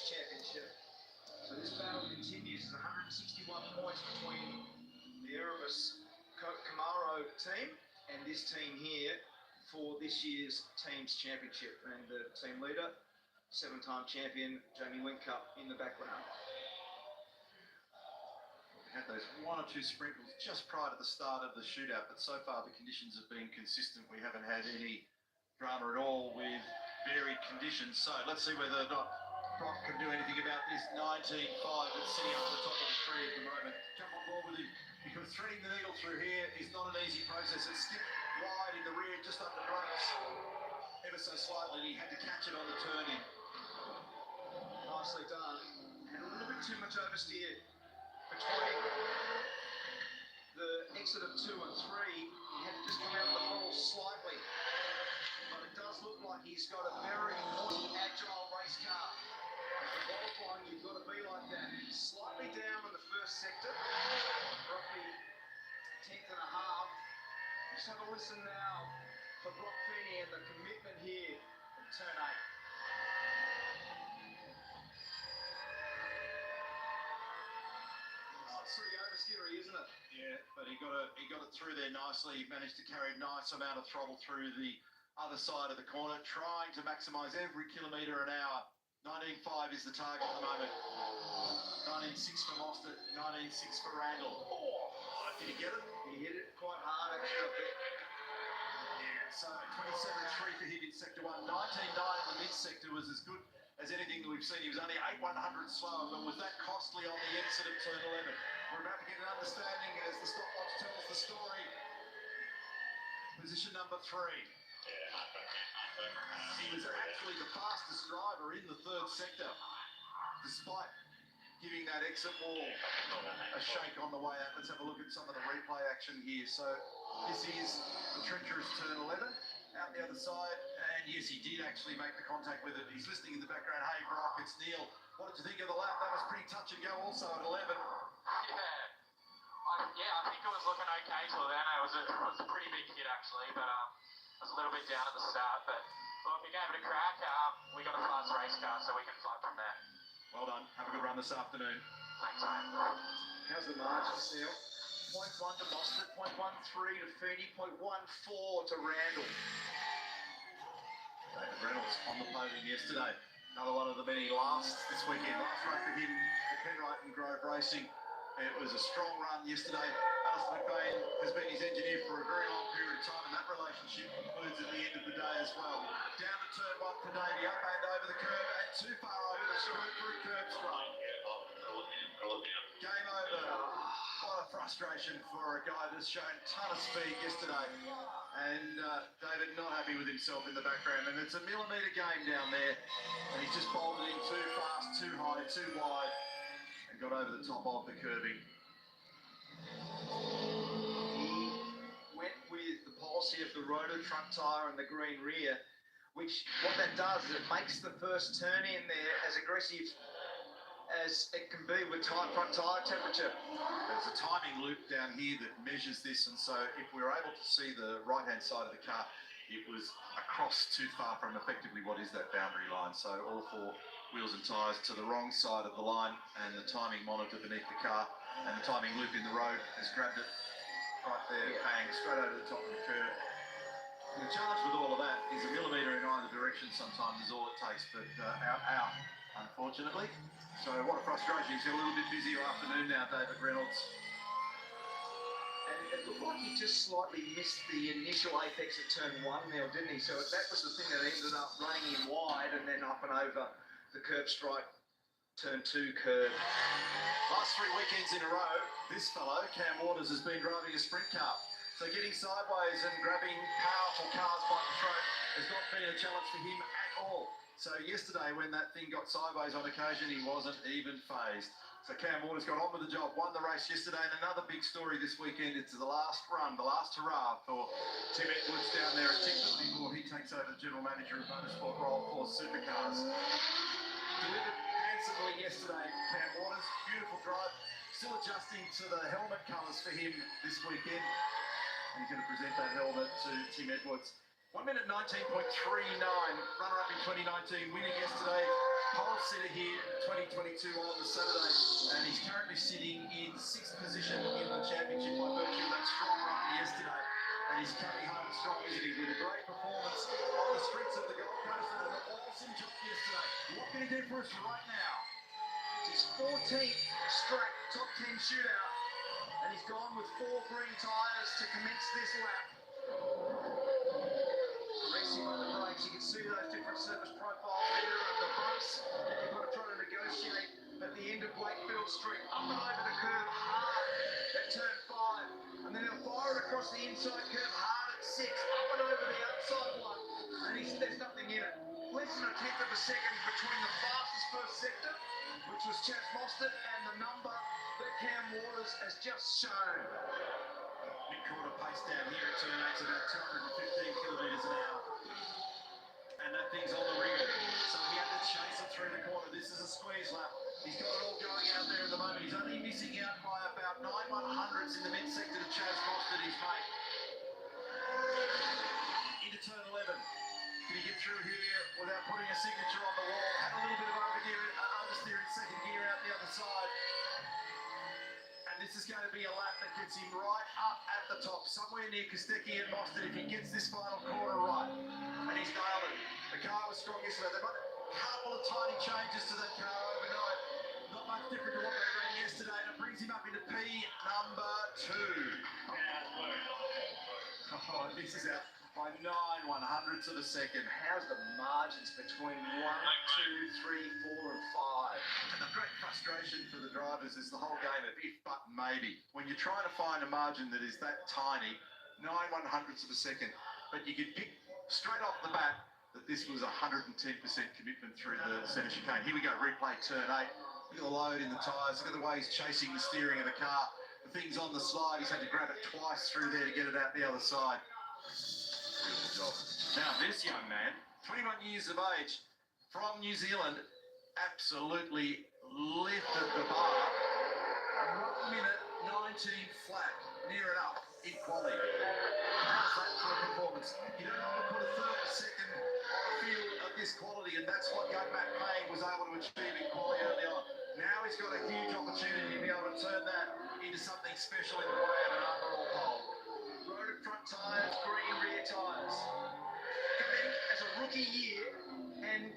Teams Championship. So this battle continues. There's 161 points between the Erebus Camaro team and this team here for this year's Teams Championship. And the team leader, 7-time champion Jamie Whincup in the background. Had those one or two sprinkles just prior to the start of the shootout, but so far the conditions have been consistent. We haven't had any drama at all with varied conditions. So let's see whether or not Brock can do anything about this. 19.5, it's sitting up at the top of the tree at the moment. Jump on board with him, because threading the needle through here is not an easy process. It skipped wide in the rear, just under brakes, ever so slightly, and he had to catch it on the turn in. Nicely done. And a little bit too much oversteer between the exit of 2 and 3. He had to just come out of the hole slightly. But it does look like he's got a very agile race car. For qualifying, you've got to be like that. Slightly down in the first sector, roughly 10th and a half. Just have a listen now for Brock Feeney and the commitment here in turn 8. Pretty oversteery, isn't it? Yeah, but he got it through there nicely. He managed to carry a nice amount of throttle through the other side of the corner, trying to maximise every kilometre an hour. 19.5 is the target at the moment. 19.6 for Mostert, 19.6 for Randall. Oh, did he get it? He hit it quite hard, actually. Yeah, so 27.3 for him in Sector 1. 19.9 in the mid-sector was as good as anything that we've seen. He was only 8/100 slower, but was that costly on the exit of turn 11? We're about to get an understanding as the stopwatch tells the story. Position number 3. He was actually the fastest driver in the 3rd sector, despite giving that exit wall a shake on the way out. Let's have a look at some of the replay action here. So this is the treacherous turn 11. Out the other side, and yes, he did actually make the contact with it. He's listening in the background. Hey, Brock, it's Neil. What did you think of the lap? That was pretty touch and go also at 11. Yeah, I think it was looking okay till then. It was a pretty big hit, actually, but I was a little bit down at the start. But look, we gave it a crack. We got a fast race car, so we can fly from there. Well done. Have a good run this afternoon. Thanks, mate. How's the margins, Neil? 0.1 to Mostert, 0.13 to Feeney, 0.14 to Randall. David Reynolds on the podium yesterday. Another one of the many lasts this weekend. Last run for him, the Penrite and Grove Racing. It was a strong run yesterday. Alistair McBain has been his engineer for a very long period of time, and that relationship concludes at the end of the day as well. Down to turn 1 for Davey, up and over the curve, and too far over the through curb straight. Game over. What a frustration for a guy that's shown a ton of speed yesterday. And David not happy with himself in the background. And it's a millimetre game down there. And he's just bolted in too fast, too high, too wide. And got over the top of the curbing. He went with the policy of the rotor truck tyre and the green rear, which what that does is it makes the first turn in there as aggressive as it can be with tight front tyre temperature. There's a timing loop down here that measures this, and so if we were able to see the right-hand side of the car, it was across too far from effectively what is that boundary line. So all 4 wheels and tyres to the wrong side of the line, and the timing monitor beneath the car and the timing loop in the road has grabbed it right there, bang, straight over the top of the curve. And the challenge with all of that is a millimetre in either direction sometimes is all it takes, but out, unfortunately. So what a frustration. He's got a little bit busy afternoon now, David Reynolds. And it looked like he just slightly missed the initial apex at turn 1 now, didn't he? So that was the thing that ended up running him wide and then up and over the curb strike turn 2 curve. Last 3 weekends in a row, this fellow, Cam Waters, has been driving a sprint car. So getting sideways and grabbing powerful cars by the throat has not been a challenge for him at all. So yesterday, when that thing got sideways on occasion, he wasn't even phased. So Cam Waters got on with the job, won the race yesterday, and another big story this weekend. It's the last run, the last hurrah for Tim Edwards down there at Tickford before he takes over the general manager of motorsport role for Supercars. Delivered handsomely yesterday, Cam Waters. Beautiful drive. Still adjusting to the helmet colours for him this weekend. And he's going to present that helmet to Tim Edwards. 1 minute 19.39, runner-up in 2019, winning yesterday, pole sitter here, 2022 on the Saturday, and he's currently sitting in 6th position in the championship by virtue of that strong run yesterday. And he's coming home strong, isn't he, with a great performance on the streets of the Gold Coast and an awesome job yesterday. What can he do for us right now? His 14th straight top 10 shootout, and he's gone with 4 green tyres to commence this lap. Racing on the brakes, you can see those different surface profiles there and the bumps that you've got to try to negotiate at the end of Wakefield Street. Up and over the curve hard at turn 5, and then he'll fire it across the inside curve hard at 6, up and over the outside one, and there's nothing in it. Less than a tenth of a second between the fastest first sector, which was Chaz Mostert, and the number that Cam Waters has just shown. Mid-quarter pace down here at turn 8 is about 215 kilometres an hour. And that thing's on the ring, so he had to chase it through the corner. This is a squeeze lap. He's got it all going out there at the moment. He's only missing out by about 9 100ths in the mid-sector to Chaz Mostert, his mate. Into turn 11. Can he get through here without putting a signature on the wall? Had a little bit of oversteer in second gear out the other side. And this is going to be a lap that gets him right up at the top, somewhere near Kostecki and Mostert if he gets this final corner right. And he's nailed it. The car was strong yesterday. They've got a couple of tiny changes to that car overnight. Not much different to what they ran yesterday, and it brings him up into P number 2. Oh, this is out by 9 100ths of a second. How's the margins between 1, 2, 3, 4 and 5? And the great frustration for the drivers is the whole game of if, but, maybe. When you're trying to find a margin that is that tiny, 9 100ths of a second, but you could pick straight off the bat that this was 110% commitment through the centre chicane. Here we go, replay turn 8. Look at the load in the tyres. Look at the way he's chasing the steering of the car. The thing's on the slide. He's had to grab it twice through there to get it out the other side. Good job. Now this young man, 21 years of age, from New Zealand, absolutely lifted the bar. 1 minute 19 flat, near enough in quality. How's that for a performance? You don't want to put a third or second on a field of this quality, and that's what young Matt Payne was able to achieve in quality early on. Now he's got a huge opportunity to be able to turn that into something special in the way of an overall pole. Road front tyres, green rear tyres. Coming as a rookie year and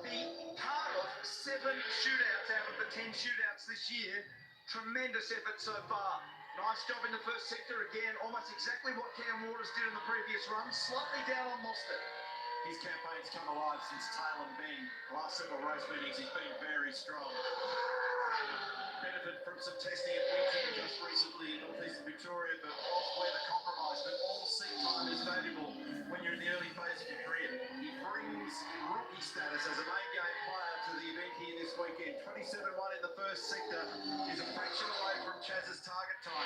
be part of 7 shootouts out of the 10 shootouts this year. Tremendous effort so far. Nice job in the first sector again, almost exactly what Cam Waters did in the previous run. Slightly down on Mostert. His campaign's come alive since Tail and Ben. Last several race meetings, he's been very strong. Benefit from some testing at Winton just recently in northeastern Victoria, but where the compromise, but all seat time is valuable when you're in the early phase of your career. He brings rookie status as a main game player to the event here this weekend. 27.1 in the first sector is a fraction away from Chaz's target time.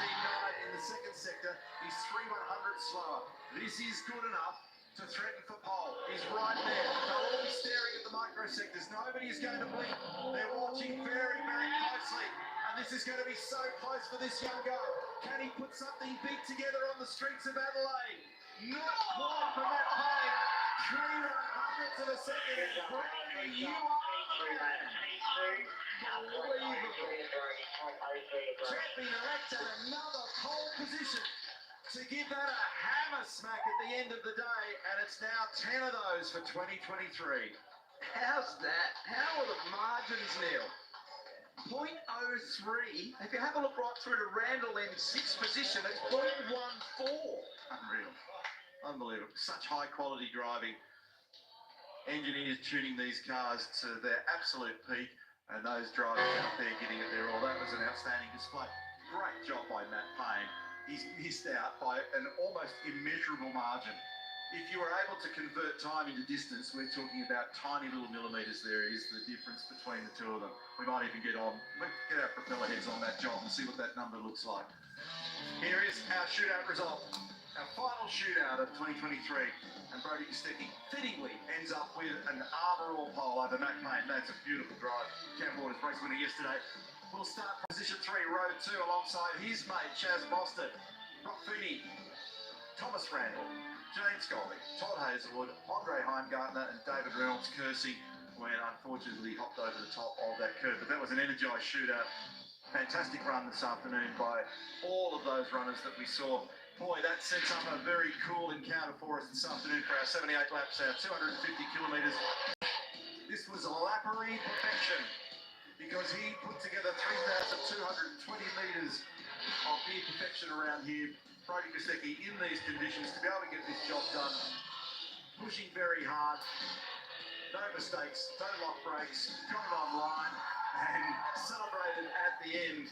19.9 in the second sector. He's 3 100ths slower. This is good enough to threaten for pole. He's right there. They'll all be staring at the micro sectors. Nobody is going to blink. They're watching very, very closely. And this is going to be so close for this young guy. Can he put something big together on the streets of Adelaide? Not quite for Matt Payne. 3 100ths of a second is bringing you up. Champion-elect at another pole position to give that a hammer smack at the end of the day, and it's now 10 of those for 2023. How's that? How are the margins, Neil? 0.03. If you have a look right through to Randall in 6th position, it's 0.14. Unreal. Unbelievable. Such high quality driving. Engineers tuning these cars to their absolute peak, and those drivers out there getting it there all. That was an outstanding display. Great job by Matt Payne. He's missed out by an almost immeasurable margin. If you were able to convert time into distance, we're talking about tiny little millimetres there is the difference between the two of them. We might even get our propeller heads on that job and see what that number looks like. Here is our shootout result. Our final shootout of 2023. And Brodie Kostecki fittingly ends up with an armour-all pole over Matt Payne. That's a beautiful drive. Cam Waters race winner yesterday. We'll start position 3, road 2, alongside his mate, Chaz Mostert, Rob Feeney, Thomas Randall, James Golding, Todd Hazelwood, Andre Heimgartner and David Reynolds Kersey when unfortunately hopped over the top of that curve. But that was an energised shootout. Fantastic run this afternoon by all of those runners that we saw. Boy, that sets up a very cool encounter for us this afternoon for our 78 laps, our 250 kilometres. This was lappery perfection because he put together 3,220 metres of near perfection around here. Brody Kostecki in these conditions to be able to get this job done, pushing very hard, no mistakes, no lock brakes, got it online and celebrated at the end.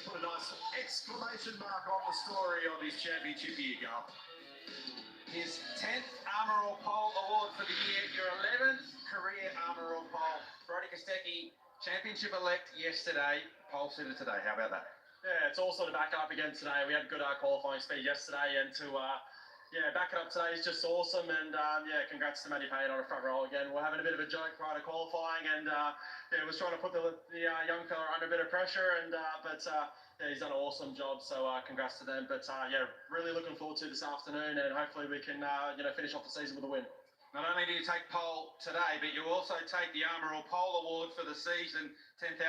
Put a nice exclamation mark on the story of his championship year, Gal. His 10th Armour All Pole Award for the year, your 11th career Armour All Pole. Brody Kostecki, championship elect yesterday, pole sitter today. How about that? Yeah, it's all sort of back up again today. We had good qualifying speed yesterday, and to back it up today is just awesome. And congrats to Matty Payne on a front row again. We're having a bit of a joke prior to qualifying, and was trying to put the young fella under a bit of pressure, and he's done an awesome job. So congrats to them. But really looking forward to this afternoon, and hopefully we can finish off the season with a win. Not only do you take pole today, but you also take the Armour All Pole Award for the season, $10,000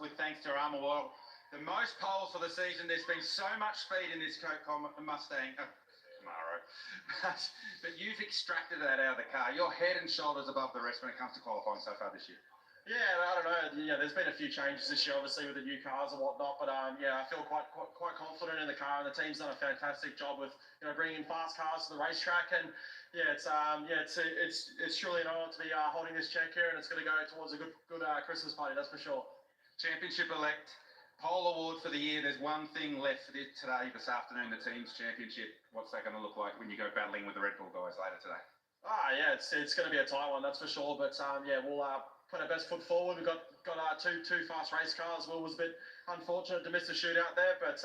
with thanks to Armour World. The most poles for the season. There's been so much speed in this Mustang Camaro, but you've extracted that out of the car. You're head and shoulders above the rest when it comes to qualifying so far this year. Yeah, I don't know. There's been a few changes this year, obviously with the new cars and whatnot. But I feel quite confident in the car, and the team's done a fantastic job with bringing in fast cars to the racetrack. And it's truly an honour to be holding this check here, and it's going to go towards a good Christmas party, that's for sure. Championship elect. Pole award for the year. There's one thing left for this afternoon, the team's championship. What's that going to look like when you go battling with the Red Bull guys later today? It's going to be a tight one, that's for sure. But we'll put our best foot forward. We've got two fast race cars. Will was a bit unfortunate to miss the shootout there, but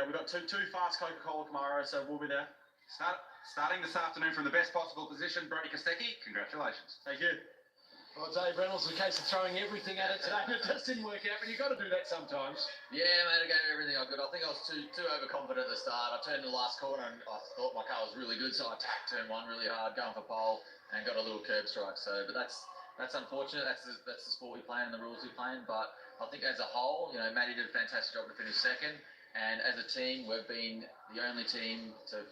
we've got two fast Coca-Cola Camaros, so we'll be there. Starting this afternoon from the best possible position, Brody Kostecki. Congratulations. Thank you. Well, Dave Reynolds, the case of throwing everything at it today, and it just didn't work out, but you've got to do that sometimes. Yeah, mate, I gave everything I could. I think I was too overconfident at the start. I turned in the last corner and I thought my car was really good, so I attacked turn one really hard, going for pole, and got a little curb strike. But that's unfortunate. That's the sport we play and the rules we play in. But I think as a whole, Matty did a fantastic job to finish second. And as a team, we've been the only team to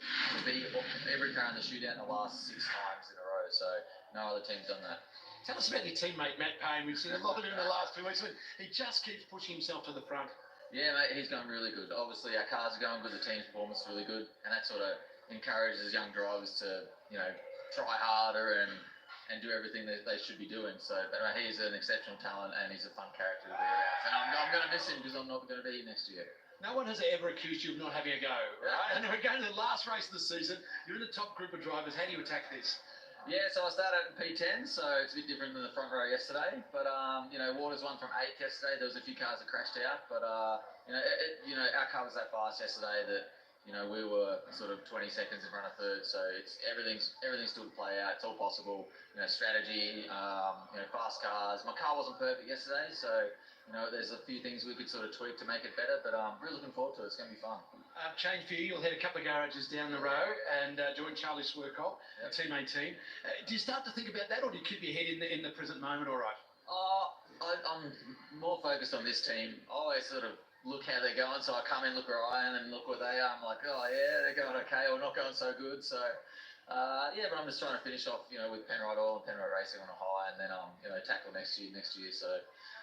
beat every car in the shootout in the last 6 times in a row. So no other team's done that. Tell us about your teammate, Matt Payne. We've seen a lot of him in the last few weeks. He just keeps pushing himself to the front. Yeah, mate, he's going really good. Obviously, our cars are going good. The team's performance is really good. And that sort of encourages young drivers to, try harder and do everything that they should be doing. So he's an exceptional talent and he's a fun character to be around. And I'm going to miss him because I'm not going to be here next year. No one has ever accused you of not having a go, right? And we're going to the last race of the season. You're in the top group of drivers. How do you attack this? Yeah, so I started in P10, so it's a bit different than the front row yesterday. But Waters won from 8th yesterday. There was a few cars that crashed out, but our car was that fast yesterday that we were sort of 20 seconds in front of third. So everything's still to play out. It's all possible. Strategy, fast cars. My car wasn't perfect yesterday, so there's a few things we could sort of tweak to make it better. But I'm really looking forward to it. It's going to be fun. Change for you. You'll head a couple of garages down the row and join Charlie Swirkop, Team 18. Do you start to think about that, or do you keep your head in the present moment? All right. I'm more focused on this team. I always sort of look how they're going. So I come in, look where I am, and look where they are. I'm like, oh yeah, they're going okay, or not going so good. So but I'm just trying to finish off, with Penrite Oil and Penrite Racing on a high, and then tackle next year. So.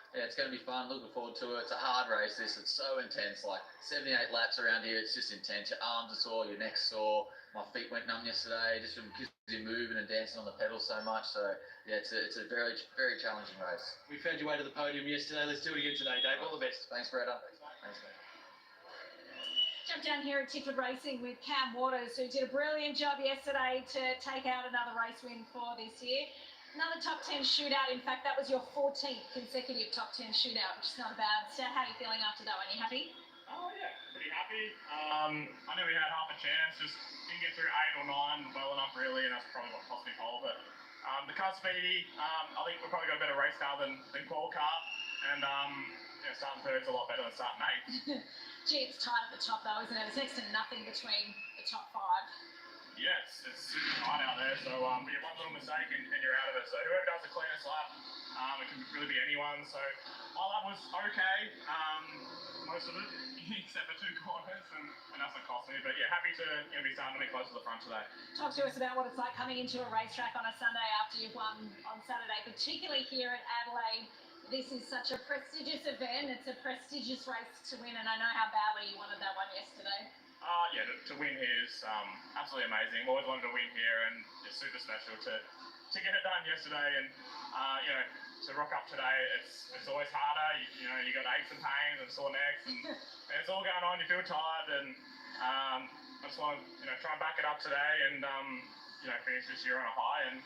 Yeah, it's going to be fun. Looking forward to it. It's a hard race, this. It's so intense. Like 78 laps around here. It's just intense. Your arms are sore. Your neck's sore. My feet went numb yesterday just from busy moving and dancing on the pedals so much. So, yeah, it's a very, very challenging race. We found your way to the podium yesterday. Let's do it again today, Dave. All the best. Thanks, Bretta. Thanks, mate. Jump down here at Tickford Racing with Cam Waters, who did a brilliant job yesterday to take out another race win for this year. Another top 10 shootout. In fact, that was your 14th consecutive top 10 shootout, which is not a bad stat. How are you feeling after that one? Are you happy? Oh, yeah, pretty happy. I knew we had half a chance, just didn't get through 8 or 9 well enough, really, and that's probably what cost me pole. But the car's speedy. I think we've probably got a better race car than qual car, and starting third's a lot better than starting 8th. Gee, it's tight at the top, though, isn't it? There's next to nothing between the top 5. Yeah, it's super tight out there, so one little mistake and you're out of it. So whoever does the cleanest lap, it can really be anyone. So my lap was okay, most of it, except for 2 corners, and that's what cost me. But yeah, happy to be starting to be close to the front today. Talk to us about what it's like coming into a racetrack on a Sunday after you've won on Saturday, particularly here at Adelaide. This is such a prestigious event. It's a prestigious race to win, and I know how badly you wanted that one yesterday. Yeah, to win here is absolutely amazing. Always wanted to win here, and it's super special to get it done yesterday. And to rock up today, it's always harder. You got aches and pains and sore necks, and it's all going on. You feel tired, and I just want to try and back it up today, and finish this year on a high and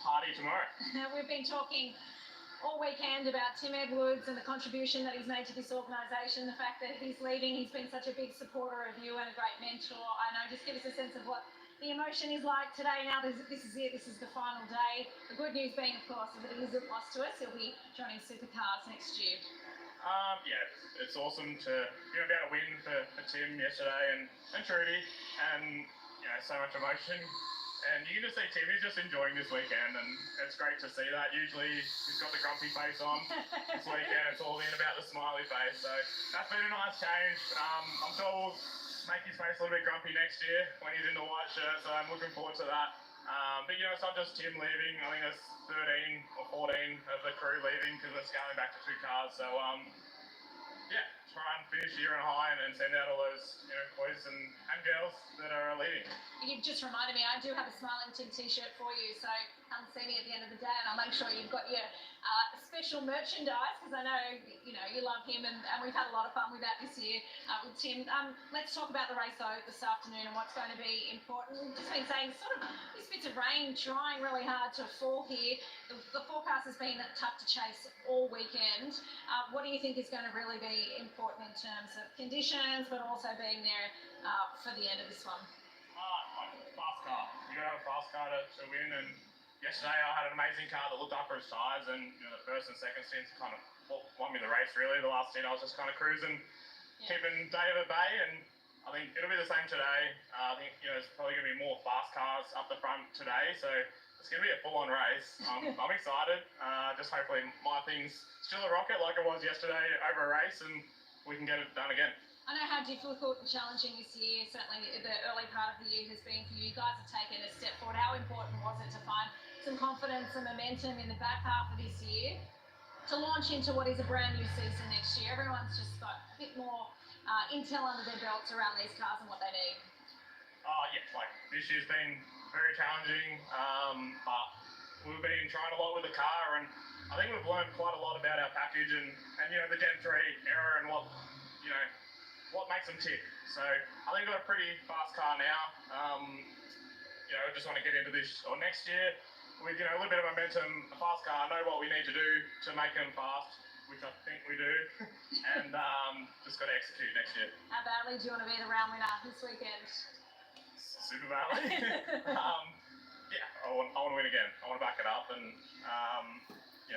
party tomorrow. We've been talking all weekend about Tim Edwards and the contribution that he's made to this organisation, the fact that he's leaving. He's been such a big supporter of you and a great mentor. I know, just give us a sense of what the emotion is like today. Now this is it, this is the final day. The good news being, of course, that he isn't lost to us. He'll be joining Supercars next year. Yeah, it's awesome to be able to win for Tim yesterday and Trudy, and so much emotion. And you can just see Tim, he's just enjoying this weekend, and it's great to see that. Usually he's got the grumpy face on. This weekend it's all been about the smiley face, so that's been a nice change. I'm sure we'll make his face a little bit grumpy next year when he's in the white shirt, so I'm looking forward to that. But it's not just Tim leaving. I think there's 13 or 14 of the crew leaving because we're scaling back to 2 cars. So yeah, try and finish the year on a high and send out all those boys and girls that are leaving. You've just reminded me, I do have a Smiling Tim t-shirt for you, so come see me at the end of the day, and I'll make sure you've got your special merchandise, because I know you love him, and we've had a lot of fun with that this year with Tim. Let's talk about the race though this afternoon and what's going to be important. We've just been saying sort of these bits of rain trying really hard to fall here. The forecast has been tough to chase all weekend. What do you think is going to really be important in terms of conditions, but also being there for the end of this one? Fast car. You got to have a fast car to win. And yesterday I had an amazing car that looked up for its tyres, and the first and second stints kind of won me the race really. The last stint I was just kind of cruising, keeping Dave at bay, and I think it'll be the same today. I think there's probably going to be more fast cars up the front today, so it's going to be a full-on race. I'm excited. Just hopefully my thing's still a rocket like it was yesterday over a race, and we can get it done again. I know how difficult and challenging this year, certainly the early part of the year, has been for you. You guys have taken a step forward. How important was it to find some confidence and momentum in the back half of this year to launch into what is a brand new season next year? Everyone's just got a bit more intel under their belts around these cars and what they need. Yeah, this year's been very challenging, but we've been trying a lot with the car, and I think we've learned quite a lot about our package and the Gen 3 era and what makes them tick. So I think we've got a pretty fast car now. We just want to get into this or next year with a little bit of momentum, a fast car, know what we need to do to make them fast, which I think we do, and just got to execute next year. How badly do you want to be the round winner this weekend? Super badly. Yeah, I want to win again. I want to back it up and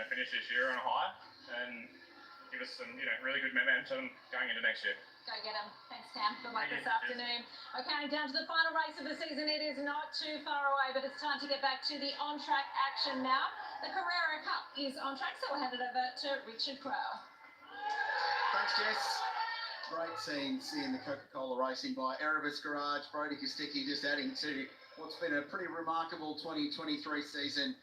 finish this year on a high and give us some really good momentum going into next year. Go get them. Thanks, Cam. Good luck this afternoon. Okay, down to the final race of the season. It is not too far away, but it's time to get back to the on-track action now. The Carrera Cup is on track, so we'll hand it over to Richard Crow. Thanks, Jess. Great scene seeing the Coca-Cola racing by Erebus Garage. Brodie Kostecki just adding to what's been a pretty remarkable 2023 season.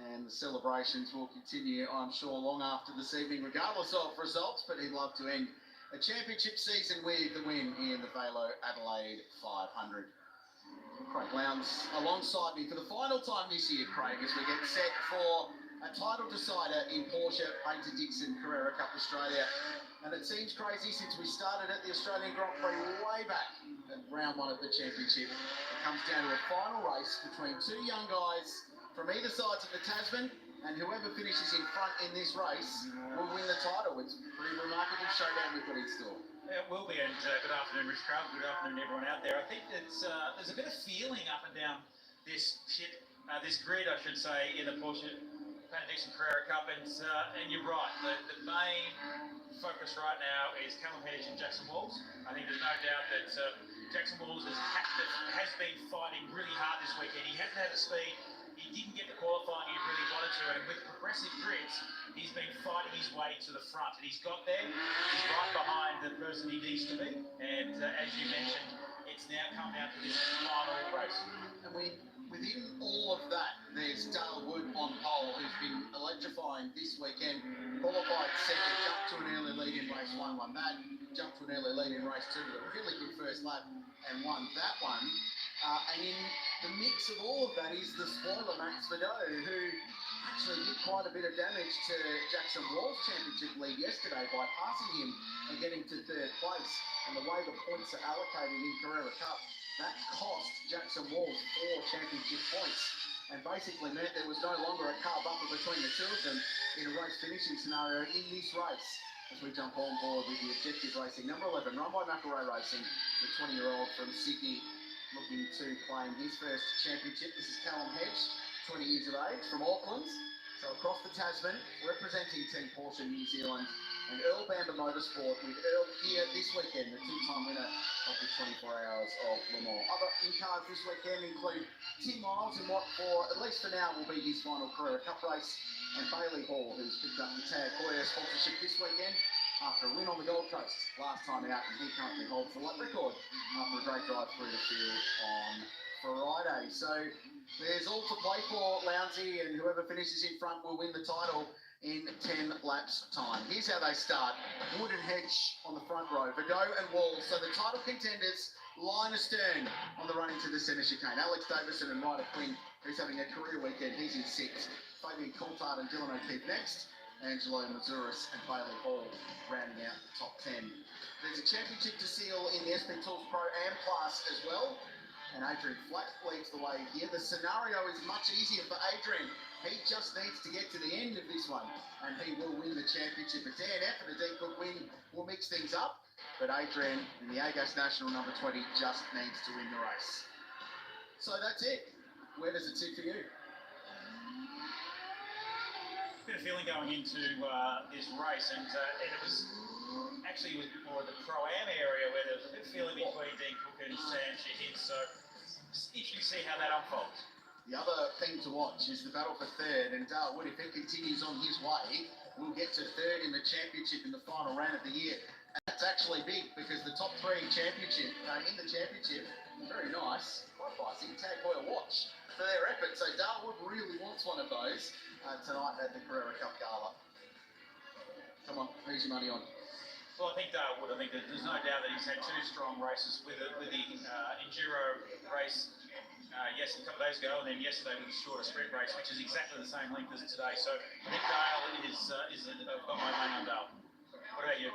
And the celebrations will continue, I'm sure, long after this evening, regardless of results. But he'd love to end a championship season with the win in the Vailo500. Craig Lowndes alongside me for the final time this year, Craig, as we get set for a title decider in Porsche Painter Dixon Carrera Cup Australia. And it seems crazy since we started at the Australian Grand Prix way back at round 1 of the championship. It comes down to a final race between 2 young guys from either sides of the Tasman, and whoever finishes in front in this race will win the title. It's a pretty remarkable showdown we've got in store. It will be, and good afternoon, Rich Crow. Good afternoon, everyone out there. I think it's, there's a bit of feeling up and down this grid, I should say, in the Porsche Painter Dixon Carrera Cup, and you're right. The main focus right now is Callum Hedge and Jackson Walls. I think there's no doubt that Jackson Walls has been fighting really hard this weekend. He hasn't had the speed. He didn't get the qualifying he really wanted to, and with progressive grids, he's been fighting his way to the front, and he's got there. He's right behind the person he needs to be, and as you mentioned, it's now come down to this final race. And within all of that, there's Dale Wood on pole, who's been electrifying this weekend. Qualified second, jumped to an early lead in race 1, won that. Jumped to an early lead in race 2 with a really good first lap and won that one. And in the mix of all of that is the spoiler Max Vidot, who actually did quite a bit of damage to Jackson Wall's championship lead yesterday by passing him and getting to third place. And the way the points are allocated in Carrera Cup, that cost Jackson Walls 4 championship points and basically meant there was no longer a car buffer between the two of them in a race finishing scenario in this race. As we jump on board with the objective racing, number 11, run by McElroy Racing, the 20-year-old from Sydney, looking to claim his first championship. This is Callum Hedge, 20 years of age, from Auckland. So across the Tasman, representing Team Porsche New Zealand, and Earl Bamber Motorsport with Earl here this weekend, the two-time winner of the 24 Hours of Le Mans. Other in-cars this weekend include Tim Miles in what for, at least for now, will be his final Carrera Cup race, and Bailey Hall, who's picked up the Tag Heuer sponsorship this weekend after a win on the Gold Coast last time out, and he currently holds the lap record after a great drive through the field on Friday. So there's all to play for, Lounsey, and whoever finishes in front will win the title in 10 laps time. Here's how they start. Wood and Hedge on the front row, Vidot and Walls. So the title contenders line astern on the run into the centre chicane. Alex Davison and Ryder Quinn, who's having a career weekend, he's in 6th. Fabian Coulthard and Dylan O'Keefe next. Angelo Mazuris and Bailey Hall rounding out the top 10. There's a championship to seal in the SP Tools Pro Am class as well. And Adrian Flack leads the way here. The scenario is much easier for Adrian. He just needs to get to the end of this one, and he will win the championship. A DNF and a D Cook win will mix things up, but Adrian in the Agas National number 20 just needs to win the race. So that's it. Where does it sit for you? Bit of feeling going into this race, and it was actually it was more the Pro-Am area where there was a bit of feeling between Dean Cook and Sam Shahid, so it's interesting to see how that unfolds. The other thing to watch is the battle for third, and Dale Wood, if he continues on his way, will get to third in the championship in the final round of the year. And that's actually big, because the top 3 in the championship, very nice, quite pricey, Tag Heuer watch for their effort. So Dale Wood really wants one of those tonight at the Carrera Cup Gala. Come on, who's your money on? Well, I think Dale Wood. I think that there's no doubt that he's had 2 strong races with the Enduro race a couple of days ago, and then yesterday with the shorter sprint race, which is exactly the same length as today. So I think Dale I've got my money on Dale. What about you?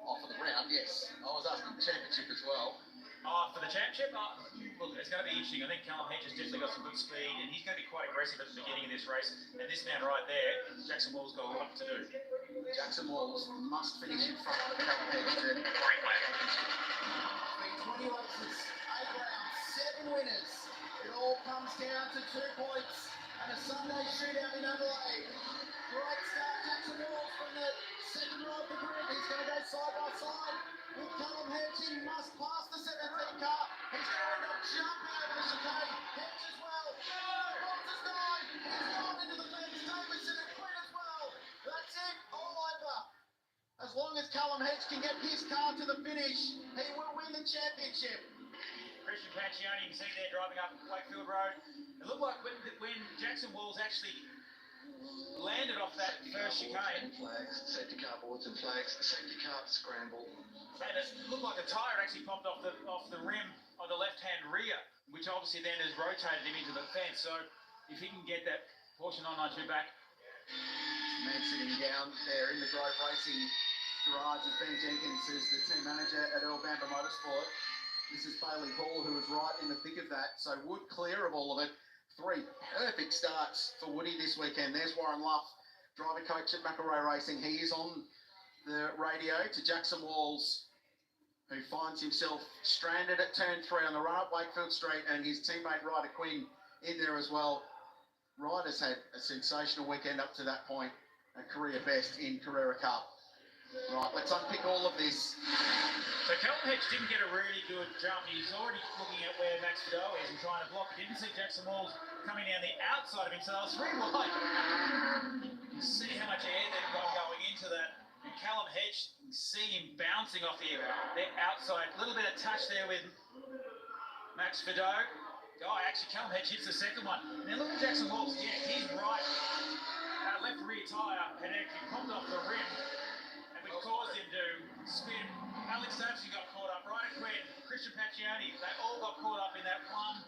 Oh, for the round, yes. I was asking the championship as well. Oh, for the championship? Look, it's going to be interesting. I think Callum Hedge has definitely got some good speed, and he's going to be quite aggressive at the beginning of this race. And this man right there, Jackson Wall's got a lot to do. Jackson Walls must finish in front of Callum Hedge to great lap. It's been 20 races, 8 rounds, 7 winners. It all comes down to 2 points and a Sunday shootout in Adelaide. Great start, Jackson Walls from the second row of the grid. He's going to go side by side with Callum Hedge. He must pass the 17 car. He's going to end up jumping over the chicane. Hedge as well. Bottas 9. He's gone into the fence. Davison and Quinn as well. That's it. All over. As long as Callum Hedge can get his car to the finish, he will win the championship. Christian Pancioni, you can see there driving up Wakefield Road. It looked like when Jackson Walls actually landed off that first chicane. Flags, safety car boards and flags, safety car scramble. And it looked like a tyre actually popped off the rim of the left-hand rear, which obviously then has rotated him into the fence. So if he can get that Porsche 992 back. Man sitting down there in the Grove Racing garage is Ben Jenkins, who's the team manager at Earl Bamber Motorsport. This is Bailey Hall, who was right in the thick of that. So Wood clear of all of it. 3 perfect starts for Woody this weekend. There's Warren Luff, driver coach at McElroy Racing. He is on the radio to Jackson Walls, who finds himself stranded at turn 3 on the run up Wakefield Street, and his teammate Ryder Quinn in there as well. Ryder's had a sensational weekend up to that point, a career best in Carrera Cup. Right, let's unpick all of this. So Calvin Hedge didn't get a really good jump. He's already looking at where Max Fido is and trying to block. He didn't see Jackson Walls coming down the outside of him, so that was 3 wide. You see how much air they've got going into that. And Callum Hedge, you see him bouncing off the outside. A little bit of touch there with Max Fido. Oh, actually, Callum Hedge hits the second one. Now look at Jackson Walls. Yeah, he's right. Left rear tyre had actually popped off the rim, and which caused him to spin. Alex Davidson got caught up. Ryder Quinn, Christian Paccioni, they all got caught up in that one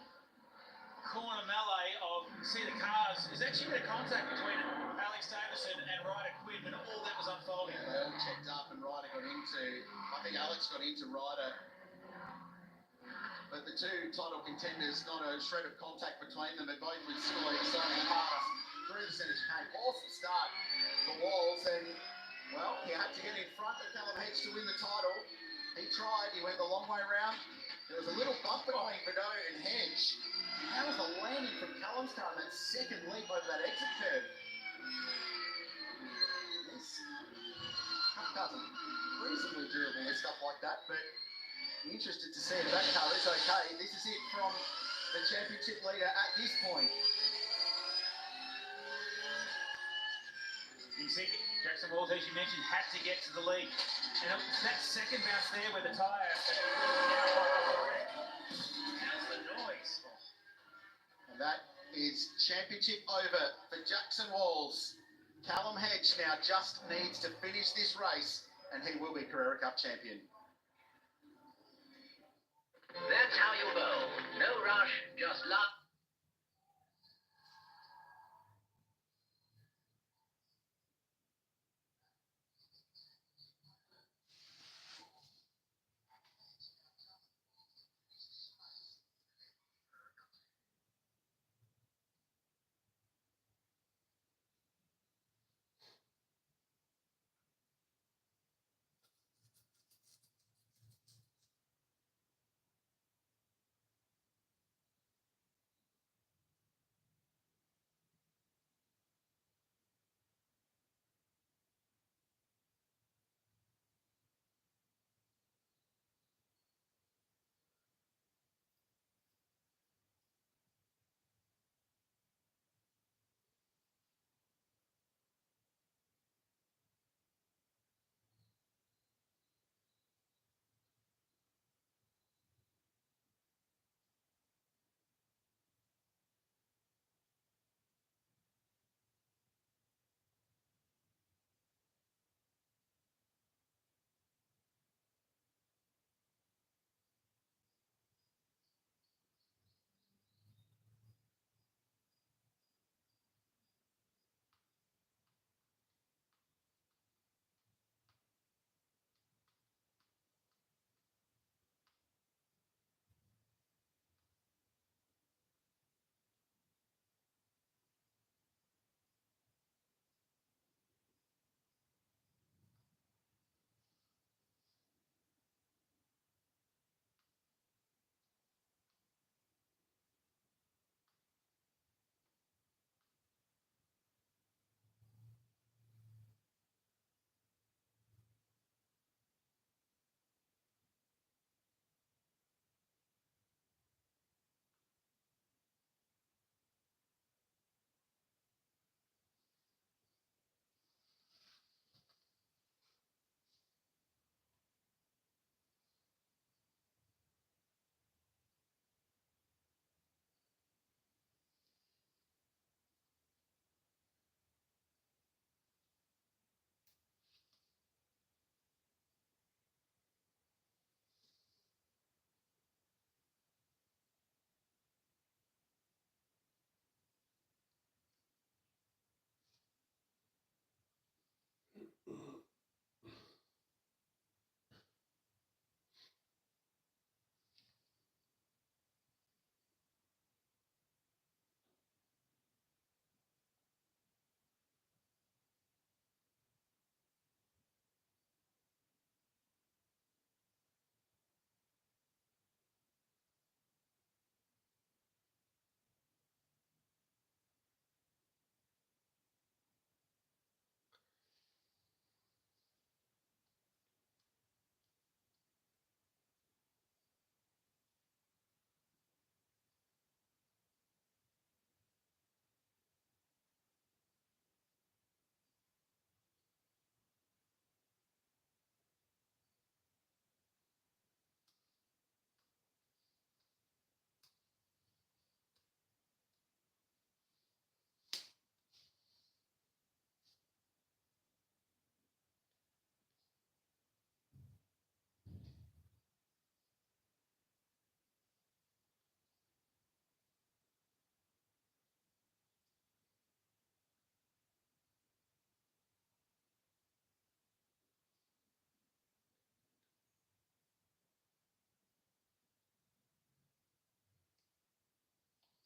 corner melee of, see the cars. There's actually a bit of contact between Alex Davison and Ryder Quinn when all that was unfolding. Yeah, they all checked up and Ryder got into, I think Alex got into Ryder. But the two title contenders, not a shred of contact between them. They're both with similar starting pass through the centre chicane. Awesome start for Walls, and well, he had to get in front of Callum Hedge to win the title. He tried, he went the long way round. There was a little bump between Fido and Hedge. How was the landing from Callum's car in that second leap over that exit curve? Yes. Cup cars are reasonably durable with stuff like that, but interested to see if that car is okay. This is it from the championship leader at this point. You see, Jackson Walls, as you mentioned, had to get to the lead. And that second bounce there with the tyre. How's the noise? And that is championship over for Jackson Walls. Callum Hedge now just needs to finish this race and he will be Carrera Cup champion. That's how you go. No rush, just love.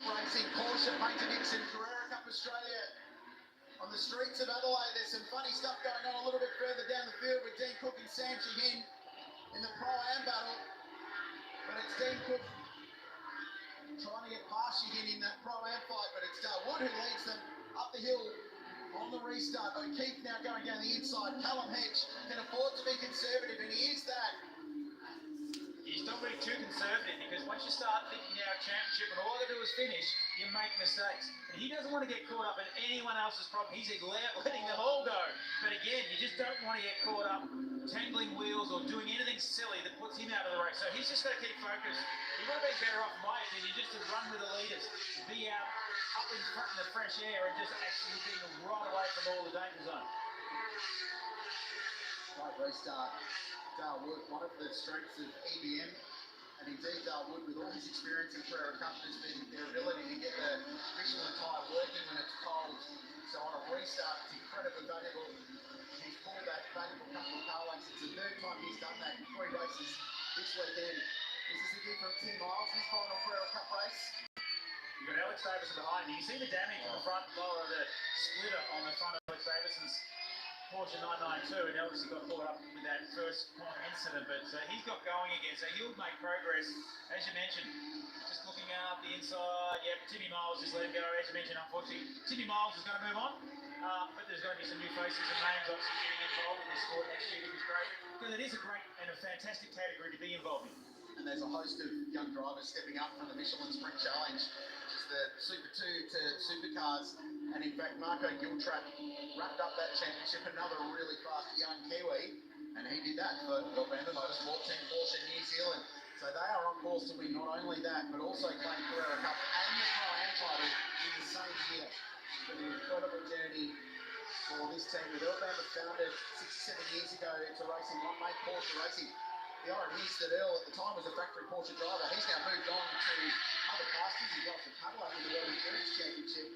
Racing Porsche, Painter Nixon, Carrera Cup Australia. On the streets of Adelaide, there's some funny stuff going on a little bit further down the field with Dean Cook and Sam Shahin in the Pro-Am battle. But it's Dean Cook trying to get past Shahin in that Pro-Am fight, but it's Wood who leads them up the hill on the restart. O'Keefe now going down the inside. Callum Hedge can afford to be conservative, and he is that. He's not really too conservative because once you start thinking out championship and all they do is finish, you make mistakes. And he doesn't want to get caught up in anyone else's problem. He's letting them all go. But again, you just don't want to get caught up tangling wheels or doing anything silly that puts him out of the race. So he's just got to keep focused. He would have been better off, in my opinion, just to run with the leaders, be out up in front in the fresh air and just actually being right away from all the danger zone. Right restart. Dale Wood, one of the strengths of EBM, and indeed Dale Wood, with all his experience in Carrera Cup, has been their ability to get the Michelin tyre working when it's cold. So on a restart, it's incredibly valuable. He's pulled that valuable couple of car lengths. It's the third time he's done that in 3 races this weekend. This is the gift from Tim Miles, his final Carrera Cup race. You've got Alex Davison behind you. You see the damage on the front lower of the splitter on the front of Alex Davison's Porsche 992, and Alex got caught up with that first corner incident, but he's got going again, so he'll make progress. As you mentioned, just looking up the inside, yep, Timmy Miles just let him go. As you mentioned, unfortunately, Timmy Miles is going to move on, but there's going to be some new faces and names obviously getting involved in this sport next year, which is great, because it is a great and a fantastic category to be involved in. And there's a host of young drivers stepping up from the Michelin Sprint Challenge, which is the Super 2 to Supercars. And in fact, Marco Giltrap wrapped up that championship, another really fast young Kiwi, and he did that for November Motorsport Team Porsche New Zealand. So they are on course to win not only that, but also claim Carrera Cup and the Pro-Am title in the same year. It's been an incredible journey for this team. With Earl founded 6 or 7 years ago into racing, one mate Porsche Racing. The irony is that Earl at the time was a factory Porsche driver. He's now moved on to other pastures. He got the Cadillac in the World Endurance Championship,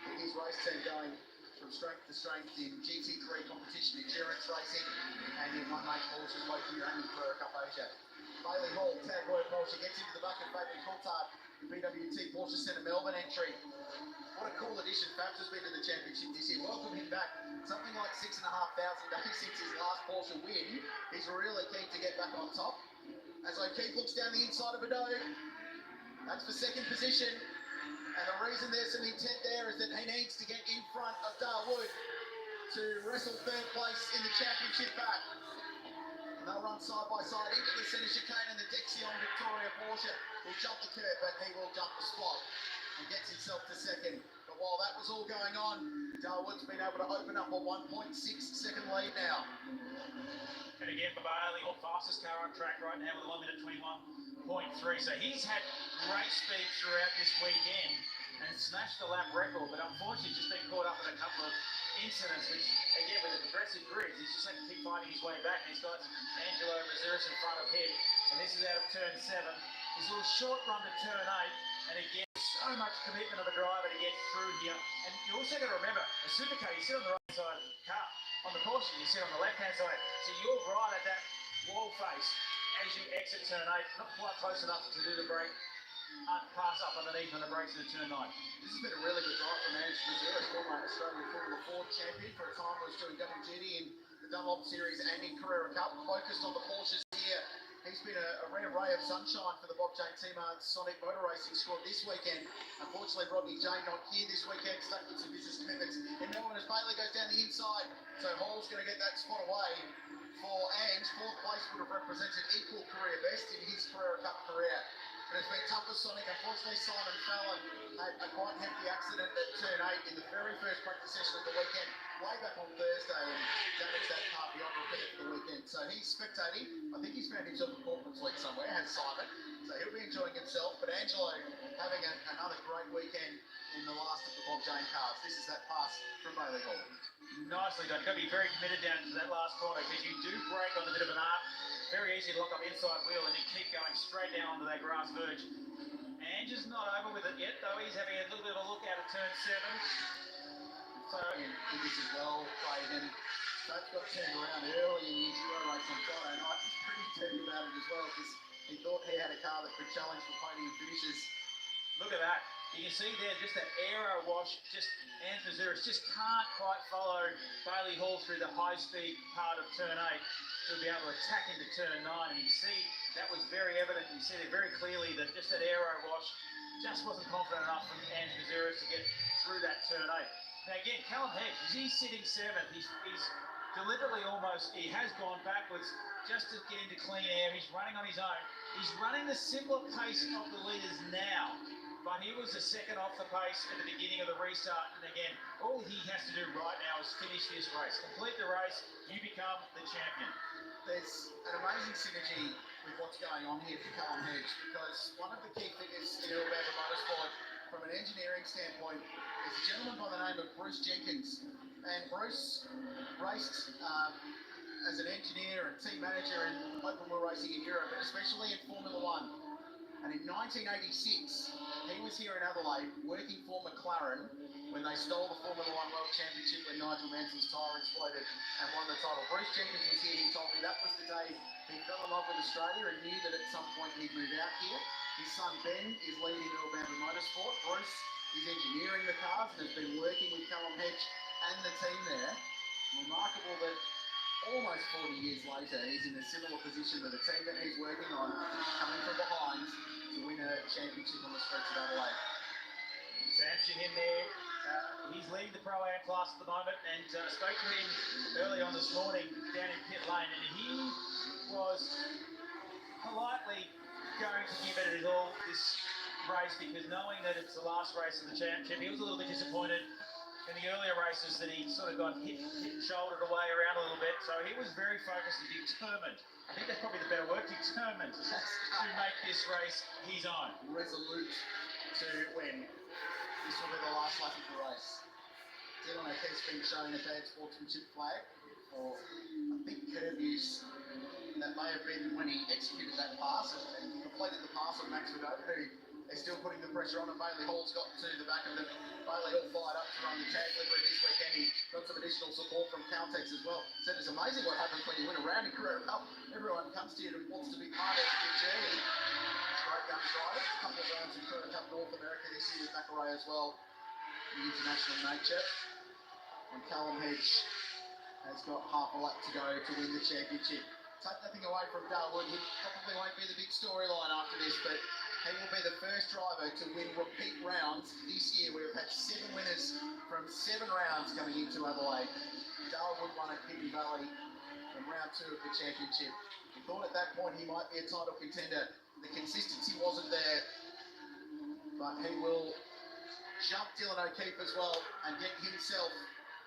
with his race team going from strength to strength in GT3 competition endurance racing, and in one mate Porsche's both here and in Carrera Cup Asia. Bailey Hall, Tag Roy Porsche, gets into the back of Fabian Coulthard, the BWT Porsche Centre Melbourne entry. What a cool addition. Fabs has been to the championship this year. Welcome him back. Something like 6,500 days since his last Porsche win. He's really keen to get back on top. As O'Keefe looks down the inside of Ado, that's for second position. And the reason there's some intent there is that he needs to get in front of Dale Wood to wrestle third place in the championship back. And they'll run side by side into the centre chicane, and the Dexion Victoria Porsche will jump the curve, but he will jump the spot and gets himself to second. But while that was all going on, Dale Wood's been able to open up a 1.6 second lead now. And again, Bailey, fastest car on track right now with a 1 minute 21.3. So he's had race speed throughout this weekend and smashed the lap record, but unfortunately just been caught up in a couple of incidents, which again with the progressive grids, he's just had to keep finding his way back. And he's got Angelo Reserves in front of him, and this is out of turn 7. His little short run to turn 8, and again, so much commitment of a driver to get through here. And you also got to remember, a supercar, you sit on the right side of the car. On the Porsche, you sit on the left-hand side. So you're right at that wall face as you exit turn 8. Not quite close enough to do the brake. Pass up underneath on the brakes into turn 9. This has been a really good drive from Ange Mazuris, former Australian Formula Ford champion. For a time was doing double duty in the Dunlop Series and in Carrera Cup. Focused on the Porsches here. He's been a rare ray of sunshine for the Bob Jane T-Mart's Sonic Motor Racing squad this weekend. Unfortunately, Rodney Jane not here this weekend, stuck with some business commitments in Melbourne as Bailey goes down the inside. So Hall's going to get that spot away for Ange. Fourth place would have represented equal career best in his Carrera Cup career. But it's been tough for Sonic. Unfortunately, Simon Fallon had a quite hefty accident at turn 8 in the very first practice session of the weekend, way back on Thursday, and damaged that car beyond repair for the weekend. So he's spectating. I think he's found himself a corporate fleet somewhere, has Simon. So he'll be enjoying himself. But Angelo having another great weekend in the last of the Bob Jane cars. This is that pass from Bailey Hall. Nicely done. You've got to be very committed down to that last corner because you do brake on a bit of an arc. Very easy to lock up inside wheel and you keep going straight down onto that grass verge. Ange is not over with it yet, though. He's having a little bit of a look out of turn 7. So in this as well, Craig, and Coach got turned around early in the Enduro race on Friday night. He's pretty turned about it as well because he thought he had a car that could challenge for podium finishes. Look at that. You can see there just that aero wash, just Anthony Mazuris just can't quite follow Bailey Hall through the high-speed part of turn 8 to be able to attack into turn 9. And you see that was very evident. You see there very clearly that just that aero wash just wasn't confident enough from Anthony Mazuris to get through that turn 8. Now again, Callum Hedge, he's sitting 7th. He's deliberately almost, he has gone backwards just to get into clean air. He's running on his own. He's running the similar pace of the leaders now. But he was a second off the pace at the beginning of the restart. And again, all he has to do right now is finish this race. Complete the race, you become the champion. There's an amazing synergy with what's going on here for Callum Hedge, because one of the key figures in Alabama Motorsport from an engineering standpoint is a gentleman by the name of Bruce Jenkins. And Bruce raced as an engineer and team manager in open wheel racing in Europe, and especially in Formula One. And in 1986, he was here in Adelaide working for McLaren when they stole the Formula One World Championship when Nigel Mansell's tyre exploded and won the title. Bruce Jenkins was here. He told me that was the day he fell in love with Australia and knew that at some point he'd move out here. His son Ben is leading Alabama Motorsport. Bruce is engineering the cars and has been working with Callum Hedge and the team there. Remarkable that almost 40 years later, he's in a similar position with the team that he's working on, coming from behind to win a championship on the streets of Adelaide. Sampson in there. He's leading the Pro-Am class at the moment, and spoke to him early on this morning down in pit lane, and he was politely going to give it his all this race, because knowing that it's the last race of the championship, he was a little bit disappointed in the earlier races that he sort of got hit and shouldered away around a little bit. So he was very focused and determined. I think that's probably the better word, determined to make this race his own. Resolute to win. This will be the last lap of the race. Dylan O'Keefe's been showing a bad sportsmanship flag for a big curve use. That may have been when he executed that pass and completed the pass on Max Vidot, who is still putting the pressure on, and Bailey Hall's got to the back of them. Bailey Hall fired up to run the tag livery this weekend. He got some additional support from Caltex as well. Said it's amazing what happens when you win a round in Carrera Cup. Everyone comes to you and wants to be part of your journey. It's great guns riders. A couple of rounds in Carrera Cup North America this year with McElroy as well. The international nature. And Callum Hedge has got half a lap to go to win the championship. Take nothing away from Darwood. He probably won't be the big storyline after this, but he will be the first driver to win repeat rounds this year. We've had 7 winners from 7 rounds coming into Adelaide. Darwood won at Hidden Valley from round 2 of the championship. We thought at that point he might be a title contender. The consistency wasn't there, but he will jump Dylan O'Keefe as well and get himself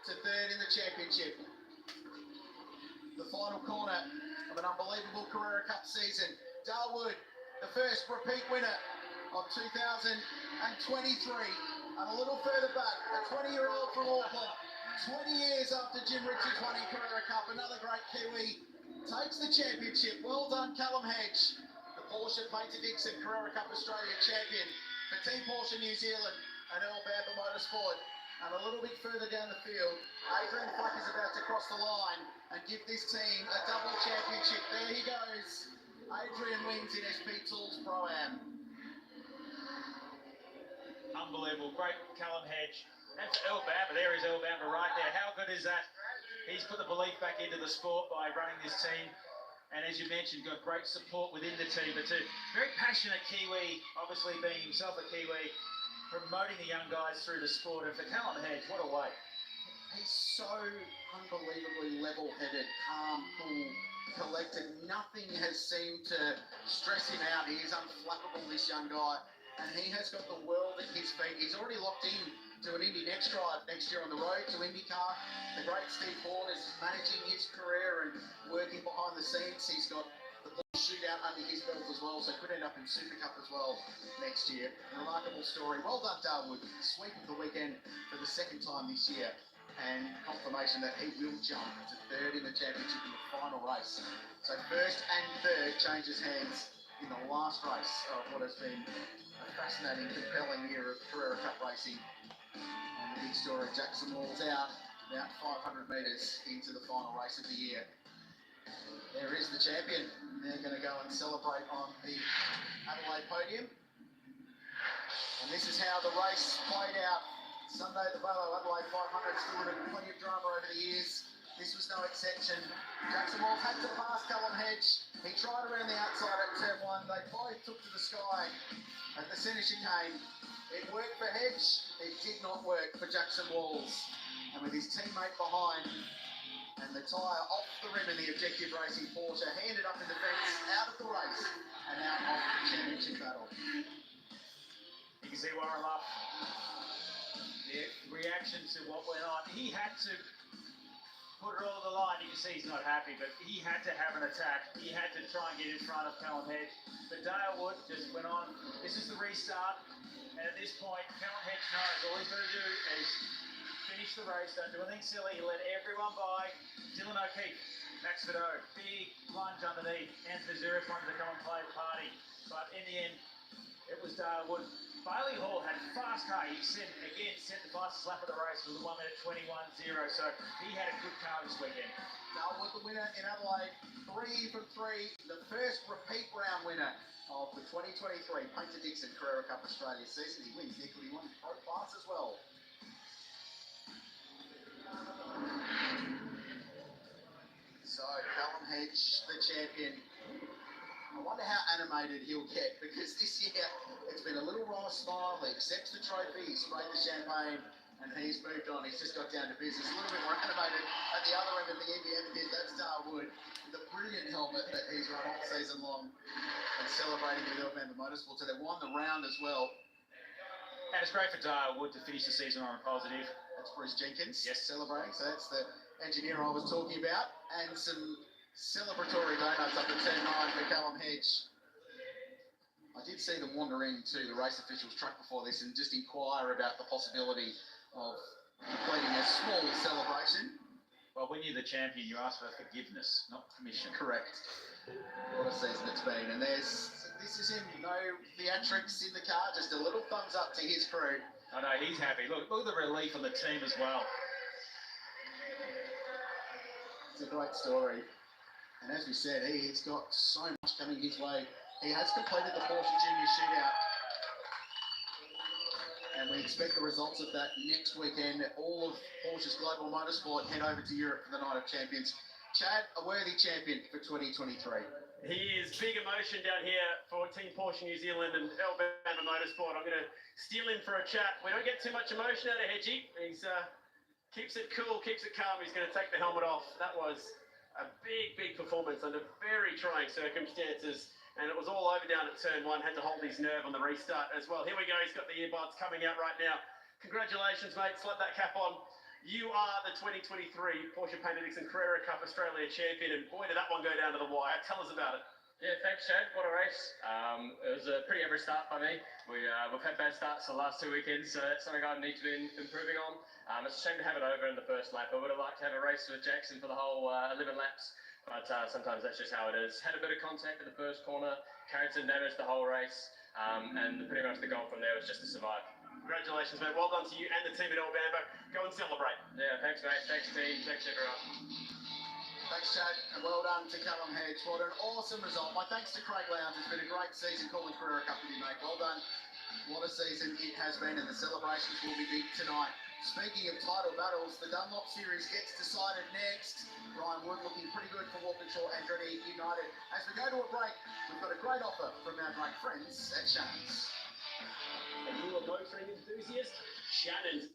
to 3rd in the championship. The final corner of an unbelievable Carrera Cup season. Darwood, the first repeat winner of 2023, and a little further back, a 20-year-old from Auckland, 20 years after Jim Richards won in Carrera Cup, another great Kiwi takes the championship. Well done, Callum Hedge, the Porsche Painter Dixon Carrera Cup Australia champion for Team Porsche New Zealand and Alabama Motorsport. And a little bit further down the field, Adrian Flack is about to cross the line and give this team a double championship. There he goes. Adrian wins in SP Tools Pro-Am. Unbelievable. Great Callum Hedge. And for Alabama, there is Alabama right there. How good is that? He's put the belief back into the sport by running this team. And as you mentioned, got great support within the team. But too, very passionate Kiwi, obviously being himself a Kiwi, promoting the young guys through the sport. And for Callum Hedge, what a way. He's so unbelievably level-headed, calm, cool, collected. Nothing has seemed to stress him out. He is unflappable, this young guy. And he has got the world at his feet. He's already locked in to an Indy Next Drive next year on the road to IndyCar. The great Steve Horn is managing his career and working behind the scenes. He's got the Shootout under his belt as well, so could end up in Super Cup as well next year. A remarkable story. Well done, Darwood. Sweep of the weekend for the 2nd time this year, and confirmation that he will jump to 3rd in the championship in the final race. So 1st and 3rd changes hands in the last race of what has been a fascinating, compelling year of Carrera Cup racing. And the big story, Jackson Wall's out about 500 metres into the final race of the year. There is the champion. They're going to go and celebrate on the Adelaide podium. And And this is how the race played out. Sunday at the Vailo500 still with plenty of drama over the years. This was no exception. Jackson Walls had to pass Callum Hedge. He tried around the outside at turn 1. They both took to the sky at the centre chicane. It worked for Hedge. It did not work for Jackson Walls. And with his teammate behind and the tyre off the rim in the Objective Racing Porsche, handed up in the fence, out of the race and out of the championship battle. You can see Warren Luff, the reaction to what went on. He had to put it all on the line. You can see he's not happy, but he had to have an attack. He had to try and get in front of Callum Hedge. But Dale Wood just went on. This is the restart. And at this point, Callum Hedge knows all he's got to do is finish the race. Don't do anything silly. He let everyone by. Dylan O'Keefe, Max Vidot, big lunge underneath. Anthony Zurich wanted to come and play the party. But in the end, it was Dale Wood. Bailey Hall had fast car. He sent the fastest lap of the race with a 1 minute 21.0. So he had a good car this weekend. Dale Wood, the winner in Adelaide, 3 from 3. The first repeat round winner of the 2023 Painter Dixon Carrera Cup Australia season. He wins the Equity 1 Pro Class as well. So Callum Hedge, the champion. I wonder how animated he'll get, because this year it's been a little wry smile. He accepts the trophy, he sprayed the champagne, and he's moved on. He's just got down to business. A little bit more animated at the other end of the EBM pit. That's Dale Wood, with a brilliant helmet that he's run all season long, and celebrating with Alabama Motorsport. So they won the round as well. And it's great for Dale Wood to finish the season on a positive. That's Bruce Jenkins, yes, celebrating. So that's the engineer I was talking about, and some celebratory donuts up at turn 9 for Callum Hedge. I did see them wander into the race officials' truck before this and just inquire about the possibility of completing a small celebration. Well, when you're the champion, you ask for forgiveness, not permission. Correct. What a season it's been. And this is him, no theatrics in the car, just a little thumbs up to his crew. I know, he's happy. Look at the relief on the team as well. It's a great story. And as we said, he's got so much coming his way. He has completed the Porsche Junior Shootout. And we expect the results of that next weekend. All of Porsche's Global Motorsport head over to Europe for the Night of Champions. Chad, a worthy champion for 2023. He is big emotion down here for Team Porsche New Zealand and Alabama Motorsport. I'm going to steal him for a chat. We don't get too much emotion out of Hedgie. He's keeps it cool, keeps it calm. He's going to take the helmet off. That was a big performance under very trying circumstances, and it was all over down at turn 1. Had to hold his nerve on the restart as well. Here we go, he's got the earbuds coming out right now. Congratulations, mate, slap that cap on. You are the 2023 Porsche Painter Dixon Carrera Cup Australia champion, and boy did that one go down to the wire. Tell us about it. Yeah, thanks, Chad. What a race. It was a pretty average start by me. We've had bad starts the last 2 weekends, so that's something I need to be improving on. It's a shame to have it over in the first lap. I would have liked to have a race with Jackson for the whole 11 laps, but sometimes that's just how it is. Had a bit of contact at the first corner, carried some damage the whole race, and pretty much the goal from there was just to survive. Congratulations, mate. Well done to you and the team at Alabama. Go and celebrate. Yeah, thanks, mate. Thanks, team. Thanks, everyone. Thanks, Chad, and well done to Callum Hedge. What an awesome result. My thanks to Craig Lowndes. It's been a great season calling Carrera Cup with you, mate. Well done. What a season it has been, and the celebrations will be big tonight. Speaking of title battles, the Dunlop Series gets decided next. Ryan Wood looking pretty good for Walkinshaw Andretti United. As we go to a break, we've got a great offer from our great friends at Shannon's. Are you a motoring enthusiast? Shannon's.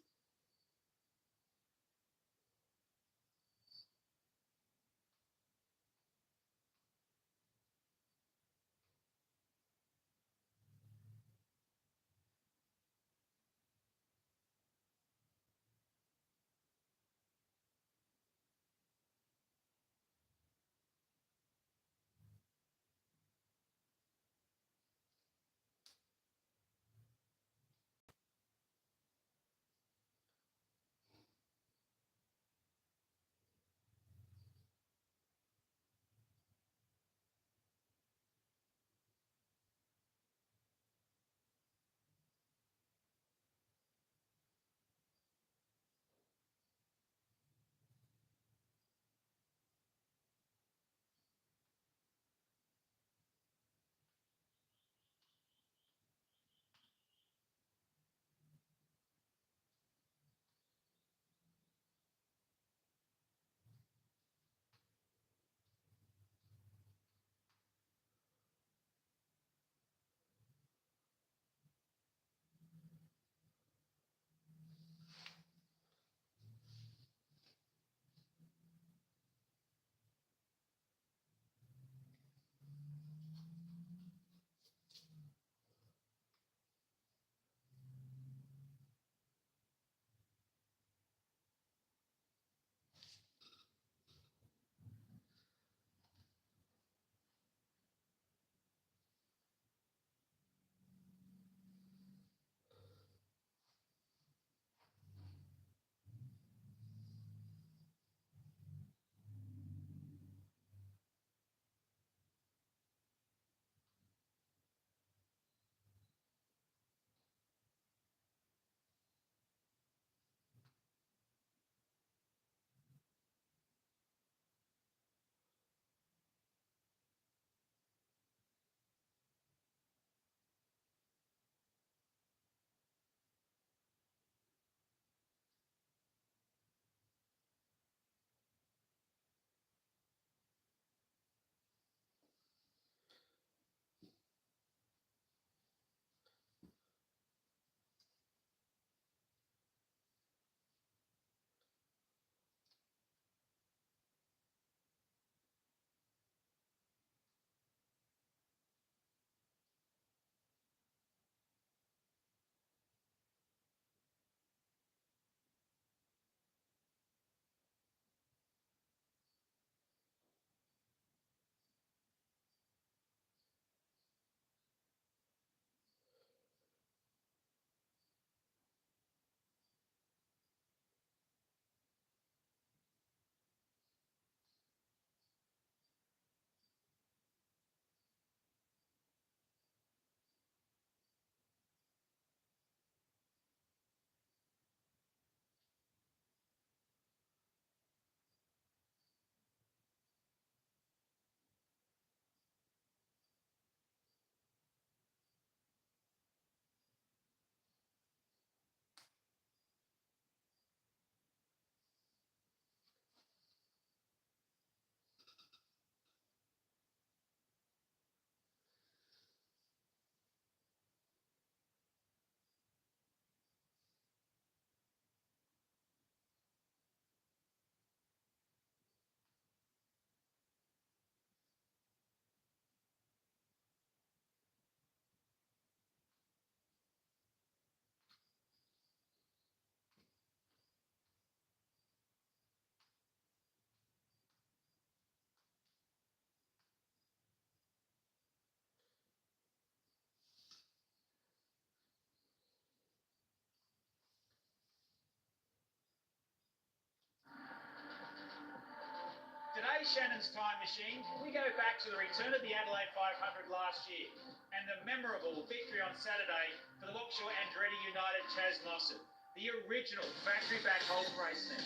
Ray Shannon's time machine, we go back to the return of the Adelaide 500 last year and the memorable victory on Saturday for the Lockshore Andretti United Chaz Mossad, the original factory-back Holden race team.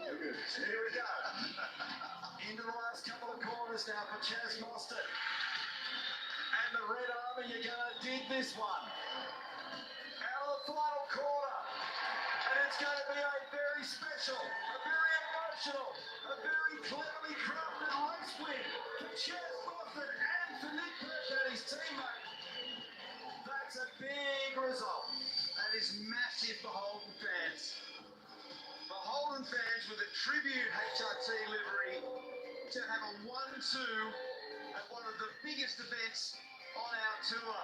Here we go. Into the last couple of corners now for Chaz Mostert. And the Red Army are going to dig this one. Out of the final corner. And it's going to be a very special, a very emotional, a very cleverly crafted race win for Chaz Mostert and for Nick Perch and his teammate. That's a big result. That is massive for Holden fans. For Holden fans with a tribute HRT livery to have a 1-2 at one of the biggest events on our tour.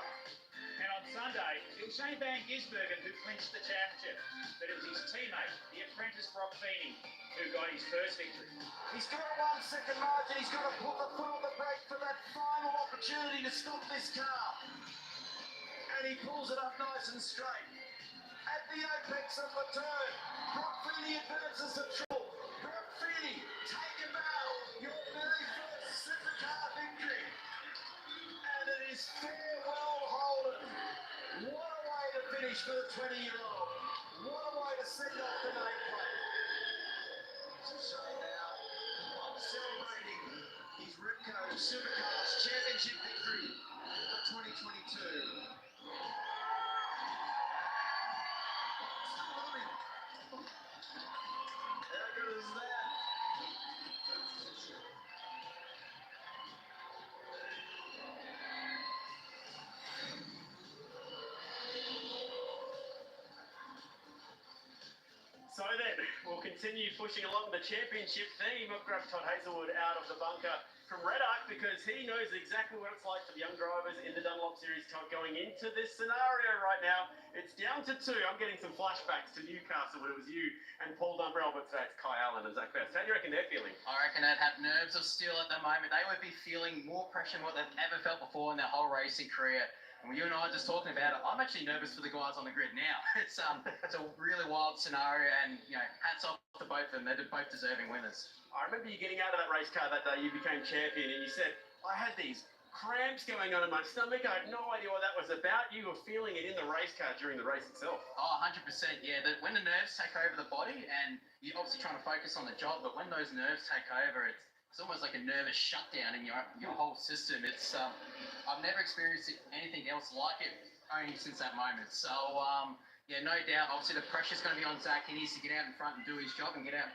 And on Sunday, it was Shane Van Gisbergen who clinched the championship, but it was his teammate, the apprentice Brock Feeney, who got his first victory. He's got a 1 second margin. He's got to put the foot on the brake for that final opportunity to stop this car. And he pulls it up nice and straight. At the apex of the turn, Brock Feeney advances the triple. Brock Feeney, take a bow. Your very first Supercar victory. And it is farewell, Holden. What a way to finish for the 20-year-old. What a way to send off the nameplate. So now, celebrating his Repco Supercars Championship victory for 2022. How good is that? So then, we'll continue pushing along the championship theme. I've grabbed Todd Hazelwood out of the bunker from Red Arc because he knows exactly what it's like for the young drivers in the Dunlop Series going into this scenario right now. It's down to 2. I'm getting some flashbacks to Newcastle when it was you and Paul Dumbrell, but today it's Kai Allen and Zach Best. How do you reckon they're feeling? I reckon they'd have nerves of steel at the moment. They would be feeling more pressure than what they've ever felt before in their whole racing career. And you and I are just talking about it. I'm actually nervous for the guys on the grid now. It's a really wild scenario, and hats off to both of them. They're both deserving winners. I remember you getting out of that race car that day you became champion, and you said, I had these cramps going on in my stomach. I had no idea what that was about. You were feeling it in the race car during the race itself. Oh, 100%, yeah. When the nerves take over the body, and you're obviously trying to focus on the job, but when those nerves take over, it's almost like a nervous shutdown in your whole system. It's I've never experienced anything else like it only since that moment. So no doubt. Obviously, the pressure's going to be on Zach. He needs to get out in front and do his job and get out.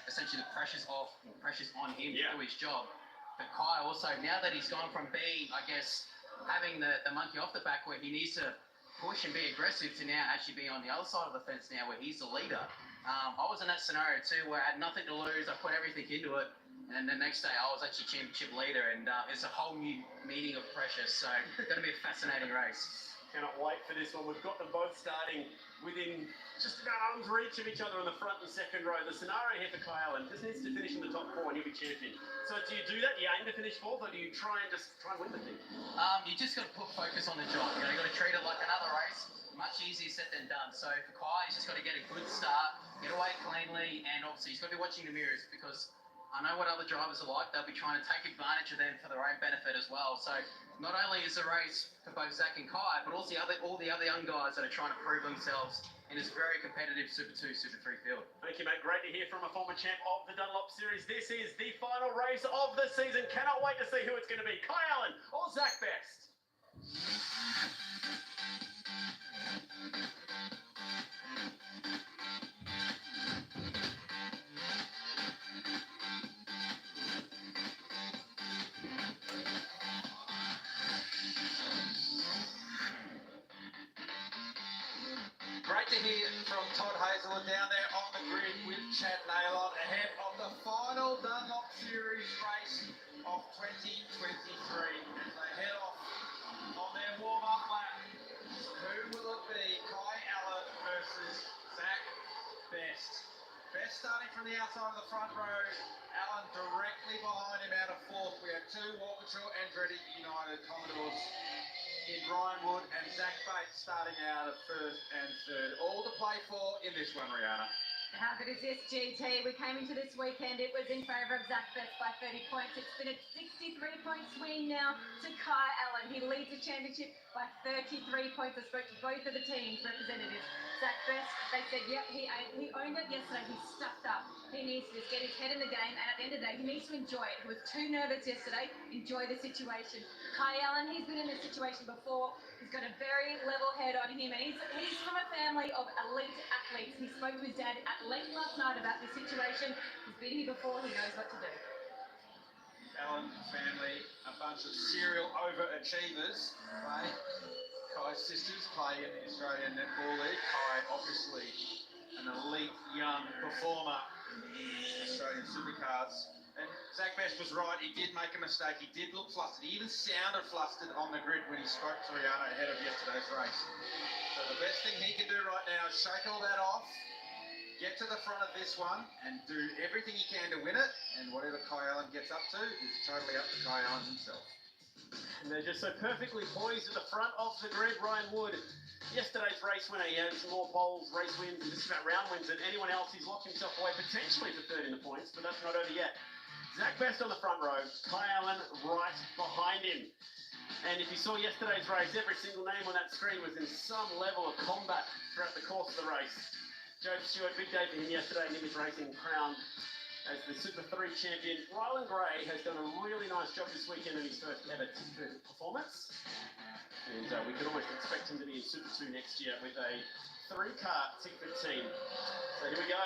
Essentially the pressure's on him to do his job. But Kai also, now that he's gone from being, I guess, having the monkey off the back where he needs to push and be aggressive to now actually be on the other side of the fence now where he's the leader. I was in that scenario too where I had nothing to lose. I put everything into it. And the next day I was actually championship leader, and it's a whole new meaning of pressure. So it's going to be a fascinating race. Cannot wait for this one. We've got them both starting within just about arm's reach of each other in the front and second row. The scenario here for Kai Allen just needs to finish in the top 4 and he'll be champion. So do you do that? Do you aim to finish 4th, or do you try and win the thing? You just got to put focus on the job. You got to treat it like another race. Much easier said than done. So for Kai, he's just got to get a good start, get away cleanly, and obviously he's got to be watching the mirrors because I know what other drivers are like. They'll be trying to take advantage of them for their own benefit as well. So not only is the race for both Zach and Kai, but also all the other young guys that are trying to prove themselves in this very competitive Super 2, Super 3 field. Thank you, mate. Great to hear from a former champ of the Dunlop Series. This is the final race of the season. Cannot wait to see who it's going to be, Kai Allen or Zach Best. Great to hear from Todd Hazelwood down there on the grid with Chad Naylor ahead of the final Dunlop Series race of 2023 as they head off on their warm-up lap. Who will it be? Kai Allen versus Zach Best. Best starting from the outside of the front row. Allen directly behind him out of 4th. We have 2 Walkinshaw Andretti United Commodores in Ryan Wood and Zach Bates starting out at 1st and 3rd. All to play for in this one, Rihanna. How good is this, GT? We came into this weekend, it was in favour of Zach Best by 30 points. It's been a 63-point swing now to Kai Allen. He leads the championship by 33 points. I spoke to both of the team's representatives. Zach Best, they said, yep, he owned it yesterday. He stuffed up. He needs to just get his head in the game, and at the end of the day, he needs to enjoy it. He was too nervous yesterday. Enjoy the situation. Kai Allen, he's been in this situation before. He's got a very level head on him, and he's from a family of elite athletes. He spoke to his dad at length last night about this situation. He's been here before. He knows what to do. Allen family, a bunch of serial overachievers. Kai's sisters play in the Australian Netball League. Kai, obviously, an elite young performer in Australian Supercars. And Zach Best was right, he did make a mistake, he did look flustered, he even sounded flustered on the grid when he spoke to Rihanna ahead of yesterday's race. So the best thing he can do right now is shake all that off, get to the front of this one, and do everything he can to win it, and whatever Kai Allen gets up to is totally up to Kai Allen himself. And they're just so perfectly poised at the front of the grid. Ryan Wood, yesterday's race winner, he had some more poles, race wins, and just about round wins than anyone else. He's locked himself away potentially for third in the points, but that's not over yet. Zach Best on the front row, Kai Allen right behind him. And if you saw yesterday's race, every single name on that screen was in some level of combat throughout the course of the race. Joe Stewart, big day for him yesterday, Nimitz Racing crowned as the Super 3 champion. Rylan Gray has done a really nice job this weekend in his first ever Tickford performance. And we could almost expect him to be in Super 2 next year with a 3-car Tickford team. So here we go.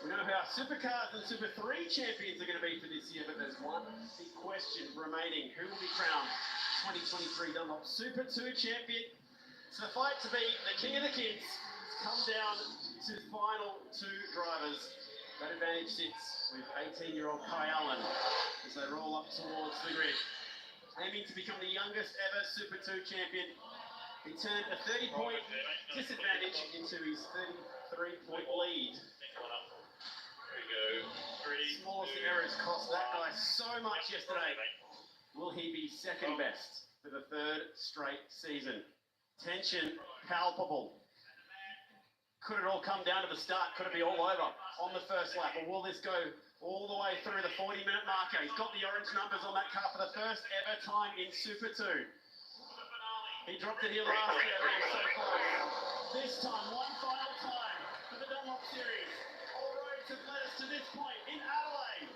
We know who our Supercars and Super 3 champions are going to be for this year, but there's one big question remaining. Who will be crowned 2023 Dunlop Super 2 champion? So the fight to be the king of the kids has come down to the final 2 drivers. That advantage sits with 18-year-old Kai Allen as they roll up towards the grid. Aiming to become the youngest ever Super 2 champion, he turned a 30-point disadvantage into his 33-point lead. Smallest errors cost that guy so much yesterday. Will he be second best for the 3rd straight season? Tension palpable. Could it all come down to the start? Could it be all over on the first lap? Or will this go all the way through the 40-minute marker? He's got the orange numbers on that car for the first ever time in Super 2. He dropped it here last year, but he was so close. This time, one final time for the Dunlop Series. All roads have led us to this point in Adelaide.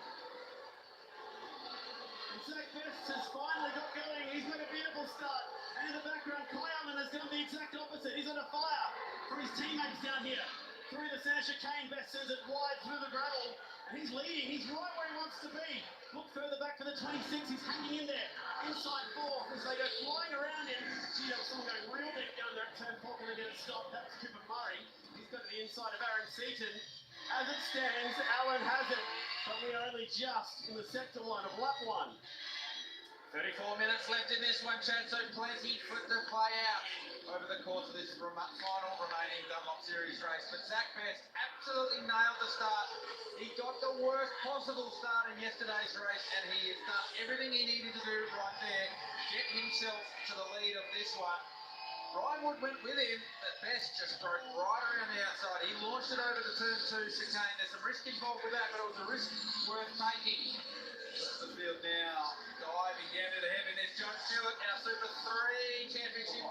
And Zach Best has finally got going. He's got a beautiful start. And in the background, Kai Allen has done the exact opposite. He's on a fire for his teammates down here. Through the centre chicane, Best sends it wide through the gravel. And he's leading. He's right where he wants to be. Look further back for the 26. He's hanging in there. Inside 4 as they go flying around him. Gee, there was someone going real big down there at turn 4 and they're going to stop. That's Cooper Murray. He's got the inside of Aaron Seaton. As it stands, Allen has it. But we are only just in the sector line of lap 1. 34 minutes left in this one, Chad, so plenty for it to play out over the course of this final remaining Dunlop Series race. But Zach Best absolutely nailed the start. He got the worst possible start in yesterday's race, and he has done everything he needed to do right there, get himself to the lead of this one. Ryan Wood went with him, but Best just broke right around the outside. He launched it over the turn 2 chicane. There's some risk involved with that, but it was a risk worth taking. That's the field now. Diving down to the heaven. There's John Stewart, our Super 3 championship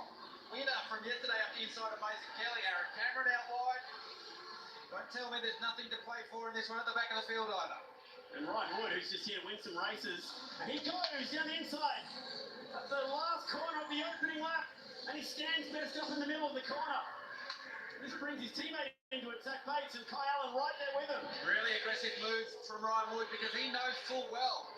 winner from yesterday up the inside of Mason Kelly. Aaron Cameron out wide. Don't tell me there's nothing to play for in this one at the back of the field either. And Ryan Wood, who's just here to win some races. And he goes down the inside. At the last corner of the opening lap. And he stands Best up in the middle of the corner. This brings his teammate into it, Zach Bates, and Kai Allen right there with him. Really aggressive move from Ryan Wood because he knows full well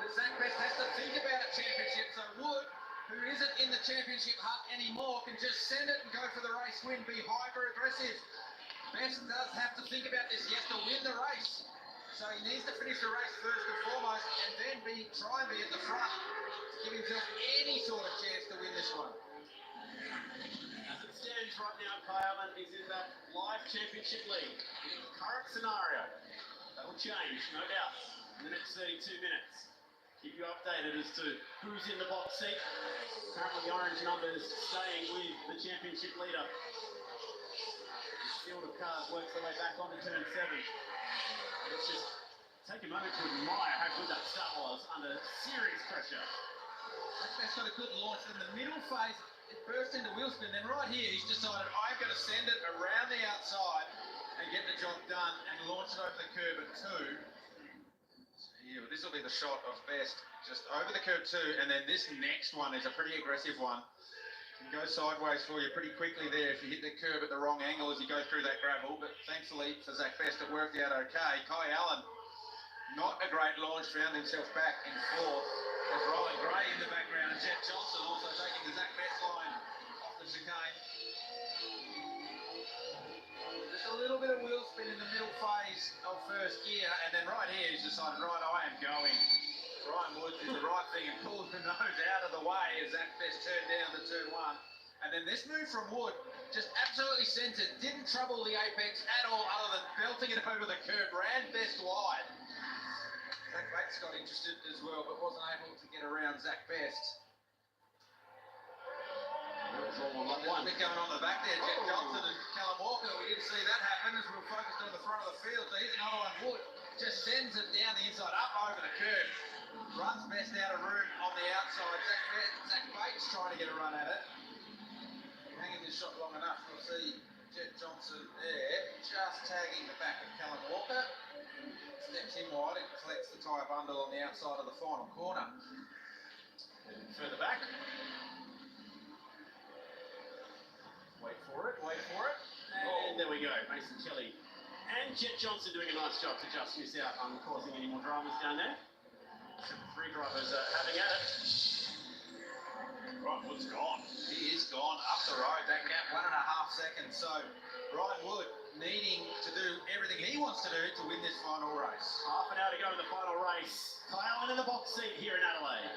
that Zach Best has to think about a championship. So Wood, who isn't in the championship hunt anymore, can just send it and go for the race win, be hyper aggressive. Best does have to think about this. He has to win the race. So he needs to finish the race first and foremost and then try and be at the front to give himself any sort of chance to win this one. As it stands right now, Kai Allen is in that live championship league. In the current scenario, that will change, no doubt, in the next 32 minutes. Keep you updated as to who's in the box seat. Currently, the orange numbers staying with the championship leader. field of cars works their way back onto turn 7. Let's just take a moment to admire how good that start was under serious pressure. That's got a good launch. In the middle phase, it burst into wheel spin. Then right here, he's decided, I'm going to send it around the outside and get the job done and launch it over the curb at 2. So here, this will be the shot of Best, just over the curb 2, and then this next one is a pretty aggressive one. Can go sideways for you pretty quickly there if you hit the curb at the wrong angle as you go through that gravel, but thankfully for Zach Best, it worked out okay. Kai Allen, not a great launch, found himself back in 4th. There's Ryan Gray in the background, and Jet Johnson also taking the Zach Best line off the chicane. Just a little bit of wheel spin in the middle phase of first gear, and then right here he's decided, right, I am going. Ryan Woods did the right thing and pulled the nose out of the way as Zach Best turned down to turn 1. And then this move from Wood, just absolutely centred, didn't trouble the apex at all other than belting it over the curb, ran Best wide. Zach Bates got interested as well, but wasn't able to get around Zach Best. There's a bit going on the back there. Jet Johnson and Callum Walker. We didn't see that happen as we were focused on the front of the field. So here's another one. Wood just sends it down the inside, up over the curb. Runs Best out of room on the outside. Zach Bates trying to get a run at it. Hanging this shot long enough. We'll see Jet Johnson there, just tagging the back of Callum Walker. Steps in wide and collects the tyre bundle on the outside of the final corner. Further back. Wait for it, wait for it. And there we go. Mason Kelly and Jet Johnson doing a nice job to just miss out on causing any more dramas down there. So the 3 drivers having at it. Ryan Wood's gone. He is gone up the road. That gap, 1.5 seconds. So Ryan Wood needing to do everything he wants to do to win this final race. Half an hour to go in the final race. Kai Allen in the box seat here in Adelaide.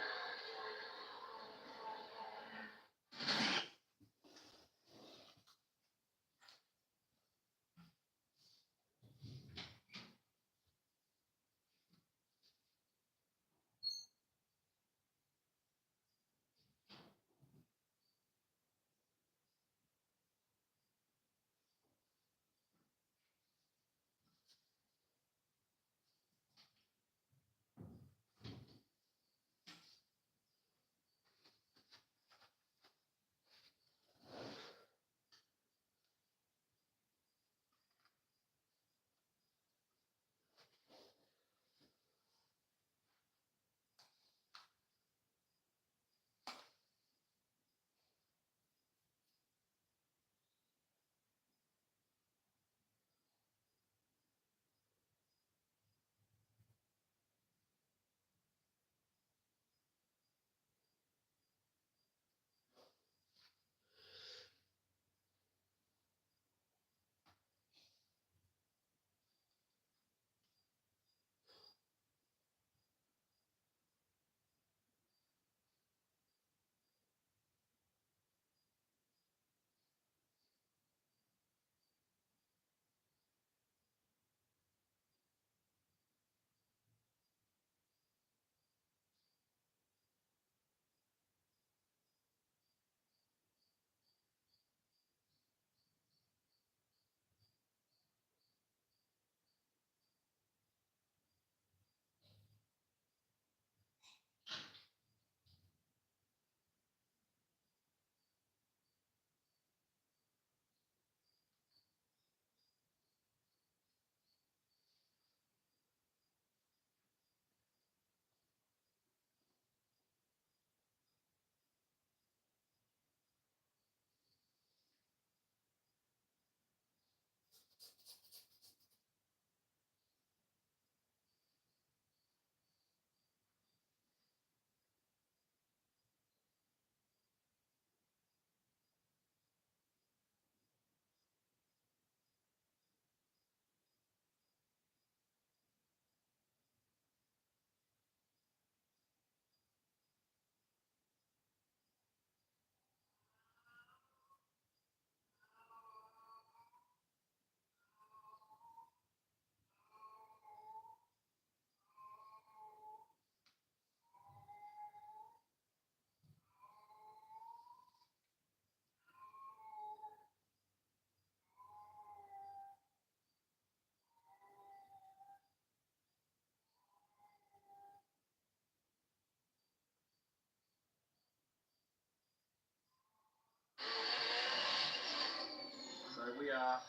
we are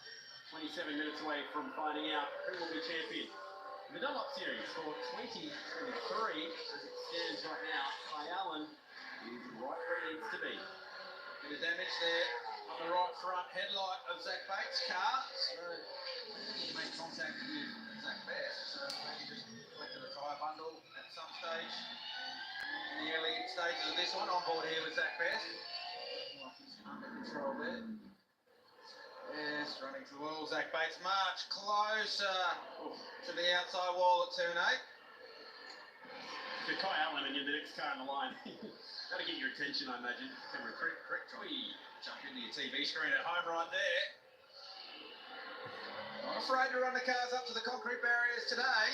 27 minutes away from finding out who will be champion. The Dunlop Series for 2023, as it stands right now, Kai Allen is right where it needs to be. Bit of damage there on the right front headlight of Zach Bates' car. So he made contact with Zach Best. So maybe just collected a tyre bundle at some stage in the early stages of this one. On board here with Zach Best. Looking like he's under control there. Yes, running to the wall. Zach Bates much closer to the outside wall at turn 8. If you're Kai Allen and you're the next car in the line, that'll get your attention, I imagine. Camera quick, jump into your TV screen at home right there. Not afraid to run the cars up to the concrete barriers today.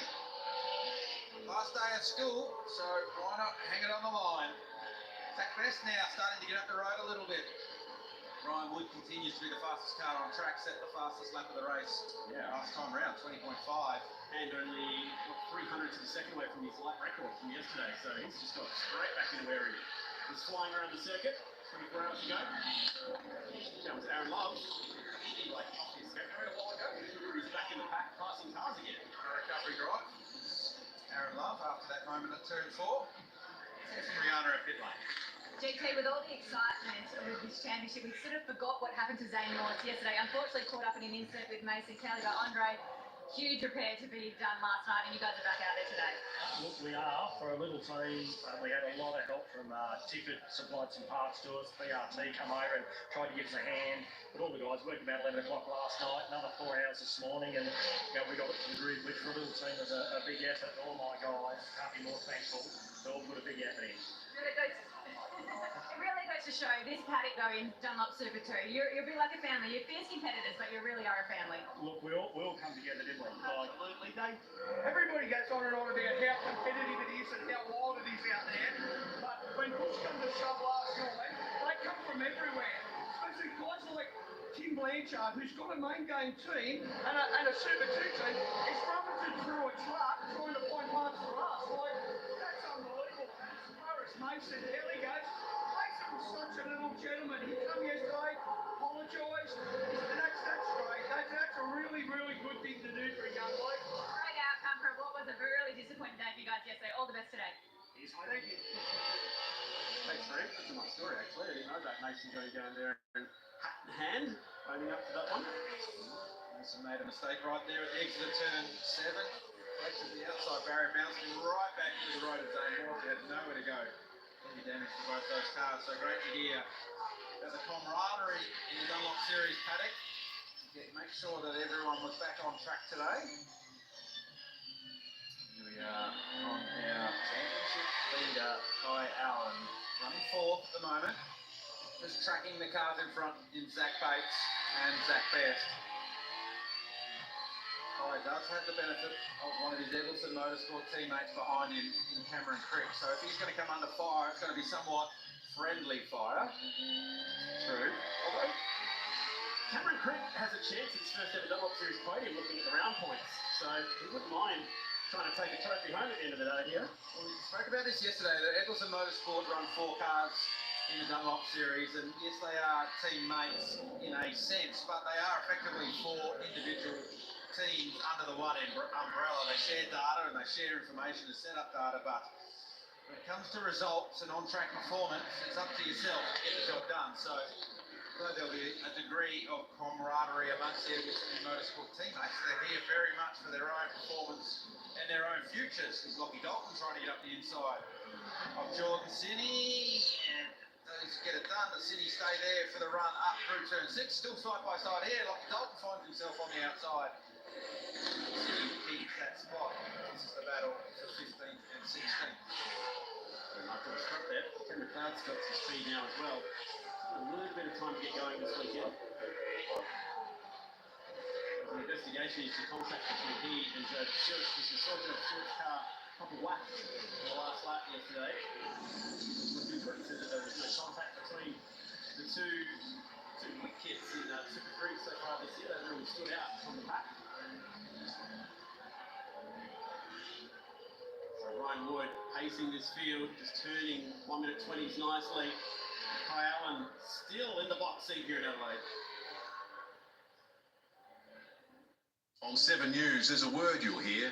Last day of school, so why not hang it on the line? Zach Best now starting to get up the road a little bit. Ryan Wood continues to be the fastest car on track, set the fastest lap of the race. Yeah. Last time round, 20.5. And only 300 to the second away from his lap record from yesterday, so he's just got straight back into where he was flying around the circuit 24 hours ago. That was Aaron Love. He like off his escape a while ago. He's back in the pack, passing cars again. On a recovery drive. Aaron Love after that moment at turn 4. Stefan Rihanna at pit lane. GT, with all the excitement of this championship, we sort of forgot what happened to Zane Morris yesterday. Unfortunately, caught up in an incident with Mason Kelly, but Andre, huge repair to be done last night, and you guys are back out there today. Look, we are. For a little team, we had a lot of help from Tifford, supplied some parts to us. BRT come over and tried to give us a hand. But all the guys worked about 11 o'clock last night, another 4 hours this morning, and we got it to the grid, which for a little team was a big effort. All my guys can't be more thankful. They all put a big effort in. It really goes to show this paddock though in Dunlop Super 2. You're a bit like a family. You're fierce competitors, but you really are a family. Look, we all come together, didn't we? Absolutely, Dave. Everybody goes on and on about how competitive it is and how wild it is out there. But when push comes to shove last night, they come from everywhere. Especially guys like Tim Blanchard, who's got a main game team and a Super 2 team, is rummaging through its luck trying to find parts for us. Like, that's unbelievable. As far as Mason, there he goes. Mason was such a little gentleman. He came yesterday, apologised. That's great. That's a really, really good thing to do for a young bloke. Great outcome from what was a really disappointing day for you guys yesterday. All the best today. Thank you. Thanks, Frank. That's a nice story, actually. I didn't know that. Mason's going to go in there and hat in hand, owning up to that one. Mason made a mistake right there at the exit of turn 7. Flexes the outside barrier, bouncing right back to the right of Zane Morris. He had nowhere to go. Heavy damage to both those cars, so great to hear about the camaraderie in the Dunlop Series paddock. Make sure that everyone was back on track today. Here we are on our championship leader, Kai Allen, running 4th at the moment. Just tracking the cars in front in Zach Bates and Zach Best. Kai does have the benefit of one of his Eggleston Motorsport teammates behind him in Cameron Crick. So if he's going to come under fire, it's going to be somewhat friendly fire. True. Although Cameron Crick has a chance at his first ever Dunlop Series podium looking at the round points. So he wouldn't mind trying to take a trophy home at the end of the day here. Well, we spoke about this yesterday, that Eggleston Motorsport run 4 cars in the Dunlop Series, and yes, they are teammates in a sense, but they are effectively 4 individual teams under the one umbrella. They share data and they share information to set up data, but when it comes to results and on-track performance, it's up to yourself to get the job done. So although there'll be a degree of camaraderie amongst the Eggleston Motorsport teammates, they're here very much for their own performance and their own futures. There's Lockie Dalton trying to get up the inside of Jordan Sinney, and those get it done. The Sinney stay there for the run up through turn 6. Still side by side here. Lockie Dalton finds himself on the outside. Sinney keeps that spot. This is the battle for 15th and 16th. After the start there, Ken McLeod's got some speed now as well. A little bit of time to get going this weekend. The investigation is the contact between he and Joe Stewart, because we saw Joe Stewart's car pop a whack in the last lap yesterday. Looking for it, said that there was no contact between the two quick kids in Super 3 so far this year. They really stood out from the pack. So Ryan Wood pacing this field, just turning 1 minute 20s nicely. Kai Allen still in the box seat here in Adelaide. On 7 News, there's a word you'll hear.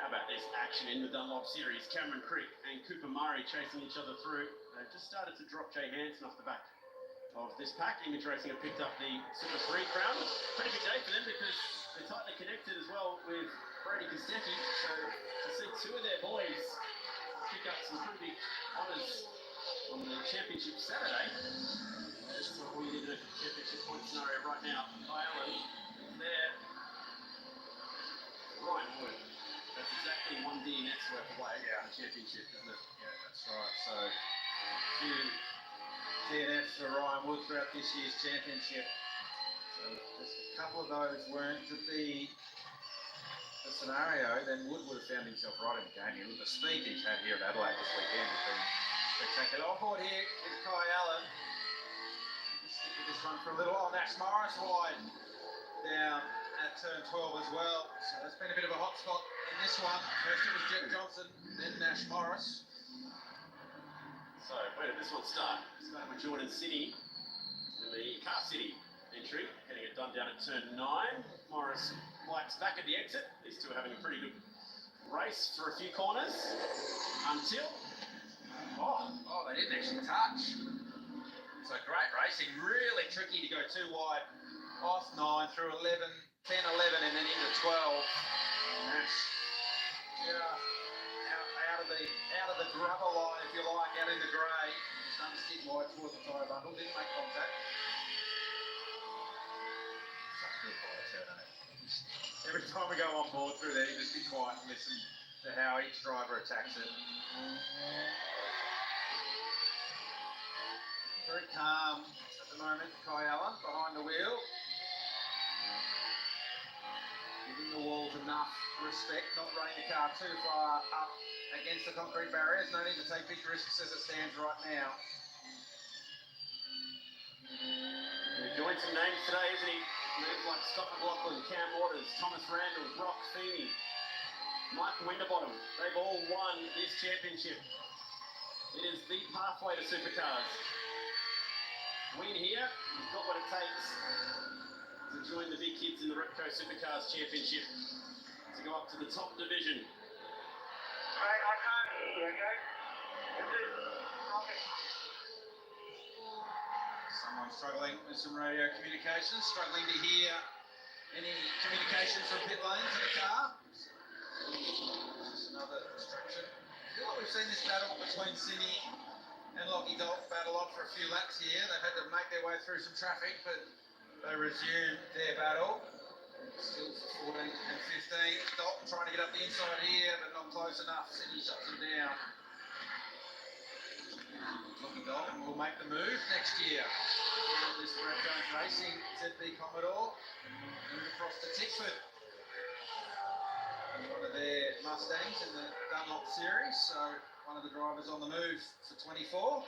How about this action in the Dunlop Series? Cameron Creek and Cooper Murray chasing each other through. They've just started to drop Jay Hansen off the back of this pack. Image Racing have picked up the Super 3 crown. Pretty big day for them because they're tightly connected as well with Brady Kostecki. So to see two of their boys pick up some pretty big honours on the championship Saturday. That's what we need in a championship point scenario right now. Ireland is there. Ryan Wood. That's exactly one DNF's worth away from the championship, isn't it? Yeah, that's right. So, few DNFs for Ryan Wood throughout this year's championship. So, just a couple of those weren't to be the scenario, then Wood would have found himself right in the game here. With the speed he's had here at Adelaide this weekend has been spectacular. On board here is Kai Allen. Just stick with this one for a little. Oh, Nash Morris wide down at turn 12 as well. So that's been a bit of a hot spot in this one. First it was Jet Johnson, then Nash Morris. So, where did this one start? Starting with Jordan City in the Car City entry, getting it done down at turn 9. Morris White's back at the exit. These two are having a pretty good race for a few corners until... Oh, they didn't actually touch. So great racing, really tricky to go too wide. Off 9 through 11, 10, 11 and then into 12. Nash, out of the grubber line, if you like, out in the grey. Starting to skid wide towards the tyre bundle, didn't make contact. Such good fire turn, isn't it? Every time we go on board through there, you just be quiet and listen to how each driver attacks it. Very calm at the moment, Kai Allen behind the wheel. Hitting the walls enough respect, not running the car too far up against the concrete barriers. No need to take big risks as it stands right now. He's joined some names today, isn't he? Names like Scott McLaughlin, Cam Waters, Thomas Randall, Brock Feeney, Mike Winterbottom. They've all won this championship. It is the pathway to Supercars. Win here, you've got what it takes to join the big kids in the Repco Supercars Championship to go up to the top division. Mate, I can't hear you, okay? Someone struggling with some radio communications, struggling to hear any communication from pit lanes in the car. Just another distraction. I feel like we've seen this battle between Sydney and Lockie Dalton battle on for a few laps here. They've had to make their way through some traffic, but they resumed their battle. Still 14 and 15. Dalton trying to get up the inside here, but not close enough. Sydney shuts him down. Lockie Dalton will make the move next year. This Brad Jones Racing ZB Commodore. Move across to Tickford. One of their Mustangs in the Dunlop series, so one of the drivers on the move for 24.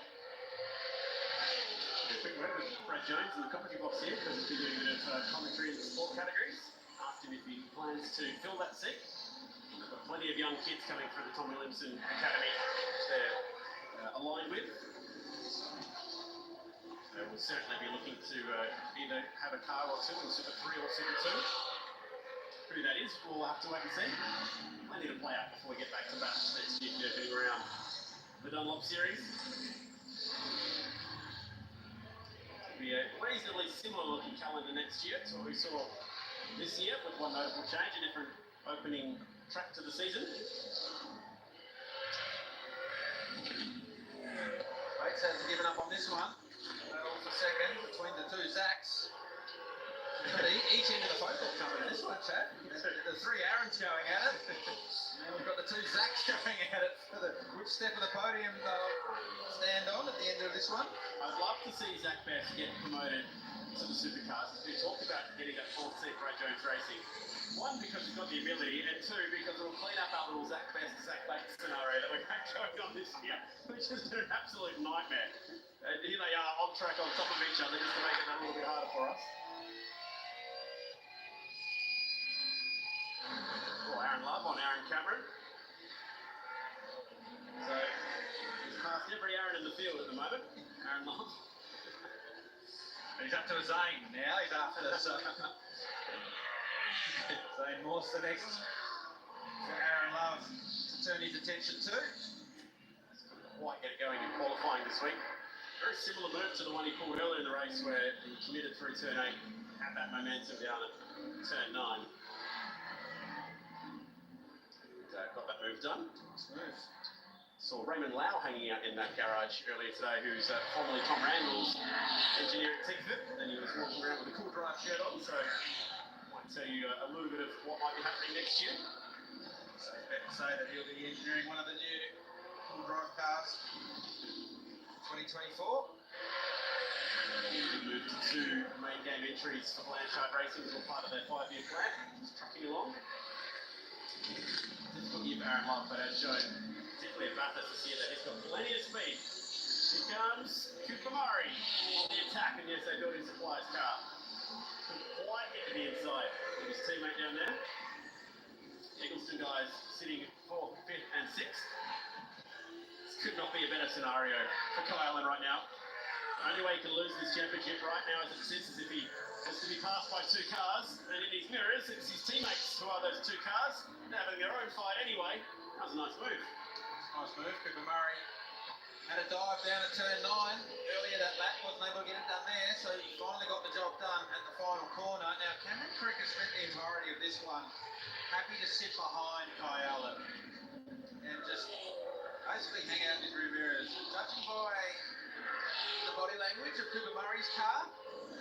A quick word with Brad Jones in the commentary box here, because he's been doing a bit of commentary in the sport categories. Asked him if he plans to fill that seat. They've got plenty of young kids coming through the Tom Williamson Academy, which they're aligned with. They will certainly be looking to either have a car or two in Super 3 or Super 2. Who that is, we'll have to wait and see. Plenty to play out before we get back to bash next year, getting around the Dunlop series. It'll be a reasonably similar looking calendar next year to what we saw this year, with one notable change, a different opening track to the season. Bates hasn't given up on this one. Battle for second between the two Zacks. Each end of the phone call coming in this one, Chad. The three Aarons going at it. And we've got the two Zacks going at it for which step of the podium they'll stand on at the end of this one. I'd love to see Zach Best get promoted to the Supercars. We talked about getting that fourth seat Brad Jones Racing. One, because he's got the ability, and two, because it'll clean up our little Zach Best, Zach Bates scenario that we've had going on this year, which has been an absolute nightmare. And here they are on track on top of each other just to make it a little bit harder for us. Oh, Aaron Love on Aaron Cameron. So, he's passed every Aaron in the field at the moment. Aaron Love. He's up to his aim now. He's after Zane Morse the next for Aaron Love to turn his attention to. Couldn't quite get it going in qualifying this week. Very similar move to the one he pulled earlier in the race where he committed through turn 8, had that momentum down at turn 9. Got that move done. Nice move. Saw Raymond Lau hanging out in that garage earlier today, who's formerly Tom Randall's engineer at Tickford, and he was walking around with a cool drive shirt on, so might tell you a little bit of what might be happening next year. So it's fair to say that he'll be engineering one of the new cool drive cars 2024. We moved to 2 main game entries for Blanchard Racing as part of their 5-year plan. Just trucking along. Difficult year for Aaron Love, but as shown, particularly at Bathurst this year, that he's got plenty of speed. Here comes Cooper Murray on the attack, and yes, they built his supplier's car. Couldn't quite get to the inside with his teammate down there. Eggleston guys sitting 4th, 5th, and 6th. This could not be a better scenario for Kyle Allen right now. The only way he can lose this championship right now as it sits is if he has to be passed by 2 cars, and in his mirrors, it's his teammates who are those 2 cars. They're having their own fight anyway. That was a nice move. Nice move. Cooper Murray had a dive down at turn 9 earlier that lap, wasn't able to get it done there, so he finally got the job done at the final corner. Now, Cameron Crick has spent the entirety of this one happy to sit behind Kai Allen and just basically hang out in his rear mirrors. Judging by the body language of Cooper Murray's car,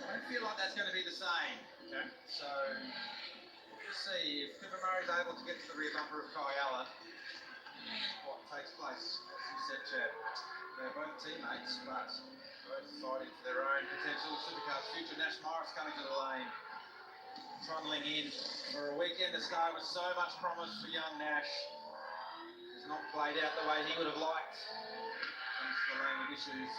I don't feel like that's going to be the same. Okay. So, we'll see if Cooper Murray's able to get to the rear bumper of Kai Allen. What takes place, as you said, Chad. They're both teammates, but both fighting for their own potential Supercars future. Nash Morris coming to the lane. trundling in for a weekend to start with so much promise for young Nash. It's not played out the way he would have liked. Thanks to the language issues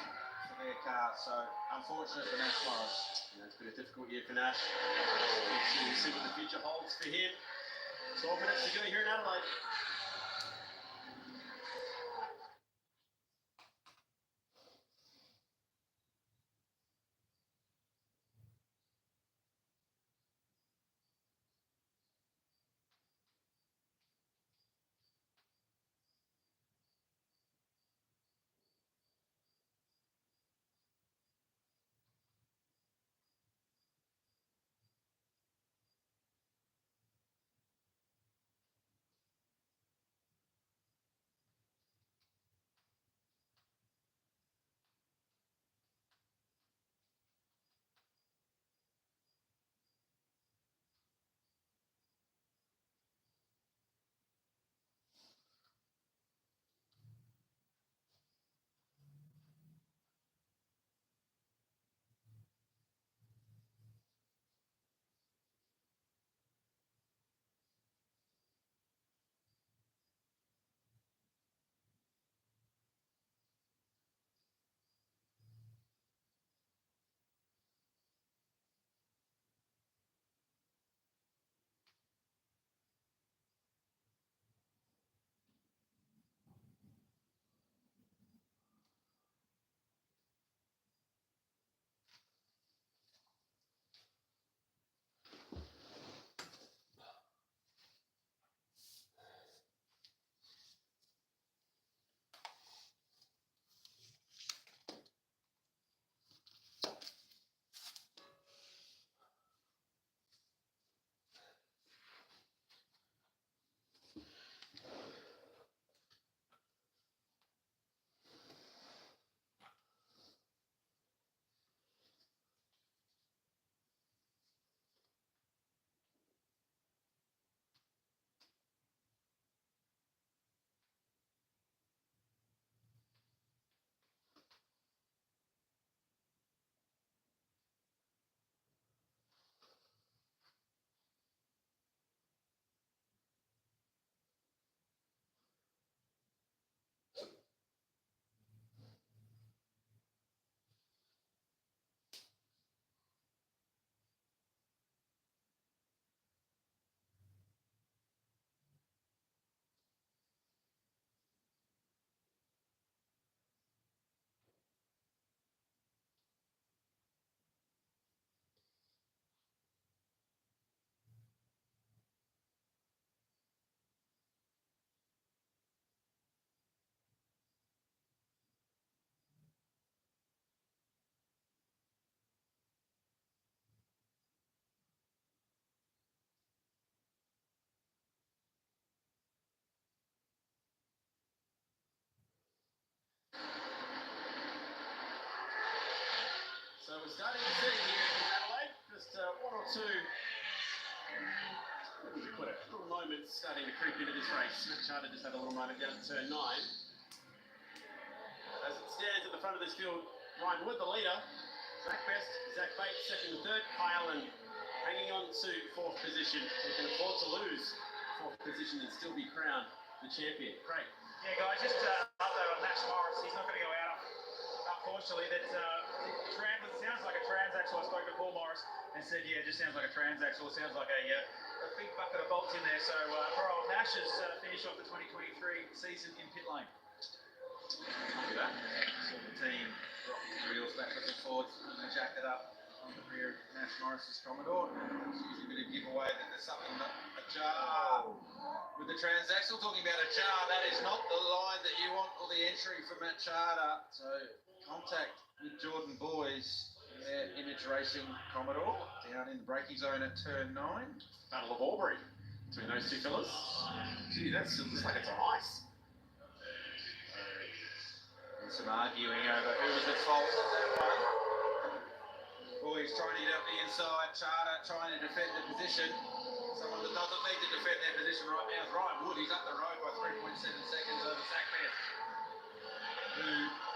for their car. So unfortunate for Nash Morris. Yeah, it's been a difficult year for Nash. We'll see what the future holds for him. 12 minutes to go here in Adelaide. So we're starting to see here in Adelaide, just one or two little moments starting to creep into this race. Charter just had a little moment down at turn 9. As it stands at the front of this field, Ryan Wood, the leader, Zach Best, Zach Bates, second and third, Kyle Allen hanging on to 4th position. We can afford to lose 4th position and still be crowned the champion. Craig. Yeah, guys, just update on Nash Morris. He's not going to go out. Unfortunately, that sounds like a transaxle. I spoke to Paul Morris and said, yeah, it just sounds like a transaxle. It sounds like a big bucket of bolts in there. So poor old Nash has finished off the 2023 season in pit lane. Look at that. So the team rocking the wheels backwards and forwards and they jacked it up on the rear of Nash Morris's Commodore. It's usually a bit of giveaway that there's something ajar with the transaxle. Talking about a jar, that is not the line that you want or the entry from that charter. So contact with Jordan Boys, their Image Racing Commodore, down in the braking zone at turn 9. Battle of Albury between those two fellas. Gee, that looks like it's on ice. And some arguing over who was at fault at that one. Boys trying to get up the inside, Charter trying to defend the position. Someone that doesn't need to defend their position right now is Ryan Wood. He's up the road by 3.7 seconds over Zach Best, who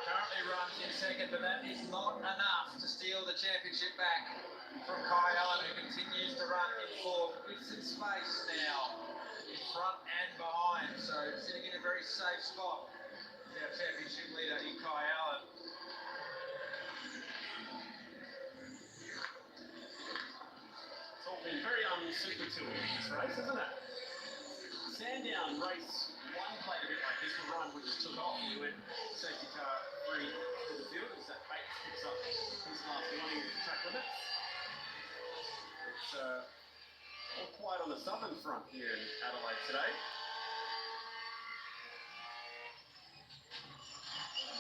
currently runs in second, but that is not enough to steal the championship back from Kai Allen, who continues to run in form with some space now in front and behind. So sitting in a very safe spot is our championship leader in Kai Allen. It's all been very super to this race, isn't it? Sandown race one played a bit like this when Ryan Wood just took off. He went safety car 3 to the field as that Bates picks up his last warning at the track limit. It's all quiet on the southern front here in Adelaide today.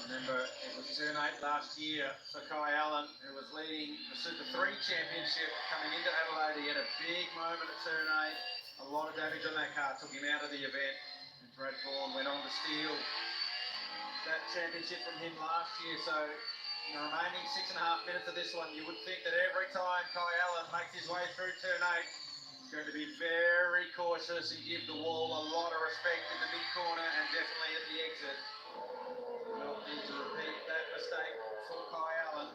Remember, it was turn 8 last year for Kai Allen, who was leading the Super 3 Championship coming into Adelaide. He had a big moment at turn 8. A lot of damage on that car took him out of the event. And Brad Vaughan went on to steal that championship from him last year. So in the remaining 6.5 minutes of this one, you would think that every time Kai Allen makes his way through turn 8, he's going to be very cautious and give the wall a lot of respect in the mid corner and definitely at the exit. Not need to repeat that mistake for Kai Allen.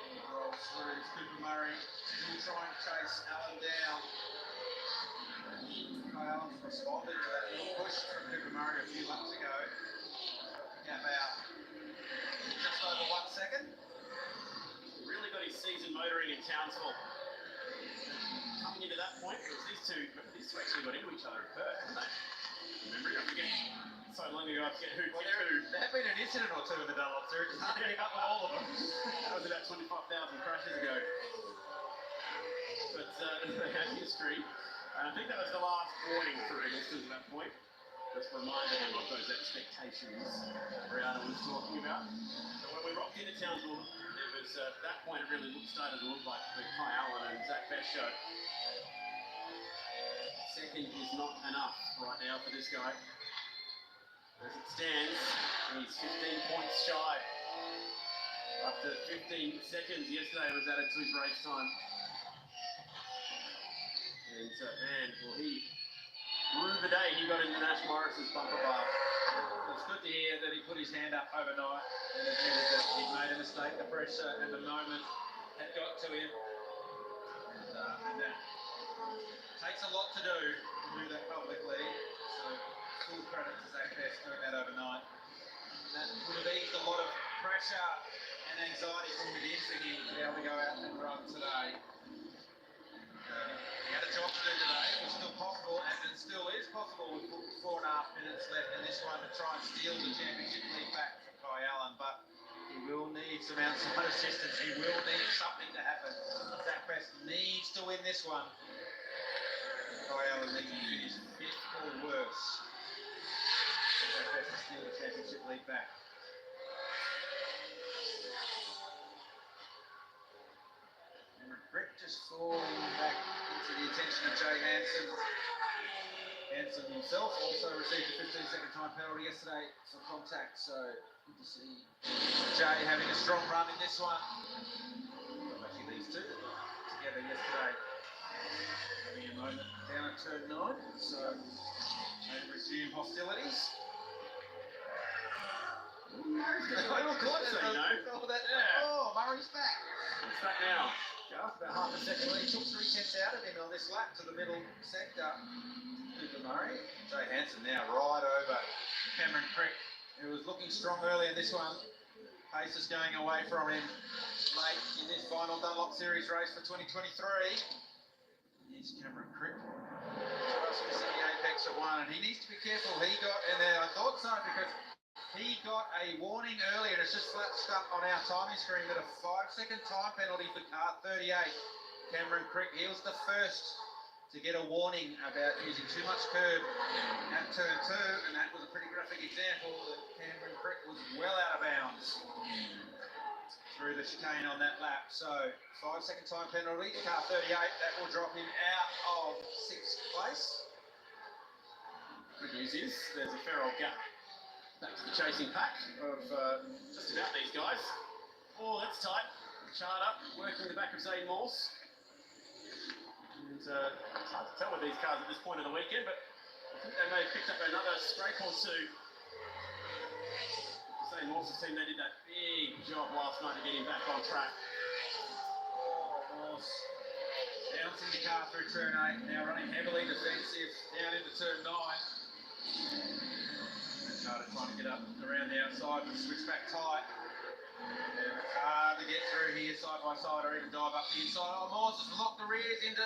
He rolls through Cooper Murray. He'll try and chase Allen down. Kai Allen's responded to that little push from Cooper Murray a few laps ago. Gap out just over 1 second. Really got his season motoring in Townsville. Coming into that point, it was these two actually got into each other in Perth, didn't they? Remember, I forget so long ago, I forget who. Well, there have been an incident or two in the Dunlop series. It's hard to pick up on all of them. That was about 25,000 crashes ago. But they had history. And I think that was the last warning for Eggleston at that point. Just reminding him of those expectations Brianna was talking about. So when we rocked into Townsville, it was at that point it really started to look like the Kai Allen and Zach Best show. Second is not enough right now for this guy. As it stands, he's 15 points shy. After 15 seconds yesterday was added to his race time. And man, well he ruined the day he got into Nash Morris's bumper bar. It's good to hear that he put his hand up overnight and admitted that he'd made a mistake. The pressure and the moment had got to him. And that takes a lot to do that publicly. So full credit to Zach Best doing that overnight. And that would have eased a lot of pressure and anxiety from within for him to be able to go out and run today. He had a job to do today. It was still possible, and it still is possible with 4.5 minutes left in this one to try and steal the championship lead back from Kai Allen. But he will need some outside assistance. He will need something to happen. Zach Best needs to win this one. Kai Allen needs to finish 5th or worse. Zach Best to steal the championship lead back. Brick just falling back into the attention of Jay Hansen. Hansen himself also received a 15-second time penalty yesterday for contact, so good to see Jay having a strong run in this one. Actually, these two together yesterday, having a moment down at turn 9, so they resume hostilities. Murray's closer, you know. Oh, Murray's back. He's back now. Just about half a second. Well, he took 3/10 out of him on this lap to the middle sector. Cooper Murray. Jay Hansen now right over Cameron Crick, who was looking strong early in this one. Pace is going away from him late in this final Dunlop Series race for 2023. Here's Cameron Crick. Just missing the apex at 1, and he needs to be careful. He got in there. I thought so because he got a warning earlier, and it's just flashed up on our timing screen that a 5-second time penalty for car 38. Cameron Crick, he was the first to get a warning about using too much curb at turn 2, and that was a pretty graphic example that Cameron Crick was well out of bounds through the chicane on that lap. So 5-second time penalty to car 38, that will drop him out of 6th place. Good news is there's a fair old gap back to the chasing pack of just about these guys. Oh, that's tight. Chart up, working the back of Zane Morse. And it's hard to tell with these cars at this point of the weekend, but I think they may have picked up another scrape or two. Say Morse's team, they did that big job last night to get him back on track. Morse bouncing the car through turn 8, now running heavily defensive down into turn 9. Carter trying to get up around the outside but switch back tight. It's hard to get through here side by side or even dive up the inside. Oh, Morse has locked the rears into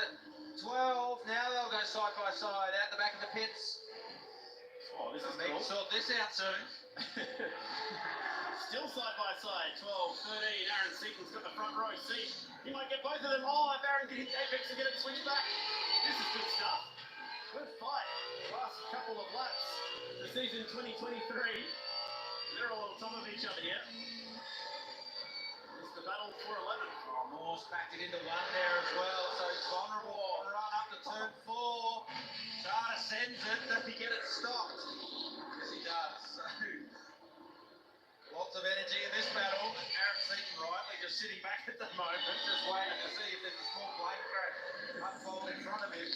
12. Now they'll go side by side out the back of the pits. Oh, this is cool. Sort this out soon. Still side by side, 12, 13. Aaron Seaton's got the front row seat. He might get both of them. Oh, if Aaron can hit Apex and get it switched back. This is good stuff. Good fight. Last couple of laps. The season 2023. They're all on top of each other here. It's the battle for 11. Oh, Morse backed it into 1 there as well, so he's vulnerable. Run up to turn 4. Carter sends it. Does he get it stopped? Yes, he does. So, lots of energy in this battle. Aaron Seaton rightly just sitting back at the moment, just waiting to see if there's a small plane crash unfold in front of him.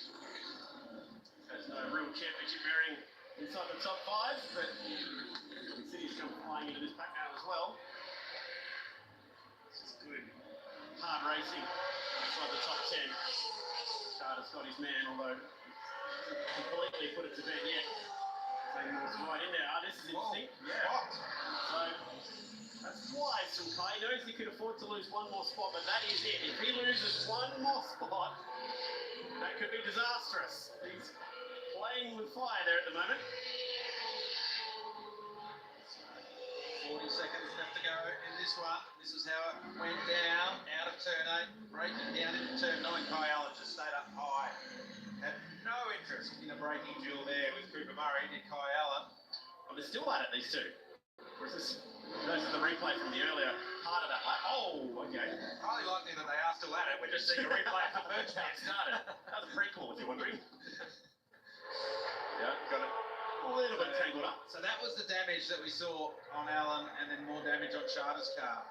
There's no real championship bearing inside the top 5, but City's come flying into this pack now as well. This is good. Hard racing inside the top 10. Carter's got his man, although completely put it to bed yet. Seymour's right in there. This is interesting. Yeah. So that's wise from Kai. He knows he could afford to lose 1 more spot, but that is it. If he loses 1 more spot, that could be disastrous. He's playing with fire there at the moment. 40 seconds left to go in this one. This is how it went down, out of turn 8, breaking down into turn 9. Kai Allen just stayed up high. Had no interest in a braking duel there with Cooper Murray, did Kai Allen. Well, they're still at it, these two. Whereas this, those are the replay from the earlier part of that lap. Oh, okay. Highly likely that they are still at it. We're just seeing a replay of the first It started. That was a prequel, if you're wondering. Yeah, got it. A little bit tangled up. So that was the damage that we saw on Allen, and then more damage on Charter's car.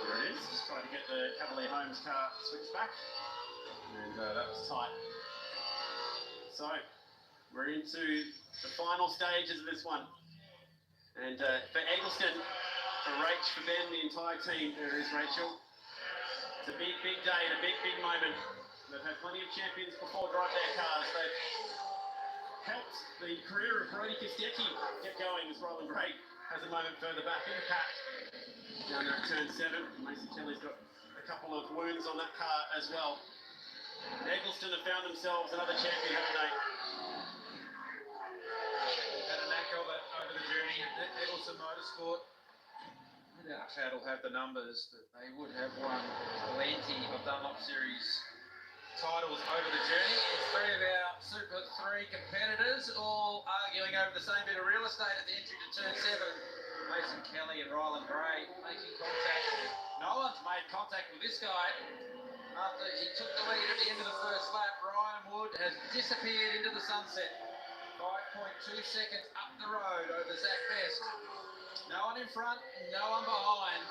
There it is. Just trying to get the Cavalier Holmes car switched back. And that was tight. So, we're into the final stages of this one. And for Eggleston, for Rach, for Ben, the entire team, there is Rachel. It's a big, big day and a big, big moment. They've had plenty of champions before drive their cars. They've helped the career of Brody Kostecki get going as Roland Gray has a moment further back in the pack. Down there at turn 7, Mason Kelly's got a couple of wounds on that car as well. Eggleston have found themselves another champion, haven't they? Had a knack of it over the journey. Eggleston Motorsport. I doubt Chad will have the numbers, but they would have won plenty of Dunlop Series titles over the journey. It's 3 of our Super 3 competitors all arguing over the same bit of real estate at the entry to turn 7. Mason Kelly and Roland Gray making contact. No one's made contact with this guy. After he took the lead at the end of the first lap, Ryan Wood has disappeared into the sunset. 5.2 seconds up the road over Zach Best. No one in front, no one behind.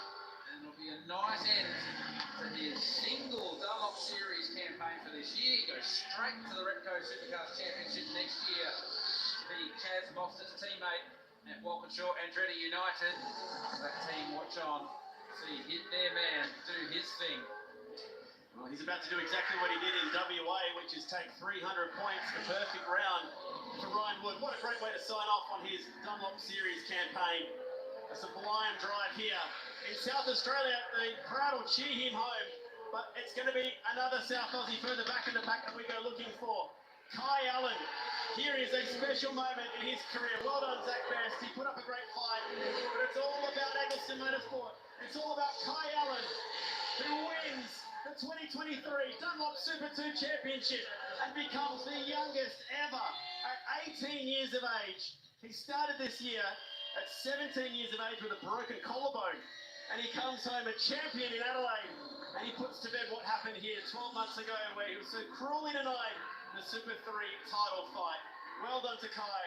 And it'll be a nice end to his single Dunlop Series campaign for this year. He goes straight to the Repco Supercars Championship next year to be Chaz Most's teammate at Walkinshaw Andretti United. That team watch on, see hit their man do his thing. Well, he's about to do exactly what he did in WA, which is take 300 points, the perfect round for Ryan Wood. What a great way to sign off on his Dunlop Series campaign. A sublime drive here. In South Australia, the crowd will cheer him home, but it's going to be another South Aussie further back in the pack that we go looking for. Kai Allen, here is a special moment in his career. Well done, Zach Best. He put up a great fight, but it's all about Eggleston Motorsport. It's all about Kai Allen, who wins the 2023 Dunlop Super 2 Championship and becomes the youngest ever at 18 years of age. He started this year at 17 years of age with a broken collarbone, and he comes home a champion in Adelaide, and he puts to bed what happened here 12 months ago where he was so cruelly denied the Super 3 title fight. Well done to Kai,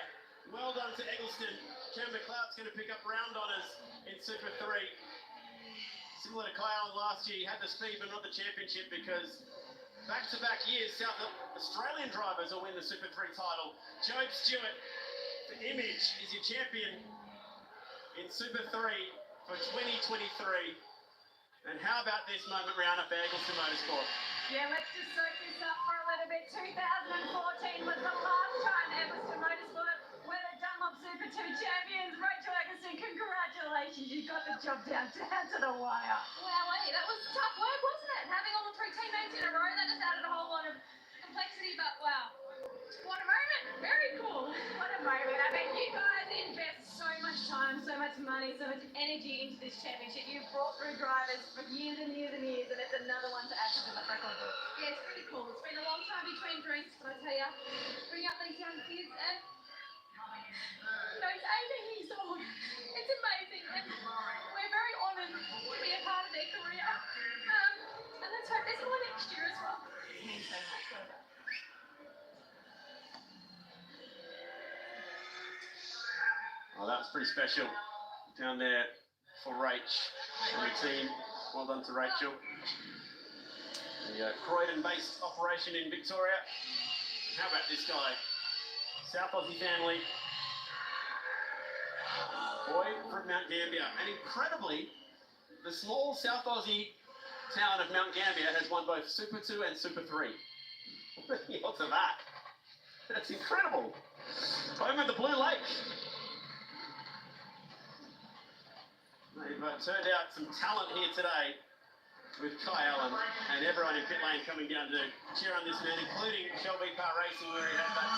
well done to Eggleston. Cam McLeod's going to pick up round honours in Super 3. Similar to Kai Allen last year, he had the speed but not the championship because back-to-back years, South Australian drivers will win the Super 3 title. Job Stewart, the Image, is your champion in Super 3 for 2023. And how about this moment, Rihanna, for Eggleston Motorsport? Yeah, let's just soak this up for a little bit. 2014 was the last time Eggleston Motorsport were the Dunlop Super 2 champions. Rachel Eggleston, congratulations. You got the job down to the wire. Wow, hey, that was tough work, wasn't it? Having all the three teammates in a row, that just added a whole lot of complexity, but wow. What a moment. Very cool. What a moment. I mean, you guys invest so much time, so much money, so much energy into this championship. You've brought through drivers for years and years and years, and it's another one to add to the record book. Yeah, it's pretty cool. It's been a long time between drinks, but I tell you, bring up these young kids and those 18 years old. It's amazing, and we're very honoured to be a part of their career. And let's hope there's more next year as well. Thanks so much. Oh, that was pretty special down there for Rach and the team. Well done to Rachel. The Croydon-based operation in Victoria. How about this guy? South Aussie family. Boy from Mount Gambier. And incredibly, the small South Aussie town of Mount Gambier has won both Super 2 and Super 3. What are the odds of that? That's incredible. Home of the Blue Lake. They've turned out some talent here today with Kai Allen and everyone in pit lane coming down to cheer on this man, including Shelby Car Racing, where he had that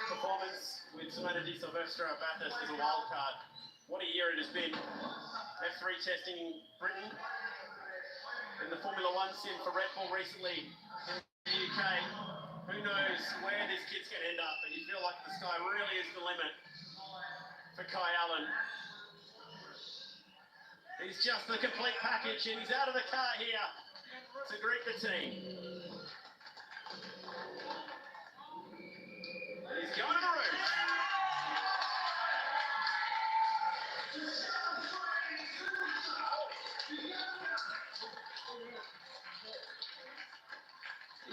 performance with Simona Di Silvestro at Bathurst as a wild card. What a year it has been. F3 testing in Britain, and the Formula One sim for Red Bull recently in the UK. Who knows where this kid's going to end up, but you feel like the sky really is the limit for Kai Allen. He's just the complete package, and he's out of the car here to greet the team. And he's going to the roof.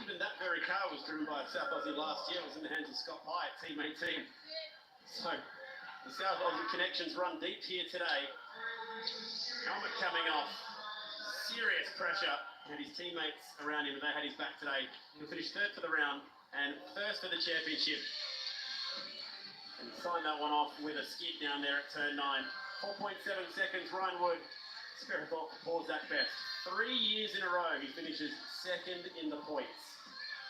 Even that very car was driven by South Aussie last year. It was in the hands of Scott Pye at Team 18. So the South Aussie connections run deep here today. Helmet coming off. Serious pressure. Had his teammates around him, and they had his back today. He'll finish third for the round and first for the championship. And he signed that one off with a skid down there at turn 9. 4.7 seconds, Ryan Wood. Spirit thought pause that best. 3 years in a row, he finishes second in the points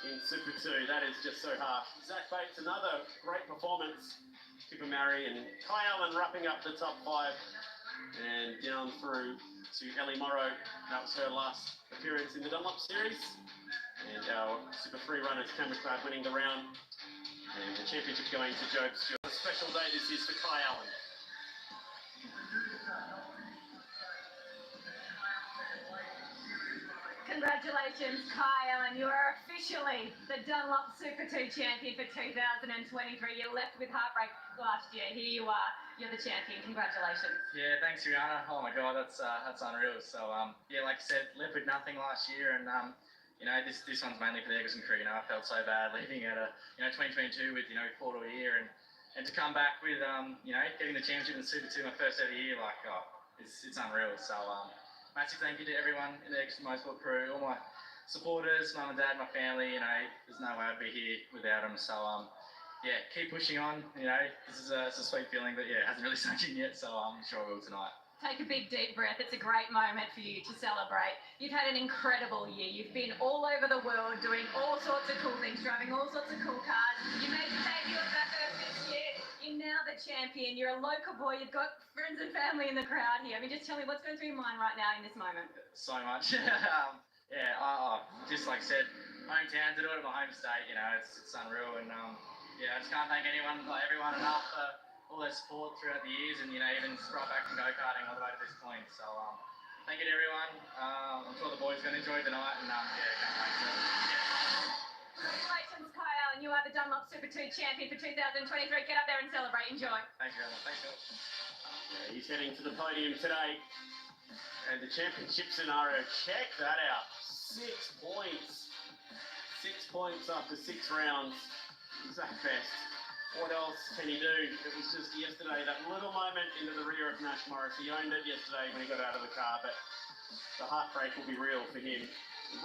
in Super 2. That is just so harsh. Zach Bates, another great performance. Cooper Murray and Kai Allen wrapping up the top 5. And down through to Ellie Morrow. That was her last appearance in the Dunlop Series. And our Super 3 runners, Cameron Clark, winning the round. And the championship going to Job Stewart. A special day this is for Kai Allen. Congratulations, Kai Allen. You are officially the Dunlop Super 2 champion for 2023. You left with heartbreak last year. Here you are. You're the champion. Congratulations. Yeah, thanks, Rihanna. Oh my God, that's unreal. So yeah, like I said, left with nothing last year, and you know, this one's mainly for the Eggleston crew. You know, I felt so bad leaving at 2022 with 4 to a year, and to come back with you know, getting the championship in Super 2 my first ever year, like it's unreal. So massive thank you to everyone in the Eggleston Motorsport crew, all my supporters, mum and dad, my family. You know, there's no way I'd be here without them. So yeah, keep pushing on. You know, it's a sweet feeling, but yeah, it hasn't really sunk in yet. So I'm sure I will tonight. Take a big deep breath. It's a great moment for you to celebrate. You've had an incredible year. You've been all over the world doing all sorts of cool things, driving all sorts of cool cars. You made your debut at Bathurst this year. You're now the champion. You're a local boy. You've got friends and family in the crowd here. I mean, just tell me what's going through your mind right now in this moment. So much. Yeah, just like I said, hometown, to do it at my home state, you know, it's unreal. And yeah, I just can't thank everyone enough for all their support throughout the years, and you know, even right back from go-karting all the way to this point. So thank you to everyone. I'm sure the boys are going to enjoy tonight, and yeah, can't wait to. Congratulations, Kai Allen. You are the Dunlop Super 2 champion for 2023. Get up there and celebrate. Enjoy. Thank you, Emma. Thanks, Phil. Yeah, he's heading to the podium today. And the championship scenario, check that out. 6 points 6 points after 6 rounds. Zach Best. What else can he do? It was just yesterday, that little moment into the rear of Nash Morris. He owned it yesterday when he got out of the car, but the heartbreak will be real for him.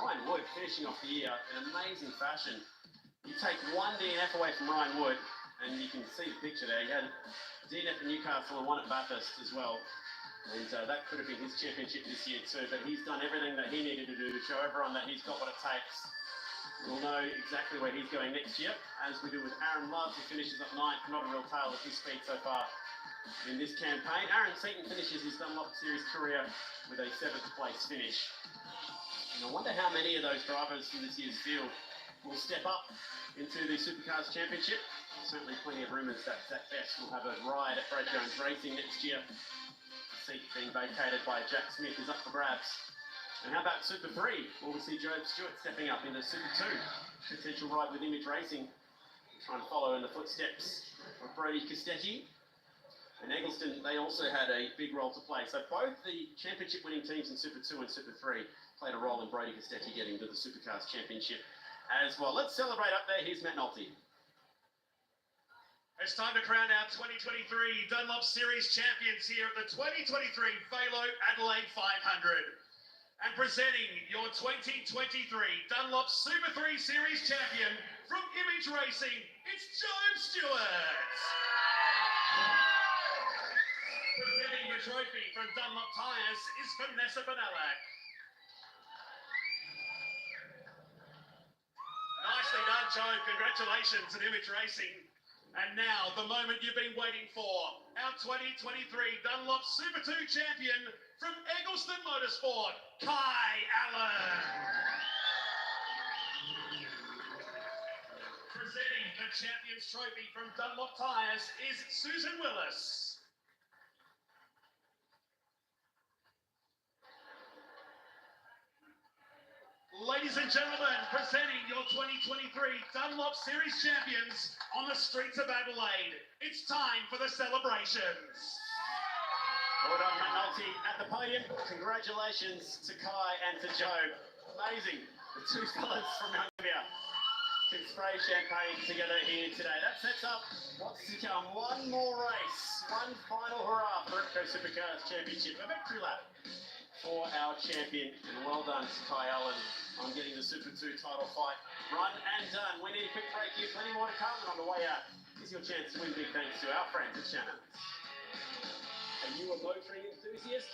Ryan Wood finishing off the year in amazing fashion. You take one DNF away from Ryan Wood, and you can see the picture there. He had DNF at Newcastle and one at Bathurst as well. And that could have been his championship this year too, but he's done everything that he needed to do to show everyone that he's got what it takes. We'll know exactly where he's going next year, as we do with Aaron Love, who finishes up 9th. Not a real tale of his speed so far in this campaign. Aaron Seaton finishes his Dunlop Series career with a 7th place finish. And I wonder how many of those drivers from this year's field will step up into the Supercars Championship. Certainly plenty of rumours that Zach Best will have a ride at Brad Jones Racing next year. The seat being vacated by Jack Smith is up for grabs. And how about Super 3? Will we see Job Stewart stepping up into Super 2? Potential ride with Image Racing, trying to follow in the footsteps of Brody Costetti. And Eggleston, they also had a big role to play. So both the championship winning teams in Super 2 and Super 3 played a role in Brody Costetti getting to the Supercars Championship as well. Let's celebrate up there. Here's Matt Nolte. It's time to crown our 2023 Dunlop Series champions here at the 2023 Vailo500. And presenting your 2023 Dunlop Super 3 Series champion from Image Racing, it's Job Stewart. Presenting the trophy from Dunlop Tyres is Vanessa Benelak. Nicely done, Job. Congratulations at Image Racing. And now, the moment you've been waiting for, our 2023 Dunlop Super 2 champion from Eggleston Motorsport, Kai Allen. Presenting the Champions Trophy from Dunlop Tyres is Susan Willis. Ladies and gentlemen, presenting your 2023 Dunlop Series champions on the streets of Adelaide. It's time for the celebrations. Well done, Matt Nolte at the podium. Congratulations to Kai and to Job. Amazing. The two fellas from Colombia can spray champagne together here today. That sets up what's to come. One more race. One final hurrah for Repco Supercars Championship. A victory lap for our champion. And well done to Kai Allen on getting the Super 2 title fight run and done. We need a quick break here. Plenty more to come. And on the way out, here's your chance to win big thanks to our friends at Shannon. Are you a motoring enthusiast?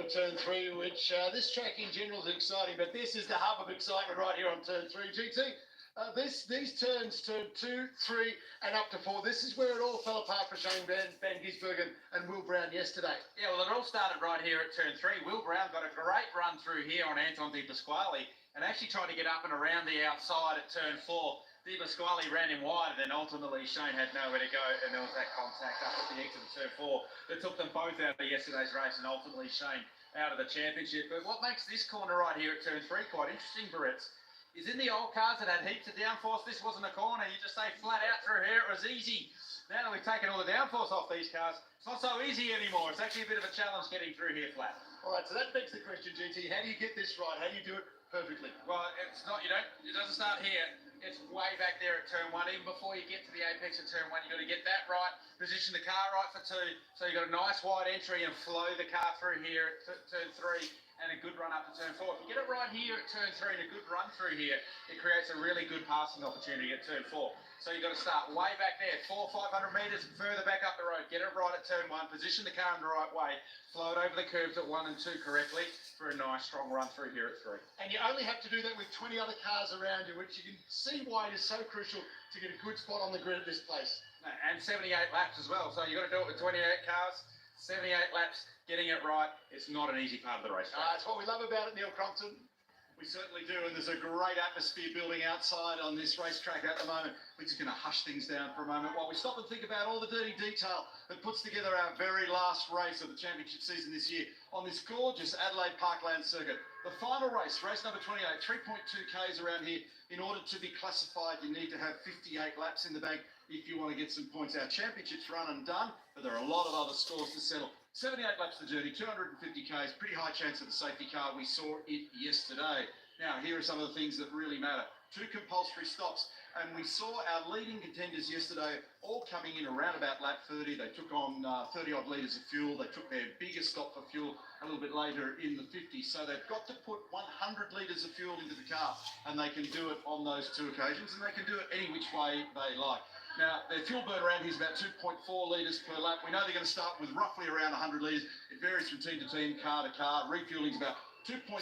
on turn 3, which this track in general is exciting, but this is the hub of excitement right here on turn 3. GT, these turns, turn 2, 3, and up to 4, this is where it all fell apart for Shane Van Gisbergen and Will Brown yesterday. Yeah, well, it all started right here at turn 3. Will Brown got a great run through here on Anton Di Pasquale and actually tried to get up and around the outside at turn 4. Di Pasquale ran him wide, and then ultimately Shane had nowhere to go, and there was that contact up at the exit of turn 4 that took them both out of yesterday's race, and ultimately Shane out of the championship. But what makes this corner right here at turn 3 quite interesting, Barretts, is in the old cars that had heaps of downforce, this wasn't a corner. You just say flat out through here, it was easy. Now that we've taken all the downforce off these cars, it's not so easy anymore. It's actually a bit of a challenge getting through here flat. All right, so that begs the question, GT, how do you get this right? How do you do it perfectly? Well, it's not, it doesn't start here. It's way back there at turn 1. Even before you get to the apex of turn 1, you've got to get that right, position the car right for 2, so you've got a nice wide entry and flow the car through here at turn 3, and a good run up to turn 4. If you get it right here at turn 3 and a good run through here, it creates a really good passing opportunity at turn 4. So you've got to start way back there, 400-500 metres further back up the road, get it right at turn 1, position the car in the right way, flow it over the curves at 1 and 2 correctly for a nice strong run through here at 3. And you only have to do that with 20 other cars around you, which you can see why it is so crucial to get a good spot on the grid at this place. And 78 laps as well, so you've got to do it with 28 cars, 78 laps, getting it right. It's not an easy part of the race. That's what we love about it, Neil Crompton. We certainly do, and there's a great atmosphere building outside on this racetrack at the moment. We're just going to hush things down for a moment while we stop and think about all the dirty detail that puts together our very last race of the championship season this year on this gorgeous Adelaide Parkland circuit. The final race, race number 28, 3.2 Ks around here. In order to be classified, you need to have 58 laps in the bank if you want to get some points. Our championship's run and done, but there are a lot of other scores to settle. 78 laps of the journey, 250 Ks, pretty high chance of the safety car. We saw it yesterday. Now, here are some of the things that really matter. 2 compulsory stops, and we saw our leading contenders yesterday all coming in around about lap 30. They took on 30-odd litres of fuel. They took their biggest stop for fuel a little bit later in the 50s. So they've got to put 100 litres of fuel into the car, and they can do it on those 2 occasions, and they can do it any which way they like. Now, their fuel burn around here is about 2.4 litres per lap. We know they're going to start with roughly around 100 litres. It varies from team to team, car to car. Refueling is about 2.3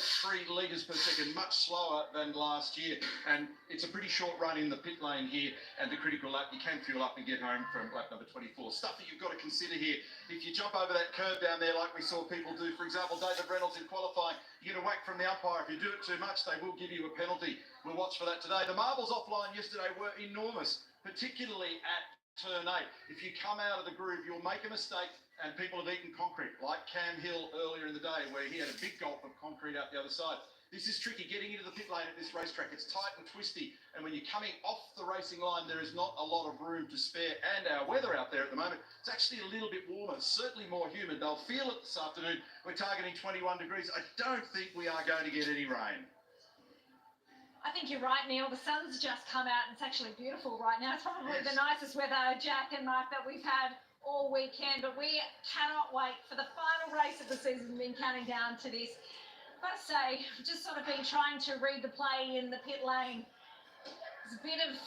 litres per second, much slower than last year. And it's a pretty short run in the pit lane here. And the critical lap, you can fuel up and get home from lap number 24. Stuff that you've got to consider here. If you jump over that curve down there like we saw people do, for example, David Reynolds in qualifying, you get a whack from the umpire. If you do it too much, they will give you a penalty. We'll watch for that today. The marbles offline yesterday were enormous, particularly at turn 8. If you come out of the groove, you'll make a mistake, and people have eaten concrete, like Cam Hill earlier in the day, where he had a big gulp of concrete out the other side. This is tricky, getting into the pit lane at this racetrack. It's tight and twisty, and when you're coming off the racing line, there is not a lot of room to spare. And our weather out there at the moment, it's actually a little bit warmer, certainly more humid. They'll feel it this afternoon. We're targeting 21 degrees. I don't think we are going to get any rain. I think you're right, Neil. The sun's just come out and it's actually beautiful right now. It's probably the nicest weather, Jack and Mark, that we've had all weekend, but we cannot wait for the final race of the season. We've been counting down to this. I've got to say, I've just sort of been trying to read the play in the pit lane. There's a bit of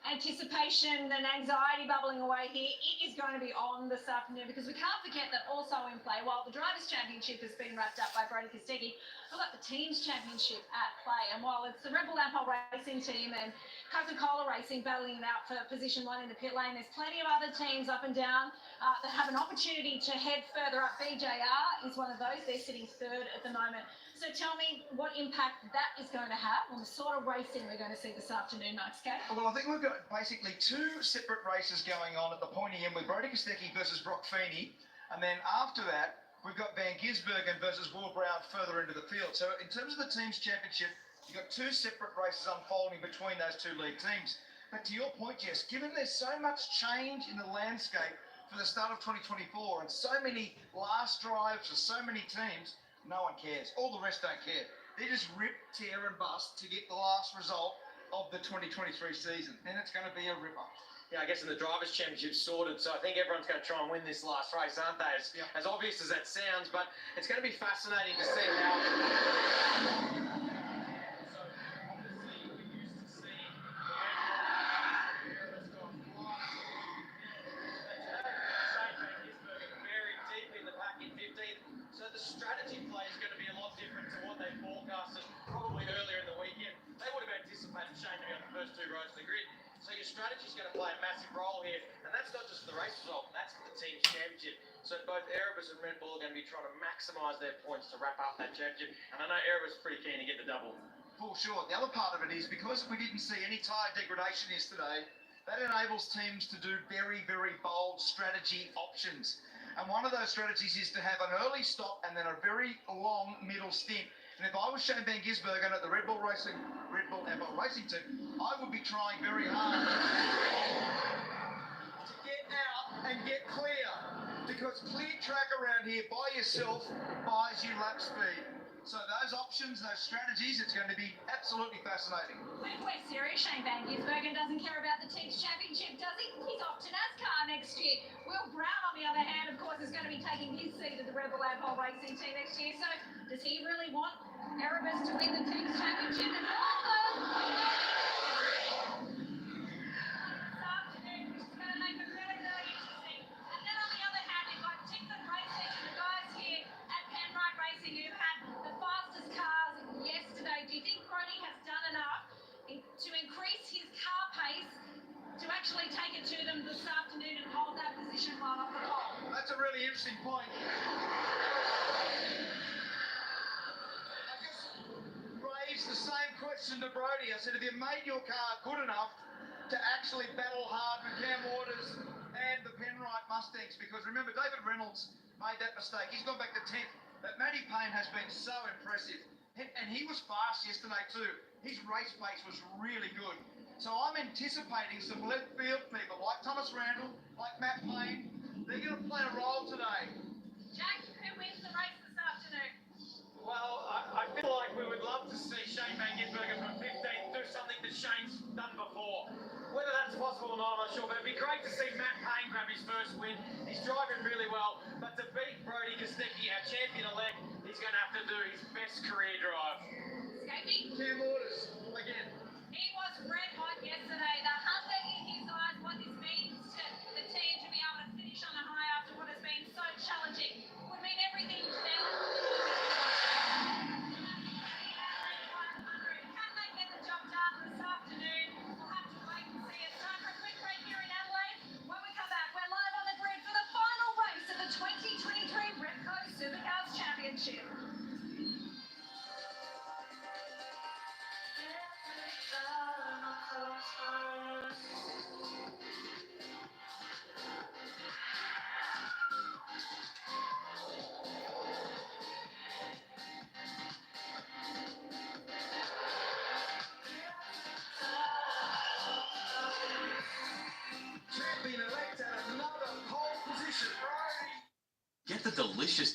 anticipation and anxiety bubbling away here. It is going to be on this afternoon because we can't forget that also in play, while the Drivers' Championship has been wrapped up by Brody Kostecki, we've got the Teams' Championship at play. And while it's the Red Bull Ampol Racing team and Coca-Cola Racing battling it out for position 1 in the pit lane, there's plenty of other teams up and down that have an opportunity to head further up. BJR is one of those. They're sitting 3rd at the moment. So tell me what impact that is going to have on the sort of racing we're going to see this afternoon, Max K. Well, I think we've got basically 2 separate races going on at the pointy end with Brody Kostecki versus Brock Feeney. And then after that, we've got Van Gisbergen versus Will Brown further into the field. So in terms of the Teams' Championship, you've got 2 separate races unfolding between those 2 league teams. But to your point, Jess, given there's so much change in the landscape for the start of 2024 and so many last drives for so many teams, no one cares. All the rest don't care. They just rip, tear and bust to get the last result of the 2023 season. And it's going to be a ripper. Yeah, I guess in the Drivers' Championship sorted, so I think everyone's going to try and win this last race, aren't they? As obvious as that sounds, but it's going to be fascinating to see how... So the strategy plays maximise their points to wrap up that championship. And I know Era was pretty keen to get the double. For sure. The other part of it is because we didn't see any tyre degradation yesterday, that enables teams to do very, very bold strategy options. And one of those strategies is to have an early stop and then a very long middle stint. And if I was Shane Van Gisbergen at the Red Bull Racing team, I would be trying very hard to get out and get clear. Because clear track around here by yourself buys you lap speed. So those options, those strategies, it's going to be absolutely fascinating. When we're serious, Shane Van Gisbergen doesn't care about the team's championship, does he? He's off to NASCAR next year. Will Brown, on the other hand, of course, is going to be taking his seat at the Red Bull Racing team next year. So does he really want Erebus to win the team's championship? And all those this afternoon, which is going to make it really, really interesting. And then on the other hand, you've got Tickford Racing and the guys here at Penrite Racing who had the fastest cars yesterday. Do you think Brody has done enough to increase his car pace to actually take it to them this afternoon and hold that position right off the pole? That's a really interesting point. I just raised the same question to Brody. I said, have you made your car good enough to actually battle hard with Cam Waters and the Penrite Mustangs? Because remember, David Reynolds made that mistake. He's gone back to 10th. But Matty Payne has been so impressive. And he was fast yesterday too. His race pace was really good. So I'm anticipating some left field people like Thomas Randall, like Matt Payne. They're going to play a role today. Jack, who wins the race this afternoon? Well, I feel like we would love to see Shane Van Gisbergen from 15 do something that Shane's done before. Whether that's possible or not, I'm not sure, but it'd be great to see Matt Payne grab his first win. He's driving really well, but to beat Brody Kostecki, our champion-elect, he's going to have to do his best career drive. Scapey? Cam Waters, again. He was red hot yesterday. The hunger in his eyes, what this means to the team to be able to finish on a high after what has been so challenging, would mean everything to them. Can they get the job done this afternoon? We'll have to wait and see. It's time for a quick break here in Adelaide. When we come back, we're live on the grid for the final race of the 2023 Repco Supercars Championship. Champion-elect at another pole position. Get the delicious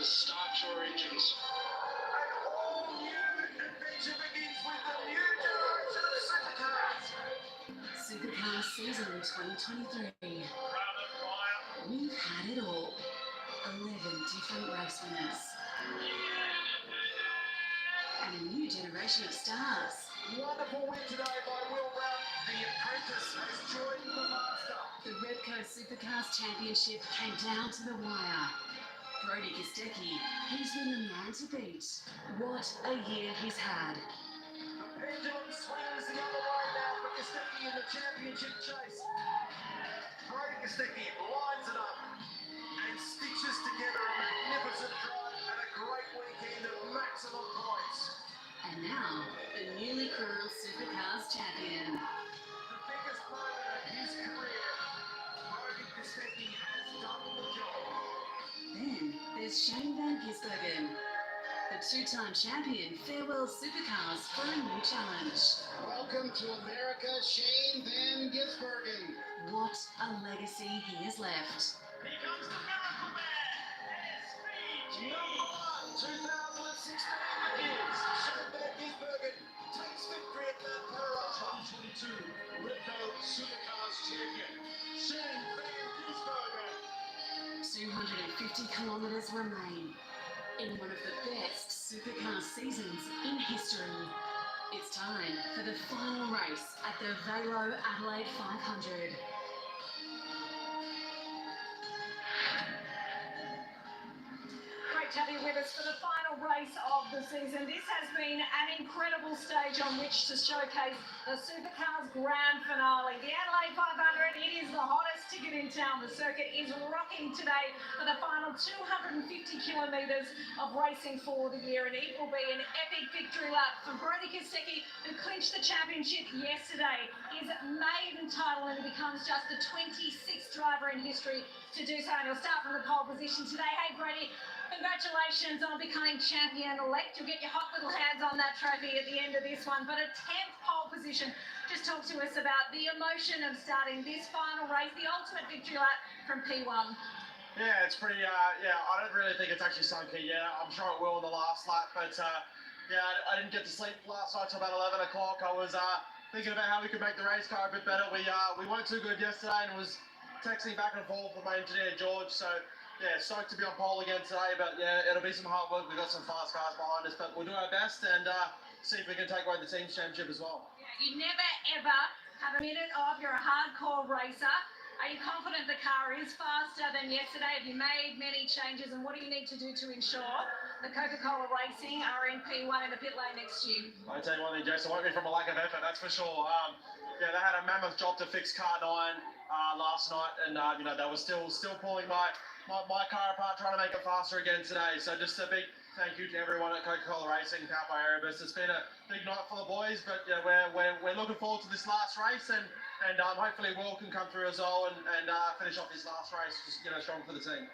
start your engines. An all-new adventure begins with the new generation of supercars. Supercars season 2023. We've had it all. 11 different race winners. And a new generation of stars. Wonderful win today by Will Brown. The apprentice has joined the master. The Repco Supercars Championship came down to the wire. Brody Kostecki, he's been the man to beat. What a year he's had. The pendulum swings the other way now for Kostecki in the championship chase. Brody Kostecki lines it up and stitches together a magnificent drive and a great weekend of maximum points. And now, the newly crowned Supercars champion. The biggest moment of his career. Brody Kostecki has done the job. Then there's Shane Van Gisbergen. The two-time champion farewells Supercars for a new challenge. Welcome to America, Shane Van Gisbergen. What a legacy he has left. Here comes the Miracle Man. Number 1, 2016 begins. Shane Van Gisbergen takes victory at Mount Carrera. 2022 Repco Supercars champion. Shane Van Gisbergen. 250 kilometres remain in one of the best supercar seasons in history. It's time for the final race at the Vailo500. Great to have you with us for the final race of the season. This has been an incredible stage on which to showcase the Supercars Grand Finale. The Adelaide 500, it is the hottest ticket in town. The circuit is rocking today for the final 250 kilometres of racing for the year, and it will be an epic victory lap for Brody Kostecki, who clinched the championship yesterday. His maiden title, and he becomes just the 26th driver in history to do so. And he'll start from the pole position today. Hey, Brody, congratulations on becoming champion-elect. You'll get your hot little hands on that trophy at the end of this one. But a 10th pole position. Just talk to us about the emotion of starting this final race, the ultimate victory lap from P1. Yeah, it's pretty, I don't really think it's actually sunk in yet. I'm sure it will in the last lap, but I didn't get to sleep last night till about 11 o'clock. I was thinking about how we could make the race car a bit better. We weren't too good yesterday and was texting back and forth with my engineer, George, so yeah, stoked to be on pole again today, but yeah, it'll be some hard work. We've got some fast cars behind us, but we'll do our best and see if we can take away the team's championship as well. Yeah, you never ever have a minute off. You're a hardcore racer. Are you confident the car is faster than yesterday? Have you made many changes, and what do you need to do to ensure the Coca-Cola Racing are in P1 in the pit lane next year? I tell you one thing, Jason, it won't be from a lack of effort, that's for sure. They had a mammoth job to fix car 9 last night, and they were still pulling my car apart, trying to make it faster again today. So just a big thank you to everyone at Coca-Cola Racing, powered by Erebus. It's been a big night for the boys, but yeah, we're looking forward to this last race, and hopefully Will can come through as well and finish off his last race, just strong for the team.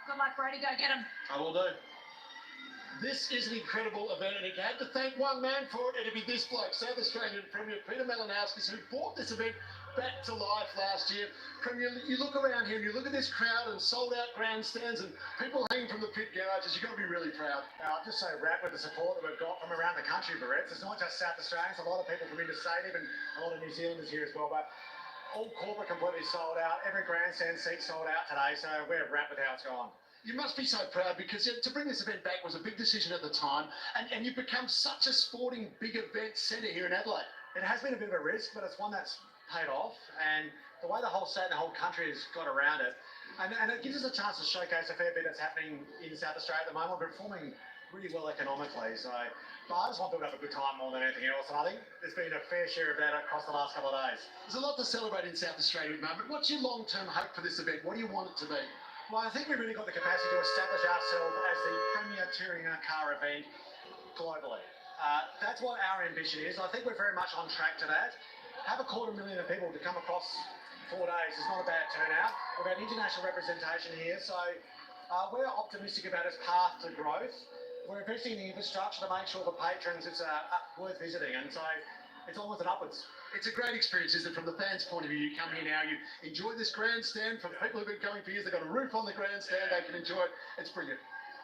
Good luck, Brody. Go get him. I will do. This is an incredible event, and you had to thank one man for it. It'd be this bloke, South Australian Premier Peter Malinowskis, who brought this event back to life last year. Premier, you look around here and you look at this crowd and sold-out grandstands and people hanging from the pit garages. You've got to be really proud. I'm just so wrapped with the support that we've got from around the country, Barretts. It's not just South Australians. A lot of people from interstate, even a lot of New Zealanders here as well. But all corporate completely sold out. Every grandstand seat sold out today. So we're wrapped with how it's gone. You must be so proud, because to bring this event back was a big decision at the time, and you've become such a sporting big event centre here in Adelaide. It has been a bit of a risk, but it's one that's paid off, and the way the whole state and the whole country has got around it, and it gives us a chance to showcase a fair bit that's happening in South Australia at the moment. We're performing really well economically, but I just want people to have a good time more than anything else, and I think there's been a fair share of that across the last couple of days. There's a lot to celebrate in South Australia at the moment. What's your long-term hope for this event? What do you want it to be? Well, I think we've really got the capacity to establish ourselves as the premier touring car event globally. That's what our ambition is. I think we're very much on track to that. Have 250,000 people to come across 4 days is not a bad turnout. We've got international representation here, so we're optimistic about its path to growth. We're investing in the infrastructure to make sure for patrons it's worth visiting, and so it's almost an upwards. It's a great experience, isn't it, from the fans' point of view? You come here now, you enjoy this grandstand. For people who've been coming for years, they've got a roof on the grandstand, they can enjoy it. It's brilliant.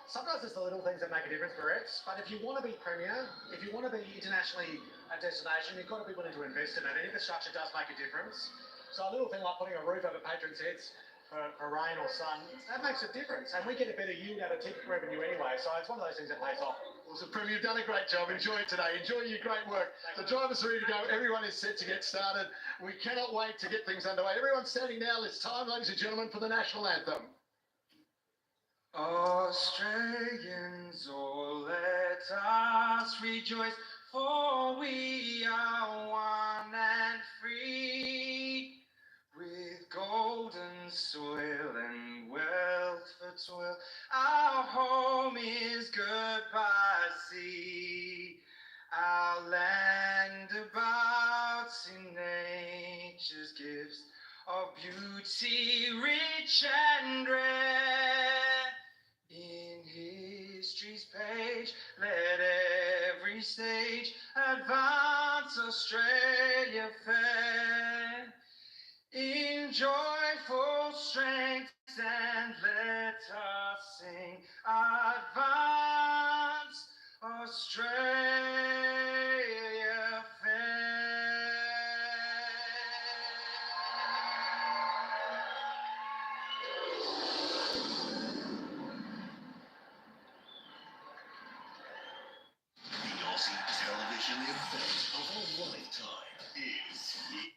sometimes it's the little things that make a difference, Barrett's. But if you want to be premier, if you want to be internationally a destination, you've got to be willing to invest in it. And infrastructure does make a difference. So a little thing like putting a roof over patrons' heads for rain or sun, that makes a difference. And we get a better yield out of ticket revenue anyway. So it's one of those things that pays off. Awesome, Premier, you've done a great job. Enjoy it today. Enjoy your great work. The drivers are ready to go. Everyone is set to get started. We cannot wait to get things underway. Everyone's standing now. It's time, ladies and gentlemen, for the national anthem. Australians, oh, let us rejoice, for we are one and free, with golden soil and wealth for toil. Our home is goodbye sea, our land about in nature's gifts of beauty rich and rare. In history's page, let every stage advance Australia fair. In joyful strength and let us sing, advance Australia fair. The Aussie television event of a lifetime is here.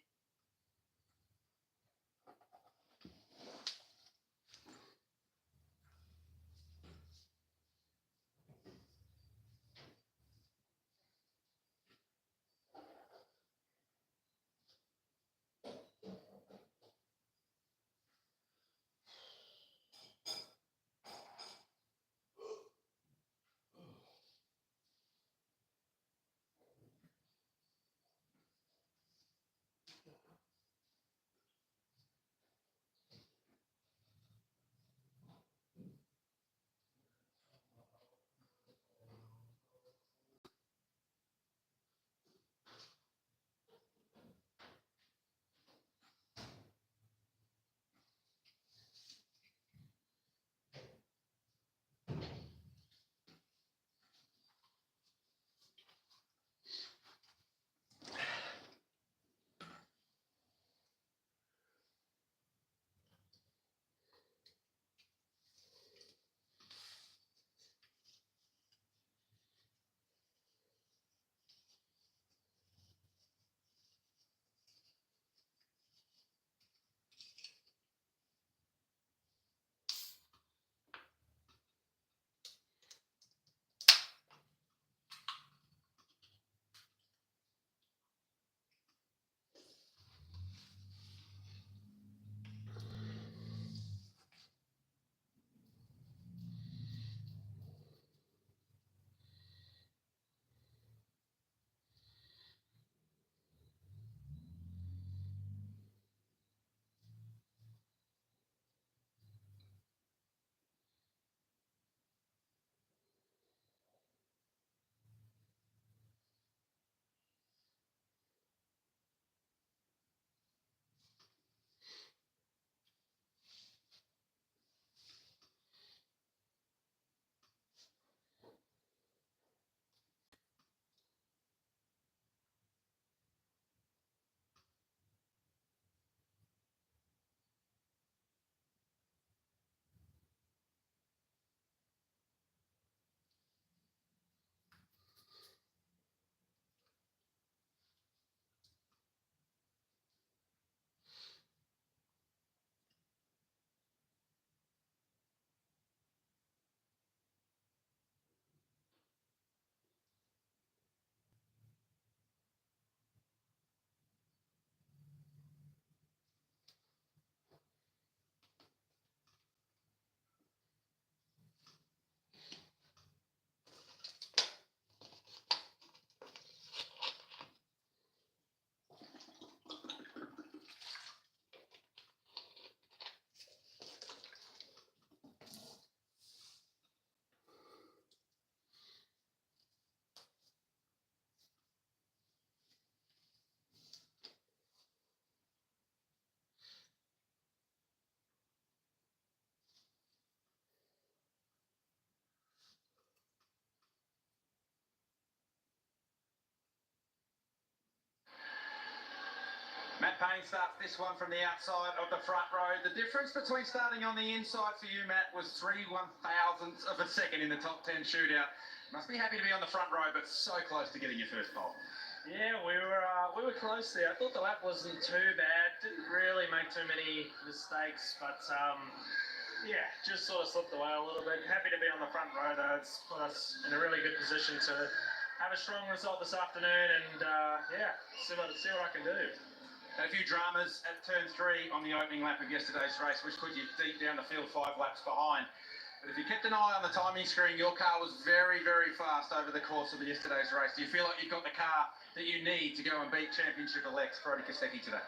Payne starts this one from the outside of the front row. The difference between starting on the inside for you, Matt, was 3/1000ths of a second in the top 10 shootout. Must be happy to be on the front row, but so close to getting your first pole. Yeah, we were close there. I thought the lap wasn't too bad. Didn't really make too many mistakes, but yeah, just sort of slipped away a little bit. Happy to be on the front row though. It's put us in a really good position to have a strong result this afternoon, and yeah, see what I can do. Had a few dramas at turn 3 on the opening lap of yesterday's race, which put you deep down the field 5 laps behind. But if you kept an eye on the timing screen, your car was very, very fast over the course of yesterday's race. Do you feel like you've got the car that you need to go and beat Championship Elects Brody Kostecki today?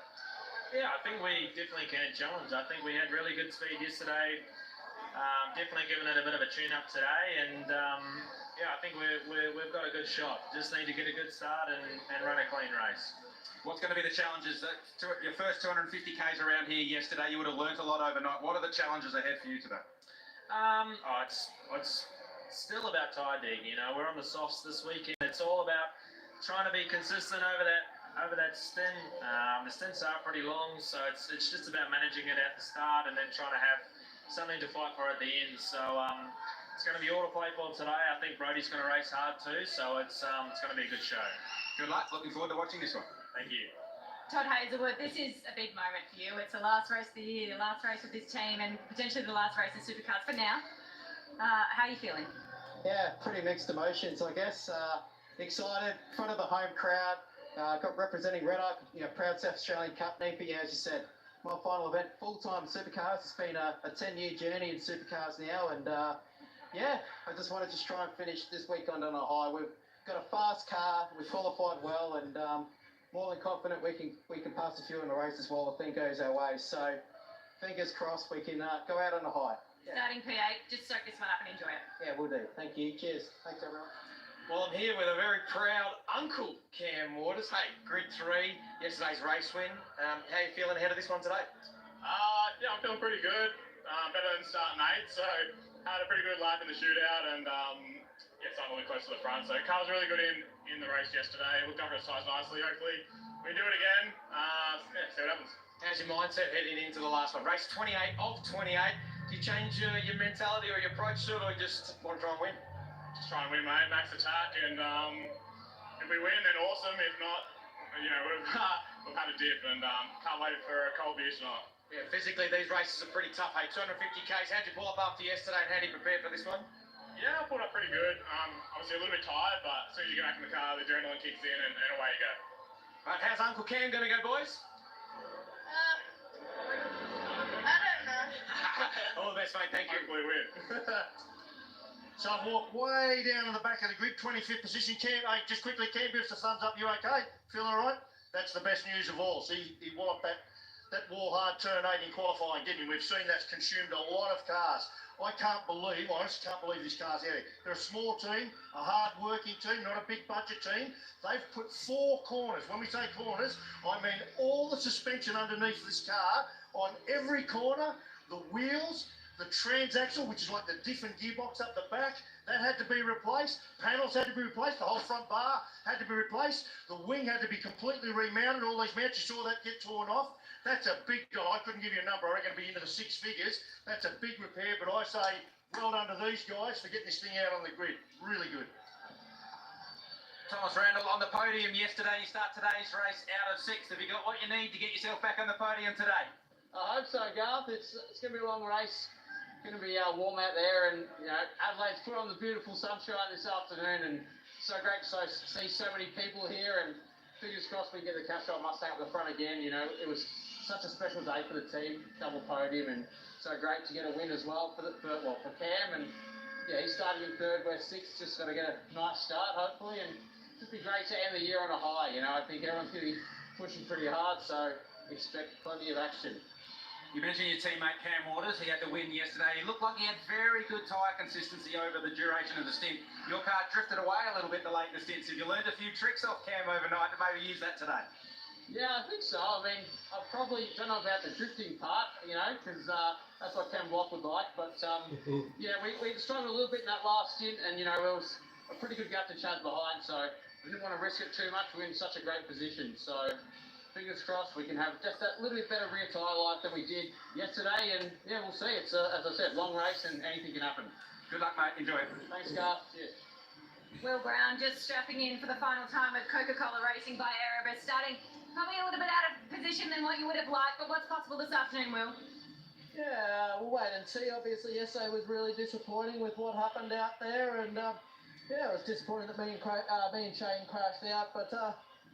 Yeah, I think we definitely can challenge. I think we had really good speed yesterday. Definitely given it a bit of a tune-up today, and yeah, I think we've got a good shot. Just need to get a good start and run a clean race. What's going to be the challenges? Your first 250 Ks around here yesterday, you would have learnt a lot overnight. What are the challenges ahead for you today? It's still about tire digging. You know, we're on the softs this weekend. It's all about trying to be consistent over that stint. The stints are pretty long, so it's just about managing it at the start and then trying to have something to fight for at the end. So it's going to be all to play for today. I think Brody's going to race hard too, so it's going to be a good show. Good luck. Looking forward to watching this one. Thank you. Todd Hazelwood, this is a big moment for you. It's the last race of the year, the last race with this team, and potentially the last race in Supercars for now. How are you feeling? Yeah, pretty mixed emotions, I guess. Excited, in front of the home crowd. Got representing Red Arc, proud South Australian Cup NEPA, as you said. My final event, full-time Supercars. It's been a 10-year journey in Supercars now, and yeah, I just wanted to try and finish this weekend on a high. We've got a fast car, we've qualified well, and more than confident we can pass a few in the race as well if things goes our way. So fingers crossed we can go out on a high. Yeah. Starting P8, just soak this one up and enjoy it. Yeah, we'll do. Thank you. Cheers. Thanks, everyone. Well, I'm here with a very proud uncle, Cam Waters. Hey, grid 3, yesterday's race win. How are you feeling ahead of this one today? Yeah, I'm feeling pretty good. Better than starting 8, so had a pretty good lap in the shootout, and yeah, starting really close to the front. So car was really good in the race yesterday. Looked after its tyres nicely. Hopefully we do it again. Yeah, see what happens. How's your mindset heading into the last one? Race 28 of 28. Do you change your mentality or your approach to it, or you just want to try and win? Just try and win, mate. Max attack, and if we win, then awesome. If not, we've had a dip, and can't wait for a cold beer tonight. Yeah, physically these races are pretty tough. Hey, 250 Ks. How'd you pull up after yesterday, and how do you prepare for this one? Yeah, I pulled up pretty good. Obviously a little bit tired, but as soon as you get back in the car, the adrenaline kicks in, and away you go. Right, how's Uncle Cam going to go, boys? I don't know. All the best, mate. Thank you. Hopefully win. So I've walked way down in the back of the grid, 25th position. Cam, hey, just quickly, Cam, give us a thumbs up. You okay? Feeling all right? That's the best news of all. See, he walloped that wall hard turn 8 in qualifying, didn't he? We've seen that's consumed a lot of cars. I honestly can't believe this car's out here. They're a small team, a hard-working team, not a big budget team. They've put 4 corners. When we say corners, I mean all the suspension underneath this car on every corner, the wheels, the transaxle, which is like the diff and gearbox up the back, that had to be replaced. Panels had to be replaced. The whole front bar had to be replaced. The wing had to be completely remounted. All these mounts, you saw that get torn off. That's a big job. I couldn't give you a number. I reckon it'd be into the 6 figures. That's a big repair, but I say well done to these guys for getting this thing out on the grid. Really good. Thomas Randall on the podium yesterday. You start today's race out of 6th. Have you got what you need to get yourself back on the podium today? I hope so, Garth. It's going to be a long race. It's going to be warm out there, and Adelaide's put on the beautiful sunshine this afternoon, and so great to see so many people here, and fingers crossed we get the Castrol Mustang up the front again. It was such a special day for the team, double podium, and so great to get a win as well for Cam. And yeah, he's starting in 3rd, we're 6th. Just got to get a nice start, hopefully, and it'd be great to end the year on a high. I think everyone's going to be pushing pretty hard, so expect plenty of action. You mentioned your teammate Cam Waters. He had the win yesterday. He looked like he had very good tyre consistency over the duration of the stint. Your car drifted away a little bit late in the stint. So you learned a few tricks off Cam overnight to maybe use that today. Yeah, I think so. I mean, I probably don't know about the drifting part, because that's what Cam Block would like. But yeah, we struggled a little bit in that last stint, and it was a pretty good gap to Chad behind. So we didn't want to risk it too much. We're in such a great position. So fingers crossed we can have just that little bit better rear tyre life than we did yesterday. And yeah, we'll see. It's as I said, long race and anything can happen. Good luck, mate. Enjoy it. Thanks, Carl. Cheers. Will Brown just strapping in for the final time at Coca-Cola Racing by Erebus, starting probably a little bit out of position than what you would have liked, but what's possible this afternoon, Will? Yeah, we'll wait and see. Obviously, yesterday was really disappointing with what happened out there, and yeah, it was disappointing that me and Shane crashed out, but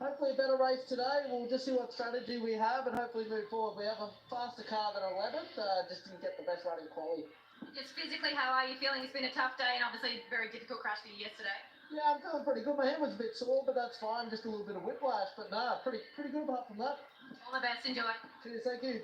hopefully a better race today. We'll just see what strategy we have and hopefully move forward. We have a faster car than 11th, just didn't get the best running quality. Just physically, how are you feeling? It's been a tough day and obviously a very difficult crash for you yesterday. Yeah, I'm feeling pretty good. My hand was a bit sore, but that's fine. Just a little bit of whiplash, but nah, pretty good apart from that. All the best. Enjoy. Cheers, thank you.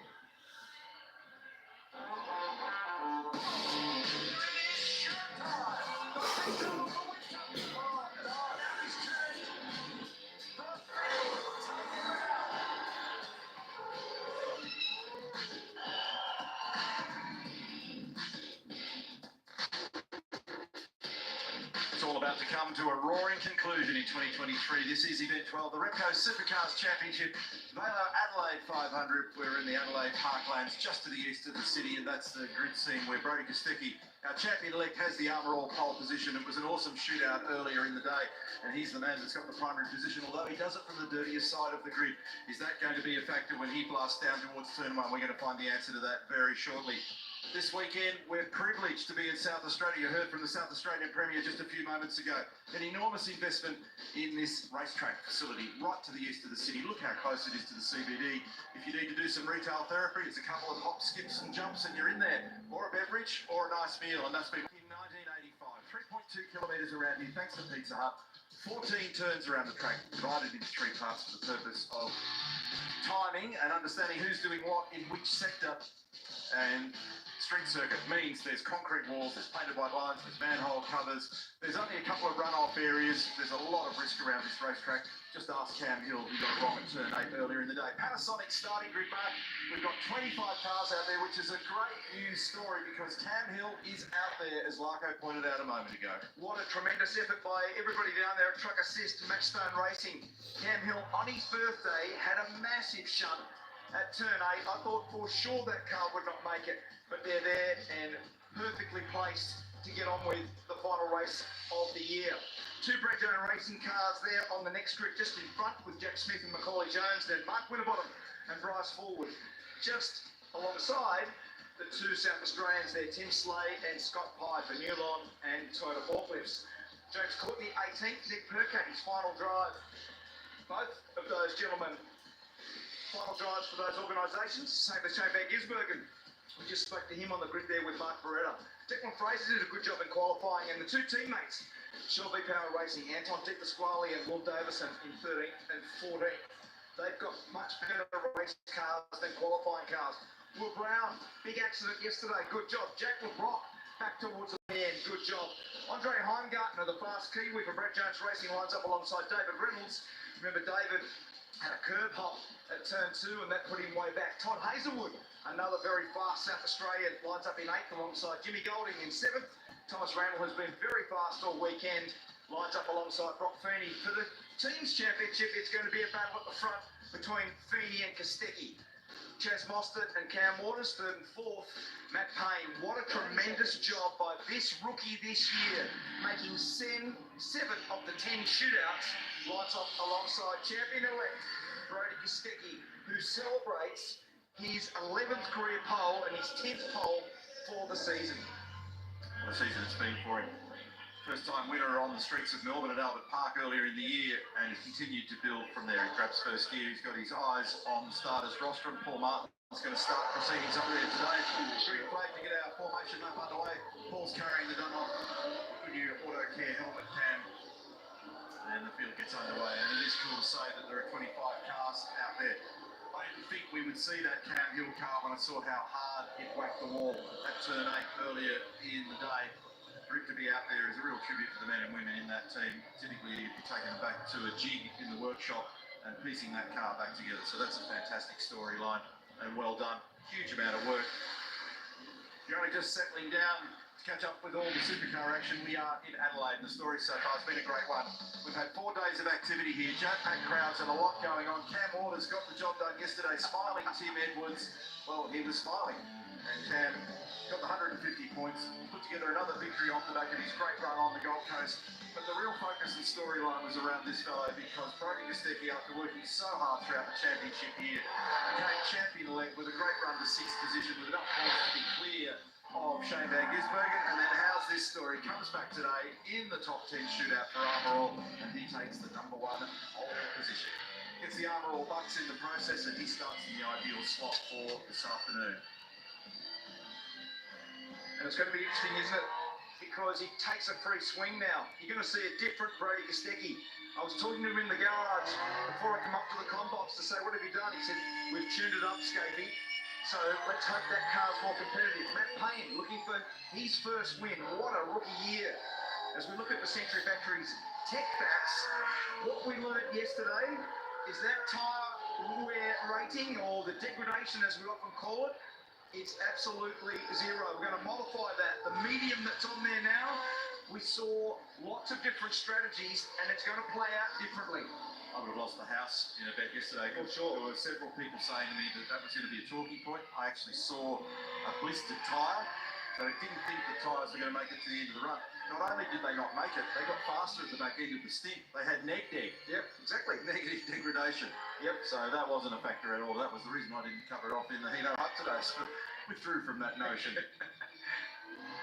All about to come to a roaring conclusion in 2023. This is event 12, the Repco Supercars Championship, Vailo500. We're in the Adelaide Parklands, just to the east of the city, and that's the grid scene where Brody Kostecki, our champion-elect, has the Armour All pole position. It was an awesome shootout earlier in the day, and he's the man that's got the primary position, although he does it from the dirtiest side of the grid. Is that going to be a factor when he blasts down towards turn one? We're going to find the answer to that very shortly. This weekend, we're privileged to be in South Australia. You heard from the South Australian Premier just a few moments ago. An enormous investment in this racetrack facility right to the east of the city. Look how close it is to the CBD. If you need to do some retail therapy, it's a couple of hops, skips and jumps and you're in there. Or a beverage or a nice meal. And that's been in 1985. 3.2 kilometres around here, thanks to Pizza Hut. 14 turns around the track, divided into 3 parts for the purpose of timing and understanding who's doing what in which sector. And street circuit means there's concrete walls, there's painted white lines, there's manhole covers, there's only a couple of runoff areas, there's a lot of risk around this racetrack. Just ask Cam Hill, who got it wrong at turn 8 earlier in the day. Panasonic starting grid mark. We've got 25 cars out there, which is a great news story because Cam Hill is out there, as Larko pointed out a moment ago. What a tremendous effort by everybody down there at Truck Assist Matchstone Racing. Cam Hill, on his birthday, had a massive shunt at turn 8. I thought for sure that car would not make it, but they're there and perfectly placed to get on with the final race of the year. 2 Bredone Racing cars there on the next grid, just in front with Jack Smith and Macaulay Jones, then Mark Winterbottom and Bryce Forward. Just alongside the 2 South Australians there, Tim Slade and Scott Pye for Newlon and Toyota Forklifts. James Courtney, 18th, Nick Percat, his final drive. Both of those gentlemen, final drives for those organisations. Same as Shane Van Gisbergen. We just spoke to him on the grid there with Mark Beretta. Declan Fraser did a good job in qualifying, and the 2 teammates, Shelby Power Racing, Anton Di Pasquale and Will Davison in 13th and 14th. They've got much better race cars than qualifying cars. Will Brown, big accident yesterday, good job. Jack LeBrock, back towards the end, good job. Andre Heimgartner, the fast Kiwi for Brett Jones Racing, lines up alongside David Reynolds. Remember, David had a curb hop at turn 2 and that put him way back. Todd Hazelwood, another very fast South Australian, lines up in 8th alongside Jimmy Golding in 7th. Thomas Randall has been very fast all weekend, lines up alongside Brock Feeney. For the teams championship, it's going to be a battle at the front between Feeney and Kostecki. Chaz Mostert and Cam Waters, 3rd and 4th. Matt Payne, what a tremendous job by this rookie this year, making 7 of the 10 shootouts, lines up alongside champion-elect Brody Kostecki, who celebrates his 11th career pole and his 10th pole for the season. What a season it's been for him. First time winner on the streets of Melbourne at Albert Park earlier in the year, and he's continued to build from there. He grabs first gear, he's got his eyes on the starters roster, and Paul Martin's going to start proceedings up there today. Green flag to get our formation up underway. Paul's carrying the Dunlop Goodyear Auto Care helmet cam, and the field gets underway. And it is cool to say that there are 25 cars out there. I didn't think we would see that Cam Hill car when I saw how hard it whacked the wall at turn 8 earlier in the day. For it to be out there is a real tribute to the men and women in that team. Typically, you'd be taking it back to a jig in the workshop and piecing that car back together. So that's a fantastic storyline and well done. Huge amount of work. You're only just settling down to catch up with all the supercar action. We are in Adelaide, and the story so far has been a great one. We've had 4 days of activity here, jam-packed crowds and a lot going on. Cam Waters got the job done yesterday, smiling. Tim Edwards, well, he was smiling. And Cam got the 150 points, put together another victory off the back of his great run on the Gold Coast. But the real focus and storyline was around this fellow because Brody Kostecki, after working so hard throughout the championship here, became champion-elect with a great run to 6th position with enough points to be clear of Shane Van Gisbergen. And then how's this story? Comes back today in the top 10 shootout for Armour All, and he takes the #1 pole position. Gets the Armour All bucks in the process, and he starts in the ideal slot for this afternoon. And it's going to be interesting, isn't it? Because he takes a free swing now. You're going to see a different Brody Kostecki. I was talking to him in the garage before I come up to the comm box to say, what have you done? He said, we've tuned it up, Scapey. So let's hope that car's more competitive. Matt Payne looking for his first win. What a rookie year. As we look at the Century Batteries tech backs, what we learnt yesterday is that tyre wear rating, or the degradation as we often call it, it's absolutely zero. We're going to modify that. The medium that's on there now, we saw lots of different strategies, and it's going to play out differently. I would have lost the house in a bet yesterday. Oh, sure. There were several people saying to me that that was going to be a talking point. I actually saw a blistered tyre, so I didn't think the tyres were going to make it to the end of the run. Not only did they not make it, they got faster at the back end of the stint. They had neg deg. Yep, exactly. Negative degradation. Yep. So that wasn't a factor at all. That was the reason I didn't cover it off in the heat up today. So withdrew from that notion.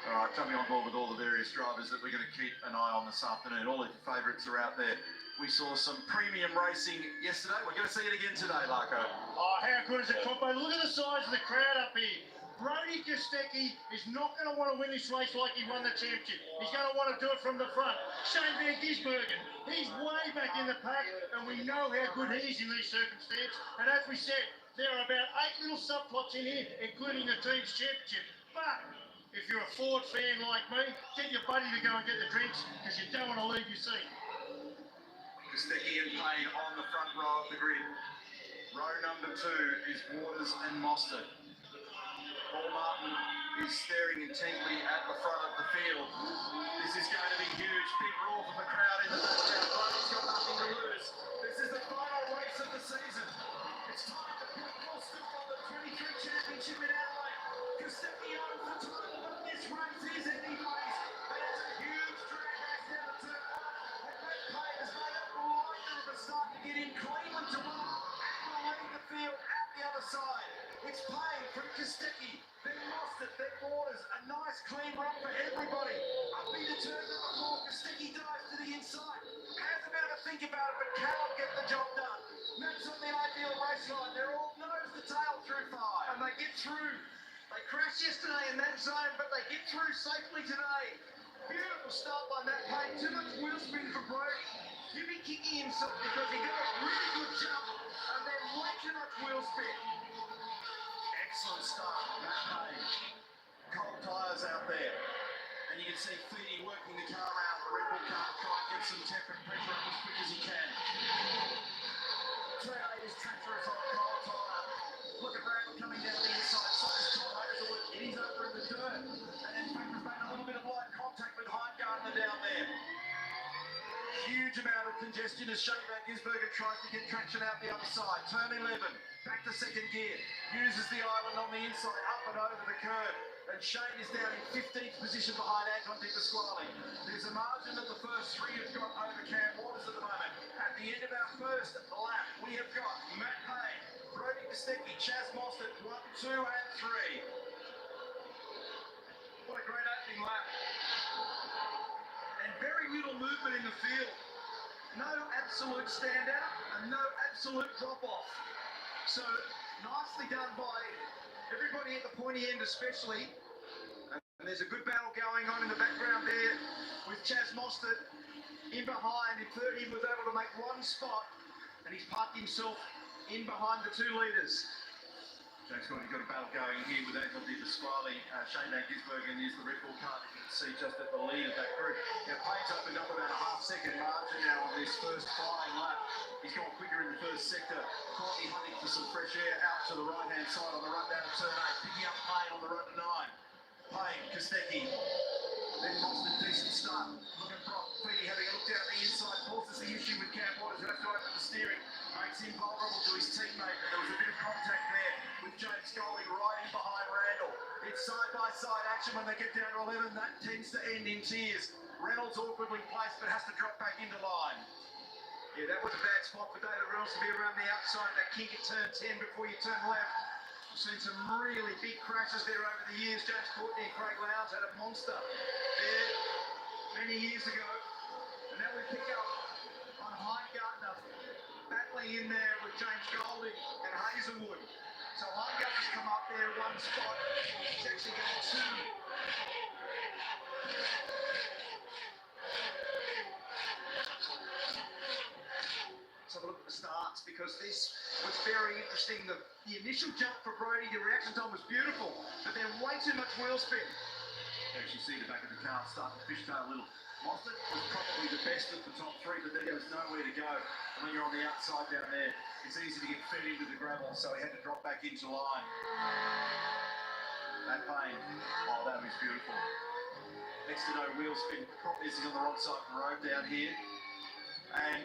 All right, coming on board with all the various drivers that we're going to keep an eye on this afternoon. All of your favourites are out there. We saw some premium racing yesterday. We're going to see it again today, Larko. Oh, how good is it, Compo? Look at the size of the crowd up here. Brody Kostecki is not going to want to win this race like he won the championship. He's going to want to do it from the front. Shane Van Gisbergen, he's way back in the pack, and we know how good he is in these circumstances. And as we said, there are about 8 little subplots in here, including the team's championship. But if you're a Ford fan like me, get your buddy to go and get the drinks, because you don't want to leave your seat. Kostecki and Payne on the front row of the grid. Row number 2 is Waters and Mostert. Paul Martin is staring intently at the front of the field. This is going to be huge. Big roar from the crowd in the background. Brody's got nothing to lose. This is the final race of the season. It's time to put full stop on the 23 championship in Adelaide. Kostecki owns the title, but this race is anybody's. And it's a huge drag race down the turn 1. And Matt Payne has made a blinder of a start to get in Cleveland to win. And will lead the field at the other side. It's Payne from Kostecki, then Mostert, then Waters. A nice clean run for everybody. Up into turn number 4, Kostecki dives to the inside. Has a bit of a think about it, but cannot get the job done. Matt's on the ideal race line. They're all nose to tail through 5. And they get through. They crashed yesterday in that zone, but they get through safely today. Beautiful start by Matt Payne. Too much wheel spin for Brody. He'll be kicking himself because he got a really good jump and then way too much wheel spin. Excellent start, Matt Payne. Cold tyres out there. And you can see Feedy working the car around the Red Bull car to try and get some temper and pressure up as quick as he can. Trout is treacherous on a cold tyre. Look at Randall coming down the inside. So is Tom Hazelwood. He's over in the dirt. And then Franklin's made a little bit of light contact with Heimgartner down there. Huge amount of congestion as Shane Van Gisbergen tries to get traction out the other side. Turn 11, back to second gear. Uses the island on the inside, up and over the curve. And Shane is down in 15th position behind Anton Di Pasquale. There's a margin that the first 3 have got over Cam Waters at the moment. At the end of our first lap, we have got Matt Payne, Brody Kostecki, Chaz Mostert, 1, 2 and 3. What a great opening lap. And very little movement in the field. No absolute standout and no absolute drop-off. So nicely done by everybody at the pointy end especially. And there's a good battle going on in the background there with Chaz Mostert in behind. In third, he was able to make 1 spot and he's parked himself in behind the 2 leaders. Jack's got a battle going here with Anton Di Pasquale. Shane Van Gisbergen is the Red Bull car. You can see just at the lead of that group. Now, Payne's opened up about a half-second margin now on this first flying lap. He's gone quicker in the first sector. Courtney hunting for some fresh air out to the right-hand side on the run down to turn 8. Picking up Payne on the run to 9. Payne, Kostecki. Then Boston, decent start. Look at Brock. Feedy having a look down the inside. Forces the issue with Cam Waters, who has to open the steering. Makes him vulnerable to his teammate. And there was a bit of contact there with James Golding right in behind Randall. It's side-by-side action when they get down to 11. That tends to end in tears. Reynolds awkwardly placed, but has to drop back into line. Yeah, that was a bad spot for David Reynolds to be around the outside. That kink at turn 10 before you turn left. We've seen some really big crashes there over the years. James Courtney and Craig Lowndes had a monster there many years ago. And now we pick up on Heingartner battling in there with James Golding and Hazelwood. So Heingartner's come up there one spot. He's actually got two. Let's have a look at the starts, because this was very interesting. The initial jump for Brody, the reaction time was beautiful, but then way too much wheel spin. You actually see the back of the car starting to fishtail a little. Mostert was probably the best of the top three, but then there was nowhere to go. And when you're on the outside down there, it's easy to get fed into the gravel, so he had to drop back into line. That Payne, oh, that was beautiful. Next to no wheel spin, is on the wrong side of the road down here. And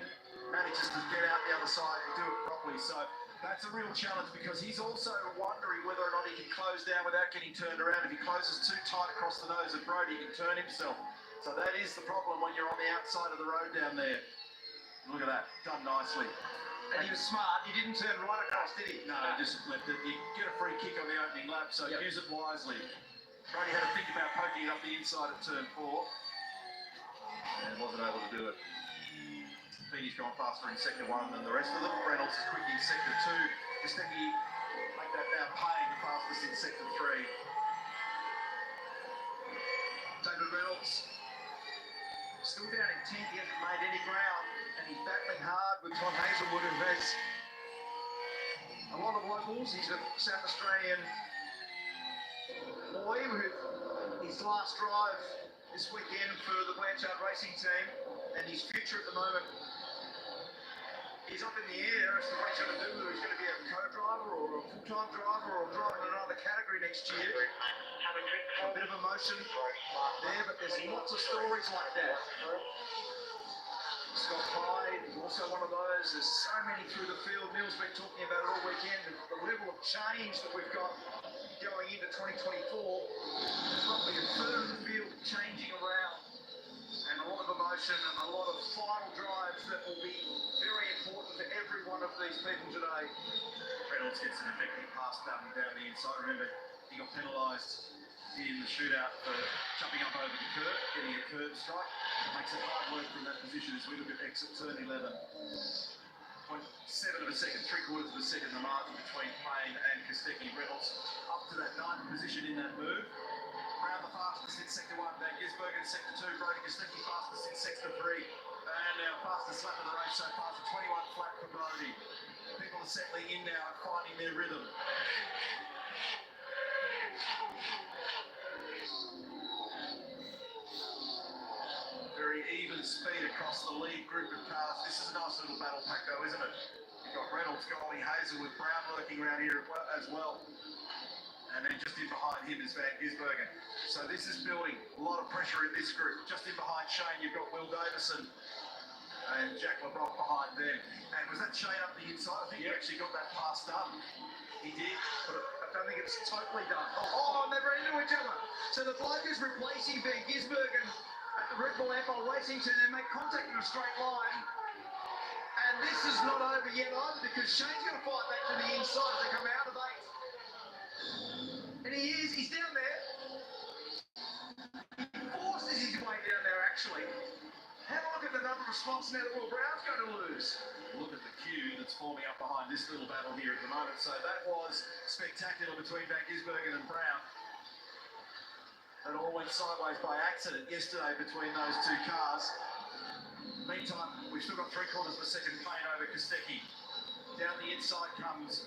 manages to get out the other side and do it properly. So that's a real challenge, because he's also wondering whether or not he can close down without getting turned around. If he closes too tight across the nose of Brody, he can turn himself. So that is the problem when you're on the outside of the road down there. Look at that, done nicely. And he was smart, he didn't turn right across, did he? No, just left it. You get a free kick on the opening lap, so use it wisely. Brody had to think about poking it up the inside at turn 4. And wasn't able to do it. Feedy's gone faster in sector 1 than the rest of them. Reynolds is quick in sector 2. Kostecki make that now Payne the fastest in sector 3. David Reynolds still down in 10th, he hasn't made any ground, and he's battling hard with Tom Hazelwood, who has a lot of locals. He's a South Australian boy with his last drive this weekend for the Blanchard Racing Team, and his future at the moment is up in the air as to what he's going to do, whether he's going to be a co-driver or a full-time driver or driving in another category next year. A bit of emotion there, but there's lots of stories like that. Scott Hyde is also one of those. There's so many through the field. Neil's been talking about it all weekend. The level of change that we've got going into 2024, there's roughly a third of the field changing around. And a lot of emotion and a lot of final drives that will be very important to every one of these people today. Reynolds gets an effective pass down the inside. Remember, he got penalised in the shootout for jumping up over the curb, getting a curb strike. It makes it hard work from that position as we look at exit turn 11. 0.7 of a second, 3/4 of a second, the margin between Payne and Kostecki. Reynolds up to that 9th position in that move. Brown the fastest in sector 1, Van Gisbergen in sector 2, Brody Kostecki fastest in sector 3. And now fastest lap of the race so far, 21 flat for Brody. People are settling in now and finding their rhythm. Very even speed across the lead group of cars. This is a nice little battle pack though, isn't it? You've got Reynolds, Golding, Hazelwood, Brown lurking around here as well. And then just in behind him is Van Gisbergen. So this is building a lot of pressure in this group. Just in behind Shane, you've got Will Davison and Jack LeBrock behind them. And was that Shane up the inside? I think he actually got that pass done. He did, but I don't think it's totally done. Oh, and they've run into each other. So the bloke is replacing Van Gisbergen at the Red Bull Empire Racing Team. They make contact in a straight line. And this is not over yet either, because Shane's going to fight back to the inside as they come out of 8. And he's down there. He forces his way down there, actually. Have a look at the number of spots now that Will Brown's going to lose. Look at the queue that's forming up behind this little battle here at the moment. So that was spectacular between Van Gisbergen and Brown. It all went sideways by accident yesterday between those two cars. Meantime, we've still got 3/4 of a second Payne over Kostecki. Down the inside comes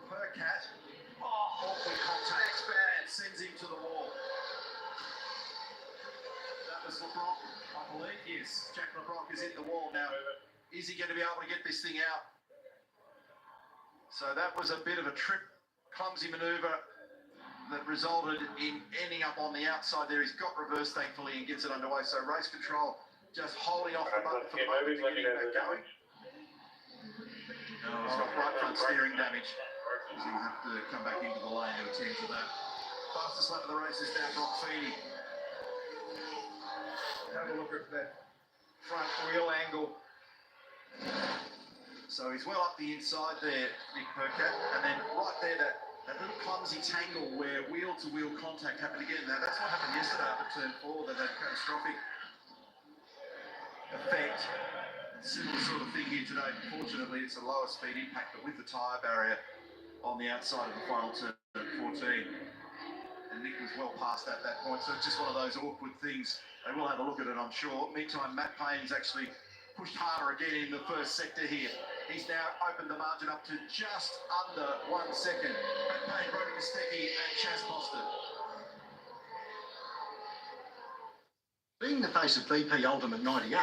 Percat. Oh, awkward contact. That's bad. Sends him to the wall. That was LeBrock, I believe. Yes, Jack LeBrock is in the wall now. Is he going to be able to get this thing out? So that was a bit of a trip, clumsy manoeuvre that resulted in ending up on the outside there. He's got reverse, thankfully, and gets it underway. So race control just holding off the button for the moment to getting back going. No, he's got right front steering damage. So he'll have to come back into the lane to attend to that. Fastest lap of the race is now Brock Feeney. Have a look at that front wheel angle. So he's well up the inside there, Nick Percat, and then right there, that little clumsy tangle where wheel-to-wheel contact happened again. Now, that's what happened yesterday up at turn 4, that had catastrophic effect. Similar sort of thing here today. Fortunately, it's a lower speed impact, but with the tyre barrier on the outside of the final turn at 14. And Nick was well past that at that point, so it's just one of those awkward things. They will have a look at it, I'm sure. Meantime, Matt Payne's actually pushed harder again in the first sector here. He's now opened the margin up to just under 1 second. Matt Payne, Brody Kostecki and Chas Mostert. Being the face of BP Ultimate 98.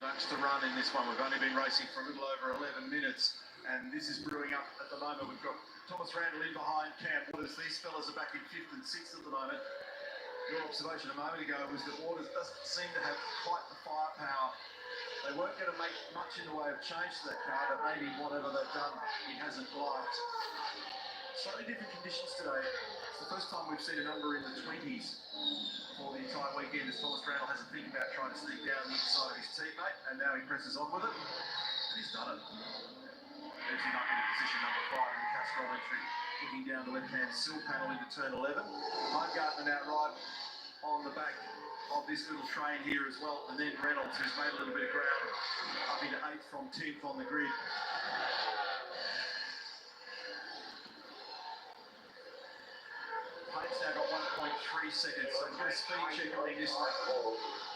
Much to run in this one. We've only been racing for a little over 11 minutes, and this is brewing up at the moment. We've got Thomas Randall in behind Cam Waters. These fellas are back in 5th and 6th at the moment. Your observation a moment ago was that Waters doesn't seem to have quite the firepower. They weren't going to make much in the way of change to that car, but maybe whatever they've done, he hasn't liked. Slightly different conditions today. It's the first time we've seen a number in the 20s for the entire weekend, as Thomas Randall has a think about trying to sneak down the inside of his teammate, and now he presses on with it, and he's done it. There's him up into position number 5 in the Castrol entry, looking down the left-hand sill panel into turn 11. Baumgartner now right on the back of this little train here as well, and then Reynolds, who's made a little bit of ground, up into 8th from 10th on the grid. 3 seconds. So get a speed check on this one.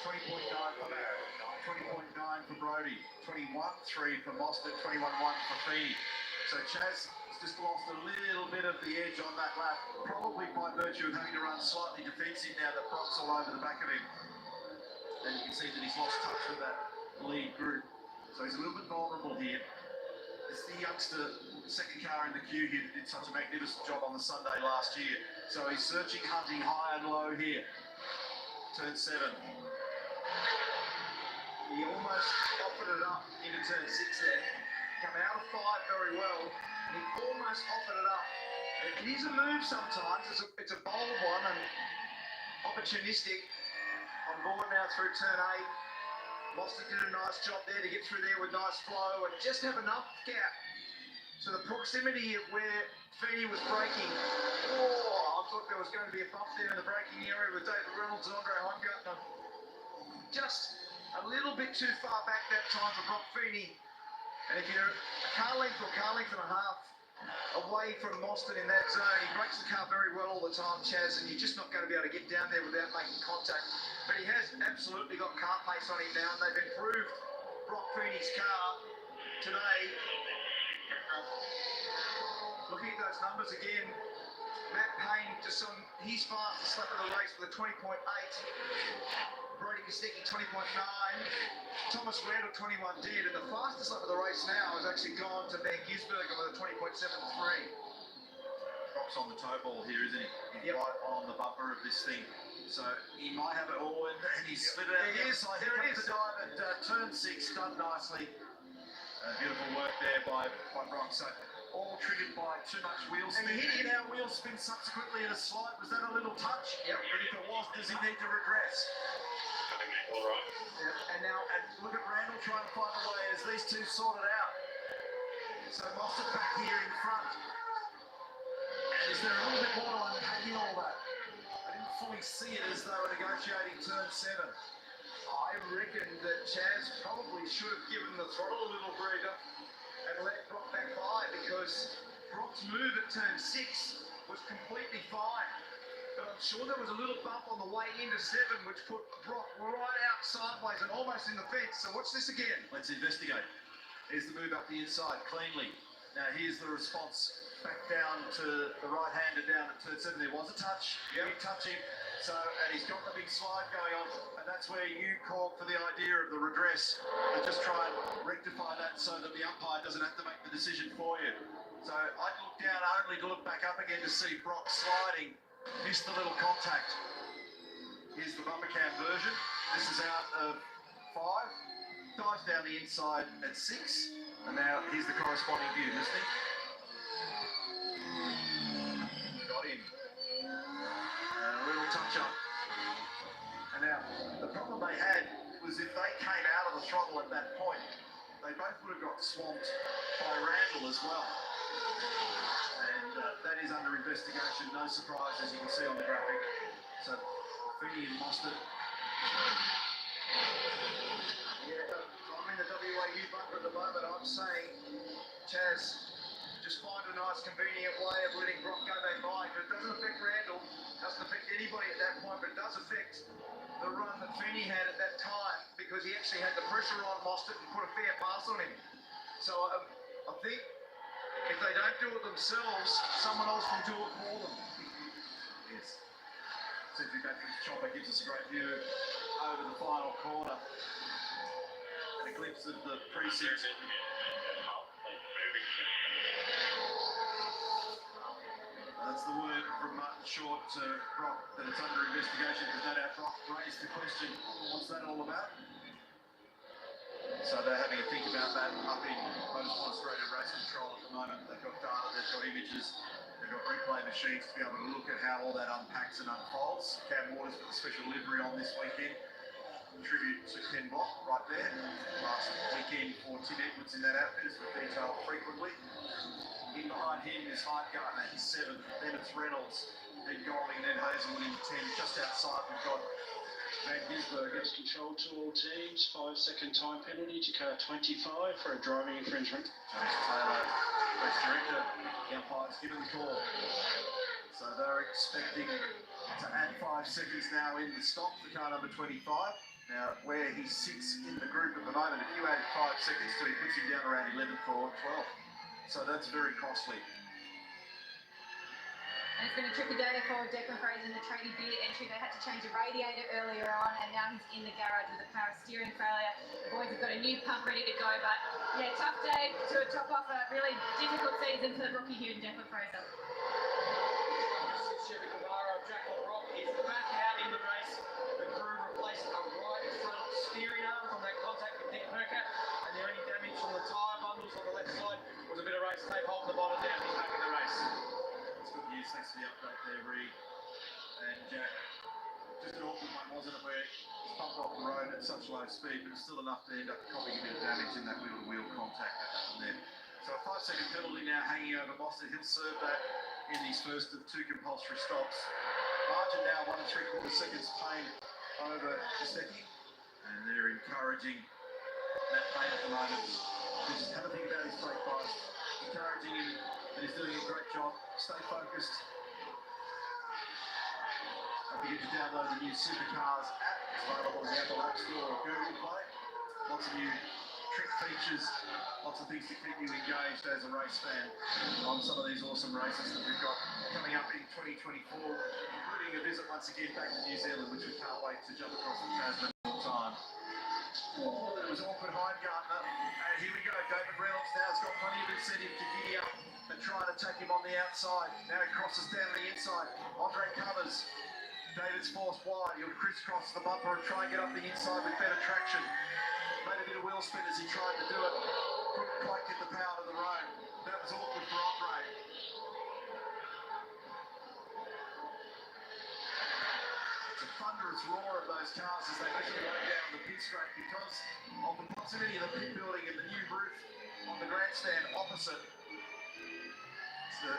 20.9 for Matt, 20.9 for Brody, 21.3 for Mostert, 21.1 for Feeney. So Chaz has just lost a little bit of the edge on that lap, probably by virtue of having to run slightly defensive now that Brock's all over the back of him. And you can see that he's lost touch with that lead group. So he's a little bit vulnerable here. It's the youngster, second car in the queue here that did such a magnificent job on the Sunday last year. So he's searching, hunting high and low here. Turn 7. He almost offered it up into turn 6 there. Come out of 5 very well. And he almost offered it up. It is a move sometimes. It's a bold one and opportunistic. On board now through turn 8. Mostert did a nice job there to get through there with nice flow and just have enough gap. So the proximity of where Feeney was braking, I thought there was going to be a bump there in the braking area with David Reynolds and Andre Heimgartner. Just a little bit too far back that time for Brock Feeney. And if you're a car length and a half away from Mostert in that zone, he brakes the car very well all the time, Chaz, and you're just not going to be able to get down there without making contact. But he has absolutely got car pace on him now, and they've improved Brock Feeney's car today. Looking at those numbers again, Matt Payne just on his fastest lap of the race with a 20.8. Brody Kostecki 20.9. Thomas Randall 21 did, and the fastest lap of the race now has actually gone to Van Gisbergen with a 20.73. Brock's on the toe ball here, isn't he? He's right on the bumper of this thing. So he might have it all, and he's slid it out. There it is. The dive at turn 6, done nicely. Beautiful work there by Brock. So all triggered by too much wheel spin. And he hit our wheel spin subsequently in a slide. Was that a little touch? Yep. And if it was, does he need to regress? All right. Yep. And now, Look at Randall trying to find a way as these two sort it out. So Mostert back here in front. And is there a little bit more to unpack in all that? I didn't fully see it as they were negotiating turn 7. I reckon that Chaz probably should have given the throttle a little breather and let Brock back by, because Brock's move at turn 6 was completely fine. But I'm sure there was a little bump on the way into 7 which put Brock right out sideways and almost in the fence. So watch this again. Let's investigate. Here's the move up the inside cleanly. Now here's the response back down to the right-hander down at turn 7. There was a touch. Big touch him. So, and he's got the big slide going on, and that's where you called for the idea of the redress, and just try and rectify that so that the umpire doesn't have to make the decision for you. So I'd look down only to look back up again to see Brock sliding, missed the little contact. Here's the bumper cam version. This is out of 5, dives down the inside at 6, and now here's the corresponding view. Listening? Got him. A little touch up. And now, the problem they had was if they came out of the throttle at that point, they both would have got swamped by Randall as well. And that is under investigation, no surprise, as you can see on the graphic. So, Feeney and Mostert. Yeah, I'm in the WAU bunker at the moment. I'm saying, Chaz, just find a nice convenient way of letting Brock go back by, because it doesn't affect Randall, doesn't affect anybody at that point, but it does affect the run that Feeney had at that time, because he actually had the pressure on Mostert and put a fair pass on him. So I think if they don't do it themselves, someone else will do it for them. Yes. Century Battery's chopper gives us a great view over the final corner. And a glimpse of the precinct. That's the word from Martin Short to Brock that it's under investigation, because no doubt Brock raised the question, what's that all about? So they're having a think about that up in Motorsport Australia Race Control at the moment. They've got data, they've got images, they've got replay machines to be able to look at how all that unpacks and unfolds. Cam Waters with a special livery on this weekend. Tribute to Ken Block right there. Last weekend for Tim Edwards in that outfit, as we've detailed frequently. In behind him is Heimgartner, he's 7th. Then it's Reynolds, then Golding, then Hazelwood in 10. Just outside we've got Van Gisbergen. Control to all teams, 5-second time penalty to car 25 for a driving infringement. James Taylor, race director, the umpire's given the call. So they're expecting to add 5 seconds now in the stock for car number 25. Now, where he sits in the group at the moment, if you added 5 seconds to it, puts him down around 11th or 12th. So that's very costly. And it's been a tricky day for Declan Fraser in the tradie beer entry. They had to change a radiator earlier on, and now he's in the garage with a power steering failure. The boys have got a new pump ready to go, but yeah, tough day to top off a really difficult season for the rookie here in Declan Fraser. Chevy Camaro, Jack Rock is back out in the race. The crew replaced a right front steering arm from that contact with Nick Perker, and the only damage from the tyre bundles on the left side was a bit of race tape holding the bottom down. He's back in the race. That's good news. Thanks for the update there, Reed. And Jack, just an awkward one, wasn't it, where he's pumped off the road at such low speed, but it's still enough to end up causing a bit of damage in that wheel-to-wheel contact that happened there. So a 5-second penalty now hanging over Boston. He'll serve that in his first of 2 compulsory stops. Margin now 1 3/4 seconds pain over Kostecki, and they're encouraging that pain at the moment. Just have a think about his brake bias, encouraging him that he's doing a great job. Stay focused. Don't forget to download the new Supercars app. It's available on the Apple App Store or Google Play. Lots of new trick features, lots of things to keep you engaged as a race fan on some of these awesome races that we've got coming up in 2024, including a visit once again back to New Zealand, which we can't wait to jump across the Tasman all the time. Oh, that was awkward Heingartner. And here we go, David Reynolds now has got plenty of incentive to giddy up and try to take him on the outside. Now he crosses down the inside. Andre covers. David's forced wide. He'll crisscross the bumper and try and get up the inside with better traction. Made a bit of wheel spin as he tried to do it. Couldn't quite get the power to the road. That was awkward for Andre. It's a thunderous roar of those cars as they make their way down the pit straight because of the proximity of the pit building and the new roof on the grandstand opposite. It's a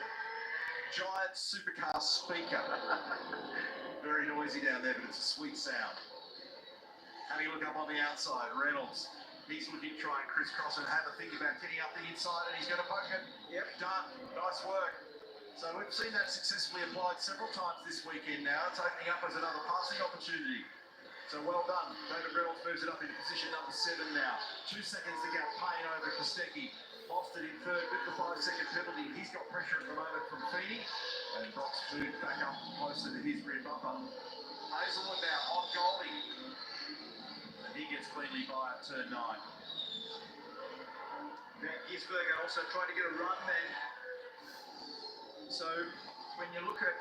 giant supercar speaker. Very noisy down there, but it's a sweet sound. Having a look up on the outside, Reynolds. He's looking to try and crisscross and have a think about getting up the inside, and he's going to poke it. Yep, done. Nice work. So we've seen that successfully applied several times this weekend now. It's opening up as another passing opportunity. So well done. David Reynolds moves it up into position number 7 now. 2 seconds to gap Payne over Kostecki. Boston in third with the 5-second penalty. He's got pressure at the moment from Feeney. And Brock's moved back up closer to his rear bumper. Hazelwood now on Goldie. And he gets cleanly by at turn 9. Now Gisbergen also trying to get a run then. So when you look at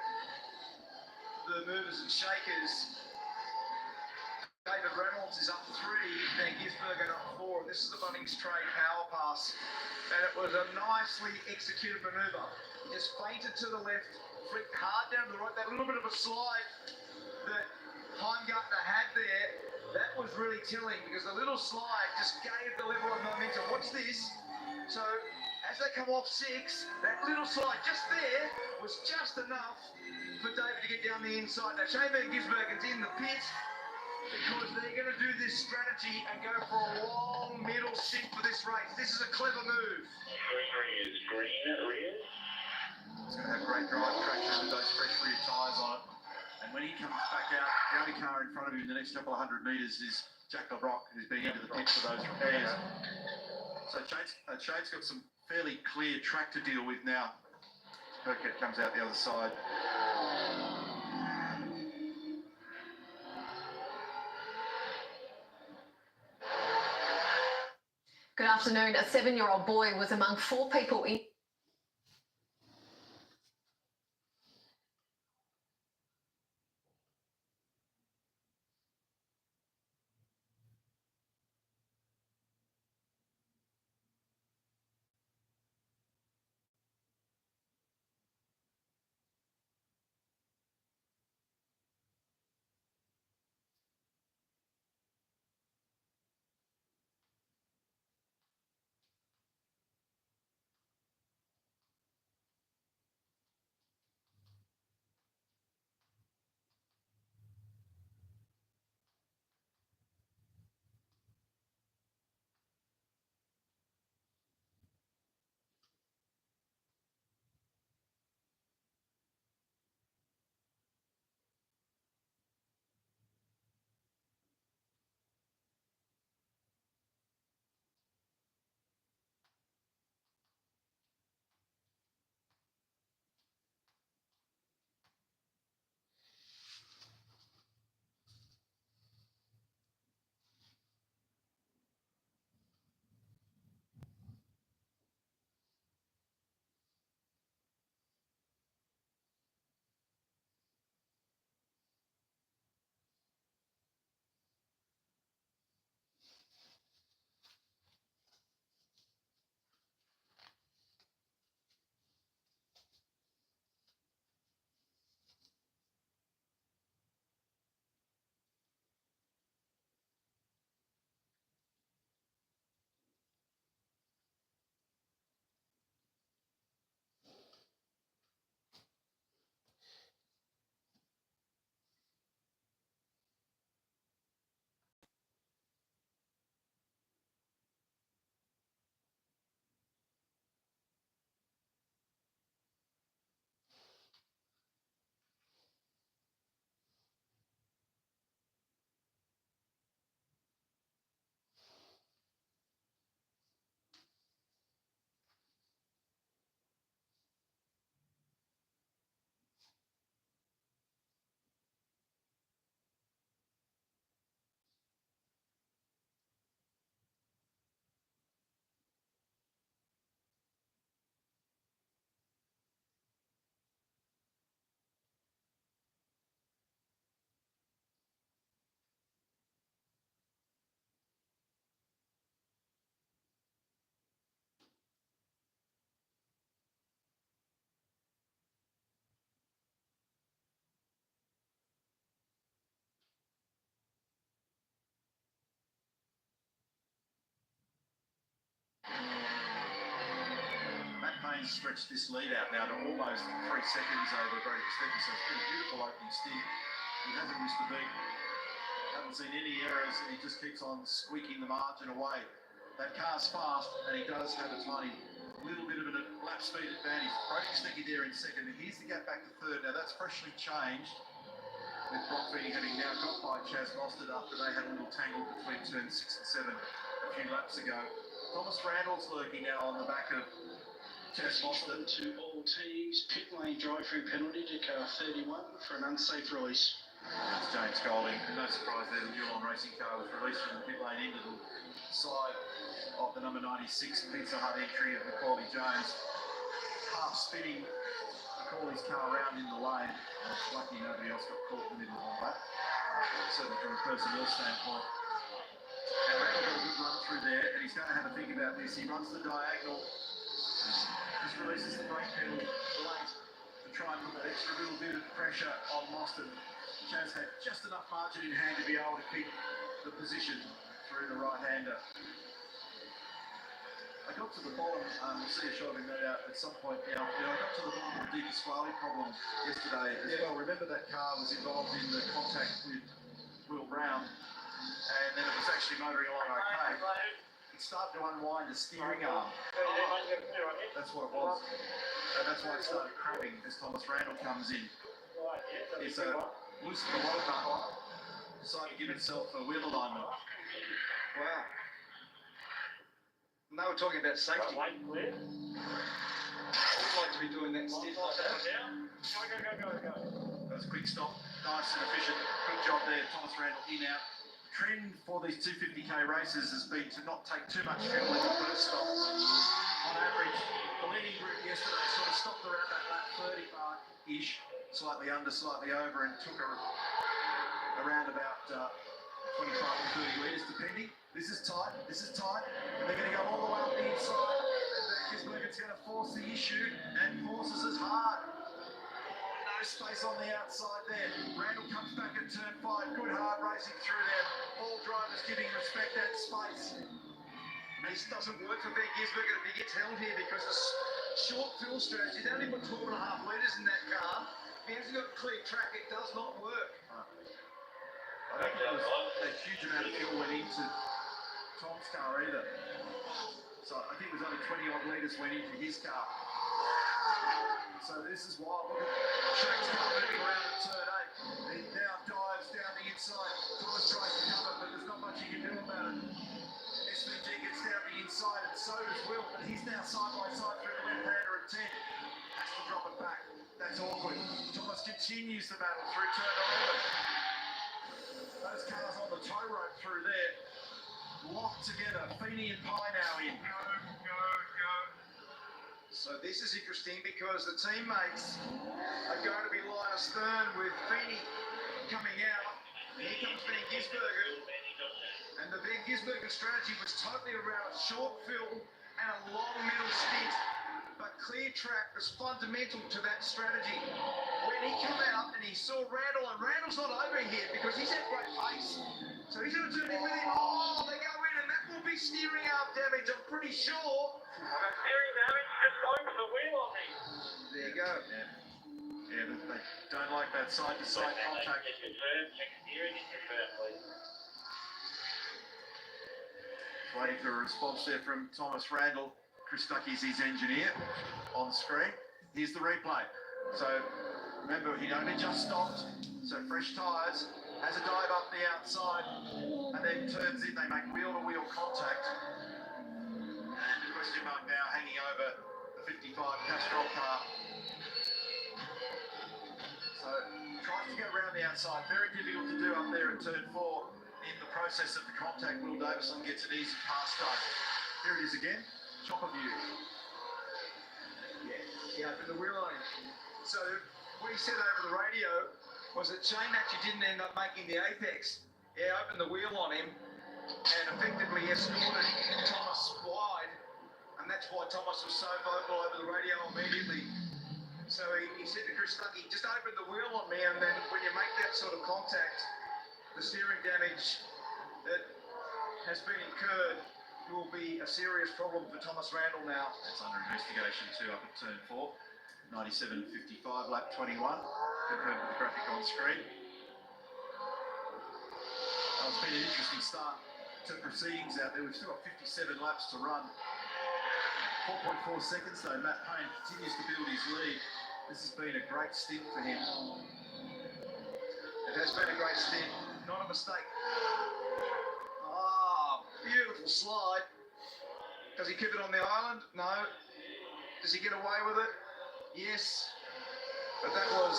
the movers and shakers, David Reynolds is up 3, then Gisbergen up 4. This is the Bunnings Trade power pass. And it was a nicely executed manoeuvre. He just feinted to the left, flicked hard down to the right. That little bit of a slide that Heimgartner had there, that was really telling because the little slide just gave the level of momentum. Watch this. So as they come off 6, that little slide just there was just enough for David to get down the inside. Now Shane Gisbergen's in the pit because they're going to do this strategy and go for a long middle stint for this race. This is a clever move. Green rear. It's going to have great drive traction with those fresh rear tyres on it. And when he comes back out, the only car in front of him in the next couple of 100 metres is Jack LeBrock, who's been into the pit for those repairs. So Shane's got some fairly clear track to deal with now. Perkett comes out the other side. Good afternoon. A 7-year-old boy was among 4 people in Jones stretched this lead out now to almost 3 seconds over Brody Kostecki, so it's been a beautiful opening steer. He hasn't missed a beat. Haven't seen any errors, and he just keeps on squeaking the margin away. That car's fast, and he does have a tiny little bit of a lap speed advantage. Brody Kostecki there in second, and here's the gap back to third. Now that's freshly changed, with Brockfeedy having now got by Chaz Mostert after they had a little tangle between turns 6 and 7 a few laps ago. Thomas Randall's lurking now on the back of Chaz Mostert. To all teams, pit lane drive-through penalty to car 31 for an unsafe release. That's James Golding. No surprise there, the Newline racing car was released from the pit lane into the side of the number 96 Pizza Hut entry of Macaulay Jones. Half spinning Macaulay's car around in the lane. Lucky nobody else got caught in the middle of that. Certainly from a personnel standpoint. And Randall got a good run through there, and he's going to have a think about this. He runs the diagonal, just releases the brake pedal late to try and put that extra little bit of pressure on Mostert. Chaz had just enough margin in hand to be able to keep the position through the right-hander. I got to the bottom, we'll see a shot of him no doubt at some point now. I got to the bottom of the De Pasquale problem yesterday as well. Remember that car was involved in the contact with Will Brown, and then it was actually motoring along okay. It started to unwind the steering arm. That's what it was. And that's why it started crabbing as Thomas Randall comes in. It's a loosened the water pump, decided to give itself a wheel alignment. Wow. And they were talking about safety. I'd like to be doing that stiff like that. Go. That was a quick stop. Nice and efficient. Good job there. Thomas Randall in out. Trend for these 250k races has been to not take too much fuel in the first stop. On average, the leading group yesterday sort of stopped around that lap 30 mark-ish, slightly under, slightly over, and took around about 25 to 30 litres depending. This is tight, and they're going to go all the way up the inside, and Gisbergen's going to force the issue, and forces it hard. No space on the outside there. Randall comes back at turn 5, good hard racing through there. All drivers giving respect that space. This doesn't work for Ben Gisbergen if he gets held here because the short fuel strategy, they only put 12.5 litres in that car. If he hasn't got clear track, it does not work. I don't think there was a huge amount of fuel went into Tom's car either. So I think it was only 20 odd litres went into his car. So this is wild. Look at Shane's car moving around at turn 8. He now dives down the inside. Thomas tries to cover, but there's not much he can do about it. SVG gets down the inside, and so does Will, but he's now side by side through the left-hander at 10. Has to drop it back. That's awkward. Thomas continues the battle through turn 11. Those cars on the tow rope through there, locked together. Feeney and Pye now in. Go. So this is interesting because the teammates are going to be line astern with Feeney coming out. Here comes Ben Gisbergen. And the Ben Gisbergen strategy was totally around a short fill and a long middle stint. But clear track was fundamental to that strategy. When he came out and he saw Randall, and Randall's not over here because he's at great pace. So he's going to turn in with him. Oh, they go in, and that will be steering arm damage, I'm pretty sure. Steering damage, just going for the wheel on me. There you go. Yeah, they don't like that side-to-side contact. Check steering, please. Waiting for a response there from Thomas Randall. Chris Stuckey's his engineer on screen. Here's the replay. So remember, he'd only just stopped, so fresh tyres, has a dive up the outside, and then turns in. They make wheel-to-wheel contact. And the question mark now hanging over the 55 Castrol car. So tries to go around the outside. Very difficult to do up there at turn 4. In the process of the contact, Will Davison gets an easy pass done. Here it is again. Chopper view. Yeah, for the wheel line. So what he said over the radio was that Shane actually didn't end up making the apex. He opened the wheel on him and effectively escorted Thomas wide, and that's why Thomas was so vocal over the radio immediately. So he said to Chris Stuckey, just open the wheel on me, and then when you make that sort of contact, the steering damage that has been incurred will be a serious problem for Thomas Randall now. That's under investigation too up at turn 4. 97.55, lap 21. Confirmed with the graphic on screen. It's been an interesting start to proceedings out there. We've still got 57 laps to run. 4.4 seconds though. Matt Payne continues to build his lead. This has been a great stint for him. It has been a great stint. Not a mistake. Ah, beautiful slide. Does he keep it on the island? No. Does he get away with it? Yes. But that was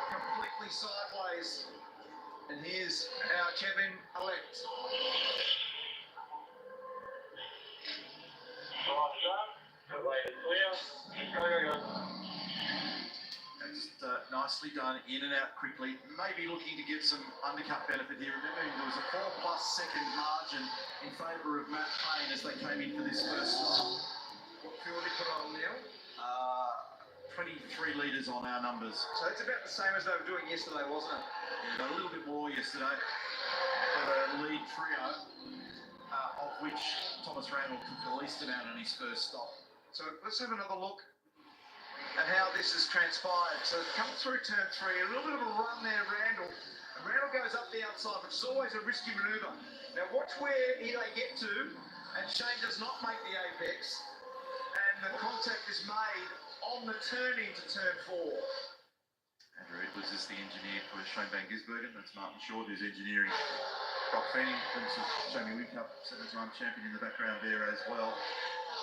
completely sideways. And here's our champion-elect. Just nicely done, in and out quickly. Maybe looking to get some undercut benefit here. Remembering there was a 4+ second margin in favour of Matt Payne as they came in for this first stop. What fuel did he put on now? 23 litres on our numbers. So it's about the same as they were doing yesterday, wasn't it? Yeah, a little bit more yesterday for the lead trio, of which Thomas Randall took the least amount on his first stop. So let's have another look at how this has transpired. So come through turn 3, a little bit of a run there, Randall. And Randall goes up the outside, which is always a risky manoeuvre. Now watch where they get to, and Shane does not make the apex, and the contact is made on the turn into turn 4. Andrew Edwards is the engineer for Shane Van Gisbergen. That's Martin Short who's engineering Brock Fanning, Jamie Whincup, 7-time champion in the background there as well.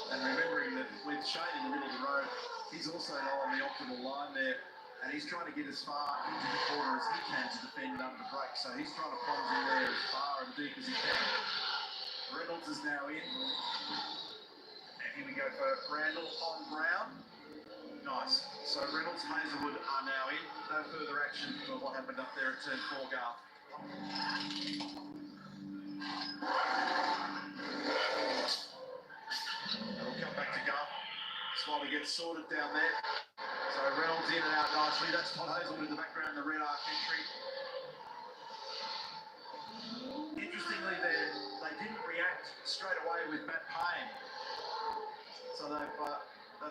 And remembering that with Shane in the middle of the road, he's also not on the optimal line there, and he's trying to get as far into the corner as he can to defend under the brake. So he's trying to plunge in there as far and deep as he can. Reynolds is now in. And here we go for Randall on Brown. Nice. So Reynolds, Hazelwood are now in. No further action for what happened up there at turn 4, Garth. We'll come back to Garth. Smiley gets sorted down there. So Reynolds in and out nicely. That's Todd Hazelwood in the background, the red arc entry. Interestingly, they didn't react straight away with Matt Payne. So they've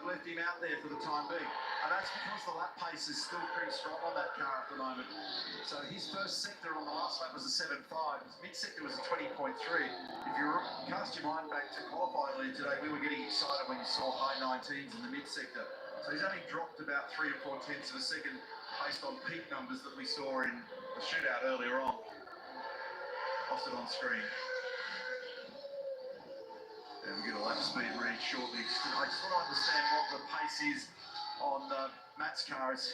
left him out there for the time being. And that's because the lap pace is still pretty strong on that car at the moment. So his first sector on the last lap was a 7.5. His mid-sector was a 20.3. If you cast your mind back to qualifying lead today, we were getting excited when you saw high 19s in the mid-sector. So he's only dropped about 3 or 4 tenths of a second based on peak numbers that we saw in the shootout earlier on. Lost it on screen. And we get a lap speed read shortly. I just want to understand what the pace is on Matt's car as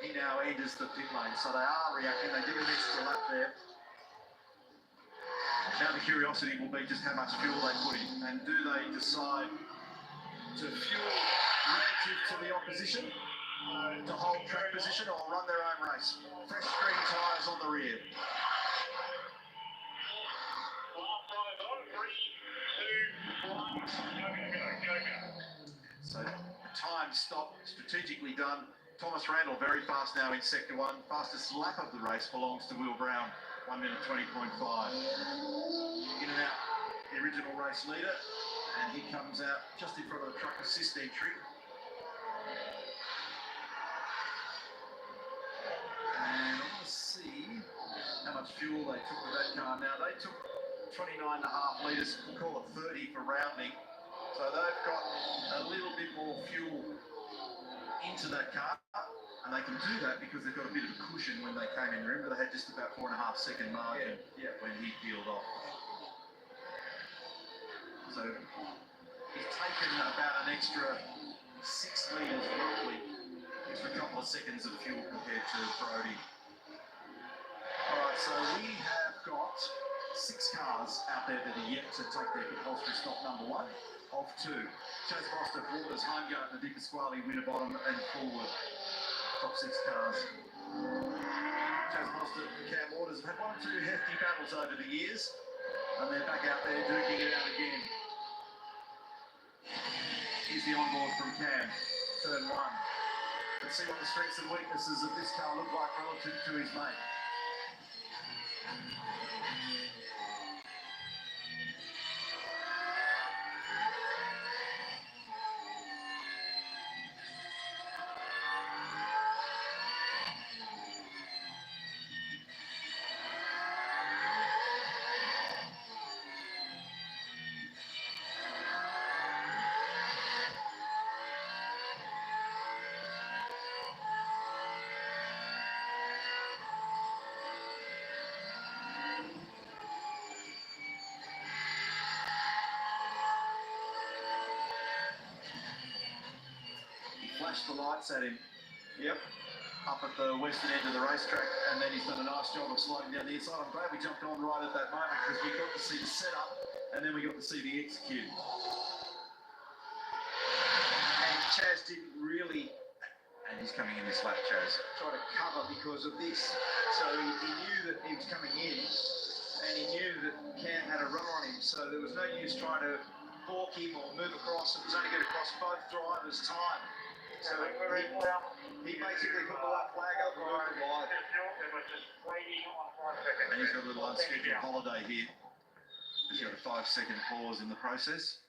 he now enters the pit lane. So they are reacting. They did an extra lap there. Now the curiosity will be just how much fuel they put in, and do they decide to fuel relative to the opposition, to hold track position, or run their own race. Fresh green tyres on the rear. So time stop, strategically done. Thomas Randall very fast now in sector 1. Fastest lap of the race belongs to Will Brown, 1 minute 20.5. In and out the original race leader, and he comes out just in front of the truck assist entry. And I want to see how much fuel they took with that car. Now they took 29.5 litres, we'll call it 30 for rounding. So they've got a little bit more fuel into that car, and they can do that because they've got a bit of a cushion when they came in. Remember, they had just about 4.5 second margin when he peeled off. So he's taken about an extra 6 litres roughly, extra couple of seconds of fuel compared to Brody. Alright, so we have got 6 cars out there that are yet to take their compulsory stop number 1 of 2. Chase Foster, Waters, Homegarden, Di Pasquale, Winterbottom and Forward. Top 6 cars. Chase Foster and Cam Waters have had 1 or 2 hefty battles over the years, and they're back out there duking it out again. Here's the onboard from Cam, turn 1. Let's see what the strengths and weaknesses of this car look like relative to his mate. flashed the lights at him. Yep. Up at the western end of the racetrack, and then he's done a nice job of sliding down the inside. I'm glad we jumped on right at that moment because we got to see the setup and then we got to see the execute. And Chaz didn't really And he's coming in this lap, Chaz. try to cover because of this. So he knew that he was coming in and he knew that Cam had a run on him. So there was no use trying to balk him or move across. It was only going to cost both drivers time. So he basically put the white flag up and moved it wide. And he's got a little unscheduled holiday here. He's got a 5-second pause in the process.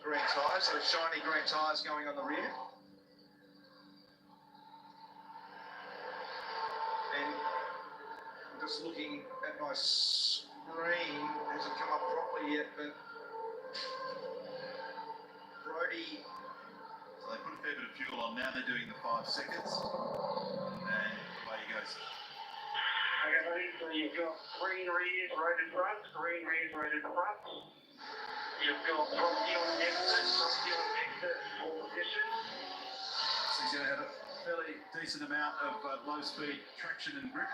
Green tyres, so shiny green tyres going on the rear. And I'm just looking at my screen, hasn't come up properly yet, but Brody. So they put a fair bit of fuel on. Now they're doing the 5 seconds. And away he goes. Okay, buddy, so you've got green rears, rated front, green rears, rated front. You've got Podium exit for position. So he's going to have a fairly decent amount of low-speed traction and grip.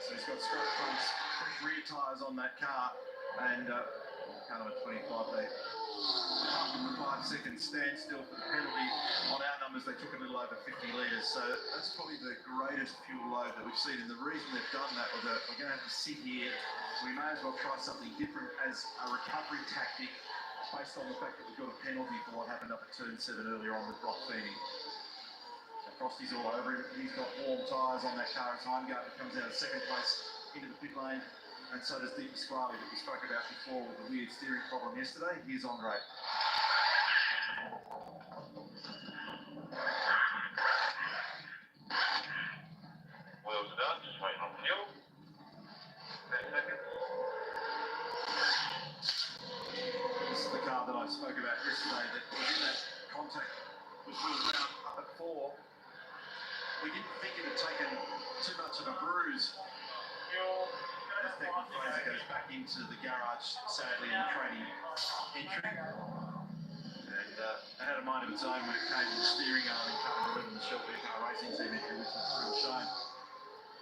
So he's got straight fronts, fresh rear tyres on that car, and kind of a 25 day. Apart from the 5-second standstill for the penalty, on our numbers they took a little over 50 litres, so that's probably the greatest fuel load that we've seen. And the reason they've done that was that we're going to have to sit here, we may as well try something different as a recovery tactic based on the fact that we've got a penalty for what happened up at turn 7 earlier on with Brock Feeney. So Frosty's all over him, he's got warm tyres on that car as Heimgartner comes out of second place into the pit lane. And so does Deep Pasquale that we spoke about before with the weird steering problem yesterday. Here's Andre. Wheels are done, just waiting on fuel. 10 seconds. This is the car that I spoke about yesterday that was in that contact with Will Brown up at 4. We didn't think it had taken too much of a bruise. As Declan Fraser goes back into the garage, sadly, in the training entry. And it had a mind of its own when it came to the steering arm and car 11, the Shelby Car Racing Team entry, which was a real shame.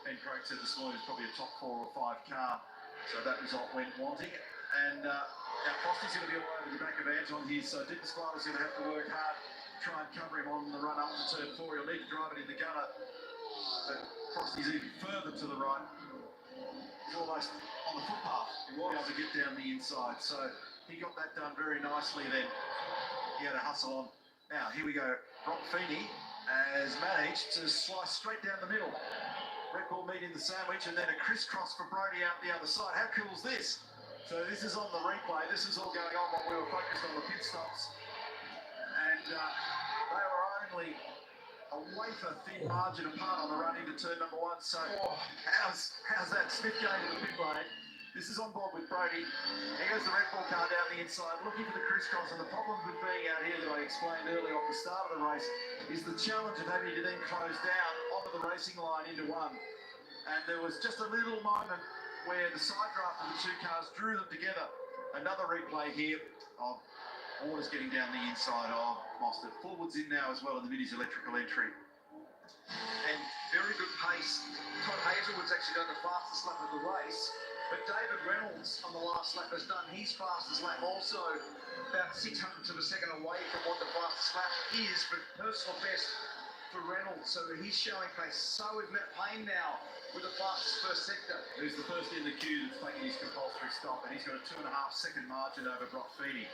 Ben Craig said this morning it was probably a top 4 or 5 car, so that result went wanting. And now Frosty's going to be all over the back of Anton here, so Dick Pasquale's going to have to work hard, try and cover him on the run up to turn 4. He'll need to drive it in the gunner, but Frosty's even further to the right. He's almost on the footpath. He won't be able to get down the inside, so he got that done very nicely then. He had a hustle on. Now, here we go. Brock Feeney has managed to slice straight down the middle. Red Bull meat in the sandwich, and then a crisscross for Brody out the other side. How cool is this? So this is on the replay. This is all going on while we were focused on the pit stops. And they were only a wafer thin margin apart on the run into turn number 1. So how's that? Smith going to the pit lane. This is on board with Brody. Here goes the Red Bull car down the inside, looking for the crisscross. And the problem with being out here that I explained earlier off the start of the race is the challenge of having to then close down onto the racing line into 1. And there was just a little moment where the side draft of the 2 cars drew them together. Another replay here of Waters getting down the inside of Mostert. Forwards in now as well in the Middies electrical entry. And very good pace. Todd Hazelwood's actually done the fastest lap of the race, but David Reynolds on the last lap has done his fastest lap also, about 600ths of a second away from what the fastest lap is, but personal best for Reynolds. So he's showing pace. So is Matt Payne now with the fastest first sector. Who's the first in the queue that's taking his compulsory stop, and he's got a 2.5 second margin over Brock Feeney.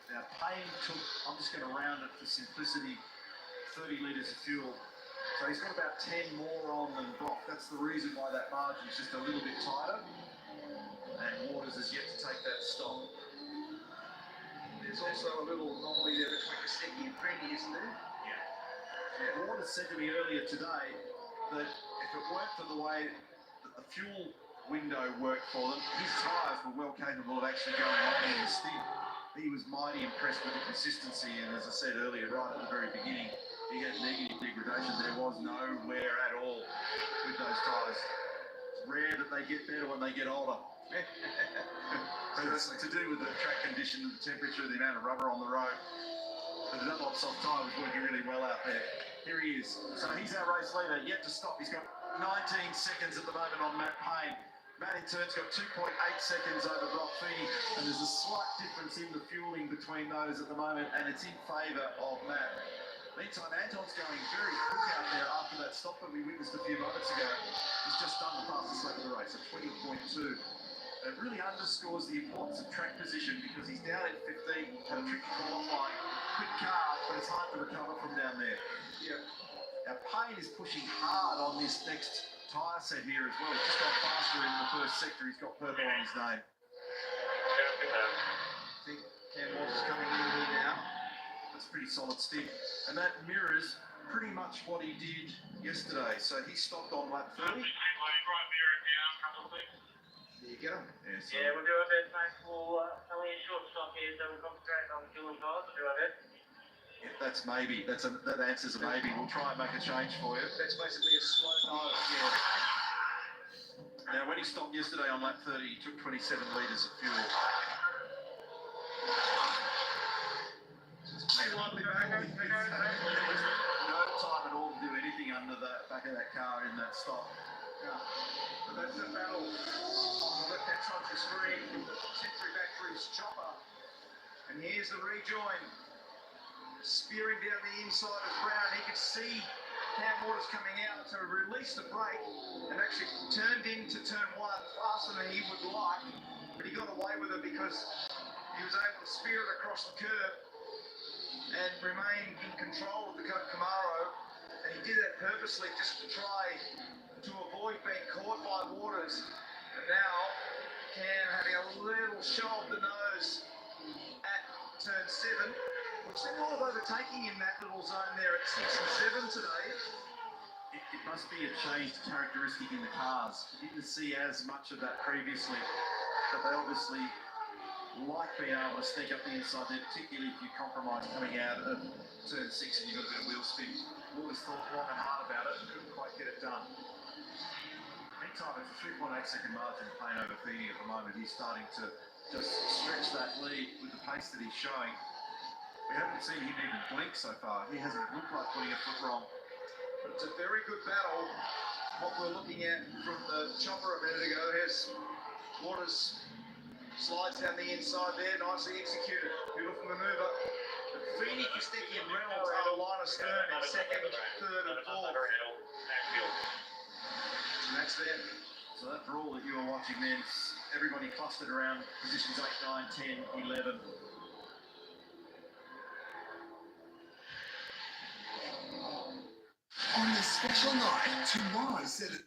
Now Payne took, I'm just going to round it for simplicity, 30 litres of fuel. So he's got about 10 more on than Brock. That's the reason why that margin is just a little bit tighter. And Waters has yet to take that stop. There's also a little anomaly there between Kostecki and Feeney, isn't there? Yeah. Waters said to me earlier today that if it weren't for the way that the fuel window worked for them, his tyres were well capable of actually going on in the stint. He was mighty impressed with the consistency, and as I said earlier, right at the very beginning, he had negative degradation. There was no wear at all with those tyres. It's rare that they get better when they get older. It's to do with the track condition, the temperature, the amount of rubber on the road. But the Dunlop soft tyre was working really well out there. Here he is. So he's our race leader, yet to stop. He's got 19 seconds at the moment on Matt Payne. Matt in turn's got 2.8 seconds over Brock Feeney, and there's a slight difference in the fueling between those at the moment, and it's in favour of Matt. Meantime, Anton's going very quick out there after that stop that we witnessed a few moments ago. He's just done the fastest lap of the race at 20.2. It really underscores the importance of track position because he's down at 15, had a tricky qualifying, quick car, but it's hard to recover from down there. Yeah. Now, Payne is pushing hard on this next tyre set here as well. He's just gone faster in the first sector. He's got purple on his name. I think Cam Walsh is coming in here now. That's a pretty solid stick. And that mirrors pretty much what he did yesterday. So he stopped on lap 30. There you go. Yeah, we'll do our best, mate. We'll only a short stop here, so we'll concentrate on fuel and tires. We'll do our best. Yeah, that's maybe. That answers a maybe. We'll try and make a change for you. That's basically a slow no. Yeah. Now, when he stopped yesterday on lap 30, he took 27 litres of fuel. No time at all to do anything under the back of that car in that stop. Yeah. But that's a battle on the left-hand side of the screen. Century Battery's chopper. And here's the rejoin. Spearing down the inside of Brown. He could see Cam Waters coming out to release the brake and actually turned into turn one faster than he would like. But he got away with it because he was able to spear it across the curb and remain in control of the Camaro. And he did that purposely just to try to avoid being caught by Waters. And now Cam having a little show of the nose at turn 7, which they're not overtaking in that little zone there at 6 and 7 today. It must be a changed characteristic in the cars. You didn't see as much of that previously, but they obviously like being able to sneak up the inside there, particularly if you compromise coming out of turn 6 and you've got a bit of wheel spin. Waters thought long and hard about it and couldn't quite get it done. Meantime, it's a 3.8 second margin playing over Feeney at the moment. He's starting to just stretch that lead with the pace that he's showing. We haven't seen him even blink so far. He hasn't looked like putting a foot wrong. But it's a very good battle. What we're looking at from the chopper a minute ago, here's Waters slides down the inside there, nicely executed. Beautiful manoeuvre. But Feeney, Kostecki and Reynolds are the line of stern in second, third and fourth. And that's them. So that brawl that you were watching then, everybody clustered around positions 8, 9, 10, 11. On this special night, tomorrow said it.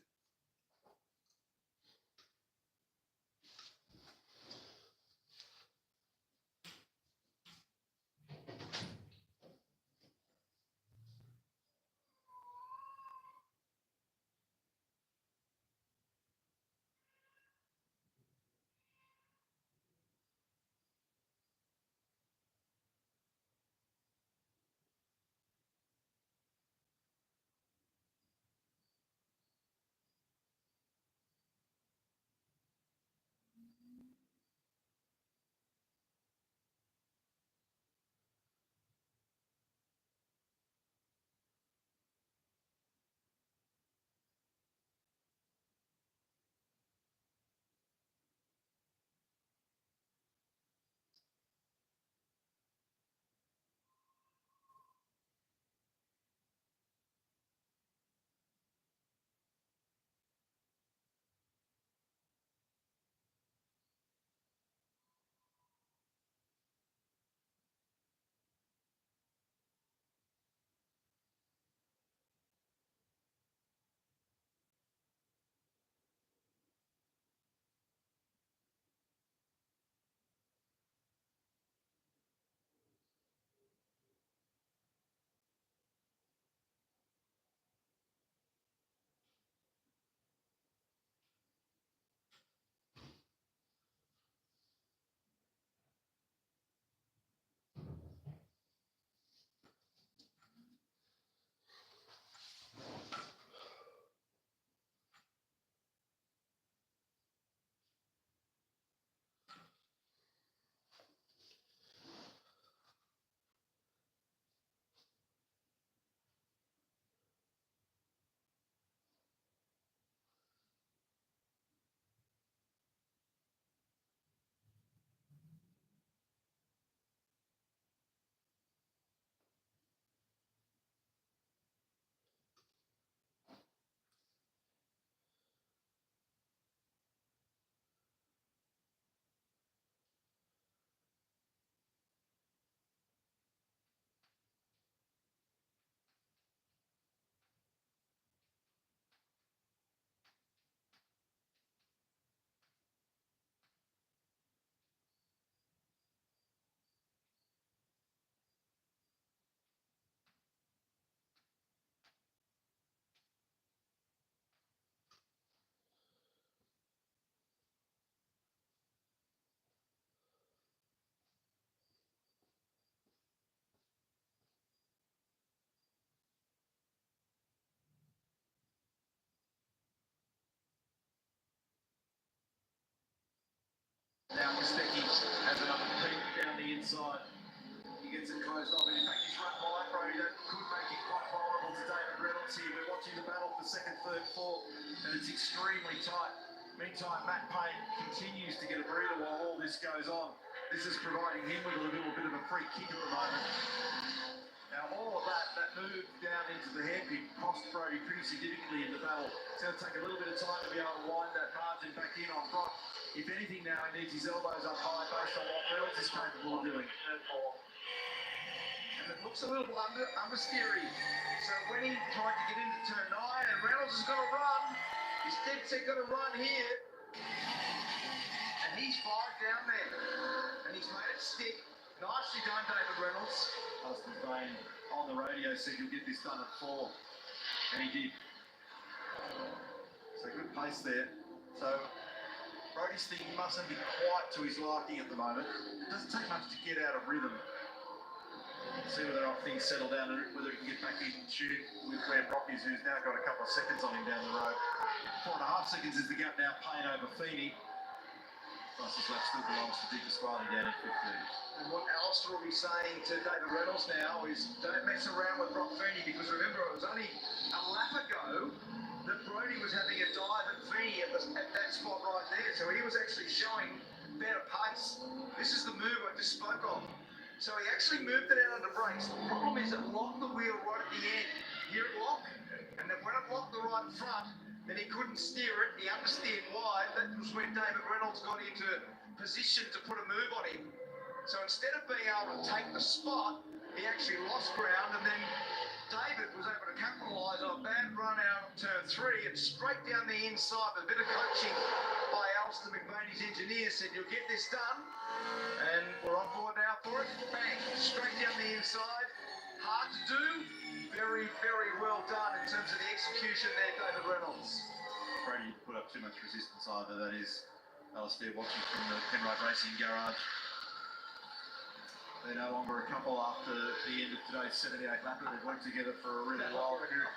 Now Kostecki has another peek down the inside. He gets it closed off, and in fact he's run by Brody. That could make it quite vulnerable to David Reynolds here. We're watching the battle for second, third, fourth, and it's extremely tight. Meantime, Matt Payne continues to get a breather while all this goes on. This is providing him with a little bit of a free kick at the moment. Now all of that move down into the hairpin cost Brody pretty significantly in the battle. It's going to take a little bit of time to be able to wind that margin back in on front. If anything now, he needs his elbows up high based on what Reynolds is capable of doing. And it looks a little understeery. So when he tried to get into turn 9 and Reynolds is going to run, he's dead set going to run here. And he's fired down there. And he's made it stick. Nicely done, David Reynolds. Austin Vane on the radio said you'll get this done at 4. And he did. So good pace there. So Brody's thing mustn't be quite to his liking at the moment. It doesn't take much to get out of rhythm. See whether things settle down and whether he can get back in tune with where Brock is, who's now got a couple of seconds on him down the road. 4.5 seconds is the gap now, Payne over Feeney. Fastest lap still belongs to Dick Pasquale down at 15. And what Alistair will be saying to David Reynolds now is don't mess around with Brock Feeney, because remember it was only a lap ago that Brody was having a dive at Feeney at that spot right there, so he was actually showing better pace. This is the move I just spoke of. So he actually moved it out of the brakes. The problem is it locked the wheel right at the end. Here it locked, and then when it locked the right front, then he couldn't steer it. He understeered wide. That was when David Reynolds got into position to put a move on him. So instead of being able to take the spot, he actually lost ground, and then David was able to capitalise on a bad run out of turn 3 and straight down the inside with a bit of coaching by Alistair McVeigh, his engineer, said, you'll get this done. And we're on board now for it. Bang, straight down the inside. Hard to do. Very, very well done in terms of the execution there, David Reynolds. Brady put up too much resistance either. That is Alistair watching from the Penrite Racing garage. They're no longer a couple after the end of today's 78 lap. They've worked together for a really long period.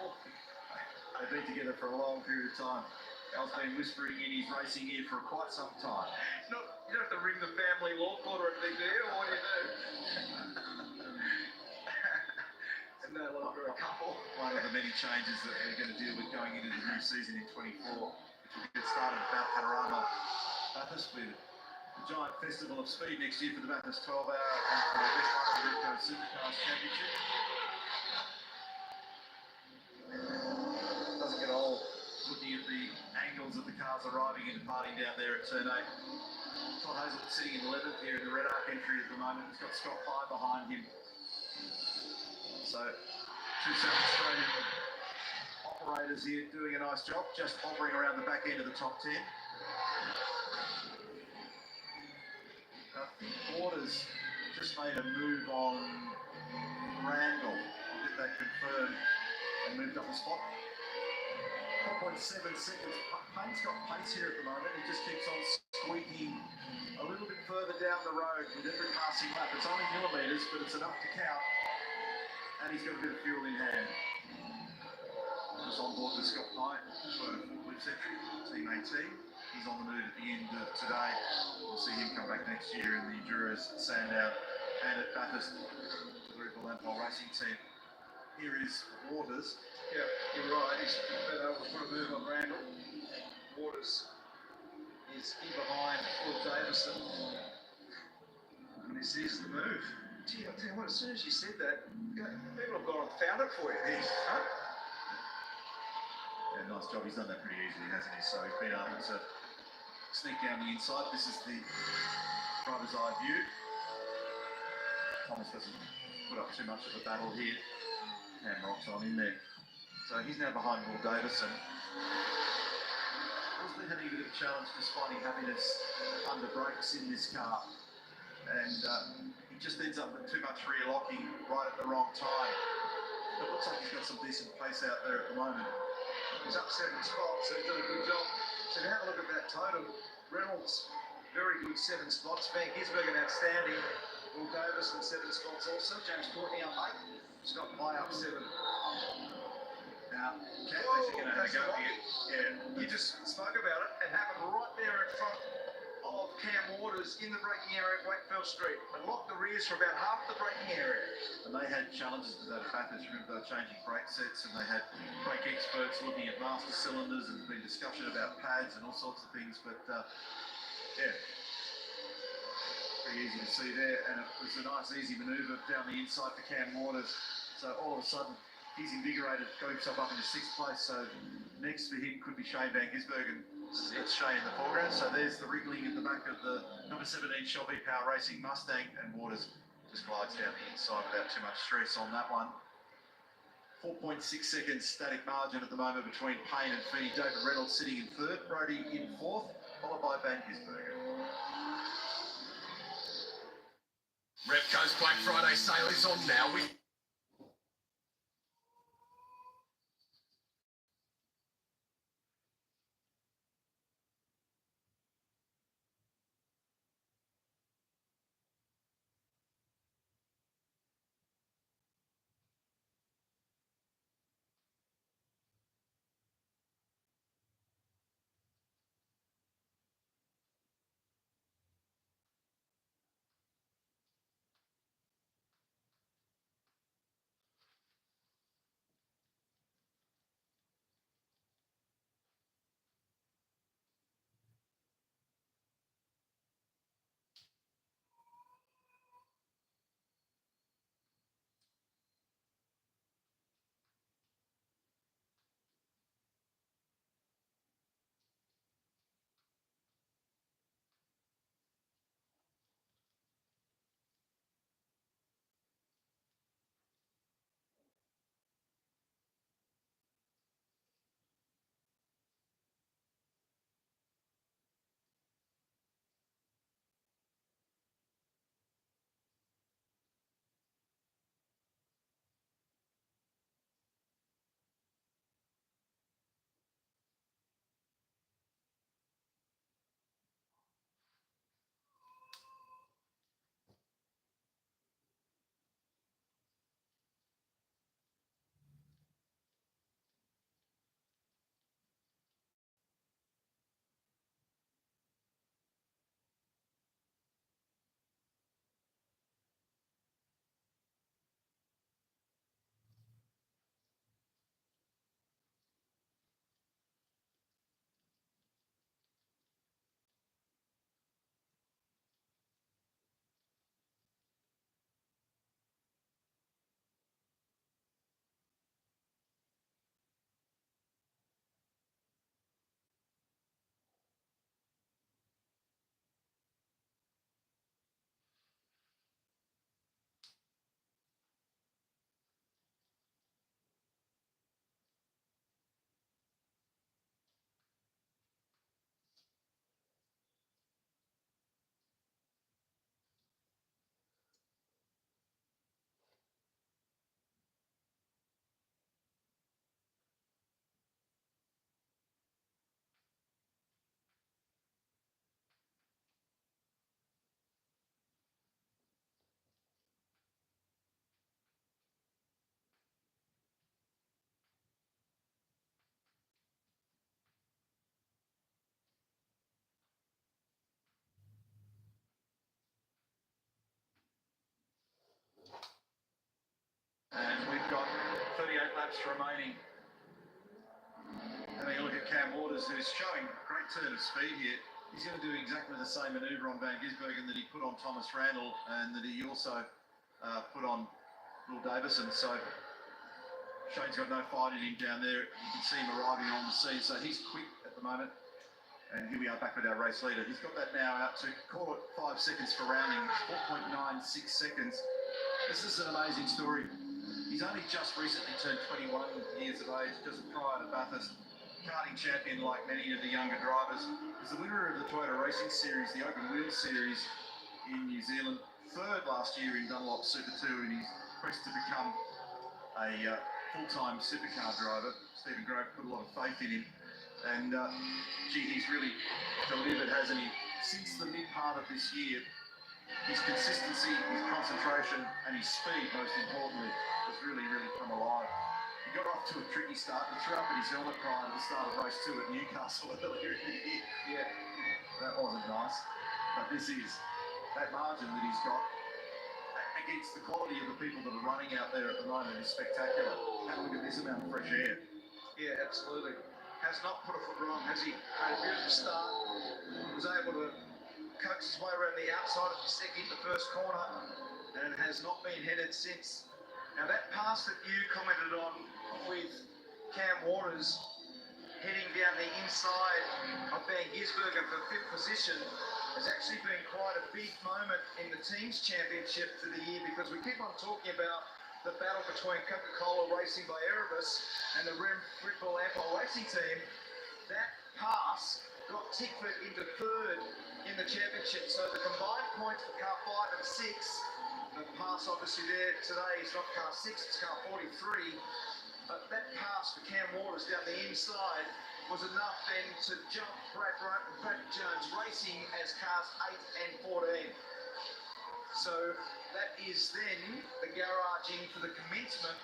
They've been together for a long period of time. Al's been whispering in his racing ear for quite some time. You don't have to ring the family law court or anything, do you? Or what do you do? No longer a couple. One of the many changes that they're going to deal with going into the new season in 24, which will get started at Mount Panorama Bathurst with the giant festival of speed next year for the Bathurst 12 Hour and for the West Margaretto Supercars Championship. Doesn't get old looking at the angles of the cars arriving and departing down there at turn 8. Todd Hazelwood sitting in 11th here in the Red Arc entry at the moment. He's got Scott Pye behind him. So, two South Australian operators here doing a nice job, just hovering around the back end of the top 10. I think Waters just made a move on Randall. I'll get that confirmed and moved up the spot. 4.7 seconds. Payne's got pace here at the moment. He just keeps on squeaking a little bit further down the road with every passing lap. It's only millimetres, but it's enough to count. And he's got a bit of fuel in hand. Just on board with Scott Knight for Flip Century, Team 18. He's on the move at the end of today. We'll see him come back next year in the Enduros, Sandown, and at Bathurst, the Red Bull Ampol Racing Team. Here is Waters. Yeah, you're right. He's been able to put a move on Randall. Waters is in behind Will Davison. And this is the move. Gee, I'll tell you what, as soon as you said that, people have gone and found it for you. Huh? Yeah, nice job. He's done that pretty easily, hasn't he? So he's been able to sneak down the inside. This is the driver's eye view. Thomas doesn't put up too much of a battle here. And rocks on in there. So he's now behind Will Davison. Will's been having a bit of a challenge just finding happiness under brakes in this car. And he just ends up with too much rear locking right at the wrong time. It looks like he's got some decent pace out there at the moment. He's up 7 spots, so he's done a good job. So now have a look at that total. Reynolds, very good 7 spots. Van Gisbergen, outstanding. Will Davison, 7 spots also. James Courtney up 8. Scott Pye up 7. Now, Catholics are going to have a go here. Yeah, you just spoke about it. It happened right there in front of Cam Waters. was in the braking area at Wakefield Street and locked the rears for about half the braking area. And they had challenges to that Bathurst. Remember, they were changing brake sets, and they had brake experts looking at master cylinders, and there's been discussion about pads and all sorts of things. But yeah, pretty easy to see there, and it was a nice easy manoeuvre down the inside for Cam Waters. So all of a sudden, he's invigorated, got himself up into 6th place. So next for him could be Shane Van Gisbergen. It's Shane in the foreground. So there's the wriggling at the back of the number 17 Shelby Power Racing Mustang, and Waters just glides down the inside without too much stress on that one. 4.6 seconds static margin at the moment between Payne and Feeney. David Reynolds sitting in 3rd, Brody in 4th, followed by Van Gisbergen. Repco's Black Friday sale is on now with And we've got 38 laps remaining. Having a look at Cam Waters, who's showing a great turn of speed here. He's going to do exactly the same manoeuvre on Van Gisbergen that he put on Thomas Randall, and that he also put on Will Davison. So Shane's got no fight in him down there. You can see him arriving on the scene. So he's quick at the moment. And here we are back with our race leader. He's got that now out to, call it 5 seconds for rounding. 4.96 seconds. This is an amazing story. He's only just recently turned 21 years of age, just prior to Bathurst. Karting champion like many of the younger drivers. He's the winner of the Toyota Racing Series, the Open Wheel Series in New Zealand. 3rd last year in Dunlop Super 2 in his quest to become a full-time supercar driver. Stephen Grove put a lot of faith in him. And gee, he's really delivered, hasn't he? Since the mid part of this year, his consistency, his concentration, and his speed, most importantly, has really come alive. He got off to a tricky start and threw up at his helmet prior to the start of race 2 at Newcastle earlier in the year. Yeah, that wasn't nice. But this is that margin that he's got against the quality of the people that are running out there at the moment is spectacular. Have a look at this amount of fresh air. Yeah, absolutely. Has not put a foot wrong, has he? Had a beautiful start. Was able to coax his way around the outside of the second, the first corner, and has not been headed since. Now that pass that you commented on with Cam Waters heading down the inside of Van Gisbergen for 5th position has actually been quite a big moment in the team's championship for the year, because we keep on talking about the battle between Coca-Cola Racing by Erebus and the Red Bull Ampol Racing Team. That pass got Tickford into 3rd in the championship, so the combined points for car 5 and 6, the pass obviously there today is not car 6, it's car 43. That pass for Cam Waters down the inside was enough then to jump Brad Jones Racing as cars 8 and 14. So that is then the garaging for the commencement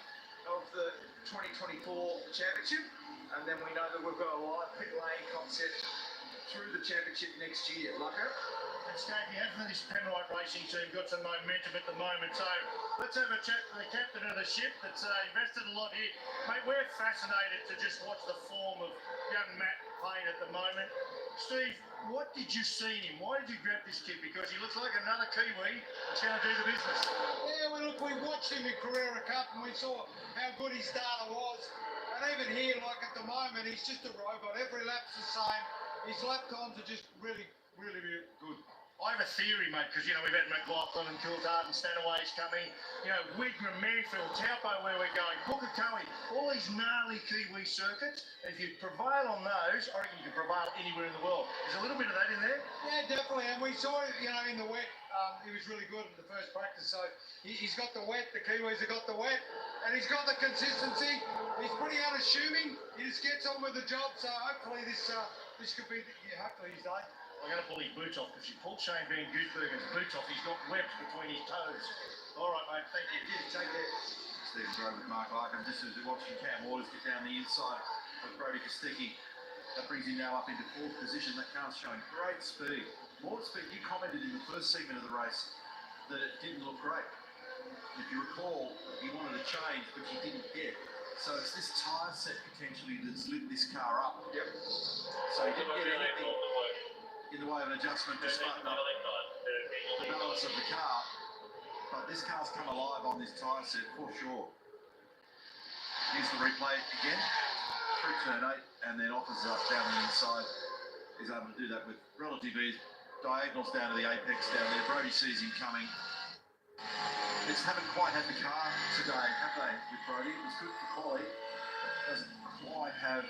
of the 2024 championship, and then we know that we've got a live pit lane concept through the championship next year. Lucko? And Stacey, hasn't this Penrite racing team got some momentum at the moment? So let's have a chat to the captain of the ship that's invested a lot here. Mate, we're fascinated to just watch the form of young Matt playing at the moment. Steve, what did you see in him? Why did you grab this kid? Because he looks like another Kiwi that's going to do the business. Yeah, well, look, we watched him in Carrera Cup and we saw how good his data was. And even here, like at the moment, he's just a robot. Every lap's the same. His lap times are just really, really good. I have a theory, mate, because, we've had McLaughlin and Coulthard and Stanaway's coming. Wigram, Manfield, Taupo, where we're going, Pukekohe, all these gnarly Kiwi circuits. If you prevail on those, I reckon you can prevail anywhere in the world. There's a little bit of that in there. Yeah, definitely. And we saw it, in the wet. He was really good in the first practice. So he's got the wet. The Kiwis have got the wet. And he's got the consistency. He's pretty unassuming. He just gets on with the job. So hopefully this could be, hopefully his day. I'm going to pull his boots off because he pulled Shane Van Gisbergen's boots off. He's got webs between his toes. All right, mate, thank you. Take care. Stephen Grove with Mark Larkin, just as we're watching Cam Waters get down the inside of Brody Kostecki. That brings him now up into 4th position. That car's showing great speed. More speed. You commented in the first segment of the race that it didn't look great. If you recall, he wanted a change, which he didn't get. So it's this tyre set potentially that's lit this car up. Yep. So he didn't get anything in the way of an adjustment to smarten up the balance of the car. But this car's come alive on this tyre set for sure. Here's the replay again. Through turn 8 and then offers up down the inside. He's able to do that with relative ease. Diagonals down to the apex down there. Brody sees him coming. Just haven't quite had the car today, have they, with Brody? It was good for quality. Doesn't quite have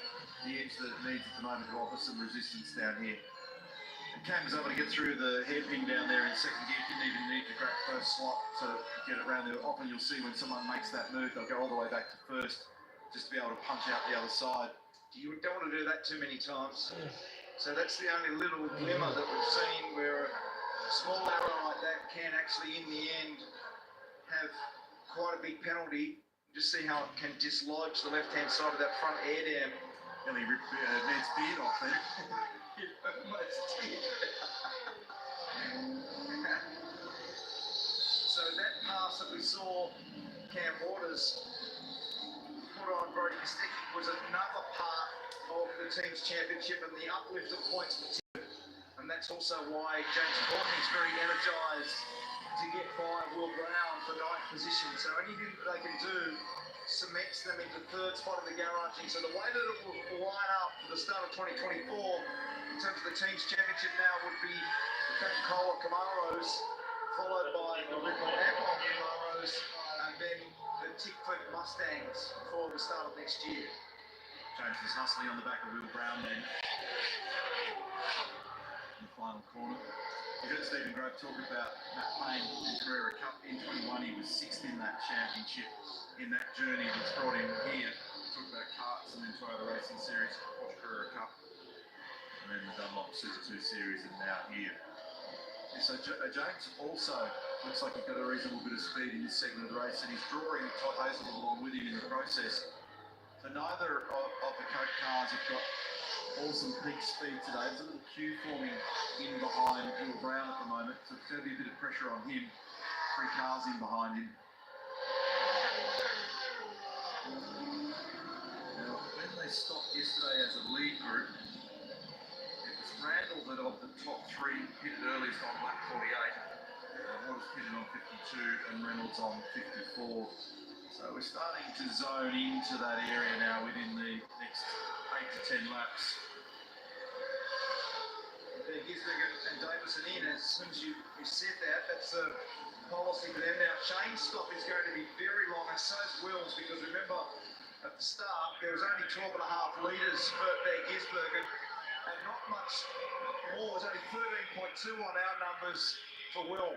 the edge that it needs at the moment to offer some resistance down here. And Cam was able to get through the hairpin down there in 2nd gear. Didn't even need to grab 1st slot to get it around there. Often you'll see when someone makes that move, they'll go all the way back to 1st just to be able to punch out the other side. You don't want to do that too many times. So that's the only little glimmer that we've seen where a small error like that can actually, in the end, have quite a big penalty. Just see how it can dislodge the left-hand side of that front air dam. Nearly ripped Ned's beard off there. It almost did. So that pass that we saw Cam Waters put on Brody Kostecki was another part of the team's championship and the uplift of points for Tickford. And that's also why James Courtney's very energised to get by Will Brown for 9th position. So anything that they can do cements them into 3rd spot in the garaging. So the way that it will line up for the start of 2024 in terms of the team's championship now would be the Coca-Cola Camaros, followed by the Red Bull Ampol Camaros, and then the Tickford Mustangs for the start of next year. James is hustling on the back of Will Brown then. In the final corner. You heard Stephen Grove talking about Matt Payne in Carrera Cup in 21. He was 6th in that championship, in that journey that's brought him here. Talk about karts and then 2 other racing series, Porsche Carrera Cup, and then the Dunlop Super 2 series, and now here. So James also looks like he's got a reasonable bit of speed in this segment of the race, and he's drawing Todd Hazelwood along with him in the process. So And neither of the Coke cars have got awesome peak speed today. There's a little queue forming in behind Will Brown at the moment, so it's going to be a bit of pressure on him. 3 cars in behind him. Now, when they stopped yesterday as a lead group, it was Randall that of the top 3 pitted earliest on lap 48. Waters pitted on 52 and Reynolds on 54. So we're starting to zone into that area now within the next 8 to 10 laps. Gisberg and Davison in as soon as you said that. That's a policy for them now. Shane's stop is going to be very long, and so is Will's, because remember at the start there was only 12.5 litres for Gisberg and not much more. It was only 13.2 on our numbers for Will.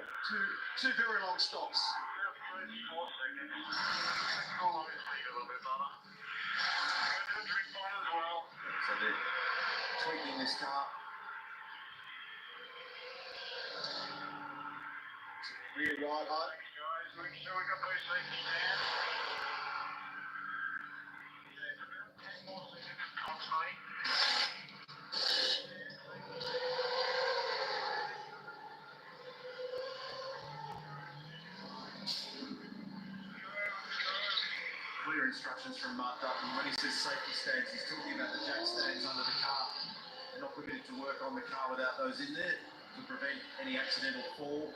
Two very long stops. So they're tweaking this car. Rear right height. Make sure we got those seats down. Clear instructions from Mark Dutton. When he says safety stands, he's talking about the jack stands under the car. They're not permitted to work on the car without those in there to prevent any accidental fall.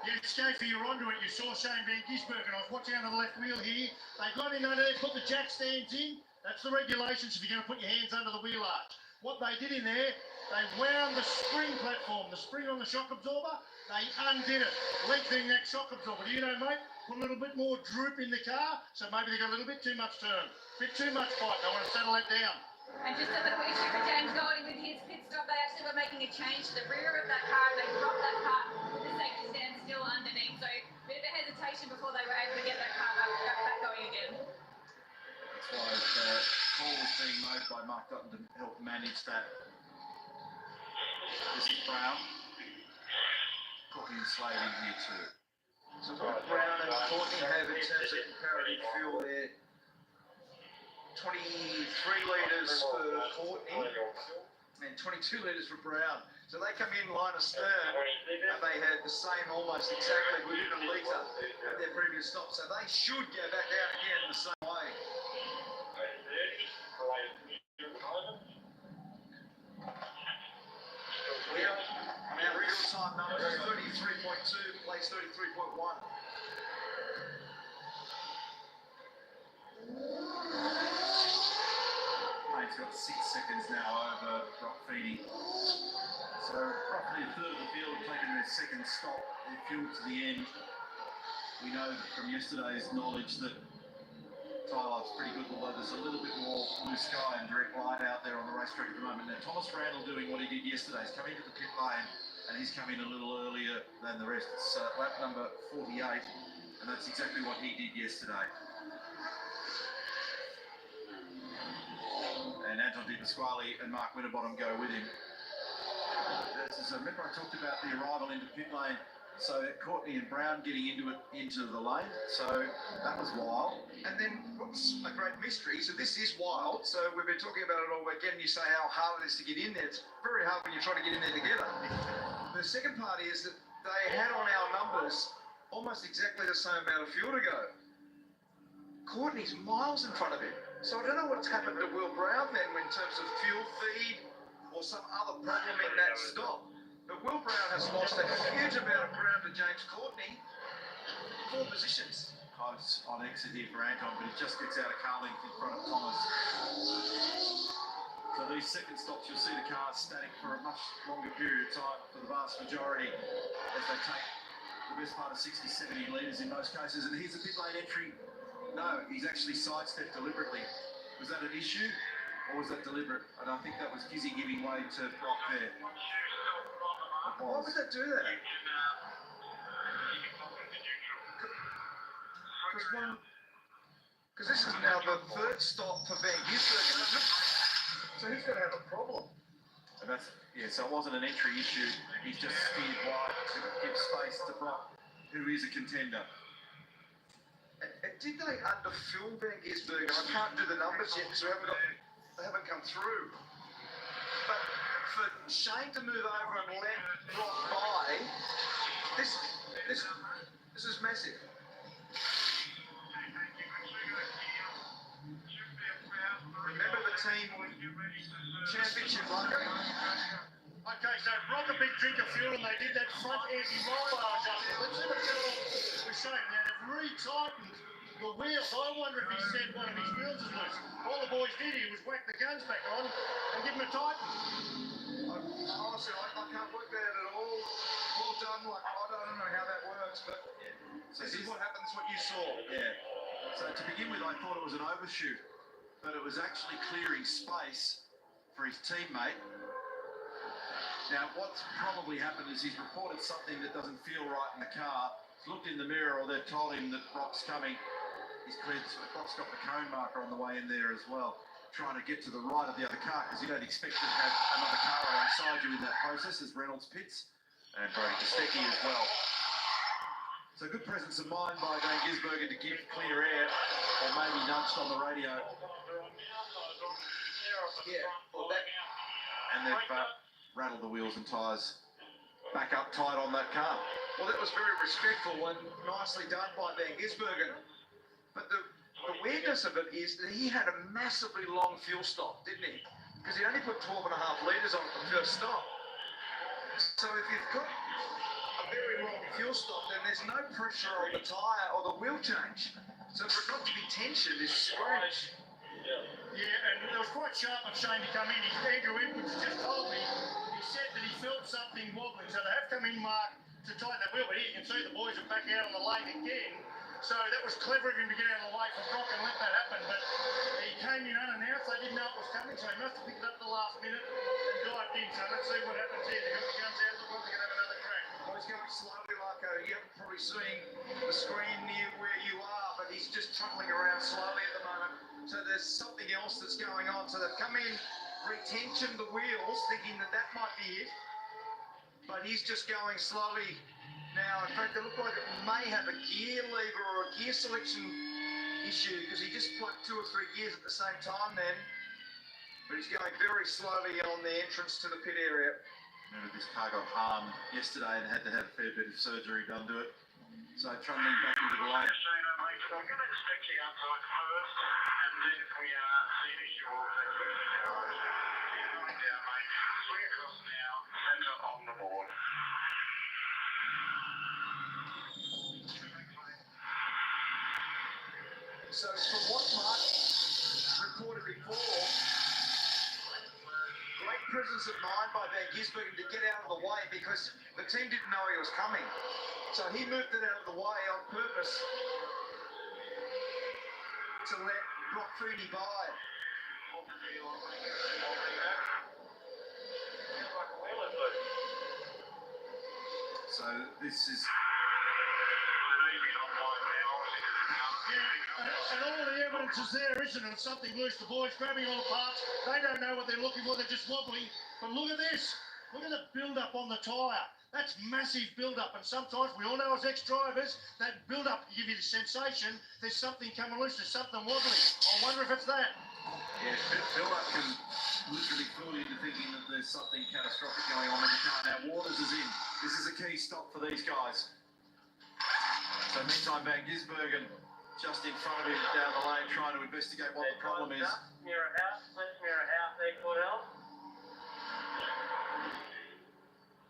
Yeah, Scafey, you're onto it. You saw Shane Van Gisbergen. I was watching under the left wheel here. They got in under there, put the jack stands in. That's the regulations if you're going to put your hands under the wheel arch. What they did in there, they wound the spring platform, the spring on the shock absorber. They undid it, lengthening that shock absorber. Do you know, mate? Put a little bit more droop in the car, so maybe they got a little bit too much turn. Bit too much fight. They want to settle that down. And just as a quick tip for James Golding with his pit stop, they actually were making a change to the rear of that car. They dropped that car with the safety stand still underneath. So a bit of a hesitation before they were able to get that car back going again. That's why the call was being made by Mark Dutton to help manage that. This is Brown. Courtney and Slade in here too. So what Brown and Courtney have in terms of comparative fuel there, 23 litres for Courtney and 22 litres for Brown. So they come in line astern and they had the same almost exactly within a litre at their previous stop. So they should go back down again the same way. Our real time numbers is 33.2, place 33.1. He's got 6 seconds now over Brock Feedy. So roughly a third of the field taking their second stop. They're fueled to the end. We know from yesterday's knowledge that tyre life's pretty good, although there's a little bit more blue sky and direct light out there on the racetrack at the moment. Now Thomas Randall doing what he did yesterday. He's coming to the pit lane and he's come in a little earlier than the rest. It's lap number 48 and that's exactly what he did yesterday. And Anton Di Pasquale and Mark Winterbottom go with him. Remember I talked about the arrival into pit lane, so Courtney and Brown getting into the lane, so that was wild. And then what's a great mystery, so this is wild, so we've been talking about it all weekend, you say how hard it is to get in there. It's very hard when you're trying to get in there together. The second part is that they had on our numbers almost exactly the same amount of fuel to go. Courtney's miles in front of him. So I don't know what's happened to Will Brown then in terms of fuel feed or some other problem in that stop. But Will Brown has lost a huge amount of ground to James Courtney. 4 positions. Close on exit here for Anton, but he just gets out of car length in front of Thomas. So these second stops, you'll see the cars static for a much longer period of time for the vast majority as they take the best part of 60, 70 litres in most cases. And here's the pit lane entry. No, he's actually sidestepped deliberately. Was that an issue or was that deliberate? And I think that was Gizzy giving way to Brock there. Why would that do that? Because this is now the third stop for Van Gisbergen, so he's going to have a problem. And that's, yeah, so it wasn't an entry issue. He's just steered wide to give space to Brock, who is a contender. did they underfill Van Gisbergen? I can't do the numbers yet because they haven't come through. But for Shane to move over and let Brock by, this is massive. Remember the team championship, Marco? Okay, so Brock a big drink of fuel and they did that front anti-roll bar adjustment. Let's see what Phil was showing. Now they've retightened the wheels. I wonder if he said one of his wheels is loose. All the boys did here was whack the guns back on and give him a tighten. Honestly, I can't work that out at all. Well done, like, I don't know how that works, but so this is what happens, what you saw. Yeah. So to begin with, I thought it was an overshoot, but it was actually clearing space for his teammate. Now, what's probably happened is he's reported something that doesn't feel right in the car. He's looked in the mirror, or they've told him that Brock's coming. He's cleared. Brock's got the cone marker on the way in there as well, trying to get to the right of the other car because you don't expect to have another car alongside you in that process as Reynolds pits and Brody Kostecki as well. So good presence of mind by Van Gisbergen to give clear air, or maybe nudged on the radio. Yeah, well, that, and they've rattled the wheels and tyres back up tight on that car. well, that was very respectful and nicely done by Van Gisbergen. But the weirdness of it is that he had a massively long fuel stop, didn't he? Because he only put 12.5 litres on at the first stop. So if you've got a very long fuel stop, then there's no pressure on the tyre or the wheel change. So for it not to be tension is strange. Yeah, and it was quite sharp of Shane to come in. Andrew Edwards just told me, he said that he felt something wobbling. So they have come in, Mark, to tighten that wheel. But here you can see the boys are back out on the lane again. So that was clever of him to get out of the way for Brock and let that happen. But he came in unannounced. They didn't know it was coming, so he must have picked it up at the last minute and dived in. So let's see what happens here. They got the guns out. Look like they're going to have another crack. Well, he's going slowly, Marco. You haven't probably seen the screen near where you are, but he's just trundling around slowly at the moment. So there's something else that's going on. So they've come in, retentioned the wheels, thinking that that might be it. But he's just going slowly now. In fact, it looked like it may have a gear lever or a gear selection issue because he just plugged 2 or 3 gears at the same time then. But he's going very slowly on the entrance to the pit area. Remember, this car got harmed yesterday and had to have a fair bit of surgery done to it. So trundling back into the lane. I'm going to inspect the outside first, and then if we see the issue, we'll take it down, mate. Swing across now, centre on the board. So from what Mark reported before, great presence of mind by Van Gisbergen to get out of the way because the team didn't know he was coming. So he moved it out of the way on purpose to let Brock Fooney by. So this is... And all the evidence is there, isn't it? Something loose. The boys grabbing all the parts. They don't know what they're looking for. They're just wobbling. But look at this. Look at the build-up on the tyre. That's massive build-up. And sometimes, we all know as ex-drivers, that build-up give you the sensation there's something coming loose. There's something wobbling. I wonder if it's that. Yeah, build-up can literally fool you into thinking that there's something catastrophic going on in the car. Now, Waters is in. This is a key stop for these guys. So meantime, Van Gisbergen just in front of him down the lane trying to investigate what the problem is. Mirror out, left mirror out, equal out.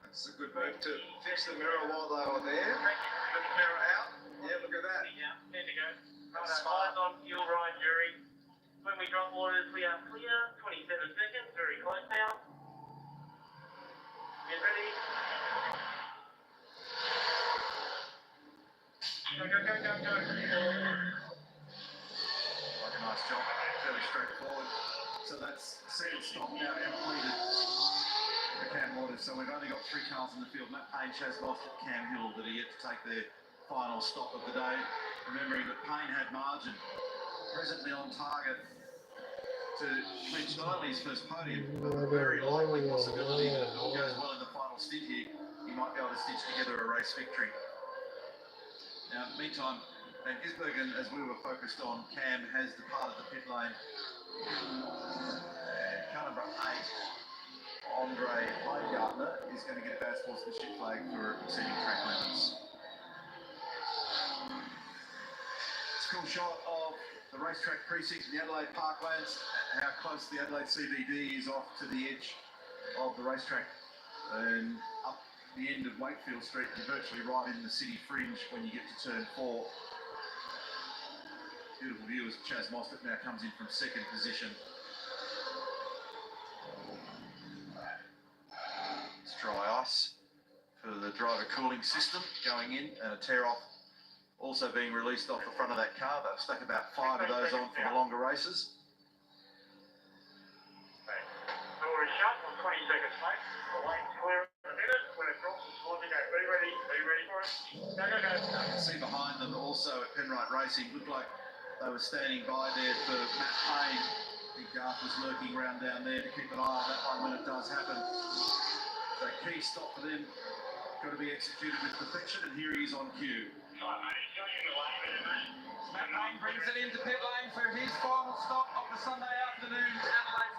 That's a good move to fix the mirror while they were there. Lift the mirror out. Yeah, look at that. Yeah, there you go. Eyes on fuel right, jury. When we drop waters, we are clear. 27 seconds, very close now. Get ready. Go, go, go, go, go. Like a nice job, fairly straightforward. So that's second stop now completed for Cam Waters. So we've only got 3 cars in the field. Matt Payne, Chaz lost at Cam Hill that are yet to take their final stop of the day. Remembering that Payne had margin, presently on target to clinch not only his first podium, but a very likely possibility that if all goes well in the final stint here, he might be able to stitch together a race victory. Now, meantime, And Gisbergen, as we were focused on, Cam has departed the pit lane. And car number 8, Andre Heimgartner, is going to get a bad sportsmanship flag for exceeding track limits. It's a cool shot of the racetrack precinct in the Adelaide Parklands, how close the Adelaide CBD is off to the edge of the racetrack. And up the end of Wakefield Street, you're virtually right in the city fringe when you get to turn 4. Beautiful view as Chaz Mostert now comes in from second position. It's dry ice for the driver cooling system going in, and a tear off also being released off the front of that car. They've stuck about 5 of those on for the longer races. Door is shut for 20 seconds, mate. The lane's clear in a minute. When it drops, it's going to go. Be ready. Be ready for it. Go, go, go. You can see behind them also at Penrite Racing, looked like they were standing by there for Matt Payne. I think Garth was lurking around down there to keep an eye on that one when it does happen. So key stop for them, got to be executed with perfection, and here he is on cue. Matt Payne brings it into pit lane for his final stop of the Sunday afternoon Adelaide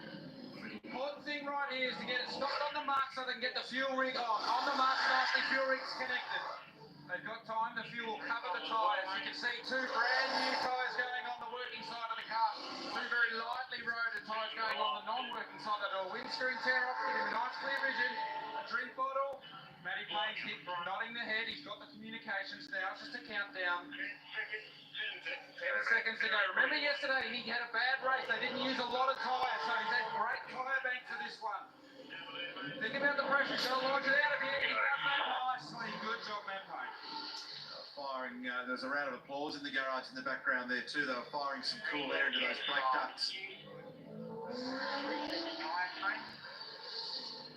500. Important thing right here is to get it stopped on the mark so they can get the fuel rig on. On the mark, nicely, fuel rig's connected. They've got time, the fuel will cover the tyres. You can see 2 brand new tyres going on the working side of the car. 2 very lightly roaded tyres going on the non-working side. They'll do a windscreen tear off, give him a nice clear vision, a drink bottle. Matty Payne's nodding the head, he's got the communications now, it's just a countdown. 10 seconds to go. Remember yesterday he had a bad race, they didn't use a lot of tyres, so he's had great tyre bank for this one. Think about the pressure, he's going to launch it out of here, he does that nicely. Good job, Matt Payne. Firing, there's a round of applause in the garage in the background there too. They were firing some cool air into those brake ducts.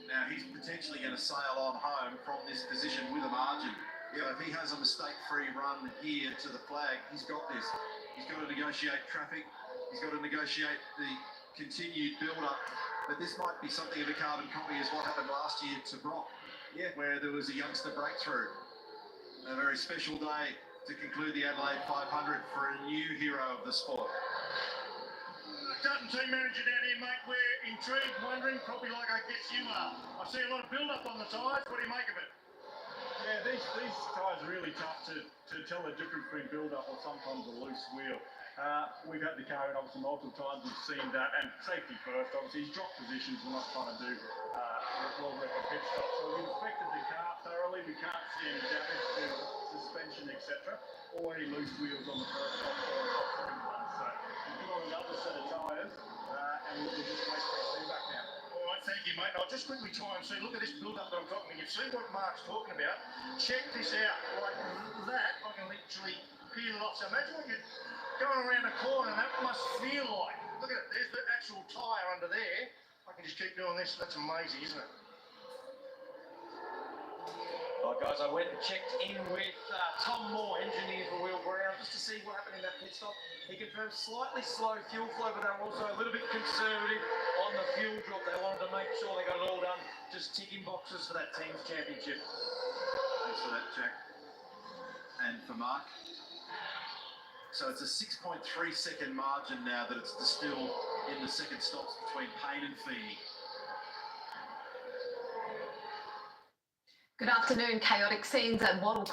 Now he's potentially going to sail on home from this position with a margin. Yeah, if he has a mistake-free run here to the flag, he's got this. He's got to negotiate traffic. He's got to negotiate the continued build-up. But this might be something of a carbon copy as what happened last year to Brock, where there was a youngster breakthrough. A very special day to conclude the Adelaide 500 for a new hero of the sport. Dutton team manager down here, mate. We're intrigued, wondering, probably like I guess you are. I see a lot of build-up on the tyres. What do you make of it? Yeah, these tyres are really tough to tell the difference between build-up or sometimes a loose wheel. We've had the car in obviously multiple times, we've seen that, and safety first, obviously he's dropped positions, we're not trying to do world record pit stop, so we've inspected the car thoroughly, we can't see any damage to suspension, etc., or any loose wheels on the first stop or second one, so we've put on another set of tyres, and we'll just wait for his feedback now. All right, thank you, mate. I'll just quickly try and see. Look at this build-up that I'm talking about. You see what Mark's talking about? Check this out. Like that, I can literally peel it off. So imagine what you're going around a corner, and that must feel like. Look at it. There's the actual tyre under there. I can just keep doing this. That's amazing, isn't it? Right, guys, I went and checked in with Tom Moore, engineer for Will Brown, just to see what happened in that pit stop. He confirmed slightly slow fuel flow, but they were also a little bit conservative on the fuel drop. They wanted to make sure they got it all done, just ticking boxes for that team's championship. Thanks for that, Jack. And for Mark. So it's a 6.3 second margin now that it's distilled in the second stops between Payne and Feeney. Good afternoon. Chaotic scenes at Wattle.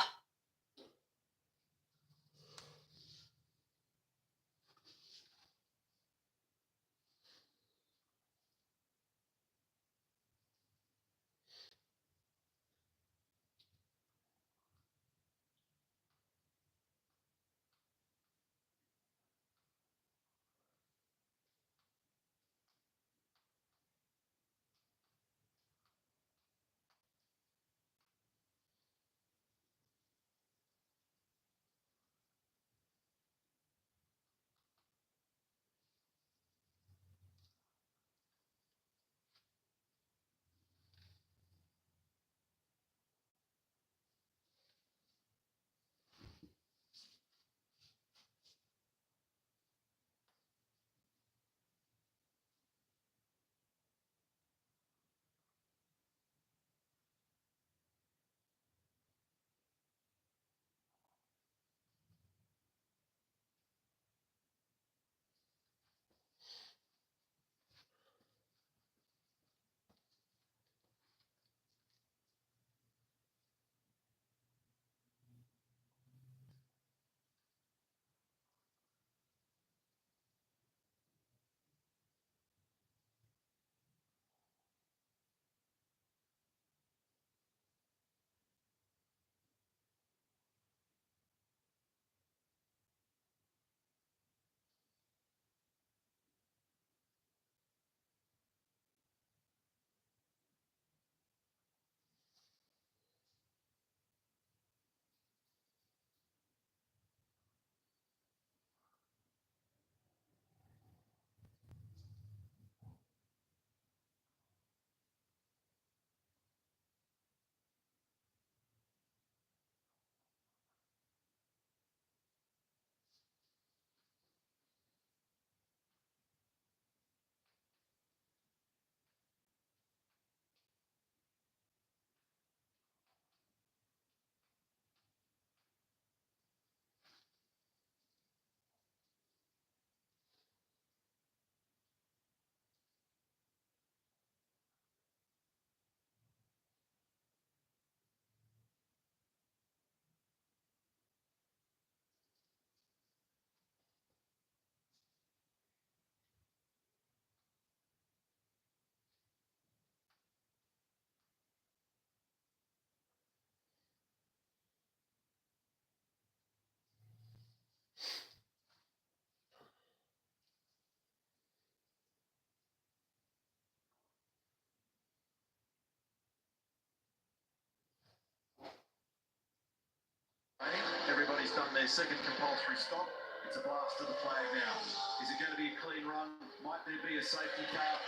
their second compulsory stop. It's a blast to the flag now. Is it going to be a clean run? Might there be a safety car?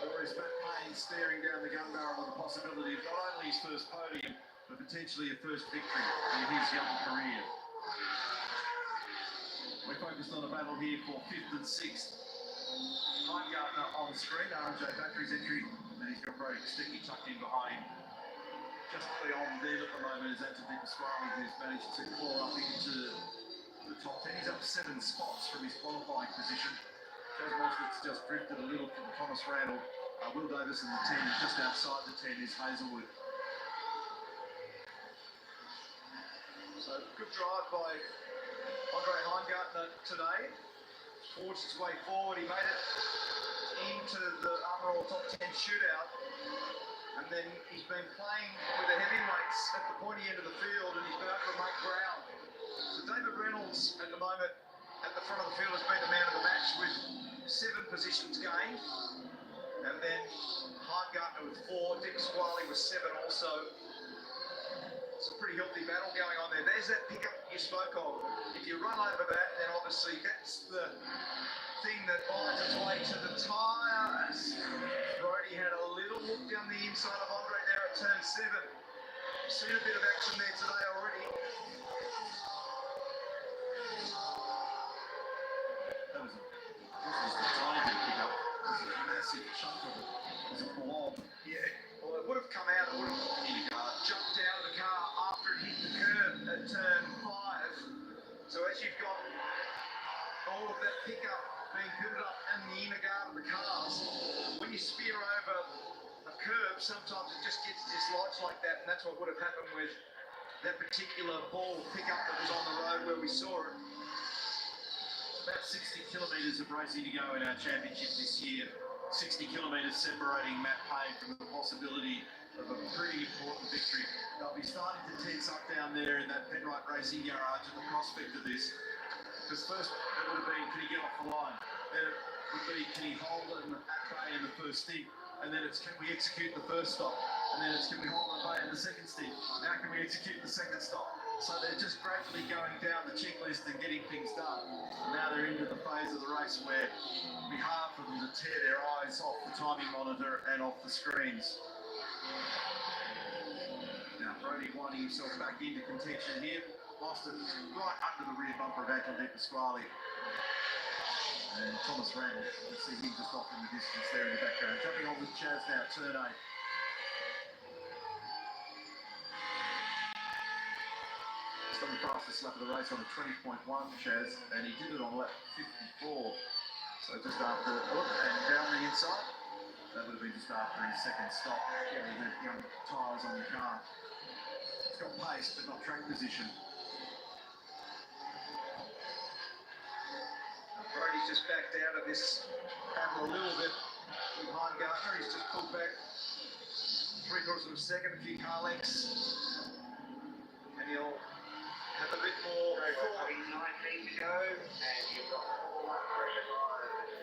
Or is Matt Payne staring down the gun barrel with the possibility of not only his first podium, but potentially a first victory in his young career? We're focused on a battle here for 5th and 6th. Heimgartner on the screen, RJ Battery's entry, and he's got Brody Kostecki tucked in behind him. Just beyond them at the moment is Anthony Pasquale, who's managed to claw up into the top 10. He's up 7 spots from his qualifying position. Chaz Moslett's just drifted a little from Thomas Randall. Will Davis in the 10, just outside the 10 is Hazelwood. So good drive by Andre Heimgartner today. Forged his way forward. He made it into the Armor All Top 10 shootout. And then he's been playing with the heavyweights at the pointy end of the field, and he's been able to make ground. So David Reynolds at the moment at the front of the field has been the man of the match with 7 positions gained. And then Heimgartner with 4, Dick Pasquale with 7 also. It's a pretty healthy battle going on there. There's that pickup you spoke of. If you run over that, then obviously that's the thing that binds its way to the tyres. Brody had a little look down the inside of Andre there at turn 7. Seen a bit of action there today already. That was just a tiny bit of pickup. It was a massive chunk of it. It was a blob. Yeah. Well, it would have come out, it would have jumped out of the car after it hit the curb at turn 5. So as you've got all of that pickup being built up in the inner guard of the cars, when you spear over a curb, sometimes it just gets dislodged like that, and that's what would have happened with that particular ball pickup that was on the road where we saw it. About 60 kilometres of racing to go in our championship this year. 60 kilometres separating Matt Payne from the possibility of a pretty important victory. They'll be starting to tense up down there in that Penrite Racing Garage at the prospect of this. Because first it would have been, can he get off the line? Then it would be, can he hold him at bay in the first stint? And then it's, can we execute the first stop? And then it's, can we hold him at bay in the second stint? Now can we execute the second stop? So they're just gradually going down the checklist and getting things done. And now they're into the phase of the race where it'll be hard for them to tear their eyes off the timing monitor and off the screens. Now Brody winding himself back into contention here. Lost it right under the rear bumper of Anthony Pasquale. And Thomas Randall, you see him just off in the distance there in the background. Jumping on with Chaz now, turn 8. On the fastest lap of the race on a 20.1, Chaz, and he did it on lap 54. So just after, and down the inside, that would have been just after his second stop, getting the young tyres on the car. It's got pace, but not track position. Brody's just backed out of this battle a little bit with Heimgartner. He's just pulled back 3/4 of a second, a few car lengths, and he'll have a bit more. 19 to go, and you've got 4 lap pressure riders.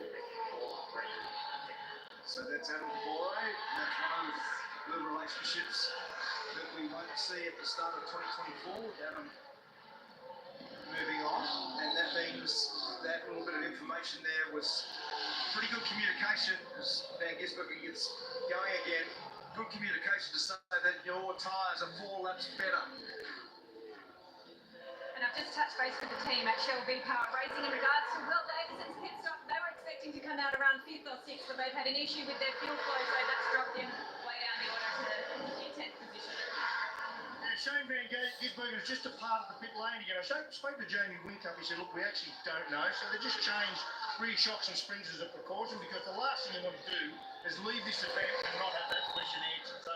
So that's Adam Bore. That's one of the relationships that we won't see at the start of 2024 with Adam moving on, and that means that little bit of information there was pretty good communication as Van Gisbergen gets going again. Good communication to say that your tyres are 4 laps better. And I've just touched base with the team at Shell V-Power Racing in regards to Will Davison's pit stop. They were expecting to come out around 5th or 6th, but they've had an issue with their fuel flow, so that's dropped him way down the order to the 10th position. Shane Van Gisbergen is just a part of the pit lane again. I spoke to Jamie Whincup. He said, look, we actually don't know. So they just changed rear shocks and springs as a precaution, because the last thing they want to do is leave this event and not have that collision exit. So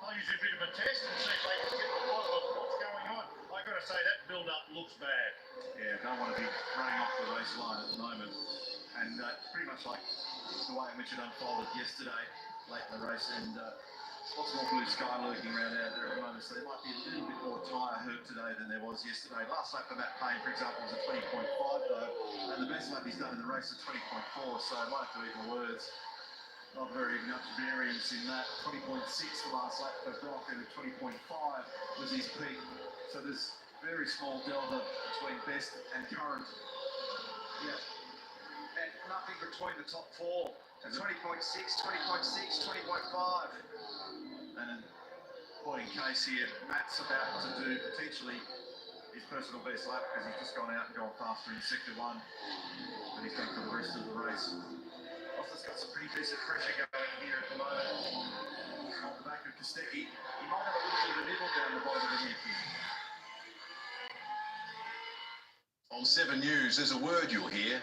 I'll use a bit of a test and see if they can get to the bottom of what's going on. I've got to say, that build-up looks bad. Yeah, don't want to be running off the race line at the moment. And pretty much like the way in which it unfolded yesterday, late in the race, and lots more blue sky lurking around out there at the moment, so there might be a little bit more tyre hurt today than there was yesterday. Last lap for Matt Payne, for example, was a 20.5 though, and the best lap he's done in the race is 20.4, so I might have to eat my words. Not very much variance in that. 20.6 the last lap for Brock, and 20.5 was his peak. So there's very small delta between best and current. Yeah. And nothing between the top four. So 20.6, 20.6, 20.5. And point in case here, Matt's about to do potentially his personal best lap because he's just gone out and gone faster in sector one than he's done for the rest of the race. Austin's got some pretty decent pressure going here at the moment. On the back of Kostecki. He might have a little bit of a nibble down the bottom of the neck. On 7 News, there's a word you'll hear.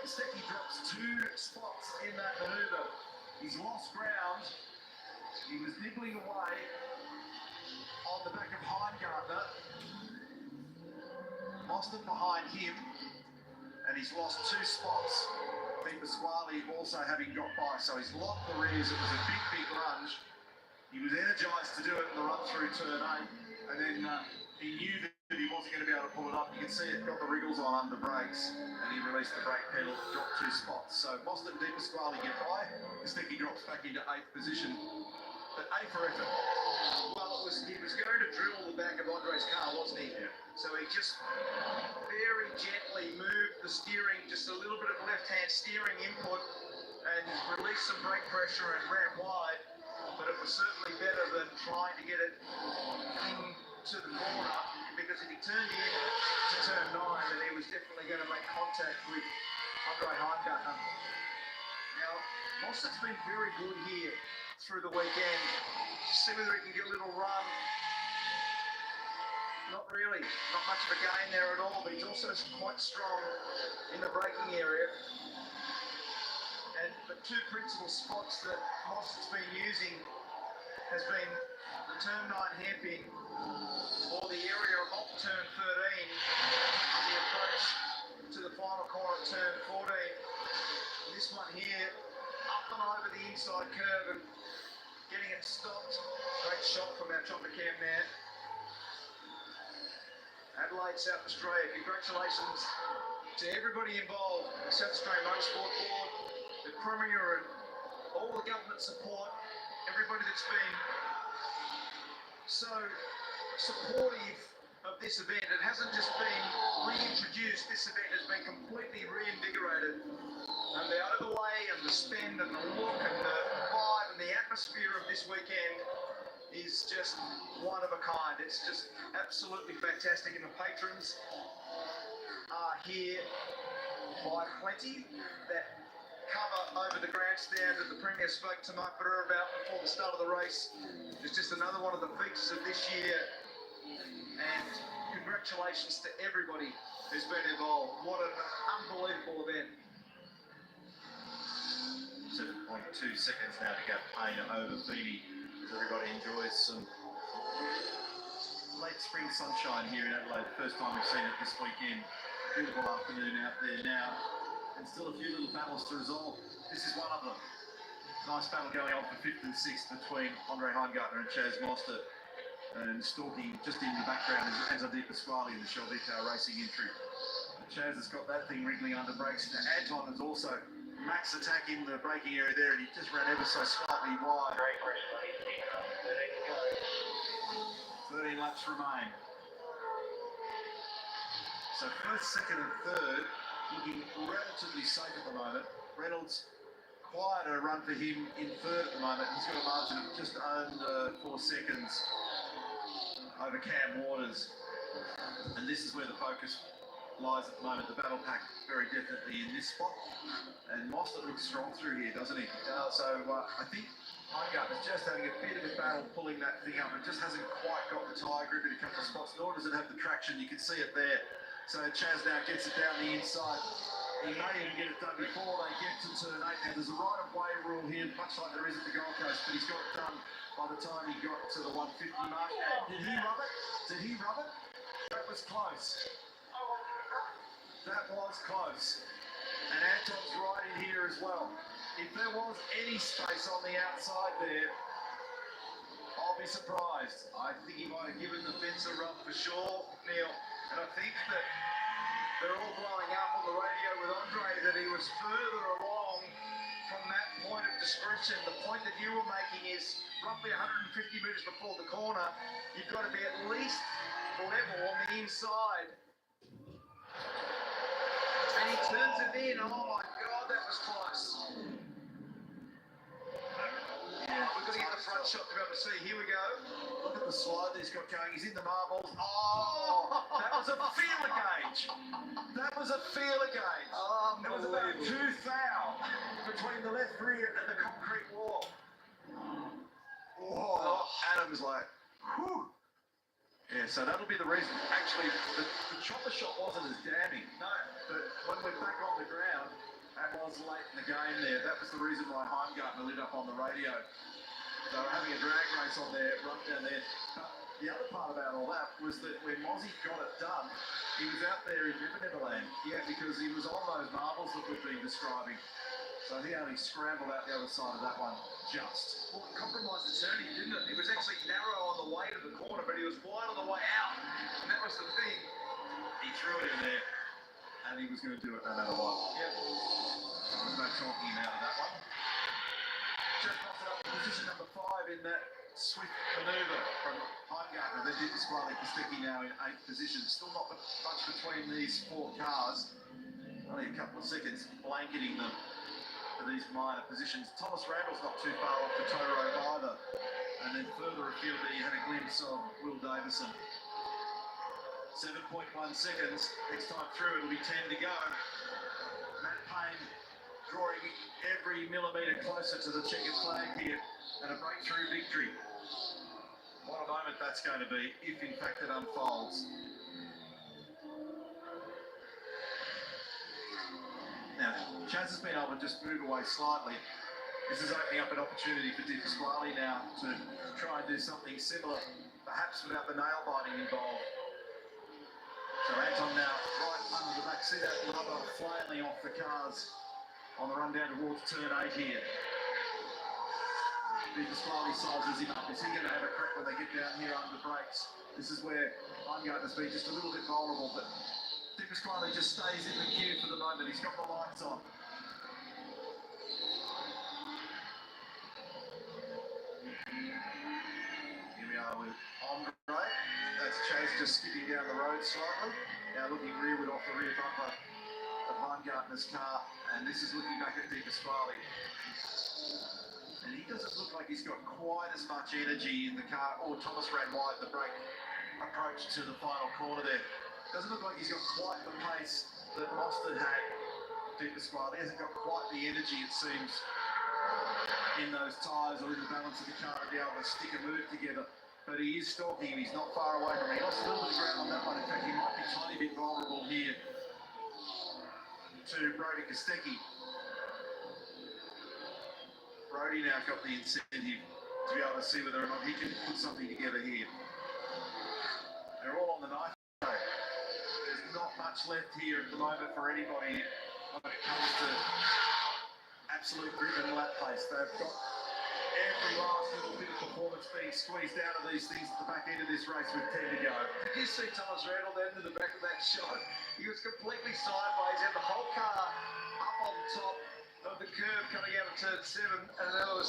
Kostecki drops 2 spots in that manoeuvre. He's lost ground. He was nibbling away on the back of Heingartner. Mostert behind him, and he's lost 2 spots. Pete Pasquale also having got by, so he's locked the rears. It was a big, big lunge. He was energised to do it in the run through turn 8, and then he knew that he wasn't going to be able to pull it up. You can see it got the wriggles on under brakes, and he released the brake pedal, dropped 2 spots. So Mostert and Di Pasquale get by. Kostecki drops back into 8th position, but A for effort. Well, he was going to drill the back of Andre's car, wasn't he? Yeah. So he just very gently moved the steering, just a little bit of left-hand steering input, and released some brake pressure and ran wide. But it was certainly better than trying to get it into the corner, because if he turned in to turn 9, then he was definitely going to make contact with Andre Heingartner. Now, Mostert's been very good here through the weekend. See whether he can get a little run. Not really, not much of a gain there at all, but he's also quite strong in the braking area. And the 2 principal spots that Mostert's been using has been the turn 9 hairpin or the area of turn 13 on the approach to the final corner of turn 14. This one here, up and over the inside curve and getting it stopped. Great shot from our chopper cam there. Adelaide, South Australia, congratulations to everybody involved, the South Australian Motorsport Board, the Premier and all the government support, everybody that's been so supportive of this event. It hasn't just been reintroduced, this event has been completely reinvigorated. And the overlay and the spend and the look and the vibe and the atmosphere of this weekend is just one of a kind. It's just absolutely fantastic, and the patrons are here by plenty. That cover over the grandstand that the Premier spoke to Mark Barrera about before the start of the race is just another one of the features of this year. And congratulations to everybody who's been involved. What an unbelievable event. 7.2 seconds now to go Payne over Feeney as everybody enjoys some late spring sunshine here in Adelaide. First time we've seen it this weekend. Beautiful afternoon out there now, and still a few little battles to resolve. This is one of them. Nice battle going on for 5th and 6th between Andre Heimgartner and Chaz Mostert, and stalking just in the background is Anzadip Pasquale in the Shelvicar Racing entry. Chaz has got that thing wriggling under brakes. Now Anton is also max attack in the braking area there, and he just ran ever so slightly wide. 13 laps remain. So first, second and third looking relatively safe at the moment. Reynolds, quieter run for him in third at the moment. He's got a margin of just under 4 seconds over Cam Waters. And this is where the focus lies at the moment. The battle pack very definitely in this spot. And Mostert looks strong through here, doesn't he? I think Heimgartner's just having a bit of a battle pulling that thing up. It just hasn't quite got the tyre grip in a couple of spots, nor does it have the traction. You can see it there. So Chaz now gets it down the inside. He may even get it done before they get to turn 8. Now there's a right-of-way rule here, much like there is at the Gold Coast, but he's got it done by the time he got to the 150 mark. Did he rub it? Did he rub it? That was close. That was close. And Anton's right in here as well. If there was any space on the outside there, I'll be surprised. I think he might have given the fence a rub for sure, Neil. And I think that they're all blowing up on the radio with Andre that he was further along from that point of description. The point that you were making is roughly 150 metres before the corner. You've got to be at least level on the inside. And he turns it in. Oh my God, that was close. Yeah, we've got to get the front shot to be able to see. Here we go. Look at the slide that he's got going. He's in the marbles. Oh, that was a feeler gauge. That was a feeler gauge. It was about 2 thou between the left rear and the concrete wall. Whoa. Adam's like, whew. Yeah, so that'll be the reason. Actually, the chopper shot wasn't as damning. No, but when we're back on the ground, that was late in the game there. That was the reason why Heimgartner lit up on the radio. They were having a drag race on there, run down there. But the other part about all that was that when Mozzie got it done, he was out there in River Neverland. Yeah, because he was on those marbles that we've been describing. So he only scrambled out the other side of that one just. Well, it compromised the turning, didn't it? It was actually narrow on the way to the corner, but he was wide on the way out. And that was the thing. He threw it in there, and he was going to do it no matter what. Yep. There was no talking him out of that one. Just knocked it up to position number 5 in that swift manoeuvre from Heimgartner. They did Pasquale Costecchi now in 8th position. Still not much between these 4 cars. Only a couple of seconds blanketing them for these minor positions. Thomas Randall's not too far off the tow rope either. And then further afield there you had a glimpse of Will Davison. 7.1 seconds. Next time through it'll be 10 to go. Matt Payne drawing every millimetre closer to the checkered flag here and a breakthrough victory. What a moment that's going to be if in fact it unfolds. Now, Chaz has been able to just move away slightly. This is opening up an opportunity for Di Pasquale now to try and do something similar, perhaps without the nail biting involved. So Anton now right under the back seat, that rubber flailing off the cars on the run down towards turn 8 here. Di Pasquale sizes him up. Is he going to have a crack when they get down here under the brakes? This is where I'm going to be just a little bit vulnerable, but Di Pasquale just stays in the queue for the moment. He's got the lights on. Here we are with Andre. That's Chase just skipping down the road slightly. Now looking rearward off the rear bumper of Heimgartner's car, and this is looking back at Di Pasquale. And he doesn't look like he's got quite as much energy in the car. Oh, Thomas ran wide the brake approach to the final corner there. Doesn't look like he's got quite the pace that Mostert had. Di Pasquale hasn't got quite the energy, it seems, in those tyres or in the balance of the car to be able to stick a move together. But he is stalking him. He's not far away from him. He lost a little bit of ground on that one. In fact, he might be a tiny bit vulnerable here to Brody Kostecki. Brody now got the incentive to be able to see whether or not he can put something together here. They're all on the knife. There's not much left here at the moment for anybody when it comes to absolute grip and lap pace. They've got every last little bit of performance being squeezed out of these things at the back end of this race with 10 to go. Did you see Thomas Randall then to the back of that shot? He was completely sideways, had the whole car up on top of the curve coming out of turn 7, and there was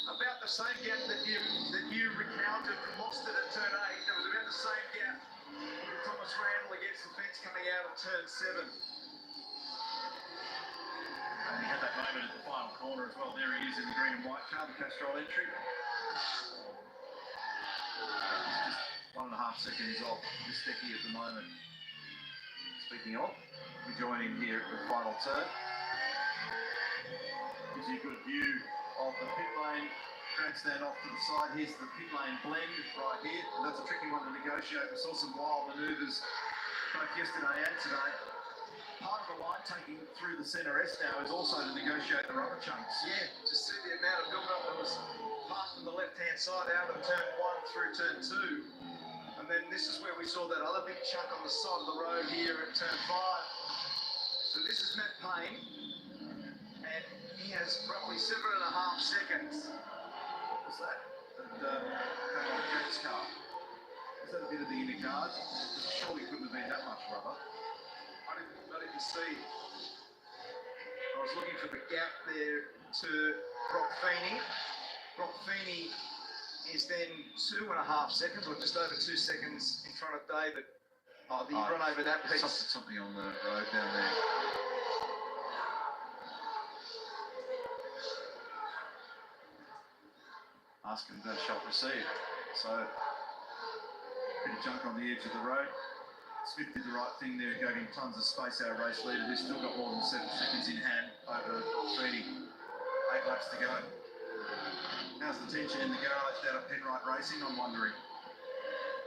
about the same gap that you recounted from Mostert at turn 8. There was about the same gap with Thomas Randall against the fence coming out of turn 7. And he had that moment at the final corner as well. There he is in the green and white car, the Castrol entry. Just 1.5 seconds off Kostecki at the moment. Speaking of, we join him here at the final turn. Gives you a good view of the pit lane. Grandstand off to the side. Here's the pit lane blend right here. And that's a tricky one to negotiate. We saw some wild manoeuvres both yesterday and today. Part of the line taking through the centre S now is also to negotiate the rubber chunks. Yeah, just see the amount of build-up that was passed on the left-hand side out of turn 1 through turn 2. And then this is where we saw that other big chunk on the side of the road here at turn 5. So this is Matt Payne, and he has roughly 7.5 seconds. What was that? That came off Brett's car. Is that a bit of the inner guard? Surely couldn't have been that much rubber. I didn't see. I was looking for the gap there to Brock Feeney. Brock Feeney is then 2.5 seconds, or just over 2 seconds in front of David. Oh, the run over that piece. Something on the road down there. Asking that shot received. So, bit of junk on the edge of the road. Smith did the right thing there, gave him tons of space, our race leader, who's still got more than 7 seconds in hand over Feeney. 8 laps to go. How's the tension in the garage down at Penrite Racing, I'm wondering?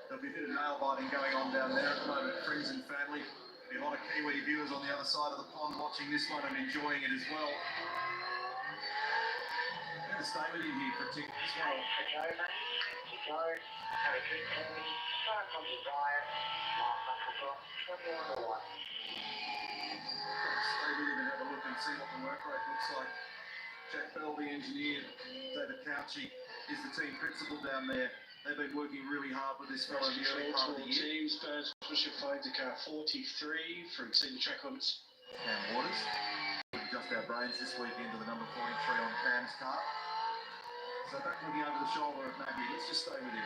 There'll be a bit of nail biting going on down there at the moment, friends and family. There'll be a lot of Kiwi viewers on the other side of the pond watching this one and enjoying it as well. I'm going to stay with you here for a ticket as well. Have a good day. Start from the diet. Stay with him and have a look and see what the work rate looks like. Jack Bell, the engineer, David Couchy is the team principal down there. They've been working really hard with this fellow in the early part of the year. Teams, first Bushel flag to car 43 for exceeding track limits. Cam Waters, just our brains this weekend to the number 43 on Cam's car. So back looking over the shoulder of Maggie. Let's just stay with him.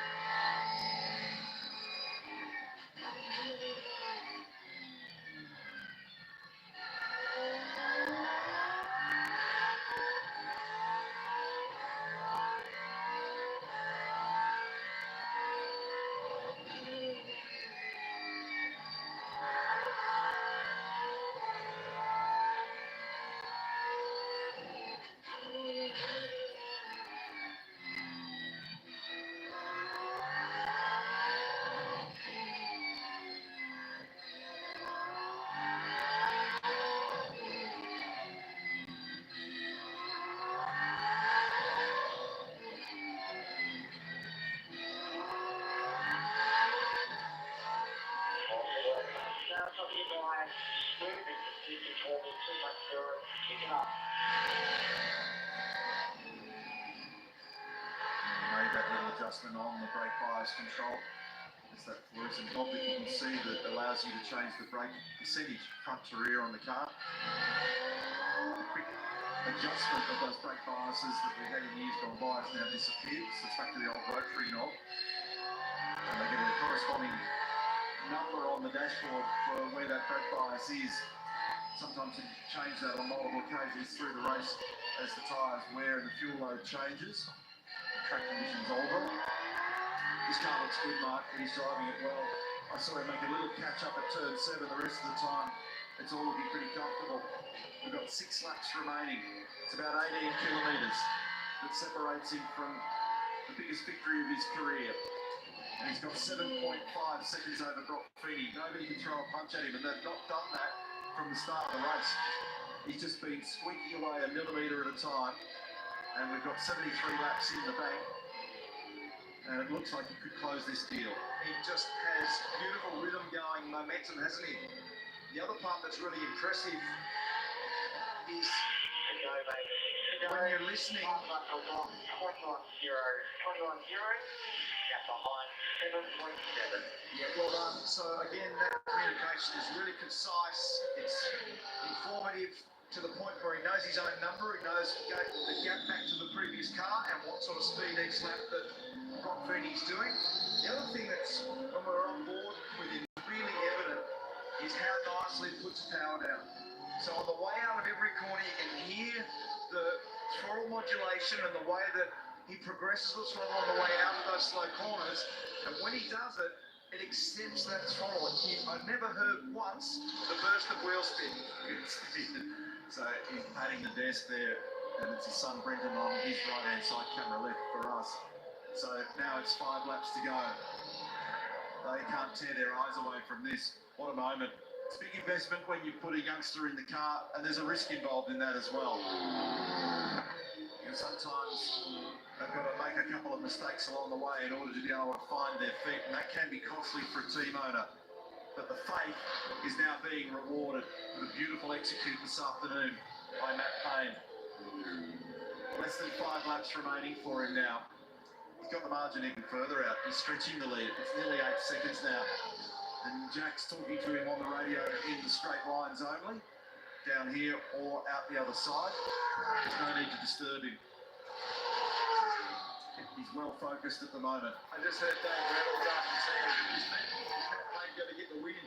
adjustment on the brake bias control. It's that fluorescent knob that you can see that allows you to change the brake percentage front to rear on the car. A quick adjustment of those brake biases that we had in years gone by has now disappeared, so it's back to the old rotary knob. And they get a corresponding number on the dashboard for where that brake bias is. Sometimes you change that on multiple occasions through the race as the tyres wear and the fuel load changes. Track conditions alter. This car looks good, Mark, and he's driving it well. I saw him make a little catch up at turn 7. The rest of the time, it's all looking pretty comfortable. We've got 6 laps remaining. It's about 18 kilometres that separates him from the biggest victory of his career. And he's got 7.5 seconds over Brock Feeney. Nobody can throw a punch at him, and they've not done that from the start of the race. He's just been squeaking away a millimetre at a time, and we've got 73 laps in the bank, and it looks like he could close this deal. He just has beautiful rhythm going, momentum, hasn't he? The other part that's really impressive is when you're listening. 21-0. Behind 7.7. Yeah, well done. So again, that communication is really concise. It's informative to the point where he knows his own number. He knows the gap back to the previous car and what sort of speed each lap that Brock Feeney's doing. The other thing that's, when we're on board with him, really evident is how nicely he puts power down. So on the way out of every corner, you can hear the throttle modulation and the way that he progresses the throttle on the way out of those slow corners, and when he does it, it extends that throttle. I've never heard once the burst of wheel spin. So he's patting the desk there, and it's his son Brendan on his right-hand side, camera left for us. So now it's 5 laps to go. They can't tear their eyes away from this. What a moment. It's a big investment when you put a youngster in the car, and there's a risk involved in that as well. And sometimes they've got to make a couple of mistakes along the way in order to be able to find their feet, and that can be costly for a team owner. But the faith is now being rewarded with a beautiful execute this afternoon by Matt Payne. Less than 5 laps remaining for him now. He's got the margin even further out. He's stretching the lead. It's nearly 8 seconds now. And Jack's talking to him on the radio in the straight lines only, down here or out the other side. There's no need to disturb him. He's well focused at the moment. I just heard Dave Reynolds after saying, is Matt Payne going to get the win?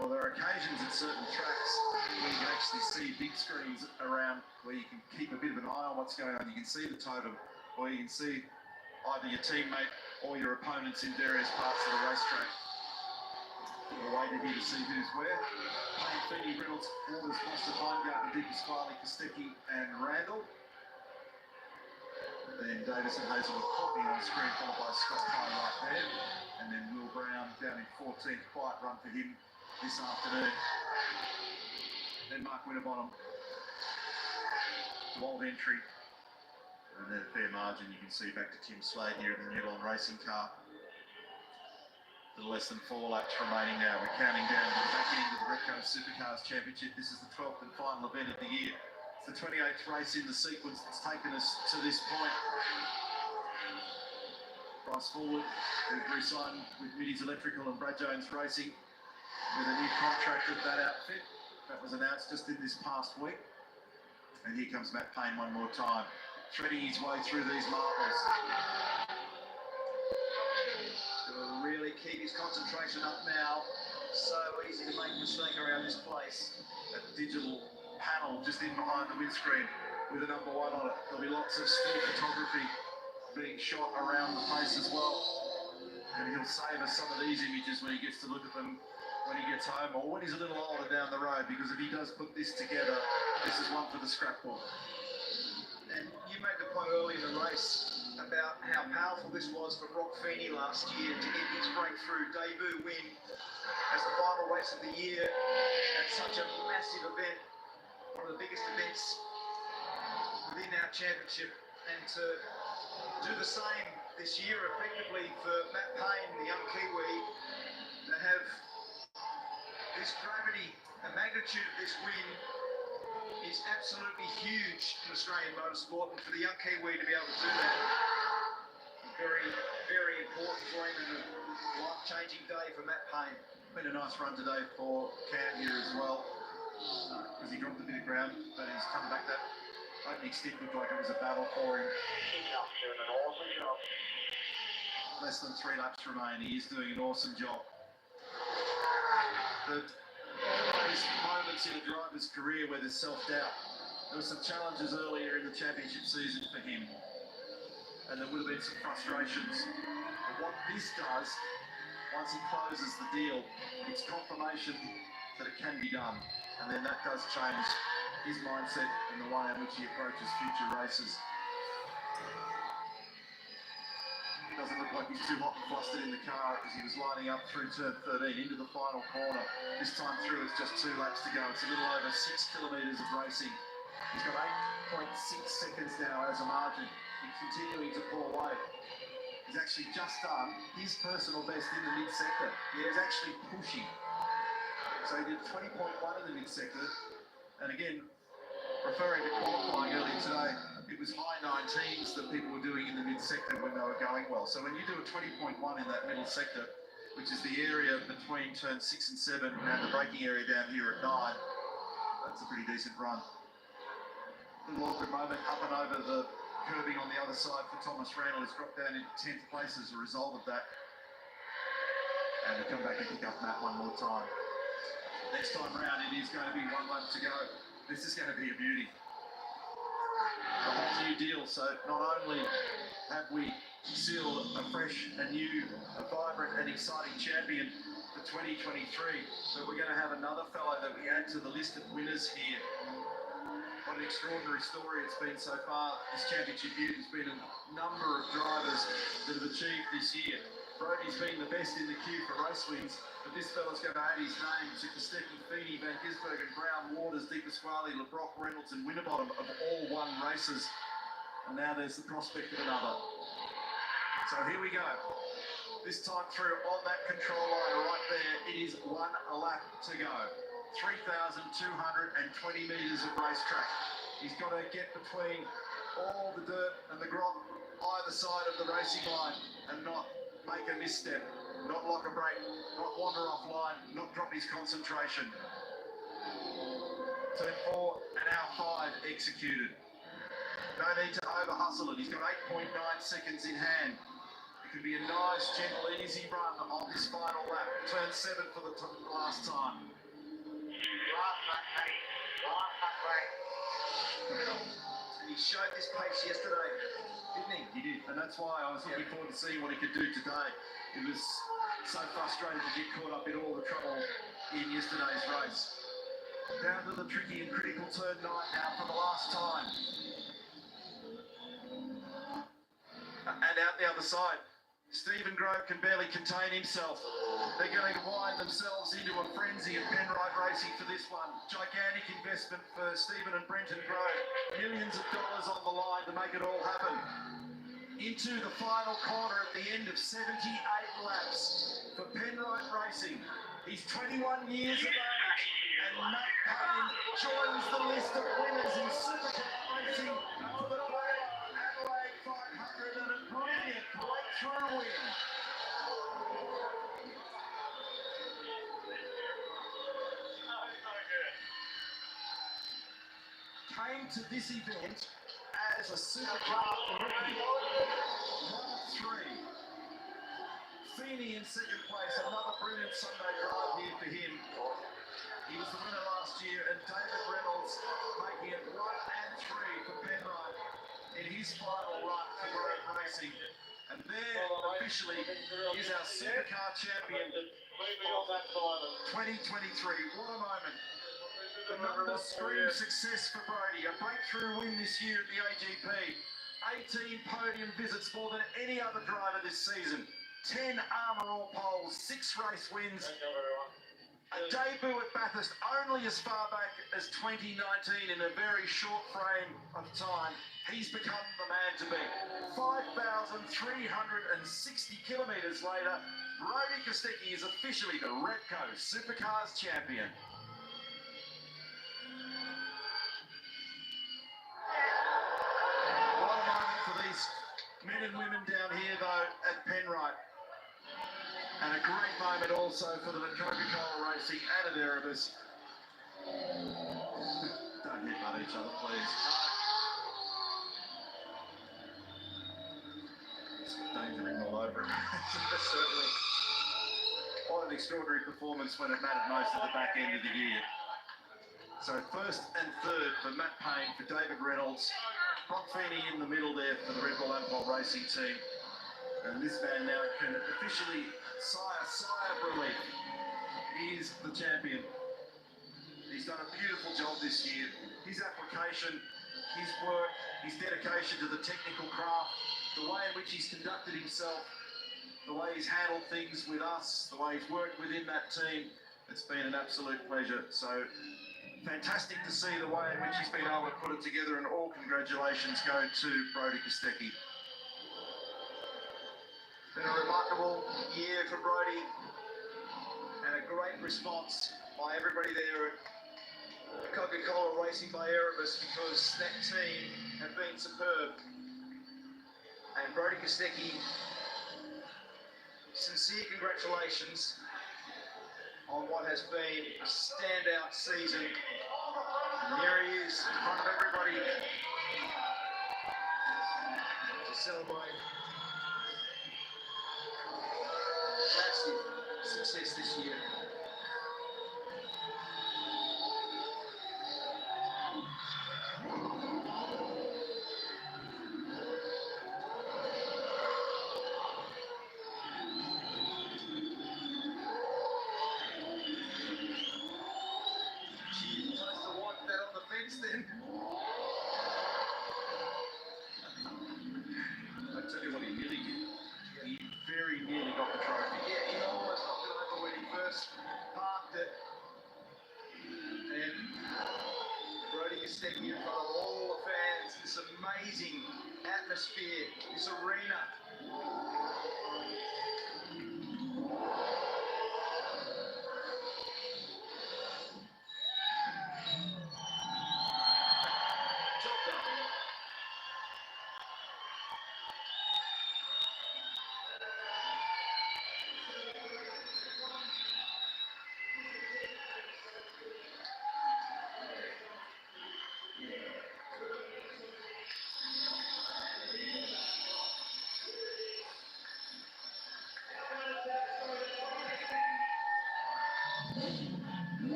Well, there are occasions at certain tracks where you can actually see big screens around where you can keep a bit of an eye on what's going on. You can see the totem, or you can see either your teammate or your opponents in various parts of the racetrack. We're waiting here to see who's where. Payne, Feeney, Reynolds, Waters, Foster, Baumgartner, Di Pasquale, Kostecki and Randall. Then Davis and Hazelwood Courtney on the screen, followed by Scott Pye right there. And then Will Brown down in 14th, quiet run for him this afternoon. Then Mark Winterbottom, wild entry. And then a fair margin you can see back to Tim Slade here in the Newlawn racing car. A little less than 4 laps remaining now. We're counting down to the back end of the Repco Supercars Championship. This is the 12th and final event of the year. It's the 28th race in the sequence that's taken us to this point. Bryce Forward, who's re-signed with Middy's Electrical and Brad Jones Racing with a new contract at that outfit. That was announced just in this past week. And here comes Matt Payne one more time, threading his way through these marbles. Gonna really keep his concentration up now. So easy to make a mistake around this place. That digital panel just in behind the windscreen with a number 1 on it. There'll be lots of still photography being shot around the place as well. And he'll save us some of these images when he gets to look at them when he gets home, or when he's a little older down the road, because if he does put this together, this is one for the scrapbook. And you made the point early in the race about how powerful this was for Brock Feeney last year to get his breakthrough debut win as the final race of the year at such a massive event, one of the biggest events within our championship, and to do the same this year effectively for Matt Payne, the young Kiwi, to have this gravity, the magnitude of this win is absolutely huge in Australian motorsport, and for the young Kiwi to be able to do that, very, very important for him, and a life-changing day for Matt Payne. Been a nice run today for Cam here as well, because he dropped a bit of ground, but he's come back. That opening stick looked like it was a battle for him. Doing an awesome job. Less than 3 laps remain. He is doing an awesome job. But always moments in a driver's career where there's self-doubt. There were some challenges earlier in the championship season for him, and there would have been some frustrations. But what this does, once he closes the deal, it's confirmation that it can be done, and then that does change his mindset and the way in which he approaches future races. It doesn't look like he's too hot and flustered in the car as he was lining up through turn 13 into the final corner. This time through, it's just 2 laps to go. It's a little over 6 kilometres of racing. He's got 8.6 seconds now as a margin. He's continuing to pull away. He's actually just done his personal best in the mid-sector. He's actually pushing. So he did 20.1 in the mid-sector. And again, referring to qualifying earlier today, it was high 19s that people were doing in the mid-sector when they were going well. So when you do a 20.1 in that middle sector, which is the area between turn 6 and 7 and the braking area down here at 9, that's a pretty decent run. A little awkward moment up and over the curbing on the other side for Thomas Randall. He's dropped down into 10th place as a result of that. And to come back and pick up Matt one more time. Next time round, it is going to be 1 lap to go. This is going to be a beauty. A whole new deal. So not only have we sealed a fresh, a new, a vibrant and exciting champion for 2023, but we're going to have another fellow that we add to the list of winners here. What an extraordinary story it's been so far. This championship year has been a number of drivers that have achieved this year. Brody's been the best in the queue for race wins, but this fella's going to add his name to Kostecki, Feeney, Van Gisbergen, Brown, Waters, Di Pasquale, LeBrock, Reynolds and Winterbottom have all won races. And now there's the prospect of another. So here we go. This time through on that control line right there, it is 1 lap to go. 3,220 metres of racetrack. He's got to get between all the dirt and the grot either side of the racing line and not make a misstep, not lock a brake, not wander offline, not drop his concentration. Turn 4 and hour 5 executed. No need to over-hustle it. He's got 8.9 seconds in hand. It could be a nice, gentle, easy run on this final lap. Turn 7 for the last time. Last lap, Paddy. Last lap, great. And he showed this pace yesterday, didn't he? He did, and that's why I was looking forward to seeing what he could do today. It was so frustrating to get caught up in all the trouble in yesterday's race. Down to the tricky and critical turn 9 now for the last time. And out the other side, Stephen Grove can barely contain himself. They're going to wind themselves into a frenzy of Penrite Racing for this one. Gigantic investment for Stephen and Brenton Grove. Millions of dollars on the line to make it all happen. Into the final corner at the end of 78 laps for Penrite Racing. He's 21 years of age, and Matt Payne joins the list of winners in Supercars Racing for the Vailo500 and a brilliant breakthrough win. Came to this event as a Supercar rookie. 1-3. Feeney in second place, another brilliant Sunday drive here for him. He was the winner last year, and David Reynolds making it 1 and 3 for Penrite in his final run for Grove Racing. And there officially is our Supercar champion of 2023. What a moment. The numbers scream success for Brody. A breakthrough win this year at the AGP. 18 podium visits, more than any other driver this season. 10 Armour All poles, 6 race wins. A debut at Bathurst only as far back as 2019 in a very short frame of time. He's become the man to beat. 5,360 kilometres later, Brody Kostecki is officially the Repco Supercars champion. moment also for the Coca-Cola Racing and Erebus. Don't headbutt each other, please. It's got danger written all over it. Certainly. What an extraordinary performance when it mattered most at the back end of the year. So first and third for Matt Payne, for David Reynolds, Brock Feeney in the middle there for the Red Bull Ampol Racing team. And this man now can officially sigh a sigh of relief. He is the champion. He's done a beautiful job this year. His application, his work, his dedication to the technical craft, the way in which he's conducted himself, the way he's handled things with us, the way he's worked within that team, it's been an absolute pleasure. So fantastic to see the way in which he's been able to put it together, and all congratulations go to Brodie Kostecki. Been a remarkable year for Brodie, and a great response by everybody there at Coca-Cola Racing by Erebus, because that team have been superb. And Brodie Kostecki, sincere congratulations on what has been a standout season. And there he is in front of everybody to celebrate massive success this year. Then I tell you what, he nearly did. He very nearly got the trophy. Yeah, he almost knocked it over when he first parked it. And Brodie Kostecki in front of all the fans, this amazing atmosphere, this arena.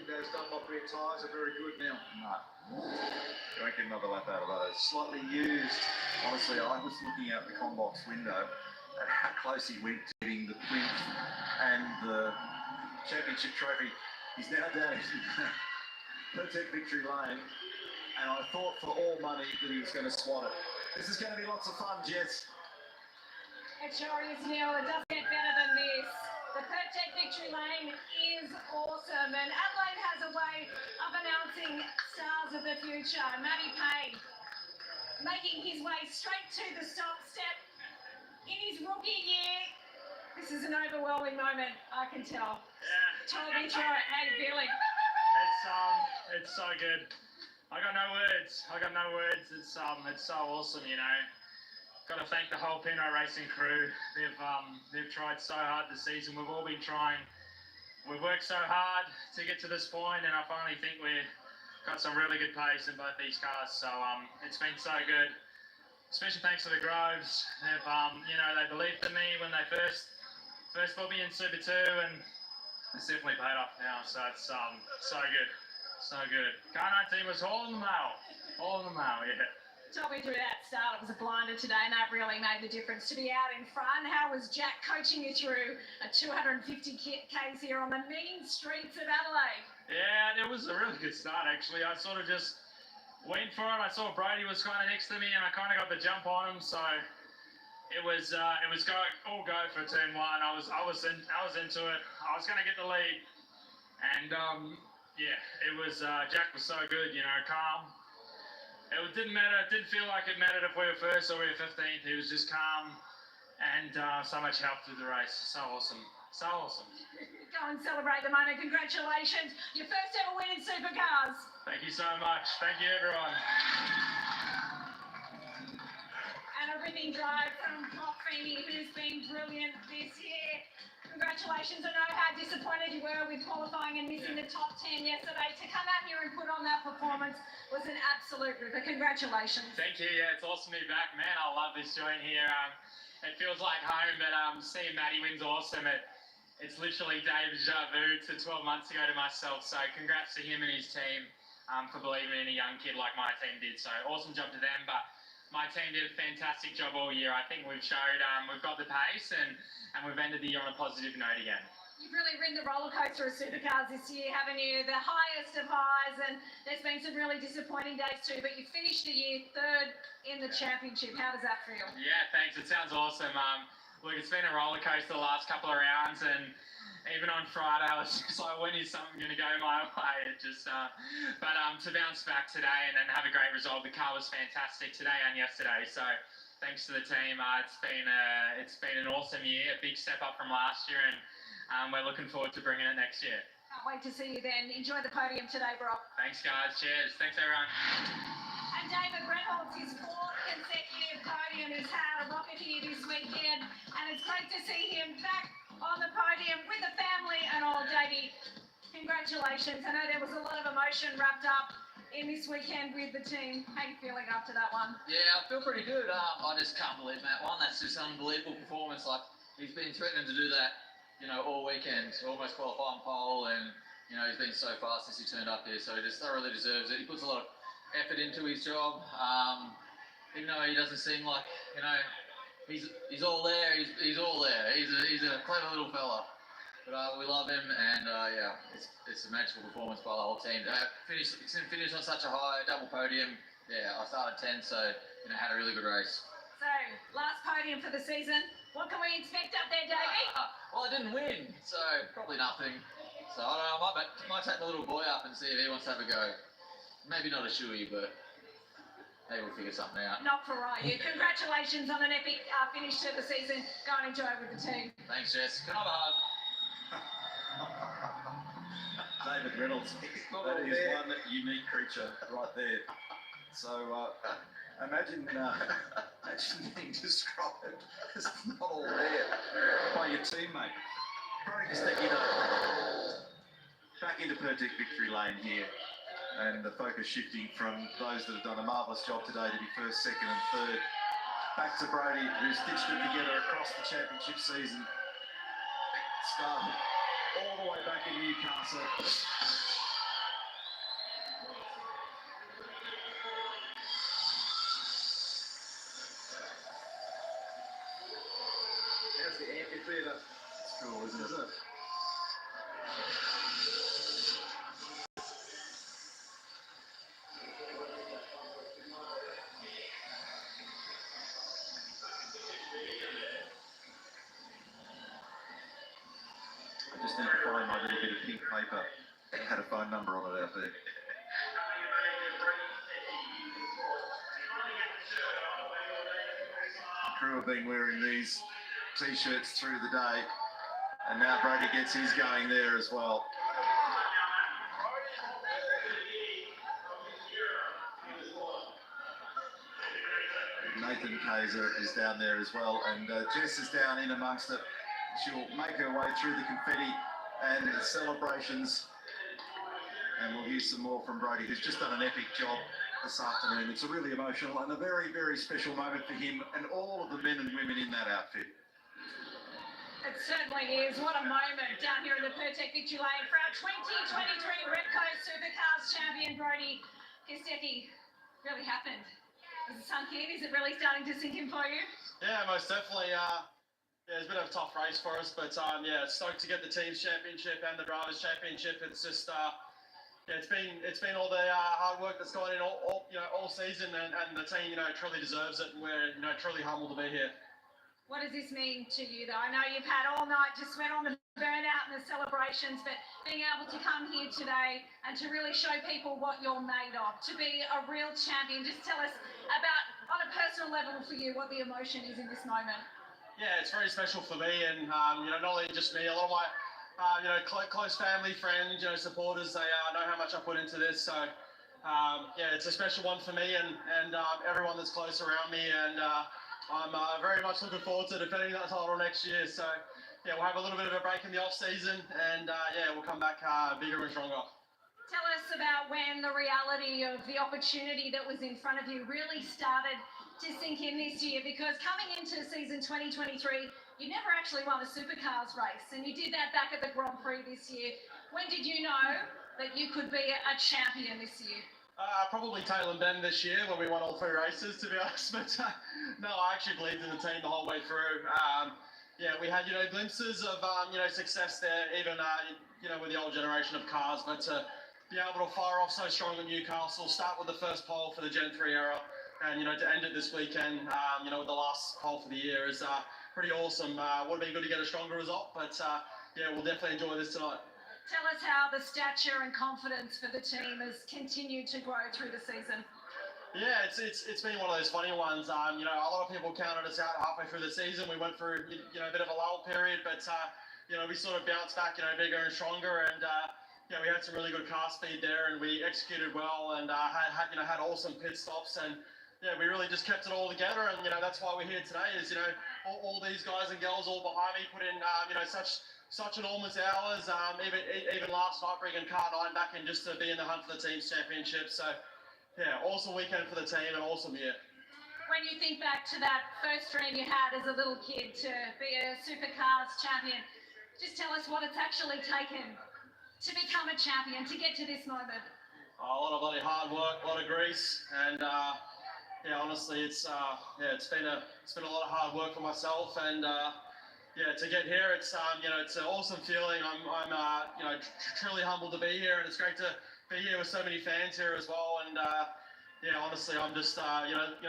Those Dunlop rear tyres are very good now. No. You won't get another lap out of those. Slightly used. Honestly, I was looking out the combox window at how close he went to getting the plinth and the championship trophy. He's now down in Protect Victory Lane, and I thought for all money that he was going to swat it. This is going to be lots of fun, Jess. It sure is, Neil. It doesn't get better than this. The Protect Victory Lane is awesome, and Adelaide has a way of announcing stars of the future. Matty Payne making his way straight to the stop step in his rookie year. This is an overwhelming moment, I can tell. Yeah. Toby, Troy, and Billy. It's so good. I got no words. It's so awesome, you know. Got to thank the whole Pinot Racing crew. They've tried so hard this season. We've all been trying. We've worked so hard to get to this point, and I finally think we've got some really good pace in both these cars. So it's been so good. Special thanks to the Groves. They've they believed in me when they first put me in Super 2, and it's definitely paid off now. So it's so good, so good. Car 19 was all in the mail, yeah. Talk me through that start. It was a blinder today, and that really made the difference to be out in front. How was Jack coaching you through a 250 k's here on the mean streets of Adelaide? Yeah, it was a really good start, actually. I sort of just went for it. I saw Brodie was kind of next to me, and I kind of got the jump on him. So it was all go for turn one. I was into it. I was going to get the lead, and it was Jack was so good, you know, calm. It didn't matter. It didn't feel like it mattered if we were first or we were 15th. He was just calm and so much help through the race. So awesome. So awesome. Go and celebrate the moment. Congratulations. Your first ever win in Supercars. Thank you so much. Thank you, everyone. ripping drive from Feeney, who's been brilliant this year. Congratulations. I know how disappointed you were with qualifying and missing the top 10 yesterday. To come out here and put on that performance was an absolute ripper. Congratulations. Thank you. Yeah, it's awesome to be back, man. I love this joint here. It feels like home, but seeing Matty win's awesome. It's literally deja vu to 12 months ago to myself. So congrats to him and his team for believing in a young kid like my team did. So awesome job to them. But my team did a fantastic job all year. I think we've showed we've got the pace and we've ended the year on a positive note again. You've really ridden the roller coaster of Supercars this year, haven't you? The highest of highs, and there's been some really disappointing days too, but you finished the year third in the championship. How does that feel? Yeah, thanks. It sounds awesome. Look, it's been a roller coaster the last couple of rounds, and even on Friday, I was just like, when is something going to go my way? It just, but to bounce back today and have a great result, the car was fantastic today and yesterday. So thanks to the team. It's been an awesome year, a big step up from last year, and we're looking forward to bringing it next year. Can't wait to see you then. Enjoy the podium today, Brock. Thanks, guys. Cheers. Thanks, everyone. And David Reynolds, his fourth consecutive podium. He's had a rocket here this weekend, and it's great to see him back on the podium with the family and all. Davey, congratulations. I know there was a lot of emotion wrapped up in this weekend with the team. How are you feeling after that one? Yeah, I feel pretty good. I just can't believe Matt won. That's just an unbelievable performance. Like, he's been threatening to do that, all weekend, almost qualifying pole, and, he's been so fast since he turned up here, so he just thoroughly deserves it. He puts a lot of effort into his job, even though he doesn't seem like, he's all there, he's all there. He's a clever little fella. But we love him, and yeah, it's a magical performance by the whole team. Finish on such a high, double podium. Yeah, I started 10, so had a really good race. So, last podium for the season. What can we expect up there, Davey? Well, I didn't win, so probably nothing. So I don't know, I might take my little boy up and see if he wants to have a go. Maybe not a shoey, but maybe we'll figure something out. Not for you. Congratulations on an epic finish to the season. Go and enjoy it with the team. Thanks, Jess. Can I have a hug? David Reynolds, that is one unique creature right there. So imagine being described as not all there by your teammate. Probably just think, back into perfect victory lane here, and the focus shifting from those that have done a marvellous job today to be first, second and third, back to Brody, who stitched it together across the championship season. Started all the way back in Newcastle. There's the amphitheatre. It's cool, isn't it? I just need to find my little bit of pink paper that had a phone number on it out there. The crew have been wearing these t-shirts through the day, and now Brody gets his going there as well. Nathan Kaiser is down there as well, and Jess is down in amongst it. She'll make her way through the confetti and the celebrations, and we'll hear some more from Brody, who's just done an epic job this afternoon. It's a really emotional and a very, very special moment for him and all of the men and women in that outfit. It certainly is. What a moment down here in the Pertec Victory Lane for our 2023 Repco Supercars champion, Brody Kostecki. Really happened. Is it sunk in? Is it really starting to sink in for you? Yeah, most definitely. Yeah, it's a bit of a tough race for us, but yeah, stoked to get the team's championship and the drivers' championship. It's just yeah, it's been all the hard work that's gone in all season, and the team truly deserves it, and we're truly humbled to be here. What does this mean to you, though? I know you've had all night to sweat on the burnout and the celebrations, but being able to come here today and to really show people what you're made of, to be a real champion, just tell us about, on a personal level for you, what the emotion is in this moment. Yeah, it's very special for me, and not only just me, a lot of my close family, friends, supporters, they know how much I put into this. So yeah, it's a special one for me and everyone that's close around me, and I'm very much looking forward to defending that title next year. So, yeah, we'll have a little bit of a break in the off-season and, yeah, we'll come back bigger and stronger. Tell us about when the reality of the opportunity that was in front of you really started to sink in this year, because coming into season 2023, you never actually won a Supercars race, and you did that back at the Grand Prix this year. When did you know that you could be a champion this year? Probably Taylor and Ben this year when we won all 3 races, to be honest. But no, I actually believed in the team the whole way through. Yeah, we had, glimpses of, success there, even, with the old generation of cars. But to be able to fire off so strong at Newcastle, start with the first pole for the Gen 3 era, and, to end it this weekend, with the last pole for the year is pretty awesome. Would have been good to get a stronger result, but, yeah, we'll definitely enjoy this tonight. Tell us how the stature and confidence for the team has continued to grow through the season. Yeah, it's been one of those funny ones. A lot of people counted us out halfway through the season. We went through, a bit of a lull period, but, we sort of bounced back, bigger and stronger, and, we had some really good car speed there, and we executed well, and had awesome pit stops, and yeah, we really just kept it all together, and that's why we're here today. Is all these guys and girls all behind me put in, such enormous hours, even last night bringing car 9 back in just to be in the hunt for the team's championship. So, yeah, awesome weekend for the team and awesome year. When you think back to that first dream you had as a little kid to be a Supercars champion, just tell us what it's actually taken to become a champion, to get to this moment. A lot of bloody hard work, a lot of grease, and yeah, honestly, it's been a lot of hard work for myself, and yeah, to get here, it's it's an awesome feeling. I'm truly humbled to be here, and it's great to be here with so many fans here as well. And yeah, honestly, I'm just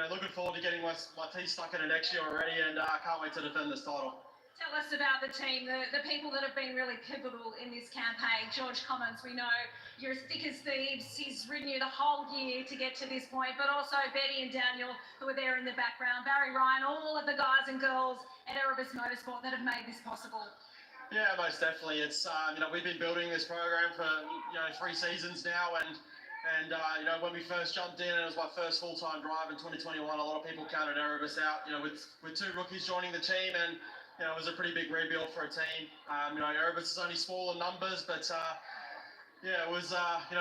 looking forward to getting my teeth stuck in it next year already, and I can't wait to defend this title. Tell us about the team, the people that have been really pivotal in this campaign. George Commons, we know you're as thick as thieves. He's ridden you the whole year to get to this point, but also Betty and Daniel, who are there in the background, Barry Ryan, all of the guys and girls at Erebus Motorsport that have made this possible. Yeah, most definitely. It's we've been building this program for 3 seasons now, and when we first jumped in, and it was my first full-time drive in 2021. A lot of people counted Erebus out, with 2 rookies joining the team, and it was a pretty big rebuild for a team. Erebus is only small in numbers, but yeah, it was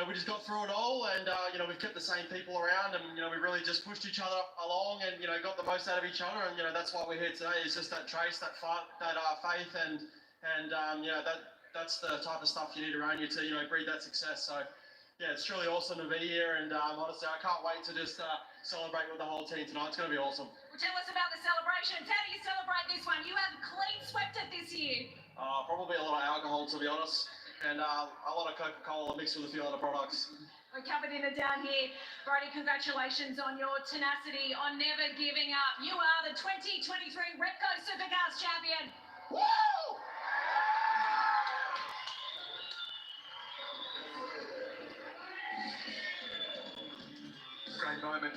we just got through it all, and we've kept the same people around, and we really just pushed each other along, and got the most out of each other, and that's why we're here today. It's just that trace, that fight, that faith, and that's the type of stuff you need around you to breed that success. So yeah, it's truly awesome to be here, and honestly, I can't wait to just celebrate with the whole team tonight. It's going to be awesome. Well, tell us about the celebrations. How do you celebrate this one? You have clean swept it this year. Probably a lot of alcohol, to be honest, and a lot of Coca-Cola mixed with a few other products. We're covered in it down here. Brody, congratulations on your tenacity, on never giving up. You are the 2023 Repco Supercars champion. Woo! Great moment.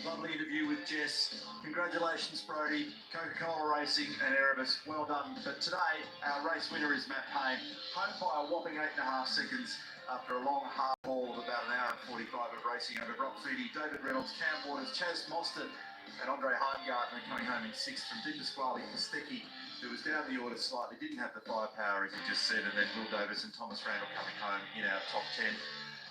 Lovely interview with Jess. Congratulations, Brody, Coca-Cola Racing and Erebus. Well done. But today, our race winner is Matt Payne. Home by a whopping 8.5 seconds after a long hard haul of about 1 hour and 45 of racing over Brock Feedy, David Reynolds, Cam Waters, Chaz Mostert and Andre Heimgartner coming home in 6th from Di Pasquale Pistecchi, who was down the order slightly, didn't have the firepower, as he just said, and then Will Davis and Thomas Randall coming home in our top 10.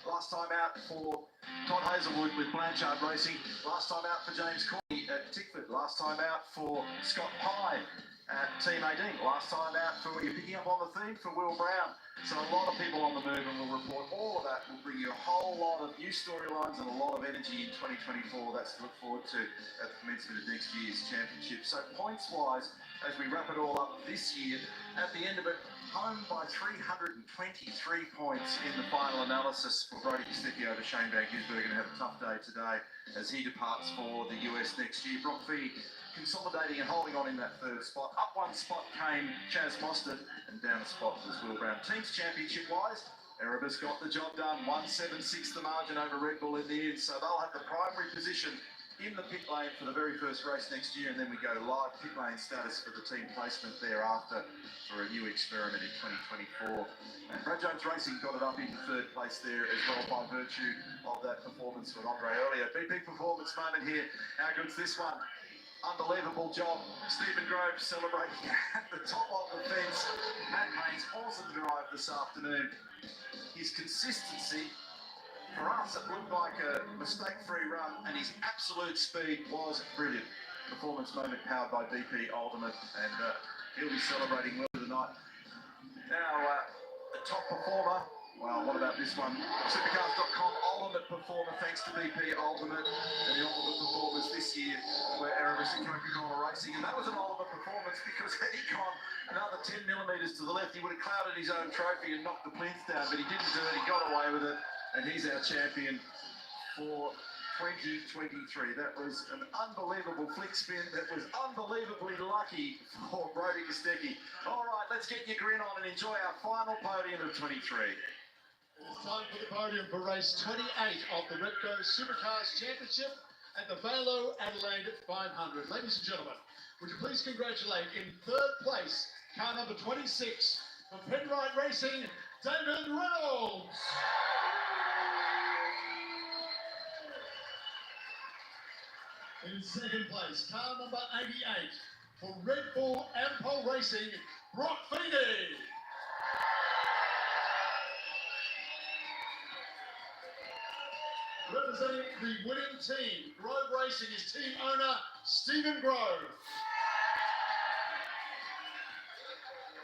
Last time out for Todd Hazelwood with Blanchard Racing. Last time out for James Courtney at Tickford. Last time out for Scott Pye at Team 18. Last time out for, you're picking up on the theme, for Will Brown. So a lot of people on the move, and we'll report all of that. We'll bring you a whole lot of new storylines and a lot of energy in 2024. That's to look forward to at the commencement of next year's championship. So points-wise, as we wrap it all up this year, at the end of it, home by 323 points in the final analysis for Brody Pistecchi over Shane Van Gisbergen. Going to have a tough day today as he departs for the US next year. Brock Feedy consolidating and holding on in that 3rd spot. Up 1 spot came Chaz Mostert, and down a spot was Will Brown. Teams championship-wise, Erebus got the job done. 1.76 the margin over Red Bull in the end, so they'll have the primary position in the pit lane for the very first race next year, and then we go live pit lane status for the team placement thereafter for a new experiment in 2024. And Brad Jones Racing got it up into 3rd place there as well by virtue of that performance with Andre earlier. Big performance moment here. How good's this one? Unbelievable job. Stephen Grove celebrating at the top of the fence. Matt Payne's awesome drive this afternoon. His consistency, for us, it looked like a mistake-free run, and his absolute speed was brilliant. Performance moment powered by BP Ultimate, and he'll be celebrating well tonight. Now, the top performer. Well, what about this one? Supercars.com Ultimate Performer, thanks to BP Ultimate. And the Ultimate Performers this year were Erebus and Coca-Cola Racing. And that was an Ultimate Performance because had he gone another 10 millimetres to the left, he would have clouded his own trophy and knocked the plinth down. But he didn't do it. He got away with it. And he's our champion for 2023. That was an unbelievable flick spin. That was unbelievably lucky for Brodie Kostecki. All right, let's get your grin on and enjoy our final podium of 23. It's time for the podium for race 28 of the Repco Supercars Championship at the Vailo Adelaide 500. Ladies and gentlemen, would you please congratulate in third place, car number 26 from Penrite Racing, David Reynolds. In second place, car number 88 for Red Bull Ampol Racing, Brock Feeney. Representing the winning team, Grove Racing, is team owner Stephen Grove.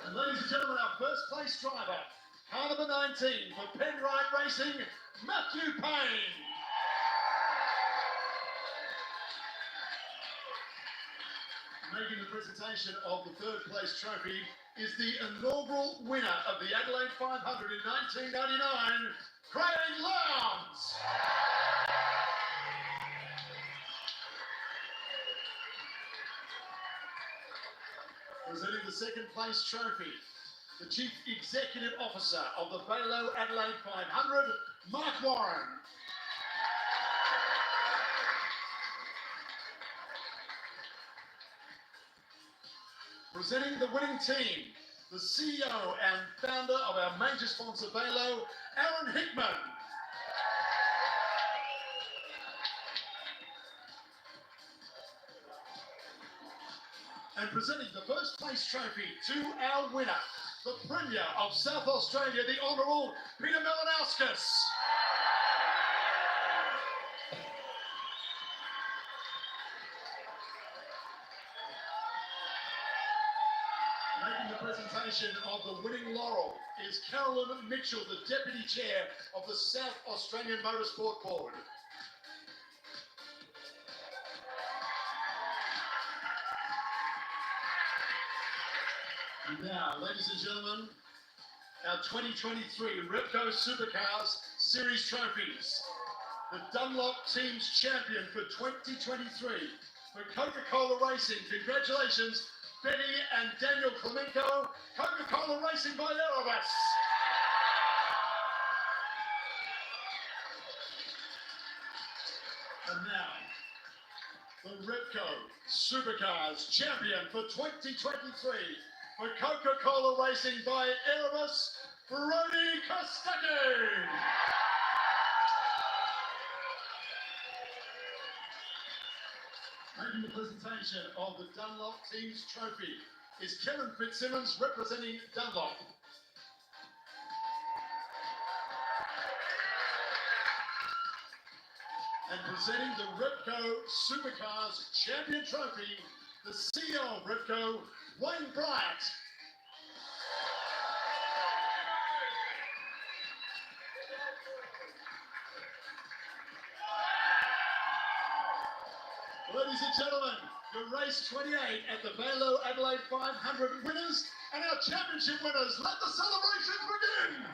And ladies and gentlemen, our first place driver, car number 19 for Penrite Racing, Matthew Payne. Making the presentation of the third place trophy is the inaugural winner of the Adelaide 500 in 1999, Craig Lowndes. Presenting the second place trophy, the Chief Executive Officer of the Vailo Adelaide 500, Mark Warren. Presenting the winning team, the CEO and founder of our major sponsor Vailo, Aaron Hickman. And presenting the first place trophy to our winner, the Premier of South Australia, the Honourable Peter Malinauskas. Making the presentation of the winning laurel is Carolyn Mitchell, the Deputy Chair of the South Australian Motorsport Board. And now, ladies and gentlemen, our 2023 Repco Supercars Series trophies. The Dunlop Team's champion for 2023 for Coca-Cola Racing. Congratulations, Benny and Daniel Clemenco, Coca-Cola Racing by Erebus. And now, the Repco Supercars champion for 2023 for Coca-Cola Racing by Erebus, Brodie Kostecki. Making the presentation of the Dunlop Team's trophy is Kevin Fitzsimmons representing Dunlop. And presenting the Repco Supercars Champion Trophy, the CEO of Repco, Wayne Bryant. Ladies and gentlemen, your race 28 at the Vailo Adelaide 500 winners and our championship winners. Let the celebrations begin!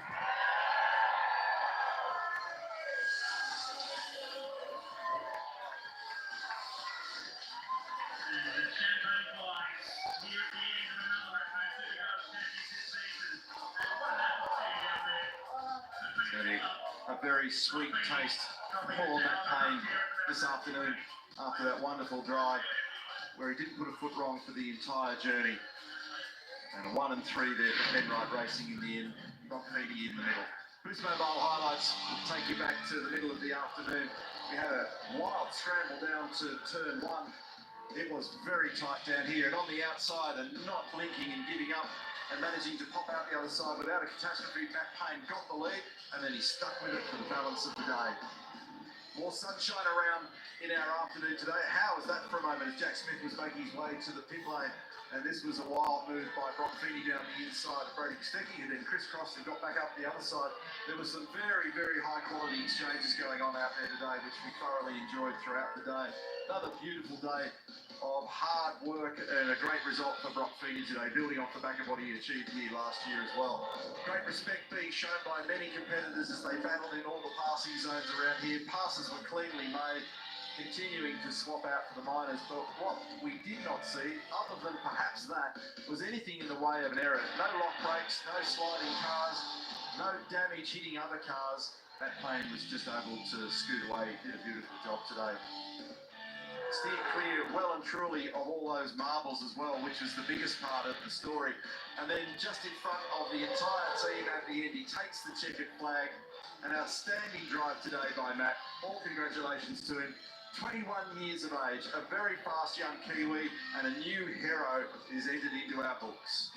A very sweet taste for Matt Payne this afternoon after that wonderful drive where he didn't put a foot wrong for the entire journey. And a 1 and 3 there for Penrite Racing in the end. Brock Feeney in the middle. Boost Mobile highlights will take you back to the middle of the afternoon. We had a wild scramble down to turn 1 It was very tight down here, and on the outside, and not blinking and giving up, and managing to pop out the other side without a catastrophe. Matt Payne got the lead, and then he stuck with it for the balance of the day. More sunshine around in our afternoon today. How was that for a moment as Jack Smith was making his way to the pit lane? And this was a wild move by Brock Feeney down the inside of Brody Kostecki, who then crisscrossed and got back up the other side. There was some very, very high quality exchanges going on out there today, which we thoroughly enjoyed throughout the day. Another beautiful day of hard work and a great result for Brock Feeney today, building off the back of what he achieved here last year as well. Great respect being shown by many competitors as they battled in all the passing zones around here. Passes were cleanly made, continuing to swap out for the minors, but what we did not see, other than perhaps that, was anything in the way of an error. No lock brakes, no sliding cars, no damage hitting other cars. That plane was just able to scoot away. He did a beautiful job today. Steered clear well and truly of all those marbles as well, which was the biggest part of the story. And then just in front of the entire team at the end, he takes the checkered flag. An outstanding drive today by Matt. All congratulations to him. 21 years of age, a very fast young Kiwi, and a new hero is entered into our books.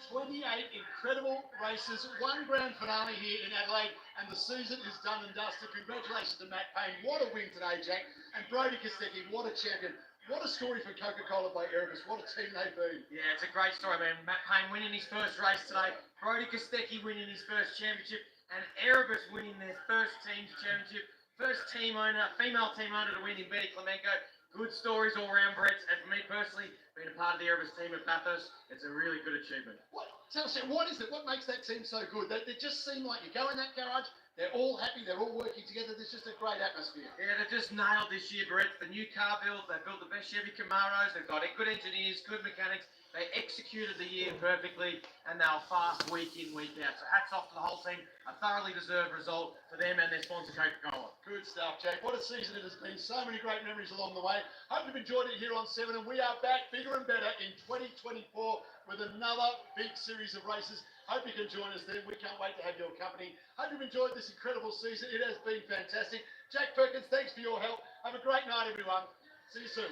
28 incredible races, one grand finale here in Adelaide, and the season is done and dusted. Congratulations to Matt Payne. What a win today, Jack. And Brody Kostecki, what a champion. What a story for Coca-Cola by Erebus. What a team they've been. Yeah, it's a great story, man. Matt Payne winning his first race today, Brody Kostecki winning his first championship, and Erebus winning their first team's championship. First team owner, female team owner to win in Betty Clemenco. Good stories all around, Brett. And for me personally, being a part of the Erebus team at Bathurst, it's a really good achievement. Tell us, what is it? What makes that team so good? They just seem like you go in that garage, they're all happy, they're all working together. There's just a great atmosphere. Yeah, they've just nailed this year, Brett. The new car build, they've built the best Chevy Camaros, they've got good engineers, good mechanics. They executed the year perfectly, and they were fast week in, week out. So hats off to the whole team. A thoroughly deserved result for them and their sponsor, Coca-Cola. Good stuff, Jack. What a season it has been. So many great memories along the way. Hope you've enjoyed it here on 7, and we are back bigger and better in 2024 with another big series of races. Hope you can join us then. We can't wait to have your company. Hope you've enjoyed this incredible season. It has been fantastic. Jack Perkins, thanks for your help. Have a great night, everyone. See you soon.